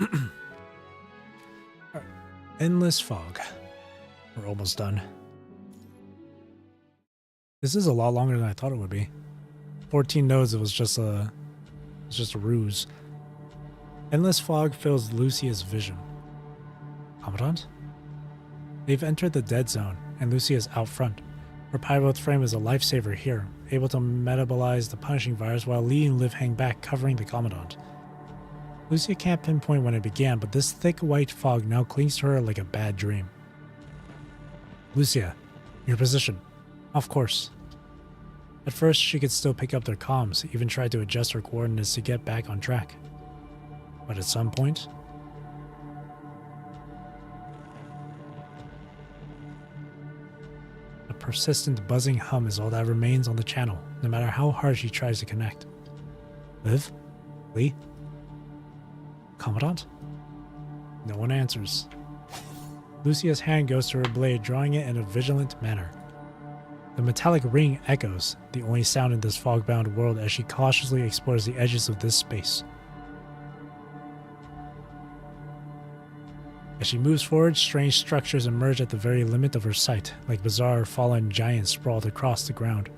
Alright. Endless fog. We're almost done. This is a lot longer than I thought it would be. 14 nodes, it was just a ruse. Endless fog fills Lucia's vision. Commandant? They've entered the dead zone, and Lucia is out front. Her pyroth frame is a lifesaver here, able to metabolize the punishing virus while Lee and Liv hang back, covering the Commandant. Lucia can't pinpoint when it began, but this thick white fog now clings to her like a bad dream. Lucia, your position. Off course. At first, she could still pick up their comms, even tried to adjust her coordinates to get back on track. But at some point, a persistent buzzing hum is all that remains on the channel, no matter how hard she tries to connect. Liv? Lee? Commandant? No one answers. Lucia's hand goes to her blade, drawing it in a vigilant manner. The metallic ring echoes, the only sound in this fog-bound world, as she cautiously explores the edges of this space. As she moves forward, strange structures emerge at the very limit of her sight, like bizarre fallen giants sprawled across the ground.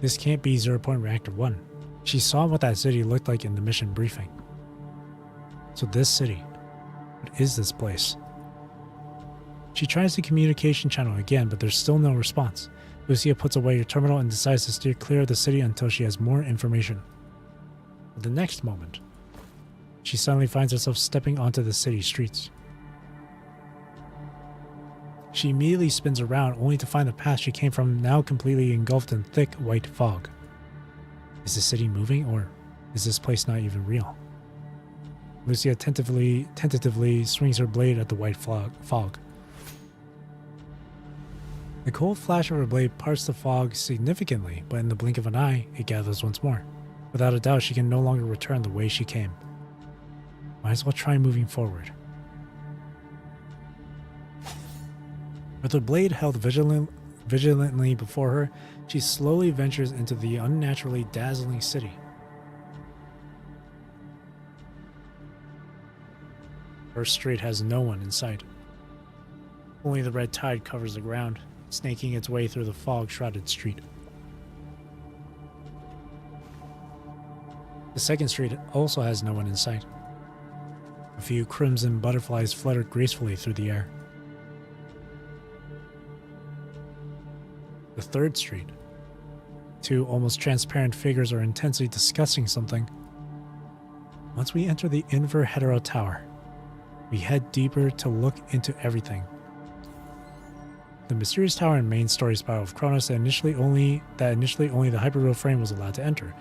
This can't be 0 Point Reactor 1. She saw what that city looked like in the mission briefing. So this city, what is this place? She tries the communication channel again, but there's still no response. Lucia puts away her terminal and decides to steer clear of the city until she has more information. But the next moment, she suddenly finds herself stepping onto the city streets. She immediately spins around, only to find the path she came from now completely engulfed in thick white fog. Is the city moving, or is this place not even real? Lucia tentatively swings her blade at the white fog. The cold flash of her blade parts the fog significantly, but in the blink of an eye, it gathers once more. Without a doubt, she can no longer return the way she came. Might as well try moving forward. With her blade held vigilantly before her, she slowly ventures into the unnaturally dazzling city. First Street has no one in sight. Only the red tide covers the ground, snaking its way through the fog-shrouded street. The second street also has no one in sight. A few crimson butterflies flutter gracefully through the air. The third street. Two almost transparent figures are intensely discussing something. Once we enter the Inver Hetero Tower, we head deeper to look into everything. The mysterious tower and main story spiral of Kronos that initially only the hyperreal frame was allowed to enter.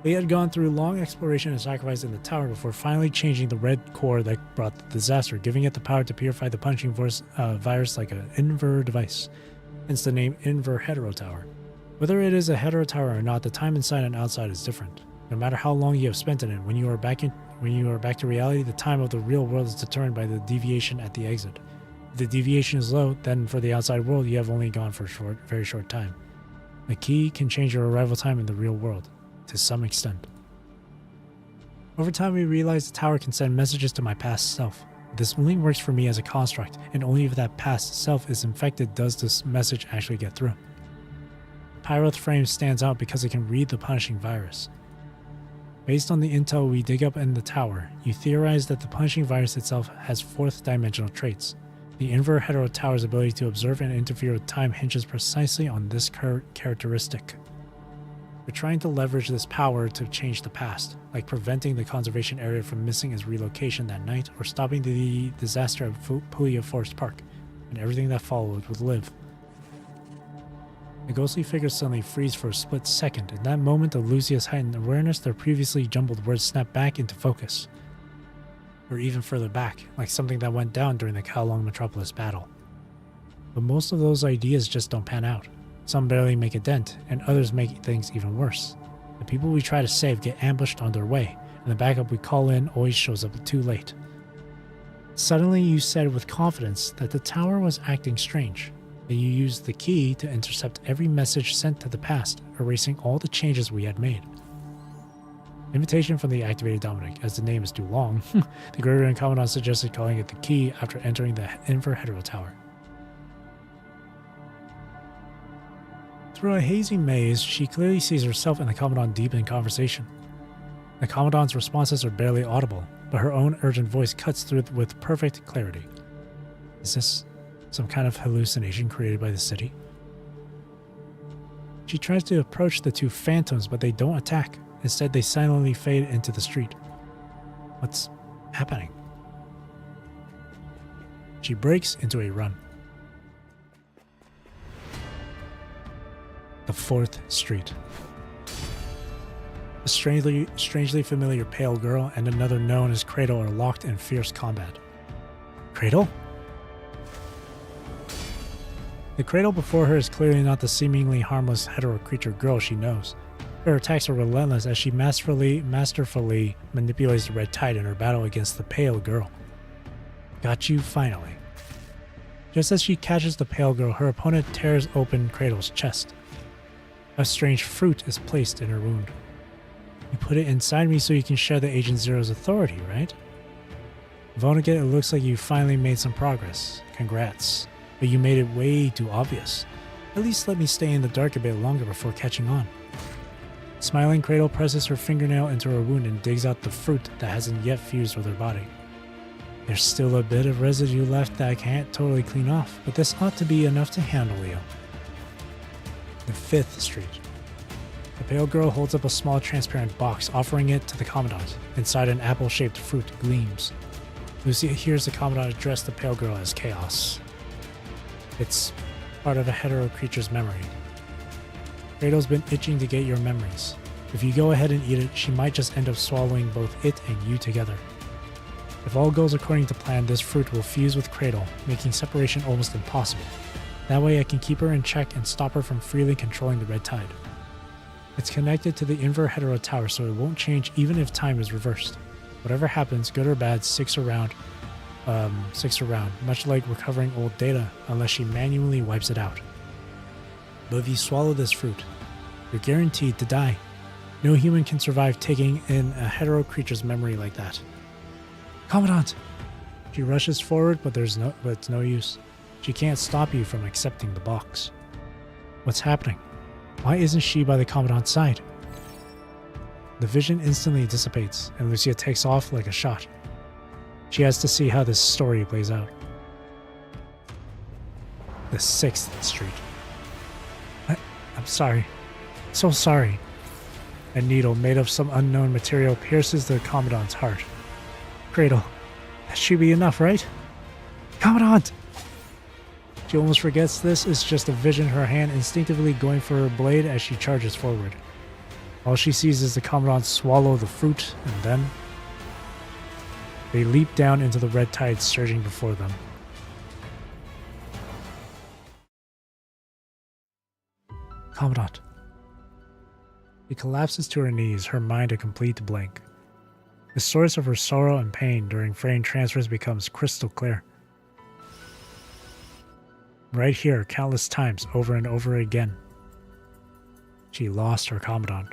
They had gone through long exploration and sacrifice in the tower before finally changing the red core that brought the disaster, giving it the power to purify the punching virus like an Inver device, hence the name Inver Hetero Tower. Whether it is a hetero tower or not, the time inside and outside is different. No matter how long you have spent in it, when you are back to reality, the time of the real world is determined by the deviation at the exit. If the deviation is low, then for the outside world, you have only gone for a very short time. The key can change your arrival time in the real world, to some extent. Over time, we realize the tower can send messages to my past self. This only works for me as a construct, and only if that past self is infected does this message actually get through. Pyroth Frame stands out because it can read the punishing virus. Based on the intel we dig up in the tower, you theorize that the punishing virus itself has fourth dimensional traits. The Inver Hetero Tower's ability to observe and interfere with time hinges precisely on this characteristic. We're trying to leverage this power to change the past, like preventing the conservation area from missing its relocation that night, or stopping the disaster at Puglia Forest Park, and everything that followed would live. The ghostly figures suddenly freeze for a split second. In that moment of Lucia's heightened awareness, their previously jumbled words snap back into focus. Or even further back, like something that went down during the Kowloon Metropolis battle. But most of those ideas just don't pan out. Some barely make a dent, and others make things even worse. The people we try to save get ambushed on their way, and the backup we call in always shows up too late. Suddenly, you said with confidence that the tower was acting strange, and you used the key to intercept every message sent to the past, erasing all the changes we had made. Invitation from the activated Dominic. As the name is too long, the Gregorian Commandant suggested calling it the key after entering the Inverhetero Tower. Through a hazy maze, she clearly sees herself and the Commandant deep in conversation. The Commandant's responses are barely audible, but her own urgent voice cuts through with perfect clarity. Is this some kind of hallucination created by the city? She tries to approach the two phantoms, but they don't attack. Instead, they silently fade into the street. What's happening? She breaks into a run. The 4th Street. A strangely familiar pale girl and another known as Cradle are locked in fierce combat. Cradle? The Cradle before her is clearly not the seemingly harmless hetero creature girl she knows. Her attacks are relentless as she masterfully manipulates the red tide in her battle against the pale girl. Got you finally. Just as she catches the pale girl, her opponent tears open Cradle's chest. A strange fruit is placed in her wound. You put it inside me so you can share the Agent Zero's authority, right? Vonnegut, it looks like you finally made some progress. Congrats. But you made it way too obvious. At least let me stay in the dark a bit longer before catching on. Smiling, Cradle presses her fingernail into her wound and digs out the fruit that hasn't yet fused with her body. There's still a bit of residue left that I can't totally clean off, but this ought to be enough to handle, Leo. The 5th Street. The pale girl holds up a small transparent box, offering it to the Commandant. Inside, an apple-shaped fruit gleams. Lucia hears the Commandant address the pale girl as Chaos. It's part of a hetero creature's memory. Cradle's been itching to get your memories. If you go ahead and eat it, she might just end up swallowing both it and you together. If all goes according to plan, this fruit will fuse with Cradle, making separation almost impossible. That way I can keep her in check and stop her from freely controlling the red tide. It's connected to the Inverhetero Tower, so it won't change even if time is reversed. Whatever happens, good or bad, sticks around, much like recovering old data, unless she manually wipes it out. But if you swallow this fruit, you're guaranteed to die. No human can survive taking in a hetero creature's memory like that. Commandant! She rushes forward, but it's no use. She can't stop you from accepting the box. What's happening? Why isn't she by the Commandant's side? The vision instantly dissipates, and Lucia takes off like a shot. She has to see how this story plays out. The 6th Street. I'm sorry. So sorry. A needle made of some unknown material pierces the Commandant's heart. Cradle. That should be enough, right? Commandant! She almost forgets this is just a vision, her hand instinctively going for her blade as she charges forward. All she sees is the Commandant swallow the fruit, and then they leap down into the red tide surging before them. Commandant. She collapses to her knees, her mind a complete blank. The source of her sorrow and pain during frame transfers becomes crystal clear. Right here, countless times, over and over again. She lost her Commandant.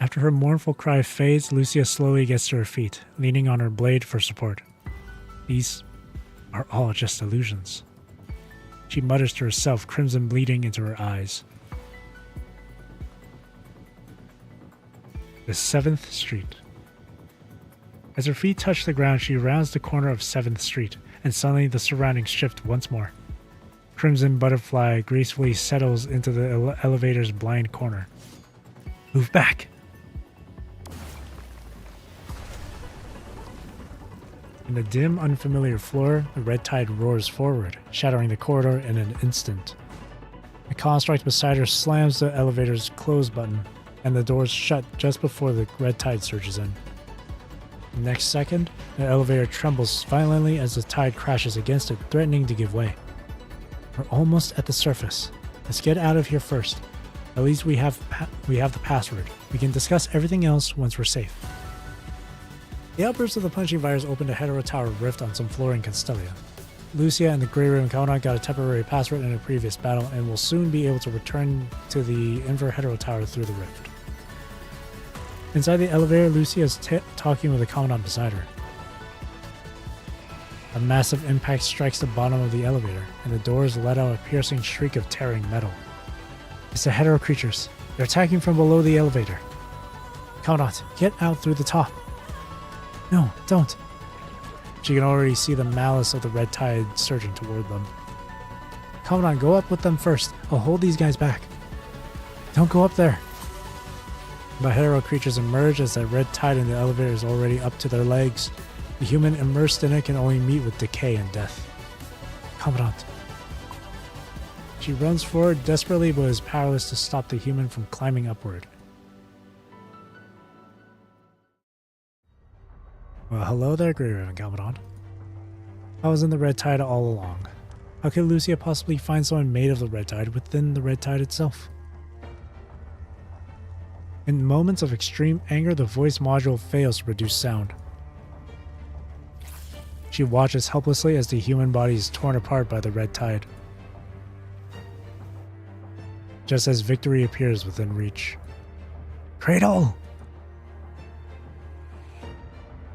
After her mournful cry fades, Lucia slowly gets to her feet, leaning on her blade for support. These are all just illusions. She mutters to herself, crimson bleeding into her eyes. The 7th Street. As her feet touch the ground, she rounds the corner of 7th Street, and suddenly the surroundings shift once more. Crimson Butterfly gracefully settles into the elevator's blind corner. Move back! In the dim, unfamiliar floor, the red tide roars forward, shattering the corridor in an instant. A construct beside her slams the elevator's close button, and the doors shut just before the red tide surges in. The next second, the elevator trembles violently as the tide crashes against it, threatening to give way. We're almost at the surface. Let's get out of here first. At least we have the password. We can discuss everything else once we're safe. The outburst of the punching virus opened a hetero tower rift on some floor in Constellia. Lucia and the Grey Raven Commandant got a temporary password in a previous battle and will soon be able to return to the Inver hetero tower through the rift. Inside the elevator, Lucia is talking with the Commandant beside her. A massive impact strikes the bottom of the elevator, and the doors let out a piercing shriek of tearing metal. It's the hetero creatures. They're attacking from below the elevator. Commandant, get out through the top. No, don't. She can already see the malice of the red tide surging toward them. Commandant, go up with them first. I'll hold these guys back. Don't go up there. The hetero creatures emerge as that red tide in the elevator is already up to their legs. The human immersed in it can only meet with decay and death. Commandant. She runs forward desperately but is powerless to stop the human from climbing upward. Well, hello there, Grey Raven Commandant. I was in the red tide all along. How could Lucia possibly find someone made of the red tide within the red tide itself? In moments of extreme anger, the voice module fails to produce sound. She watches helplessly as the human body is torn apart by the red tide. Just as victory appears within reach. Cradle!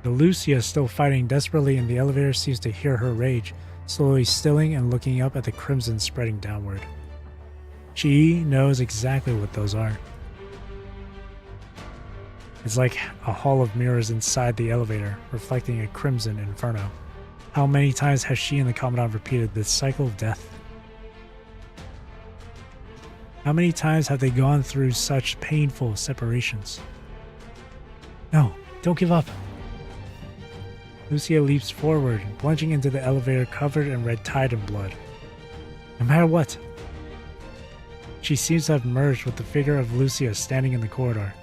The Lucia, still fighting desperately in the elevator, seems to hear her rage, slowly stilling and looking up at the crimson spreading downward. She knows exactly what those are. It's like a hall of mirrors inside the elevator, reflecting a crimson inferno. How many times has she and the Commandant repeated this cycle of death? How many times have they gone through such painful separations? No, don't give up. Lucia leaps forward, plunging into the elevator covered in red tide and blood. No matter what. She seems to have merged with the figure of Lucia standing in the corridor.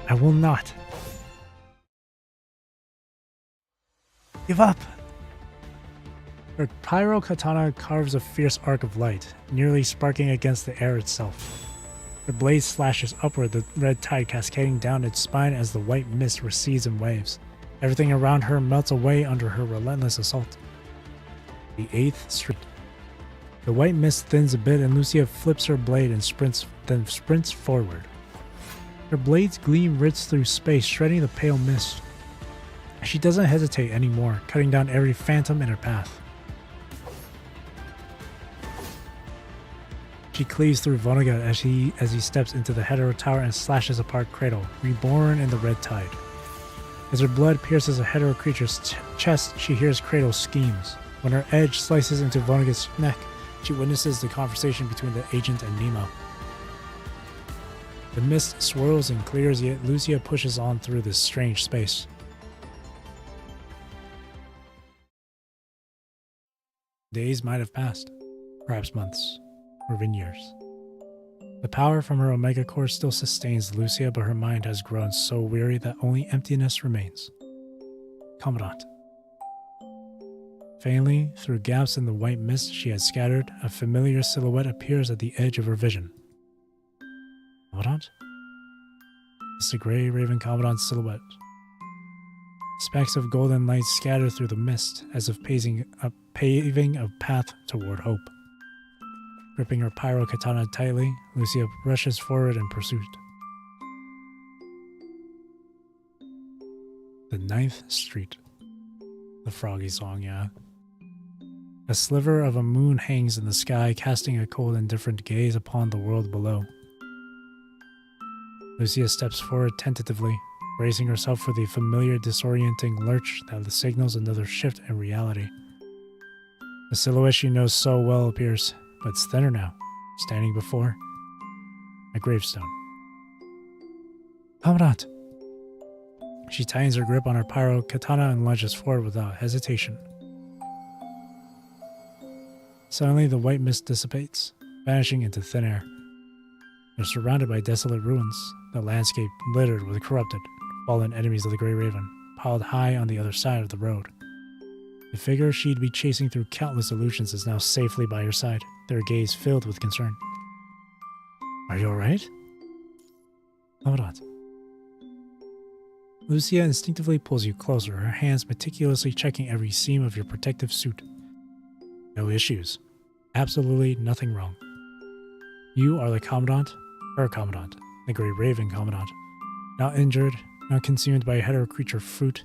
I will not give up. Her pyro katana carves a fierce arc of light, nearly sparking against the air itself. Her blade slashes upward, the red tide cascading down its spine as the white mist recedes in waves. Everything around her melts away under her relentless assault. The 8th Street. The white mist thins a bit and Lucia flips her blade and sprints forward. Her blade's gleam rips through space, shredding the pale mist. She doesn't hesitate anymore, cutting down every phantom in her path. She cleaves through Vonnegut as he steps into the hetero tower and slashes apart Cradle, reborn in the red tide. As her blood pierces a hetero creature's chest, she hears Cradle schemes. When her edge slices into Vonnegut's neck, she witnesses the conversation between the agent and Nemo. The mist swirls and clears, yet Lucia pushes on through this strange space. Days might have passed, perhaps months, or even years. The power from her Omega Core still sustains Lucia, but her mind has grown so weary that only emptiness remains. Commandant. Faintly, through gaps in the white mist she had scattered, a familiar silhouette appears at the edge of her vision. Commandant? It's the Grey Raven Commandant's silhouette. Specks of golden light scatter through the mist, as if paving a path toward hope. Gripping her pyro katana tightly, Lucia rushes forward in pursuit. The 9th Street. The Froggy song, yeah. A sliver of a moon hangs in the sky, casting a cold, indifferent gaze upon the world below. Lucia steps forward tentatively, bracing herself for the familiar disorienting lurch that signals another shift in reality. The silhouette she knows so well appears, but it's thinner now, standing before a gravestone. Commandant! She tightens her grip on her pyro katana and lunges forward without hesitation. Suddenly, the white mist dissipates, vanishing into thin air. They're surrounded by desolate ruins, the landscape littered with corrupted, fallen enemies of the Grey Raven, piled high on the other side of the road. The figure she'd be chasing through countless illusions is now safely by her side, their gaze filled with concern. Are you alright? Hold on. Lucia instinctively pulls you closer, her hands meticulously checking every seam of your protective suit. No issues. Absolutely nothing wrong. You are the Commandant, her Commandant, the Great Raven Commandant. Not injured, not consumed by a hetero creature fruit,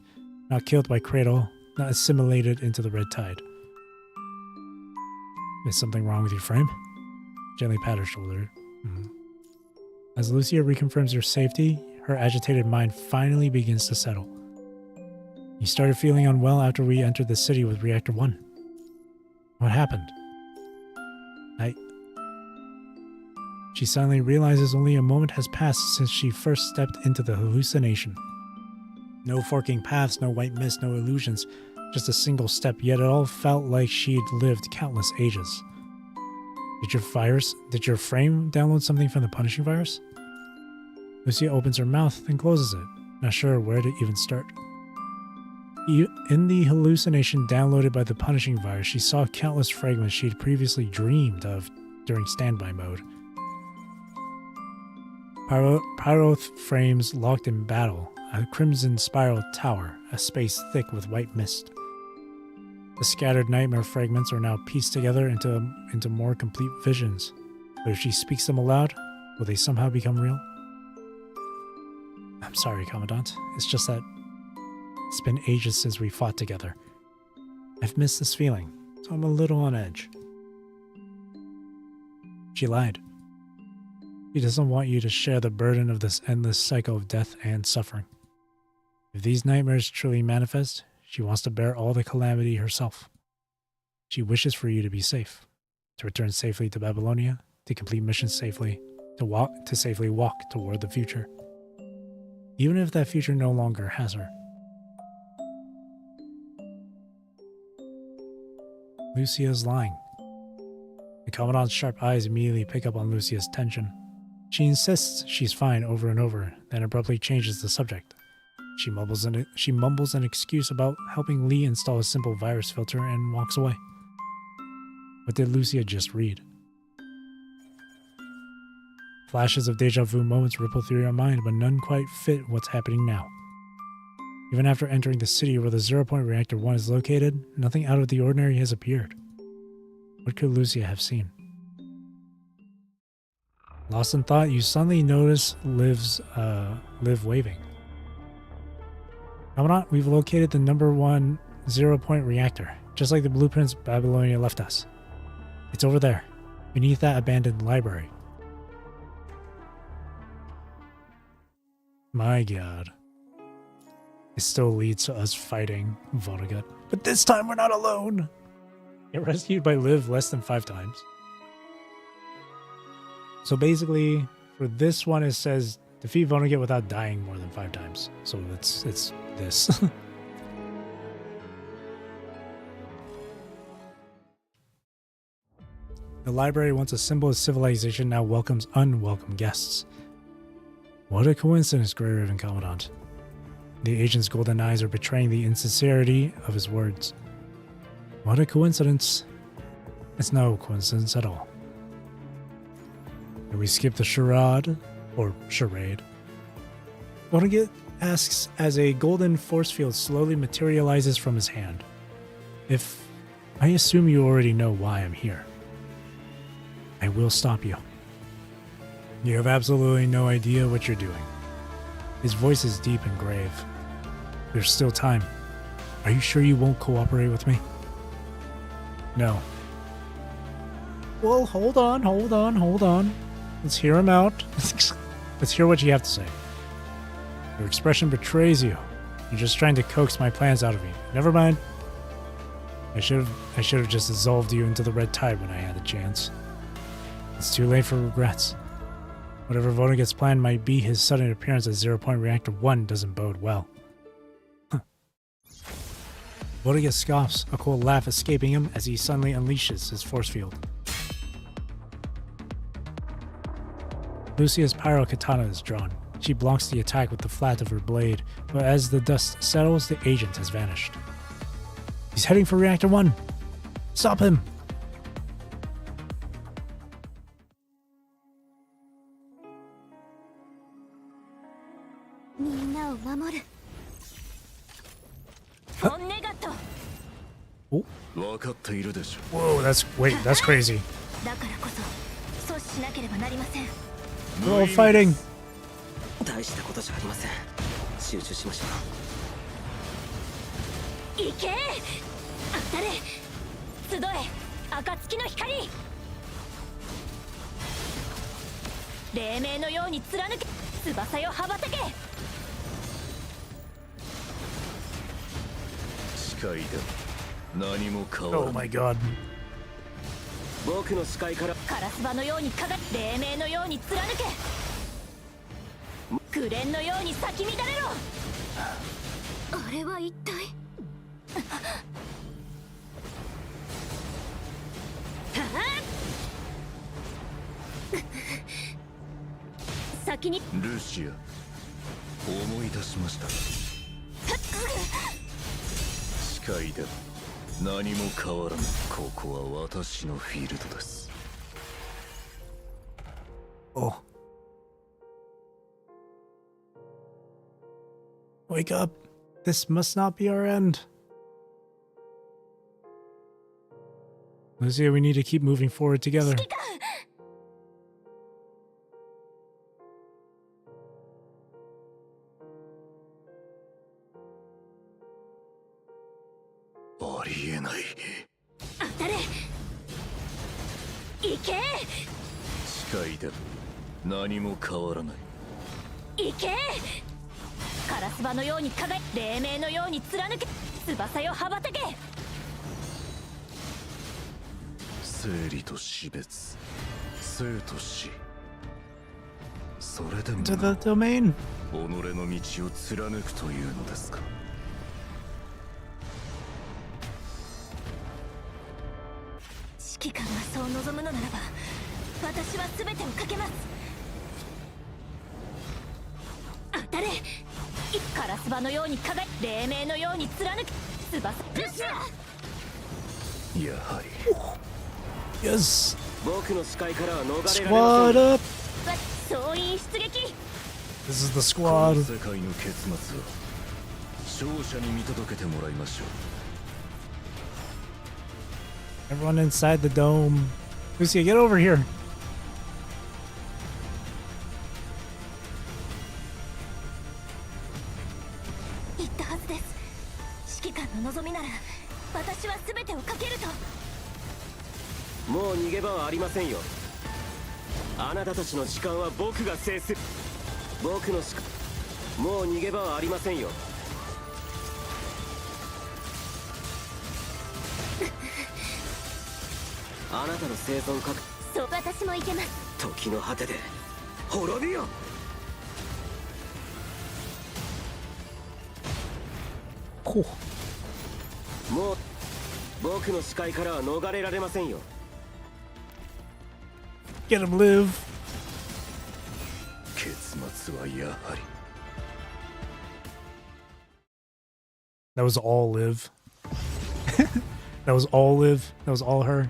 not killed by Cradle, not assimilated into the Red Tide. Is something wrong with your frame? Gently pat her shoulder. As Lucia reconfirms your safety, her agitated mind finally begins to settle. You started feeling unwell after we entered the city with Reactor 1. What happened? She suddenly realizes only a moment has passed since she first stepped into the hallucination. No forking paths, no white mist, no illusions, just a single step, yet it all felt like she'd lived countless ages. Did your frame download something from the punishing virus? Lucia opens her mouth, then closes it, not sure where to even start. In the hallucination downloaded by the punishing virus, she saw countless fragments she'd previously dreamed of during standby mode. Pyro frames locked in battle, a crimson spiral tower, a space thick with white mist. The scattered nightmare fragments are now pieced together into more complete visions. But if she speaks them aloud, will they somehow become real? I'm sorry, Commandant. It's just that it's been ages since we fought together. I've missed this feeling, so I'm a little on edge. She lied. She doesn't want you to share the burden of this endless cycle of death and suffering. If these nightmares truly manifest, she wants to bear all the calamity herself. She wishes for you to be safe, to return safely to Babylonia, to complete missions safely, to safely walk toward the future. Even if that future no longer has her. Lucia's lying. The Commandant's sharp eyes immediately pick up on Lucia's tension. She insists she's fine over and over, then abruptly changes the subject. She mumbles an excuse about helping Lee install a simple virus filter and walks away. What did Lucia just read? Flashes of deja vu moments ripple through your mind, but none quite fit what's happening now. Even after entering the city where the 0-point Reactor 1 is located, nothing out of the ordinary has appeared. What could Lucia have seen? Lost in thought, you suddenly notice Liv waving. Commandant, we've located the number 1 0-point reactor, just like the blueprints Babylonia left us. It's over there, beneath that abandoned library. My god. It still leads to us fighting Vonnegut. But this time we're not alone! Get rescued by Liv less than 5 times. So basically, for this one it says defeat Vonnegut without dying more than 5 times. So it's this. The library, once a symbol of civilization, now welcomes unwelcome guests. What a coincidence, Grey Raven Commandant. The agent's golden eyes are betraying the insincerity of his words. What a coincidence. It's no coincidence at all. Can we skip the charade? Or charade? Vonnegut asks as a golden force field slowly materializes from his hand. I assume you already know why I'm here. I will stop you. You have absolutely no idea what you're doing. His voice is deep and grave. There's still time. Are you sure you won't cooperate with me? No. Well, hold on. Let's hear him out. Let's hear what you have to say. Your expression betrays you. You're just trying to coax my plans out of me. Never mind. I should have just dissolved you into the Red Tide when I had the chance. It's too late for regrets. Whatever Vonnegut's plan might be, his sudden appearance at 0-point Reactor 1 doesn't bode well. Vonnegut scoffs, a cold laugh escaping him as he suddenly unleashes his force field. Lucia's pyro katana is drawn. She blocks the attack with the flat of her blade, but as the dust settles, the agent has vanished. He's heading for Reactor 1! Stop him! みんなを守る。フォンネガット。 分かっているでしょ Whoa, that's crazy. だからこそ阻止しなければなりません。 They're all fighting. 大したことじゃありません。集中しましょ行け当たれ集え暁の光。黎明のように貫け翼よ羽ばたけ。誓いで何も変わ Oh らな my い god. う。僕の視界からカラスバのように輝き黎明のように貫け。紅蓮のように咲き乱れろ。あれは一体先にルシア思い出しました誓いで何も変わらない。ここは私のフィールドです。 Oh. Wake up. This must not be our end. Lucia, we need to keep moving forward together. ありえない。当たれ行け誓いで何も変わらない。行けカラスバのように輝き黎明のように貫け翼よ羽ばたけ。生理と死別、生と死、それでも To the domain. 己の道を貫くというのですか。指揮官がそう望むのならば私は全てをかけます。当たれカラスバのように輝き黎明のように貫け翼やはり Yes. 僕の視界からは逃れられません。 Squad up. 総員出撃。 This is the この squad. 世界の結末を勝者に見届けてもらいましょう。 Everyone inside the dome. Lucia, get over here. 言ったはずです。指揮官の望みなら私は全てをかけると。もう逃げ場はありませんよ。あなたたちの時間は僕が制する。僕の視界もう逃げ場はありませんよ。あなたの生存確そう私もいけます。時の果てで滅びよ。 Cool. もう僕の視界からは逃れられませんよ。 Get him, Liv. 結末はやはり That was all Liv. That was all Liv. That was all her.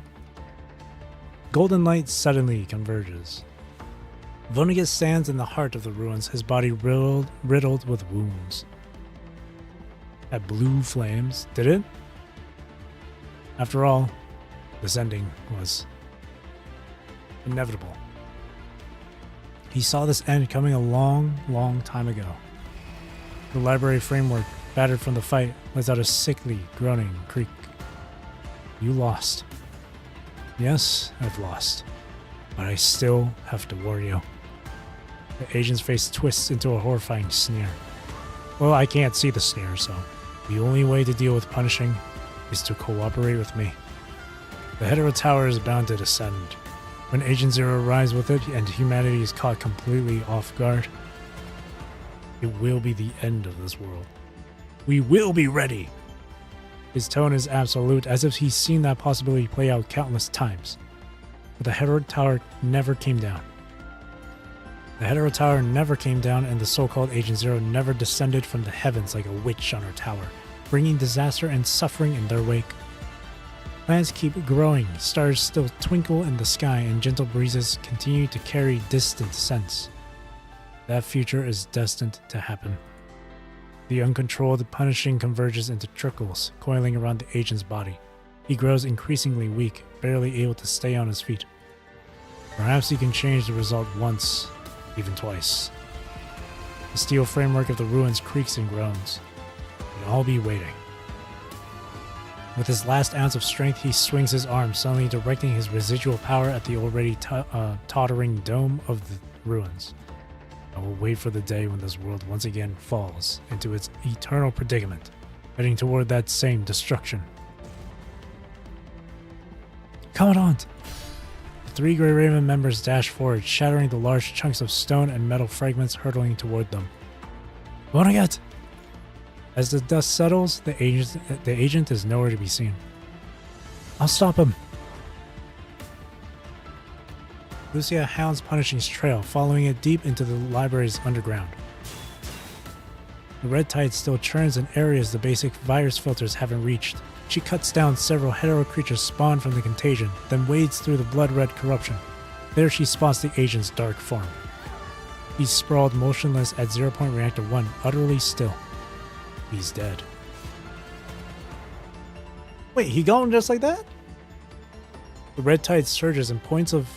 Golden light suddenly converges. Vonnegut stands in the heart of the ruins, his body riddled with wounds. That blue flames, did it? After all, this ending was inevitable. He saw this end coming a long, long time ago. The library framework, battered from the fight, lets out a sickly, groaning creak. You lost. Yes, I've lost. But I still have to warn you. The agent's face twists into a horrifying sneer. Well, I can't see the sneer, so the only way to deal with punishing is to cooperate with me. The Hetero Tower is bound to descend. When Agent Zero arrives with it and humanity is caught completely off guard, it will be the end of this world. We will be ready! His tone is absolute, as if he's seen that possibility play out countless times. But the Hetero Tower never came down. The Hetero Tower never came down, and the so-called Agent Zero never descended from the heavens like a witch on her tower, bringing disaster and suffering in their wake. Planets keep growing, stars still twinkle in the sky, and gentle breezes continue to carry distant scents. That future is destined to happen. The uncontrolled punishing converges into trickles, coiling around the agent's body. He grows increasingly weak, barely able to stay on his feet. Perhaps he can change the result once, even twice. The steel framework of the ruins creaks and groans. We'd all be waiting. With his last ounce of strength, he swings his arm, suddenly directing his residual power at the already tottering dome of the ruins. I will wait for the day when this world once again falls into its eternal predicament, heading toward that same destruction. Commandant! The 3 Grey Raven members dash forward, shattering the large chunks of stone and metal fragments hurtling toward them. What I got? As the dust settles, the agent is nowhere to be seen. I'll stop him. Lucia hounds Punishing's trail, following it deep into the library's underground. The red tide still churns in areas the basic virus filters haven't reached. She cuts down several hetero creatures spawned from the contagion, then wades through the blood-red corruption. There she spots the agent's dark form. He's sprawled motionless at 0 Point Reactor 1, utterly still. He's dead. Wait, he gone just like that? The red tide surges and points of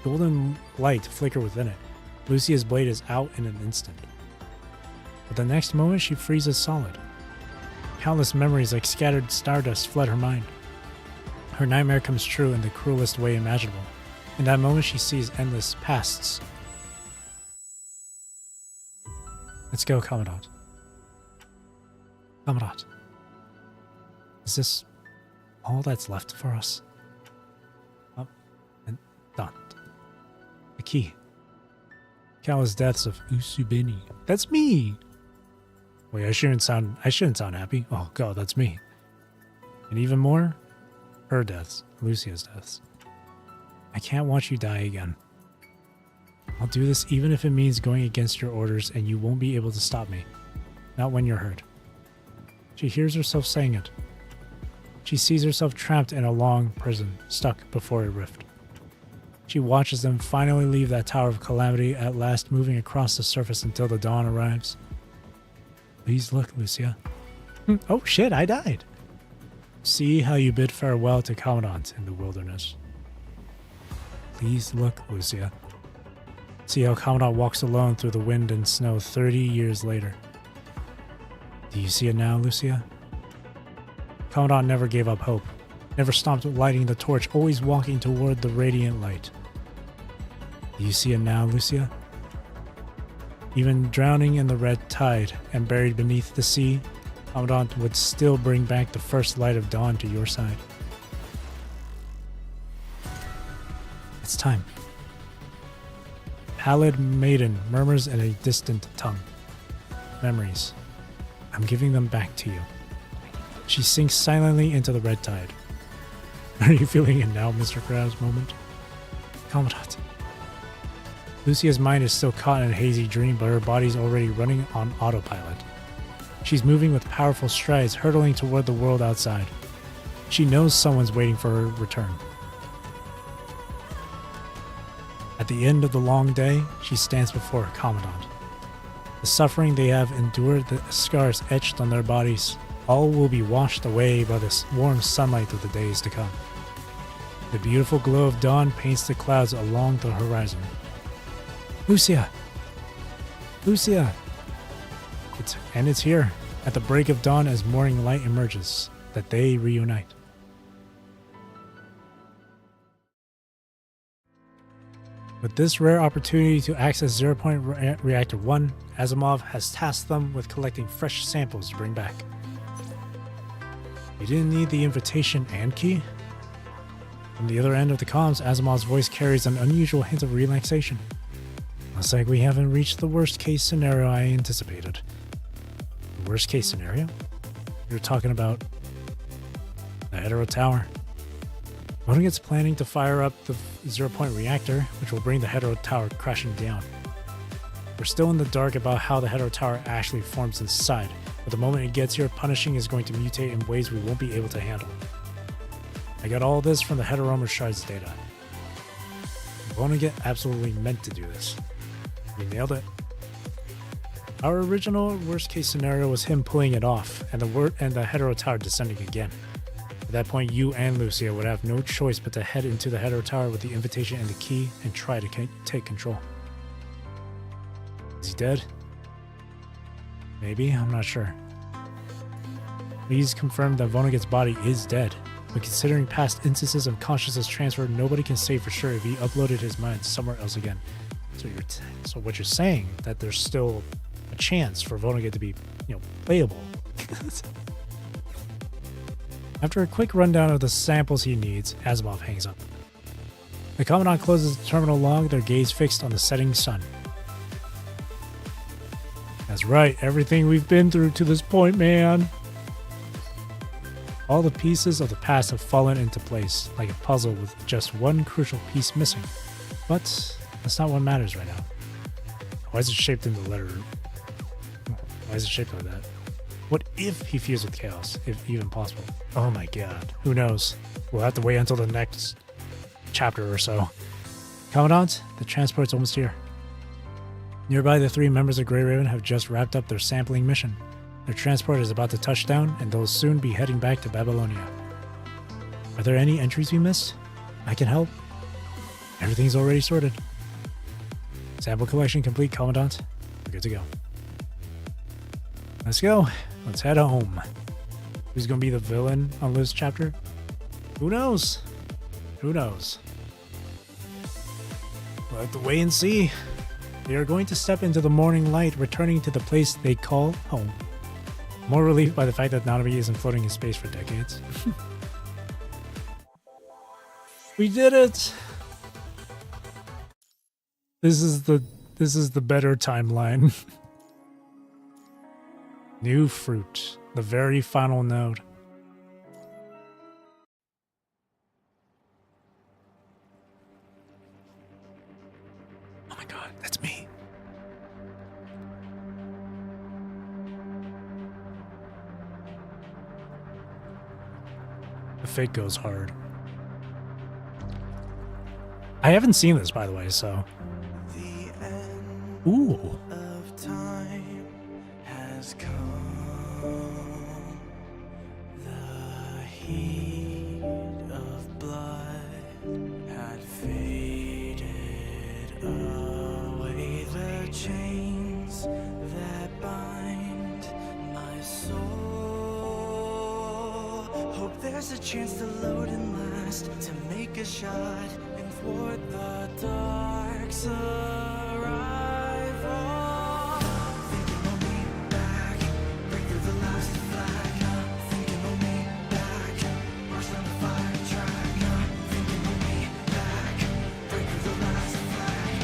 golden light flicker within it. Lucia's blade is out in an instant. But the next moment she freezes solid. Countless memories like scattered stardust flood her mind. Her nightmare comes true in the cruelest way imaginable. In that moment she sees endless pasts. Let's go, Commandant. Commandant. Is this all that's left for us? Up and done. The key. Countless deaths of Usubeni. That's me! Wait, I shouldn't sound happy. Oh god, that's me. And even more, her deaths, Lucia's deaths. I can't watch you die again. I'll do this even if it means going against your orders and you won't be able to stop me. Not when you're hurt. She hears herself saying it. She sees herself trapped in a long prison, stuck before a rift. She watches them finally leave that tower of calamity, at last moving across the surface until the dawn arrives. Please look, Lucia. Oh shit, I died. See how you bid farewell to Commandant in the wilderness. Please look, Lucia. See how Commandant walks alone through the wind and snow 30 years later. Do you see it now, Lucia? Commandant never gave up hope, never stopped lighting the torch, always walking toward the radiant light. Do you see it now, Lucia? Even drowning in the red tide and buried beneath the sea, Commandant would still bring back the first light of dawn to your side. It's time. Pallid maiden murmurs in a distant tongue. Memories. I'm giving them back to you. She sinks silently into the red tide. Are you feeling it now, Mr. Krabs moment? Commandant. Lucia's mind is still caught in a hazy dream, but her body's already running on autopilot. She's moving with powerful strides, hurtling toward the world outside. She knows someone's waiting for her return. At the end of the long day, she stands before her Commandant. The suffering they have endured, the scars etched on their bodies, all will be washed away by the warm sunlight of the days to come. The beautiful glow of dawn paints the clouds along the horizon. Lucia! Lucia! It's here, at the break of dawn as morning light emerges, that they reunite. With this rare opportunity to access 0 Point Reactor 1, Asimov has tasked them with collecting fresh samples to bring back. You didn't need the invitation and key? From the other end of the comms, Asimov's voice carries an unusual hint of relaxation. Looks like we haven't reached the worst case scenario I anticipated. The worst case scenario? You're talking about the Hetero Tower. Odinget's planning to fire up the 0 Point Reactor, which will bring the Hetero Tower crashing down. We're still in the dark about how the Hetero Tower actually forms inside, but the moment it gets here, Punishing is going to mutate in ways we won't be able to handle. I got all this from the Heteromer Shards data. Odinget absolutely meant to do this. We nailed it. Our original worst case scenario was him pulling it off and the hetero tower descending again. At that point, you and Lucia would have no choice but to head into the hetero tower with the invitation and the key and try to take control. Is he dead? Maybe, I'm not sure. Please confirm that Vonnegut's body is dead. But considering past instances of consciousness transfer, nobody can say for sure if he uploaded his mind somewhere else again. So what you're saying, that there's still a chance for Vonnegut to be, playable. After a quick rundown of the samples he needs, Asimov hangs up. The Commandant closes the terminal log, their gaze fixed on the setting sun. That's right, everything we've been through to this point, man. All the pieces of the past have fallen into place, like a puzzle with just one crucial piece missing. But that's not what matters right now. Why is it shaped in the letter? Why is it shaped like that? What if he fused with chaos, if even possible? Oh my god. Who knows? We'll have to wait until the next chapter or so. Commandant, the transport's almost here. Nearby, the 3 members of Grey Raven have just wrapped up their sampling mission. Their transport is about to touch down, and they'll soon be heading back to Babylonia. Are there any entries we missed? I can help. Everything's already sorted. Sample collection complete, Commandant. We're good to go. Let's go. Let's head home. Who's going to be the villain on this chapter? Who knows? Who knows? We'll have to wait and see. They are going to step into the morning light, returning to the place they call home. More relieved by the fact that Nanami isn't floating in space for decades. We did it! This is the better timeline. New fruit. The very final node. Oh my god, that's me. The fate goes hard. I haven't seen this, by the way, so. The end Ooh. of time has come. The heat of blood had faded away. The chains that bind my soul. Hope there's a chance to load and last, to make a shot and thwart the dark's arrival. Thinking on me back, break through the last flag. Thinking on me back, burst on the fire track. Thinking on me back, break through the last flag.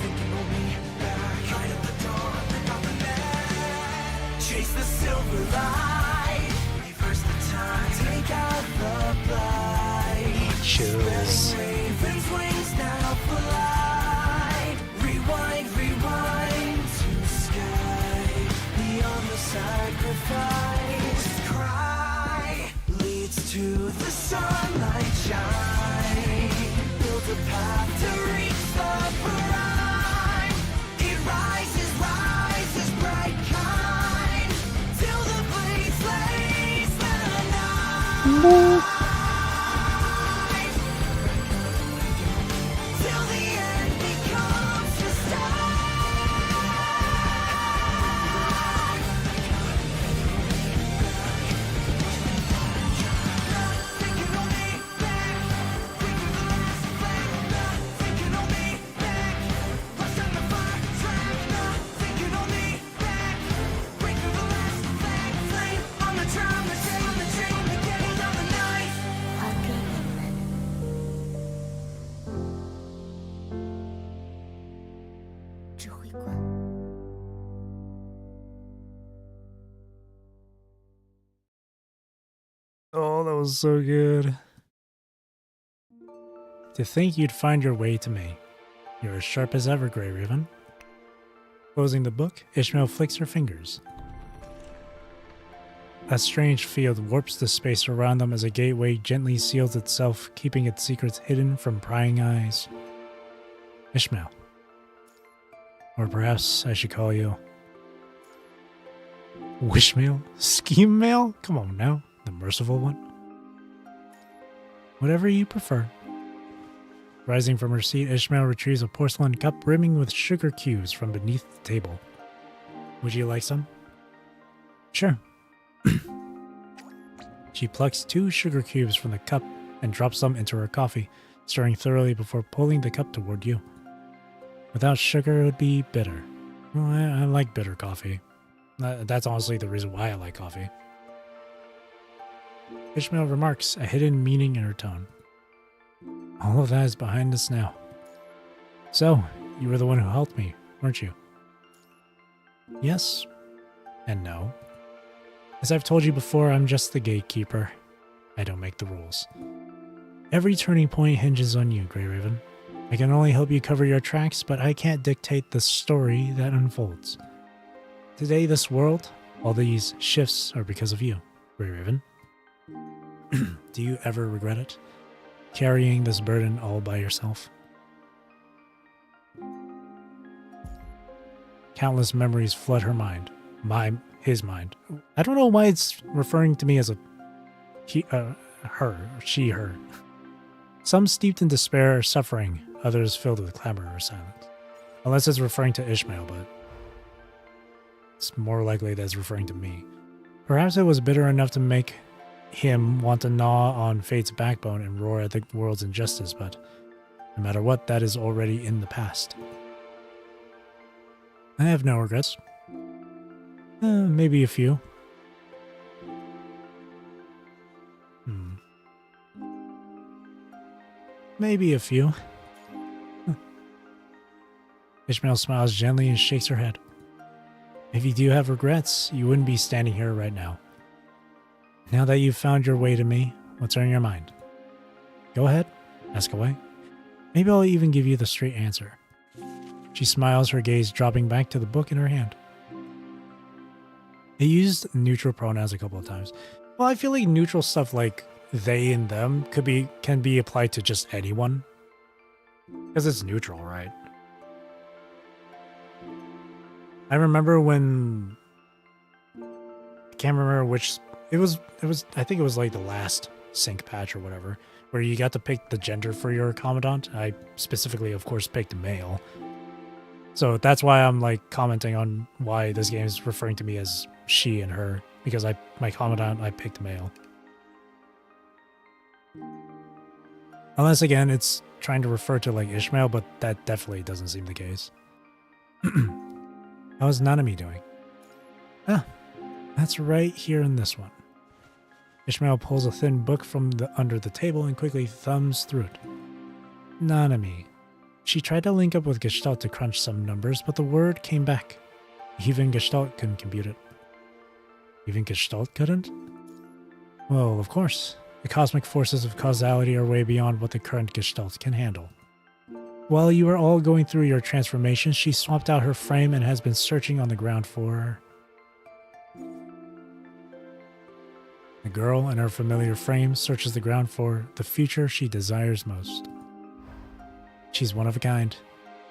Thinking on me back, light up the dawn, pick up the net. Chase the silver light, reverse the time, take out the blight. Chills. Raven's wings now fly. Rewind, rewind to sky. Beyond the sacrifice. Cry leads to the sunlight shine. Build a path to reach the prime. It rises, rises bright kind. Till the blaze lays the night. Till the end becomes the start. Thinking on me back, break through the last flag. Thinking on me back, rush on the fire track. Thinking on me back, break through the last flag. Flame on the train, the train, beginning of the night. Oh, that was so good. To think you'd find your way to me. You're as sharp as ever, Grey Raven. Closing the book, Ishmael flicks her fingers. A strange field warps the space around them as a gateway gently seals itself, keeping its secrets hidden from prying eyes. Ishmael. Or perhaps I should call you Wishmail? Scheme mail? Come on now, the merciful one. Whatever you prefer. Rising from her seat, Ishmael retrieves a porcelain cup brimming with sugar cubes from beneath the table. Would you like some? Sure. She plucks 2 sugar cubes from the cup and drops them into her coffee, stirring thoroughly before pulling the cup toward you. Without sugar, it would be bitter. Well, I like bitter coffee. That's honestly the reason why I like coffee. Ishmael remarks, a hidden meaning in her tone. All of that is behind us now. So, you were the one who helped me, weren't you? Yes and no. As I've told you before, I'm just the gatekeeper. I don't make the rules. Every turning point hinges on you, Grey Raven. I can only help you cover your tracks, but I can't dictate the story that unfolds. Today, this world, all these shifts are because of you, Grey Raven. Do you ever regret it? Carrying this burden all by yourself? Countless memories flood her mind. His mind. I don't know why it's referring to me as a her. Some steeped in despair or suffering, others filled with clamor or silence. Unless it's referring to Ishmael, but it's more likely that it's referring to me. Perhaps it was bitter enough to make him want to gnaw on fate's backbone and roar at the world's injustice, but no matter what, that is already in the past. I have no regrets. Maybe a few. Maybe a few. Ishmael smiles gently and shakes her head. If you do have regrets, you wouldn't be standing here right now. Now that you've found your way to me, what's on your mind? Go ahead, ask away. Maybe I'll even give you the straight answer. She smiles, her gaze dropping back to the book in her hand. It used neutral pronouns a couple of times. Well, I feel like neutral stuff like they and them can be applied to just anyone. Because it's neutral, right? I remember when I can't remember which it was I think it was like the last sync patch or whatever, where you got to pick the gender for your commandant. I specifically, of course, picked male. So that's why I'm like commenting on why this game is referring to me as she and her, because my commandant I picked male. Unless again it's trying to refer to like Ishmael, but that definitely doesn't seem the case. How's Nanami doing? Ah, that's right here in this one. Ishmael pulls a thin book from under the table and quickly thumbs through it. Nanami. She tried to link up with Gestalt to crunch some numbers, but the word came back. Even Gestalt couldn't compute it. Even Gestalt couldn't? Well, of course. The cosmic forces of causality are way beyond what the current Gestalt can handle. While you were all going through your transformation, she swapped out her frame and has been searching on the ground for... The girl in her familiar frame searches the ground for the future she desires most. She's one of a kind.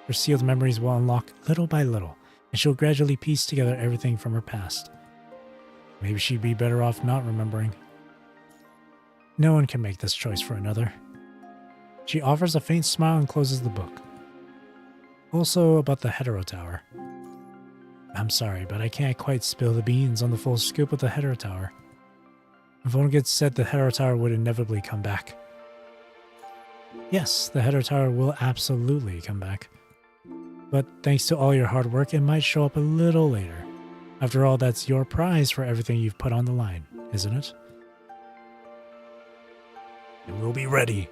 Her sealed memories will unlock little by little, and she'll gradually piece together everything from her past. Maybe she'd be better off not remembering. No one can make this choice for another. She offers a faint smile and closes the book. Also about the Hetero Tower. I'm sorry, but I can't quite spill the beans on the full scoop of the Hetero Tower. Vonnegut said the Hetero Tower would inevitably come back. Yes, the Hetero Tower will absolutely come back. But thanks to all your hard work, it might show up a little later. After all, that's your prize for everything you've put on the line, isn't it? And we'll be ready.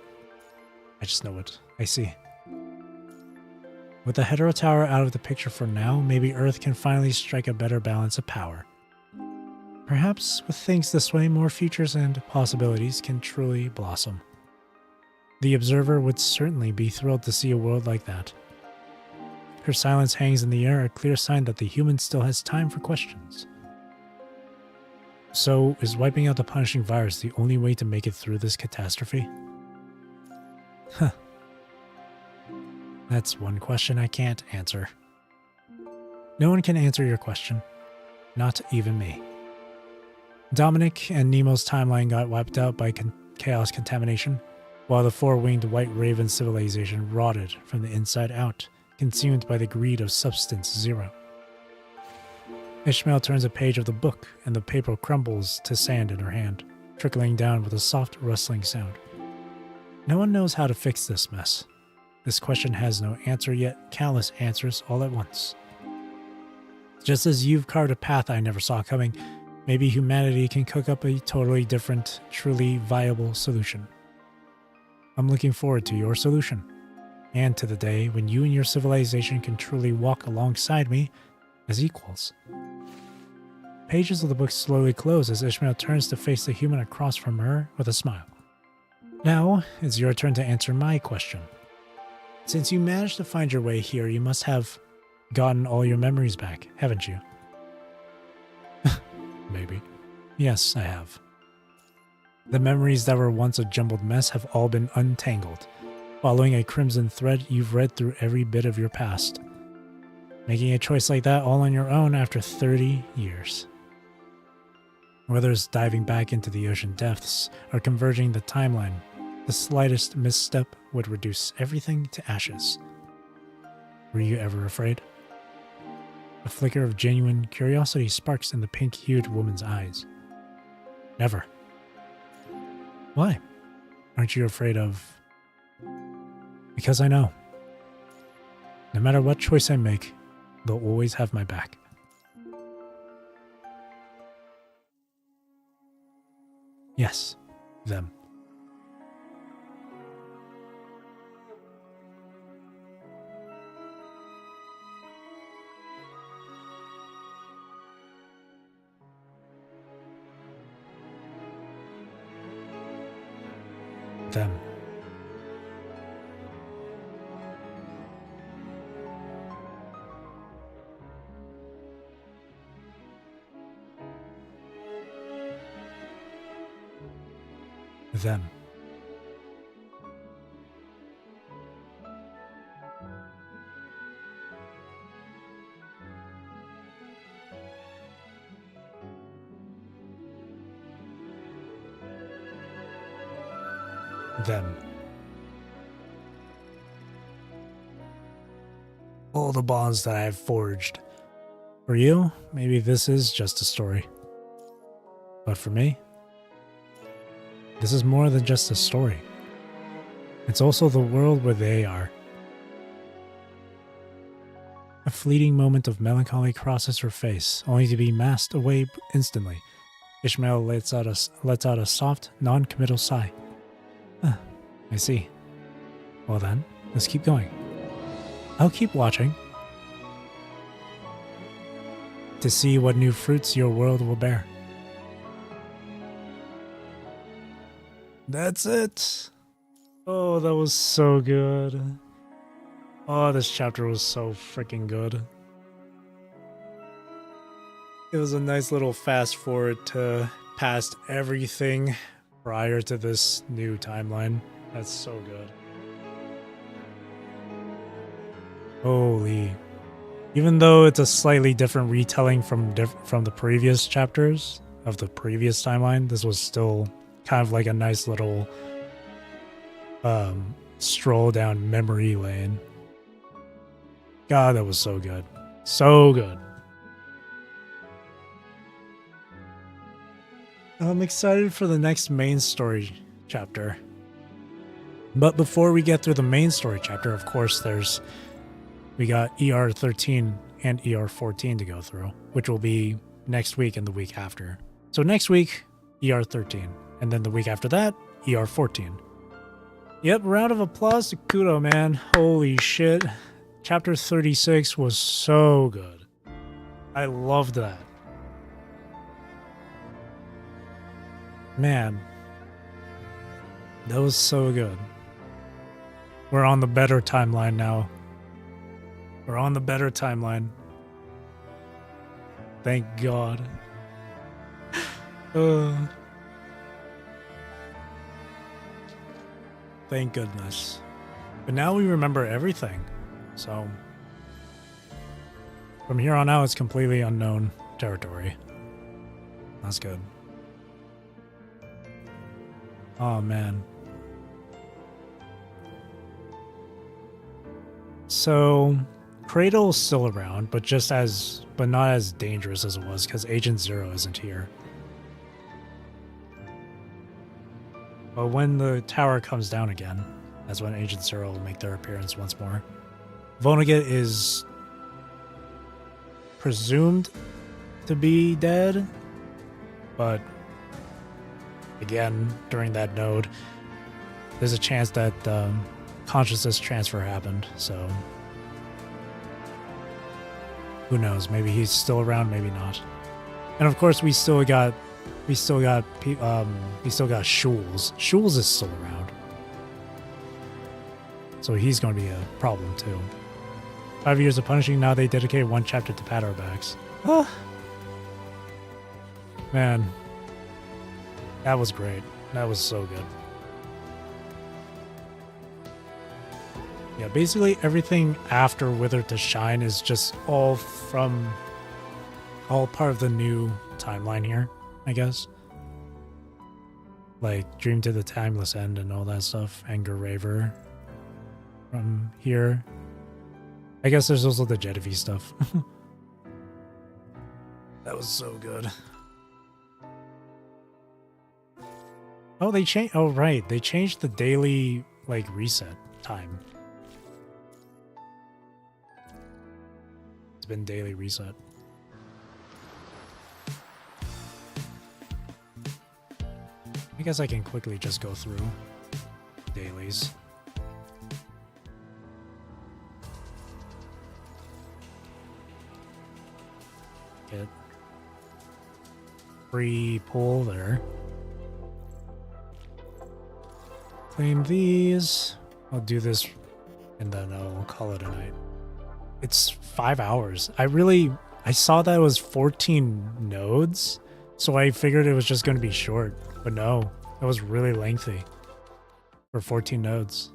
I just know it. I see. With the Hetero Tower out of the picture for now, maybe Earth can finally strike a better balance of power. Perhaps with things this way, more futures and possibilities can truly blossom. The observer would certainly be thrilled to see a world like that. Her silence hangs in the air, a clear sign that the human still has time for questions. So, is wiping out the punishing virus the only way to make it through this catastrophe? Huh. That's one question I can't answer. No one can answer your question. Not even me. Dominic and Nemo's timeline got wiped out by chaos contamination, while the four-winged white raven civilization rotted from the inside out, consumed by the greed of Substance Zero. Ishmael turns a page of the book, and the paper crumbles to sand in her hand, trickling down with a soft rustling sound. No one knows how to fix this mess. This question has no answer, yet countless answers all at once. Just as you've carved a path I never saw coming, maybe humanity can cook up a totally different, truly viable solution. I'm looking forward to your solution, and to the day when you and your civilization can truly walk alongside me as equals. Pages of the book slowly close as Ishmael turns to face the human across from her with a smile. Now, it's your turn to answer my question. Since you managed to find your way here, you must have gotten all your memories back, haven't you? Maybe. Yes, I have. The memories that were once a jumbled mess have all been untangled. Following a crimson thread, you've read through every bit of your past. Making a choice like that all on your own after 30 years. Whether it's diving back into the ocean depths or converging the timeline, the slightest misstep would reduce everything to ashes. Were you ever afraid? A flicker of genuine curiosity sparks in the pink-hued woman's eyes. Never. Why? Aren't you afraid of... Because I know. No matter what choice I make, they'll always have my back. Yes, them. Them. Them. Them. All the bonds that I have forged. For you, maybe this is just a story. But for me, this is more than just a story. It's also the world where they are. A fleeting moment of melancholy crosses her face, only to be masked away instantly. Ishmael lets out a soft, non-committal sigh. I see. Well then, let's keep going. I'll keep watching to see what new fruits your world will bear. That's it. Oh, that was so good. Oh, this chapter was so freaking good. It was a nice little fast forward to past everything prior to this new timeline. That's so good. Holy. Even though it's a slightly different retelling from the previous chapters of the previous timeline, this was still kind of like a nice little stroll down memory lane. God, that was so good. So good. I'm excited for the next main story chapter. But before we get through the main story chapter, of course, we got ER 13 and ER 14 to go through, which will be next week and the week after. So next week, ER 13, and then the week after that, ER 14. Yep, round of applause to Kudo, man. Holy shit. Chapter 36 was so good. I loved that. Man, that was so good. We're on the better timeline now. We're on the better timeline. Thank God. Thank goodness. But now we remember everything. So from here on out, it's completely unknown territory. That's good. Oh man. So Cradle's still around, but not as dangerous as it was because Agent Zero isn't here. But when the tower comes down again, that's when Agent Zero will make their appearance once more. Vonnegut is presumed to be dead, but again, during that node, there's a chance that consciousness transfer happened, so who knows? Maybe he's still around, maybe not. And of course, we still got Schulz. Schulz is still around, so he's going to be a problem too. 5 years of punishing. Now they dedicate one chapter to pat our backs. Ah. Man, that was great. That was so good. Yeah, basically everything after Wither to Shine is just all part of the new timeline here, I guess. Like Dream to the Timeless End and all that stuff. Anger Raver from here. I guess there's also the Genevieve stuff. That was so good. Oh, they changed. Oh, right. They changed the daily, like, reset time. It's been daily reset. I guess I can quickly just go through dailies. Get free pull there. Claim these. I'll do this and then I'll call it a night. It's 5 hours. I saw that it was 14 nodes, so I figured it was just going to be short. But no, it was really lengthy for 14 nodes.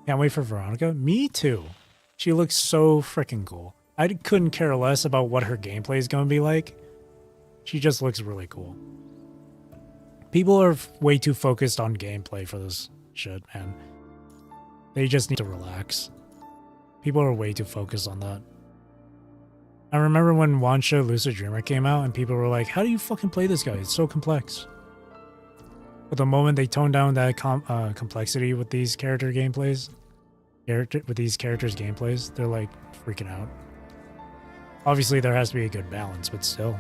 Can't wait for Veronica. Me too. She looks so freaking cool. I couldn't care less about what her gameplay is going to be like. She just looks really cool. People are way too focused on gameplay for this shit, man. They just need to relax. People are way too focused on that. I remember when Wansha Lucid Dreamer came out and people were like, how do you fucking play this guy? It's so complex. But the moment they tone down that complexity with these characters' gameplays, they're like freaking out. Obviously, there has to be a good balance, but still.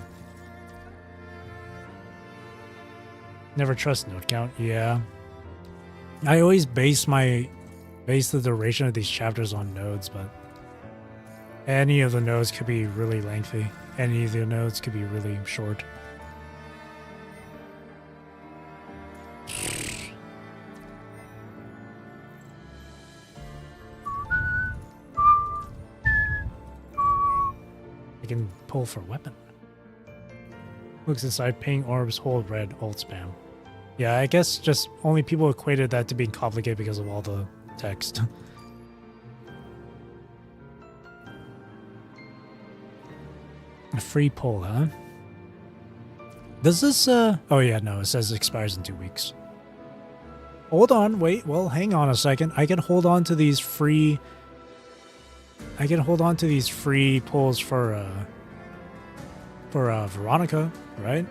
Never trust node count. Yeah. I always base the duration of these chapters on nodes, but any of the nodes could be really lengthy. Any of the nodes could be really short. I can pull for weapon. Looks inside, ping orbs, hold red, alt spam. Yeah, I guess just only people equated that to being complicated because of all the text. A free pull, huh? Does this, oh yeah, no, it says it expires in 2 weeks. Hold on, wait, well, hang on a second. I can hold on to these free pulls for Veronica, right?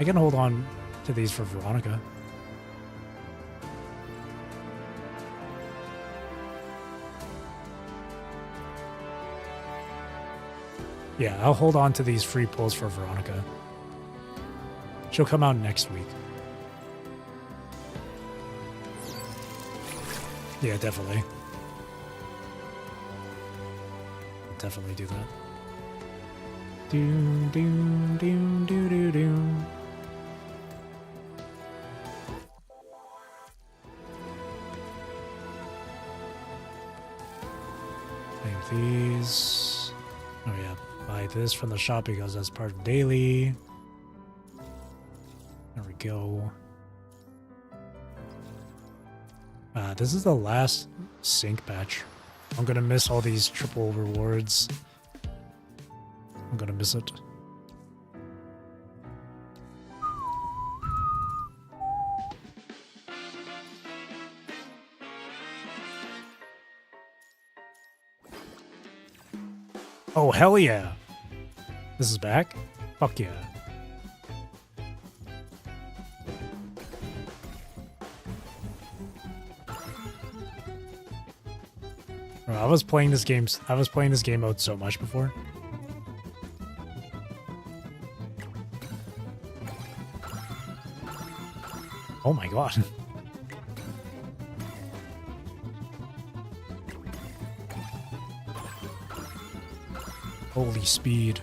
I can hold on to these for Veronica. Yeah, I'll hold on to these free pulls for Veronica. She'll come out next week. Yeah, definitely. I'll definitely do that. Doom, doom, doom, doom, doom, doom. These. Oh yeah, buy this from the shop because that's part of daily. There we go. This is the last sync batch. I'm gonna miss all these triple rewards. I'm gonna miss it. Oh, hell yeah. This is back? Fuck yeah. Bro, I was playing this game mode so much before. Oh my god. Holy speed.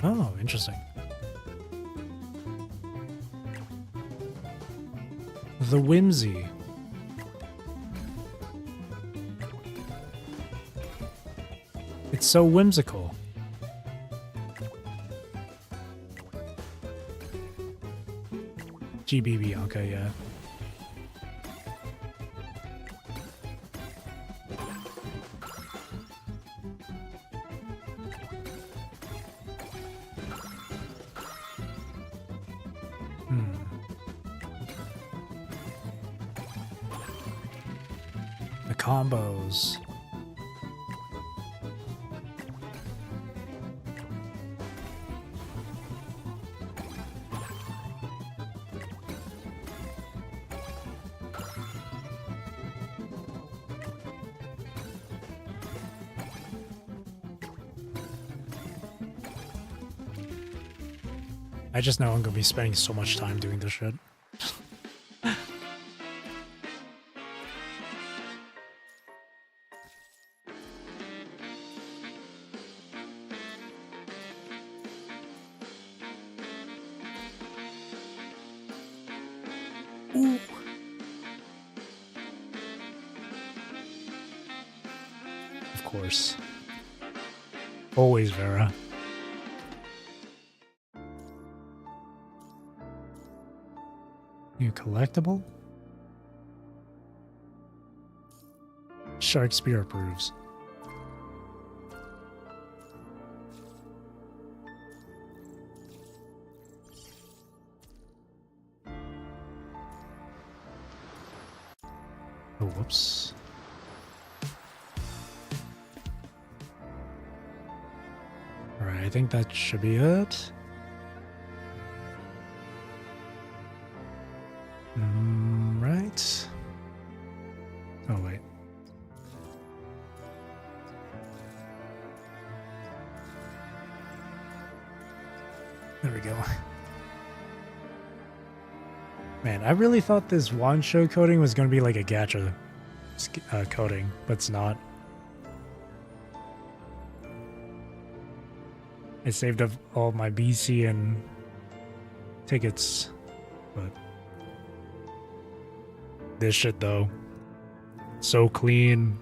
Oh, interesting. The whimsy. It's so whimsical. GBB, okay, yeah. The combos. I just know I'm gonna be spending so much time doing this shit. Ooh. Of course. Always Vera. New collectible? Shark Spear approves. Oh, whoops. Alright, I think that should be it. Right. Oh, wait. There we go. Man, I really thought this one show coding was going to be like a gacha coding, but it's not. I saved up all my BC and tickets, but this shit though, so clean.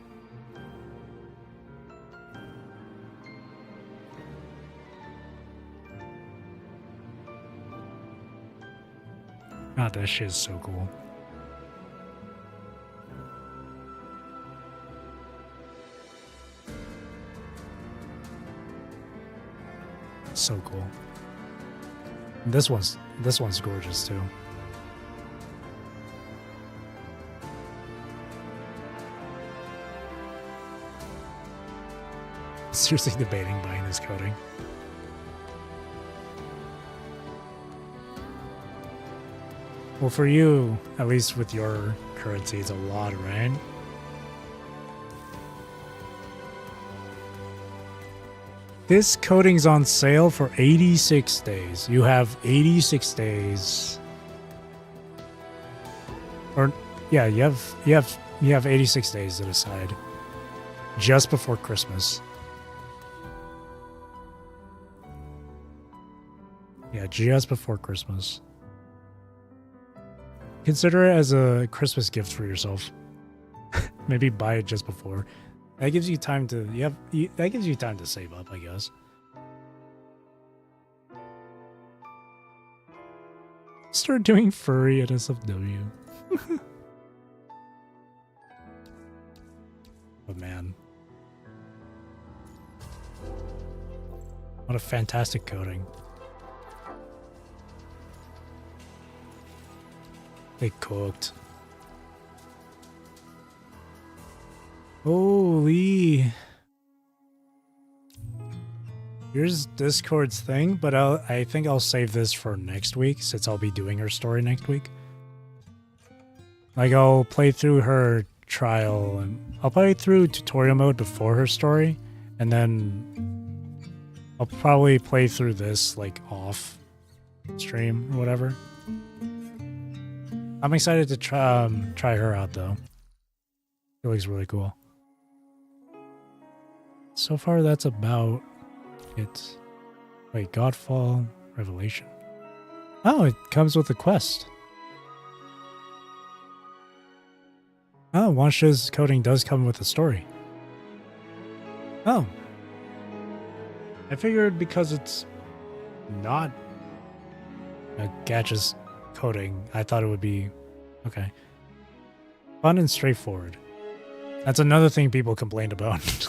God, that shit is so cool. So cool. And this one's gorgeous too. Seriously debating buying this coding. Well, for you, at least with your currency, it's a lot, right? This coding's on sale for 86 days. You have 86 days. Or yeah, you have 86 days to decide. Just before Christmas. Yeah, just before Christmas. Consider it as a Christmas gift for yourself. Maybe buy it just before. That gives you time to that gives you time to save up, I guess. Start doing furry at SFW. Oh man. What a fantastic coding. They cooked. Holy. Here's Discord's thing, but I think I'll save this for next week since I'll be doing her story next week. Like, I'll play through her trial and I'll play through tutorial mode before her story, and then I'll probably play through this like off stream or whatever. I'm excited to try her out though. It looks really cool. So far, that's about it. Wait, Godfall Revelation. Oh, it comes with a quest. Oh, Wansha's coding does come with a story. Oh. I figured because it's not a Gatcha's coding, I thought it would be okay. Fun and straightforward. That's another thing people complained about.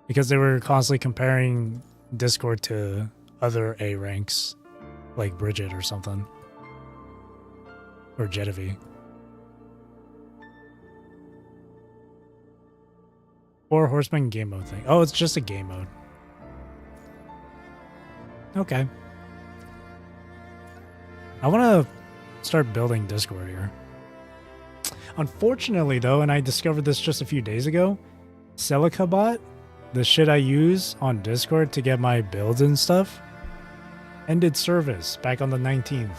Because they were constantly comparing Discord to other A ranks, like Bridget or something. Or Genevieve. Four Horsemen game mode thing. Oh, it's just a game mode. Okay. I want to start building Discord here. Unfortunately, though, and I discovered this just a few days ago, Celicabot, the shit I use on Discord to get my builds and stuff, ended service back on the 19th.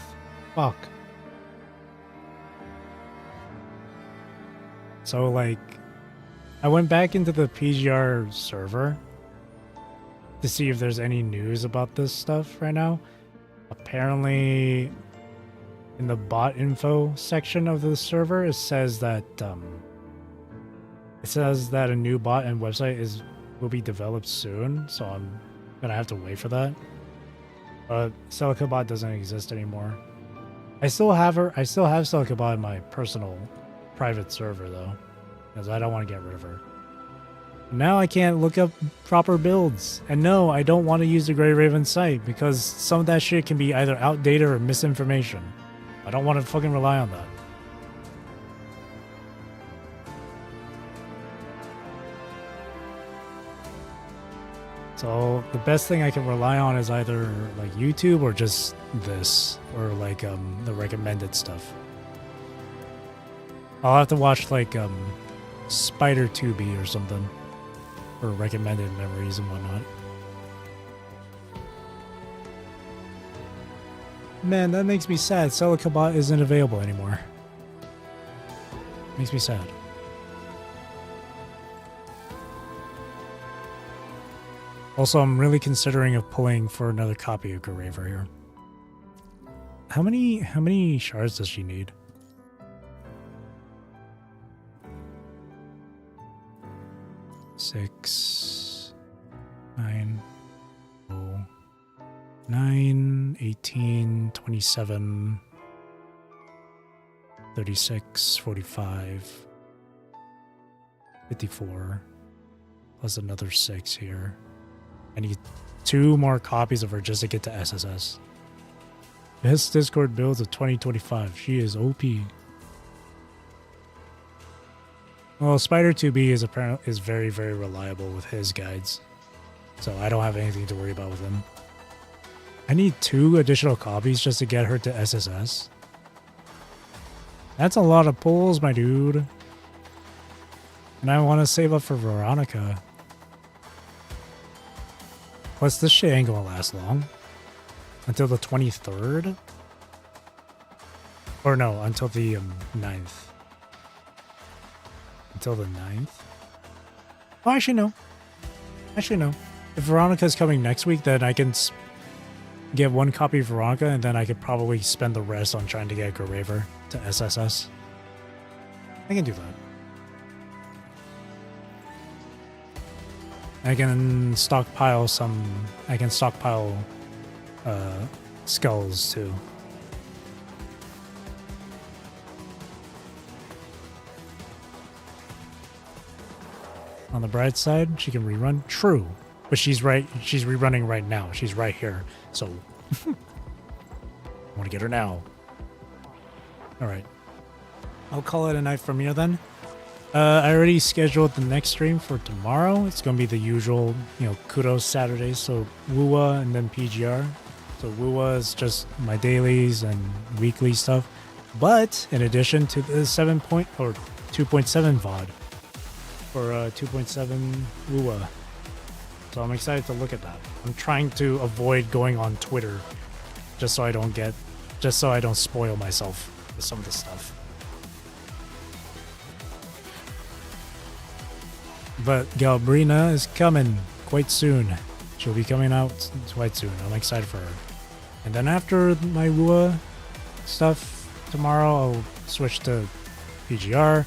Fuck. So, like, I went back into the PGR server to see if there's any news about this stuff right now. Apparently, in the bot info section of the server, it says that a new bot and website will be developed soon, so I'm gonna have to wait for that. But Celicabot doesn't exist anymore. I still have Celicabot in my personal private server though, because I don't want to get rid of her. Now I can't look up proper builds. And no, I don't want to use the Grey Raven site because some of that shit can be either outdated or misinformation. I don't want to fucking rely on that. So the best thing I can rely on is either like YouTube or just this, or like the recommended stuff. I'll have to watch like Spider 2B or something for recommended memories and whatnot. Man, that makes me sad. Celicabot isn't available anymore. Makes me sad. Also, I'm really considering of pulling for another copy of Graver here. How many shards does she need? Six, 9, 9, 18, 27, 36, 45, 54, plus another 6 here. I need 2 more copies of her just to get to SSS. Best Discord builds of 2025. She is OP. Well, Spider 2B is very, very reliable with his guides. So I don't have anything to worry about with him. I need 2 additional copies just to get her to SSS. That's a lot of pulls, my dude. And I want to save up for Veronica. Plus, this shit ain't gonna last long. Until the 23rd? Or no, until the 9th. Until the 9th? Oh, actually, no. Actually, no. If Veronica's coming next week, then I can get 1 copy of Veronica, and then I could probably spend the rest on trying to get Graver to SSS. I can do that. I can stockpile skulls too. On the bright side, she can rerun. True. But she's rerunning right now. She's right here. So I want to get her now. Alright. I'll call it a night from here then. I already scheduled the next stream for tomorrow. It's gonna be the usual, kudos Saturdays. So WUA and then PGR. So WUA is just my dailies and weekly stuff. But in addition to the 2.7 VOD for 2.7 WUA. So I'm excited to look at that. I'm trying to avoid going on Twitter just so I don't spoil myself with some of the stuff. But Galbrina is coming quite soon. She'll be coming out quite soon. I'm excited for her. And then after my WUA stuff tomorrow, I'll switch to PGR.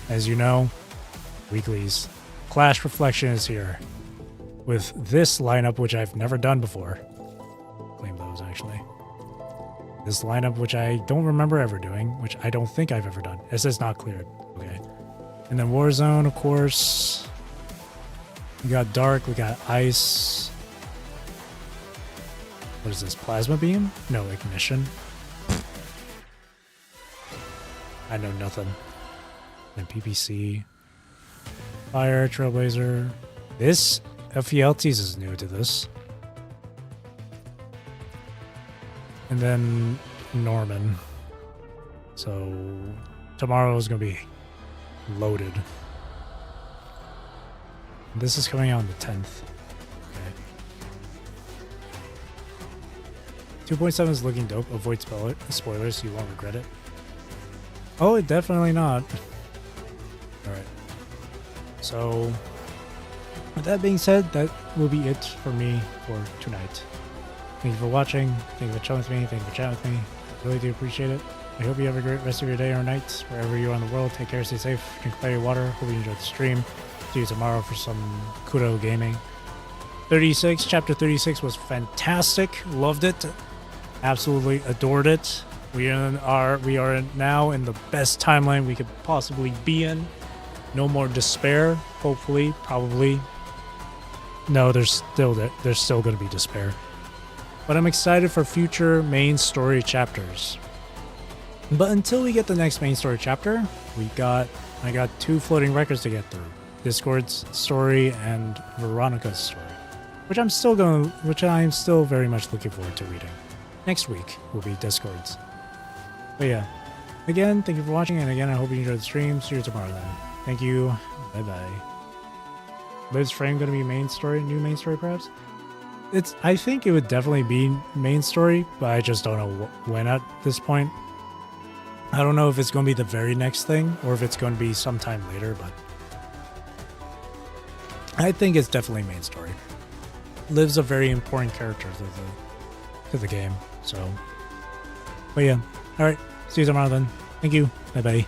As you know, weeklies. Clash Reflection is here with this lineup, which I've never done before. Claim those, actually. This lineup, which I don't remember ever doing, which I don't think I've ever done. It says not cleared. Okay. And then Warzone, of course. We got Dark, we got Ice. What is this? Plasma Beam? No, Ignition. I know nothing. And PPC. Fire, Trailblazer. This FELTs is new to this. And then Norman. So tomorrow is going to be loaded. This is coming out on the 10th. Okay. 2.7 is looking dope. Avoid spoilers, you won't regret it. Oh, definitely not. Alright. So, with that being said, that will be it for me for tonight. Thank you for watching. Thank you for chilling with me. Thank you for chatting with me. I really do appreciate it. I hope you have a great rest of your day or night, wherever you are in the world. Take care, stay safe, drink plenty of water. Hope you enjoyed the stream. See you tomorrow for some Kudo gaming. 36, chapter 36 was fantastic. Loved it. Absolutely adored it. We are now in the best timeline we could possibly be in. No more despair, hopefully, probably. No, there's still going to be despair. But I'm excited for future main story chapters. But until we get the next main story chapter, I got 2 floating records to get through. Discord's story and Veronica's story. Which I'm still very much looking forward to reading. Next week will be Discord's. But yeah. Again, thank you for watching, and again, I hope you enjoyed the stream. See you tomorrow then. Thank you. Bye-bye. Liv's frame gonna be new main story perhaps? I think it would definitely be main story, but I just don't know when at this point. I don't know if it's going to be the very next thing or if it's going to be sometime later, but I think it's definitely main story. Liv's a very important character to the game, so. But yeah, all right. See you tomorrow then. Thank you. Bye bye.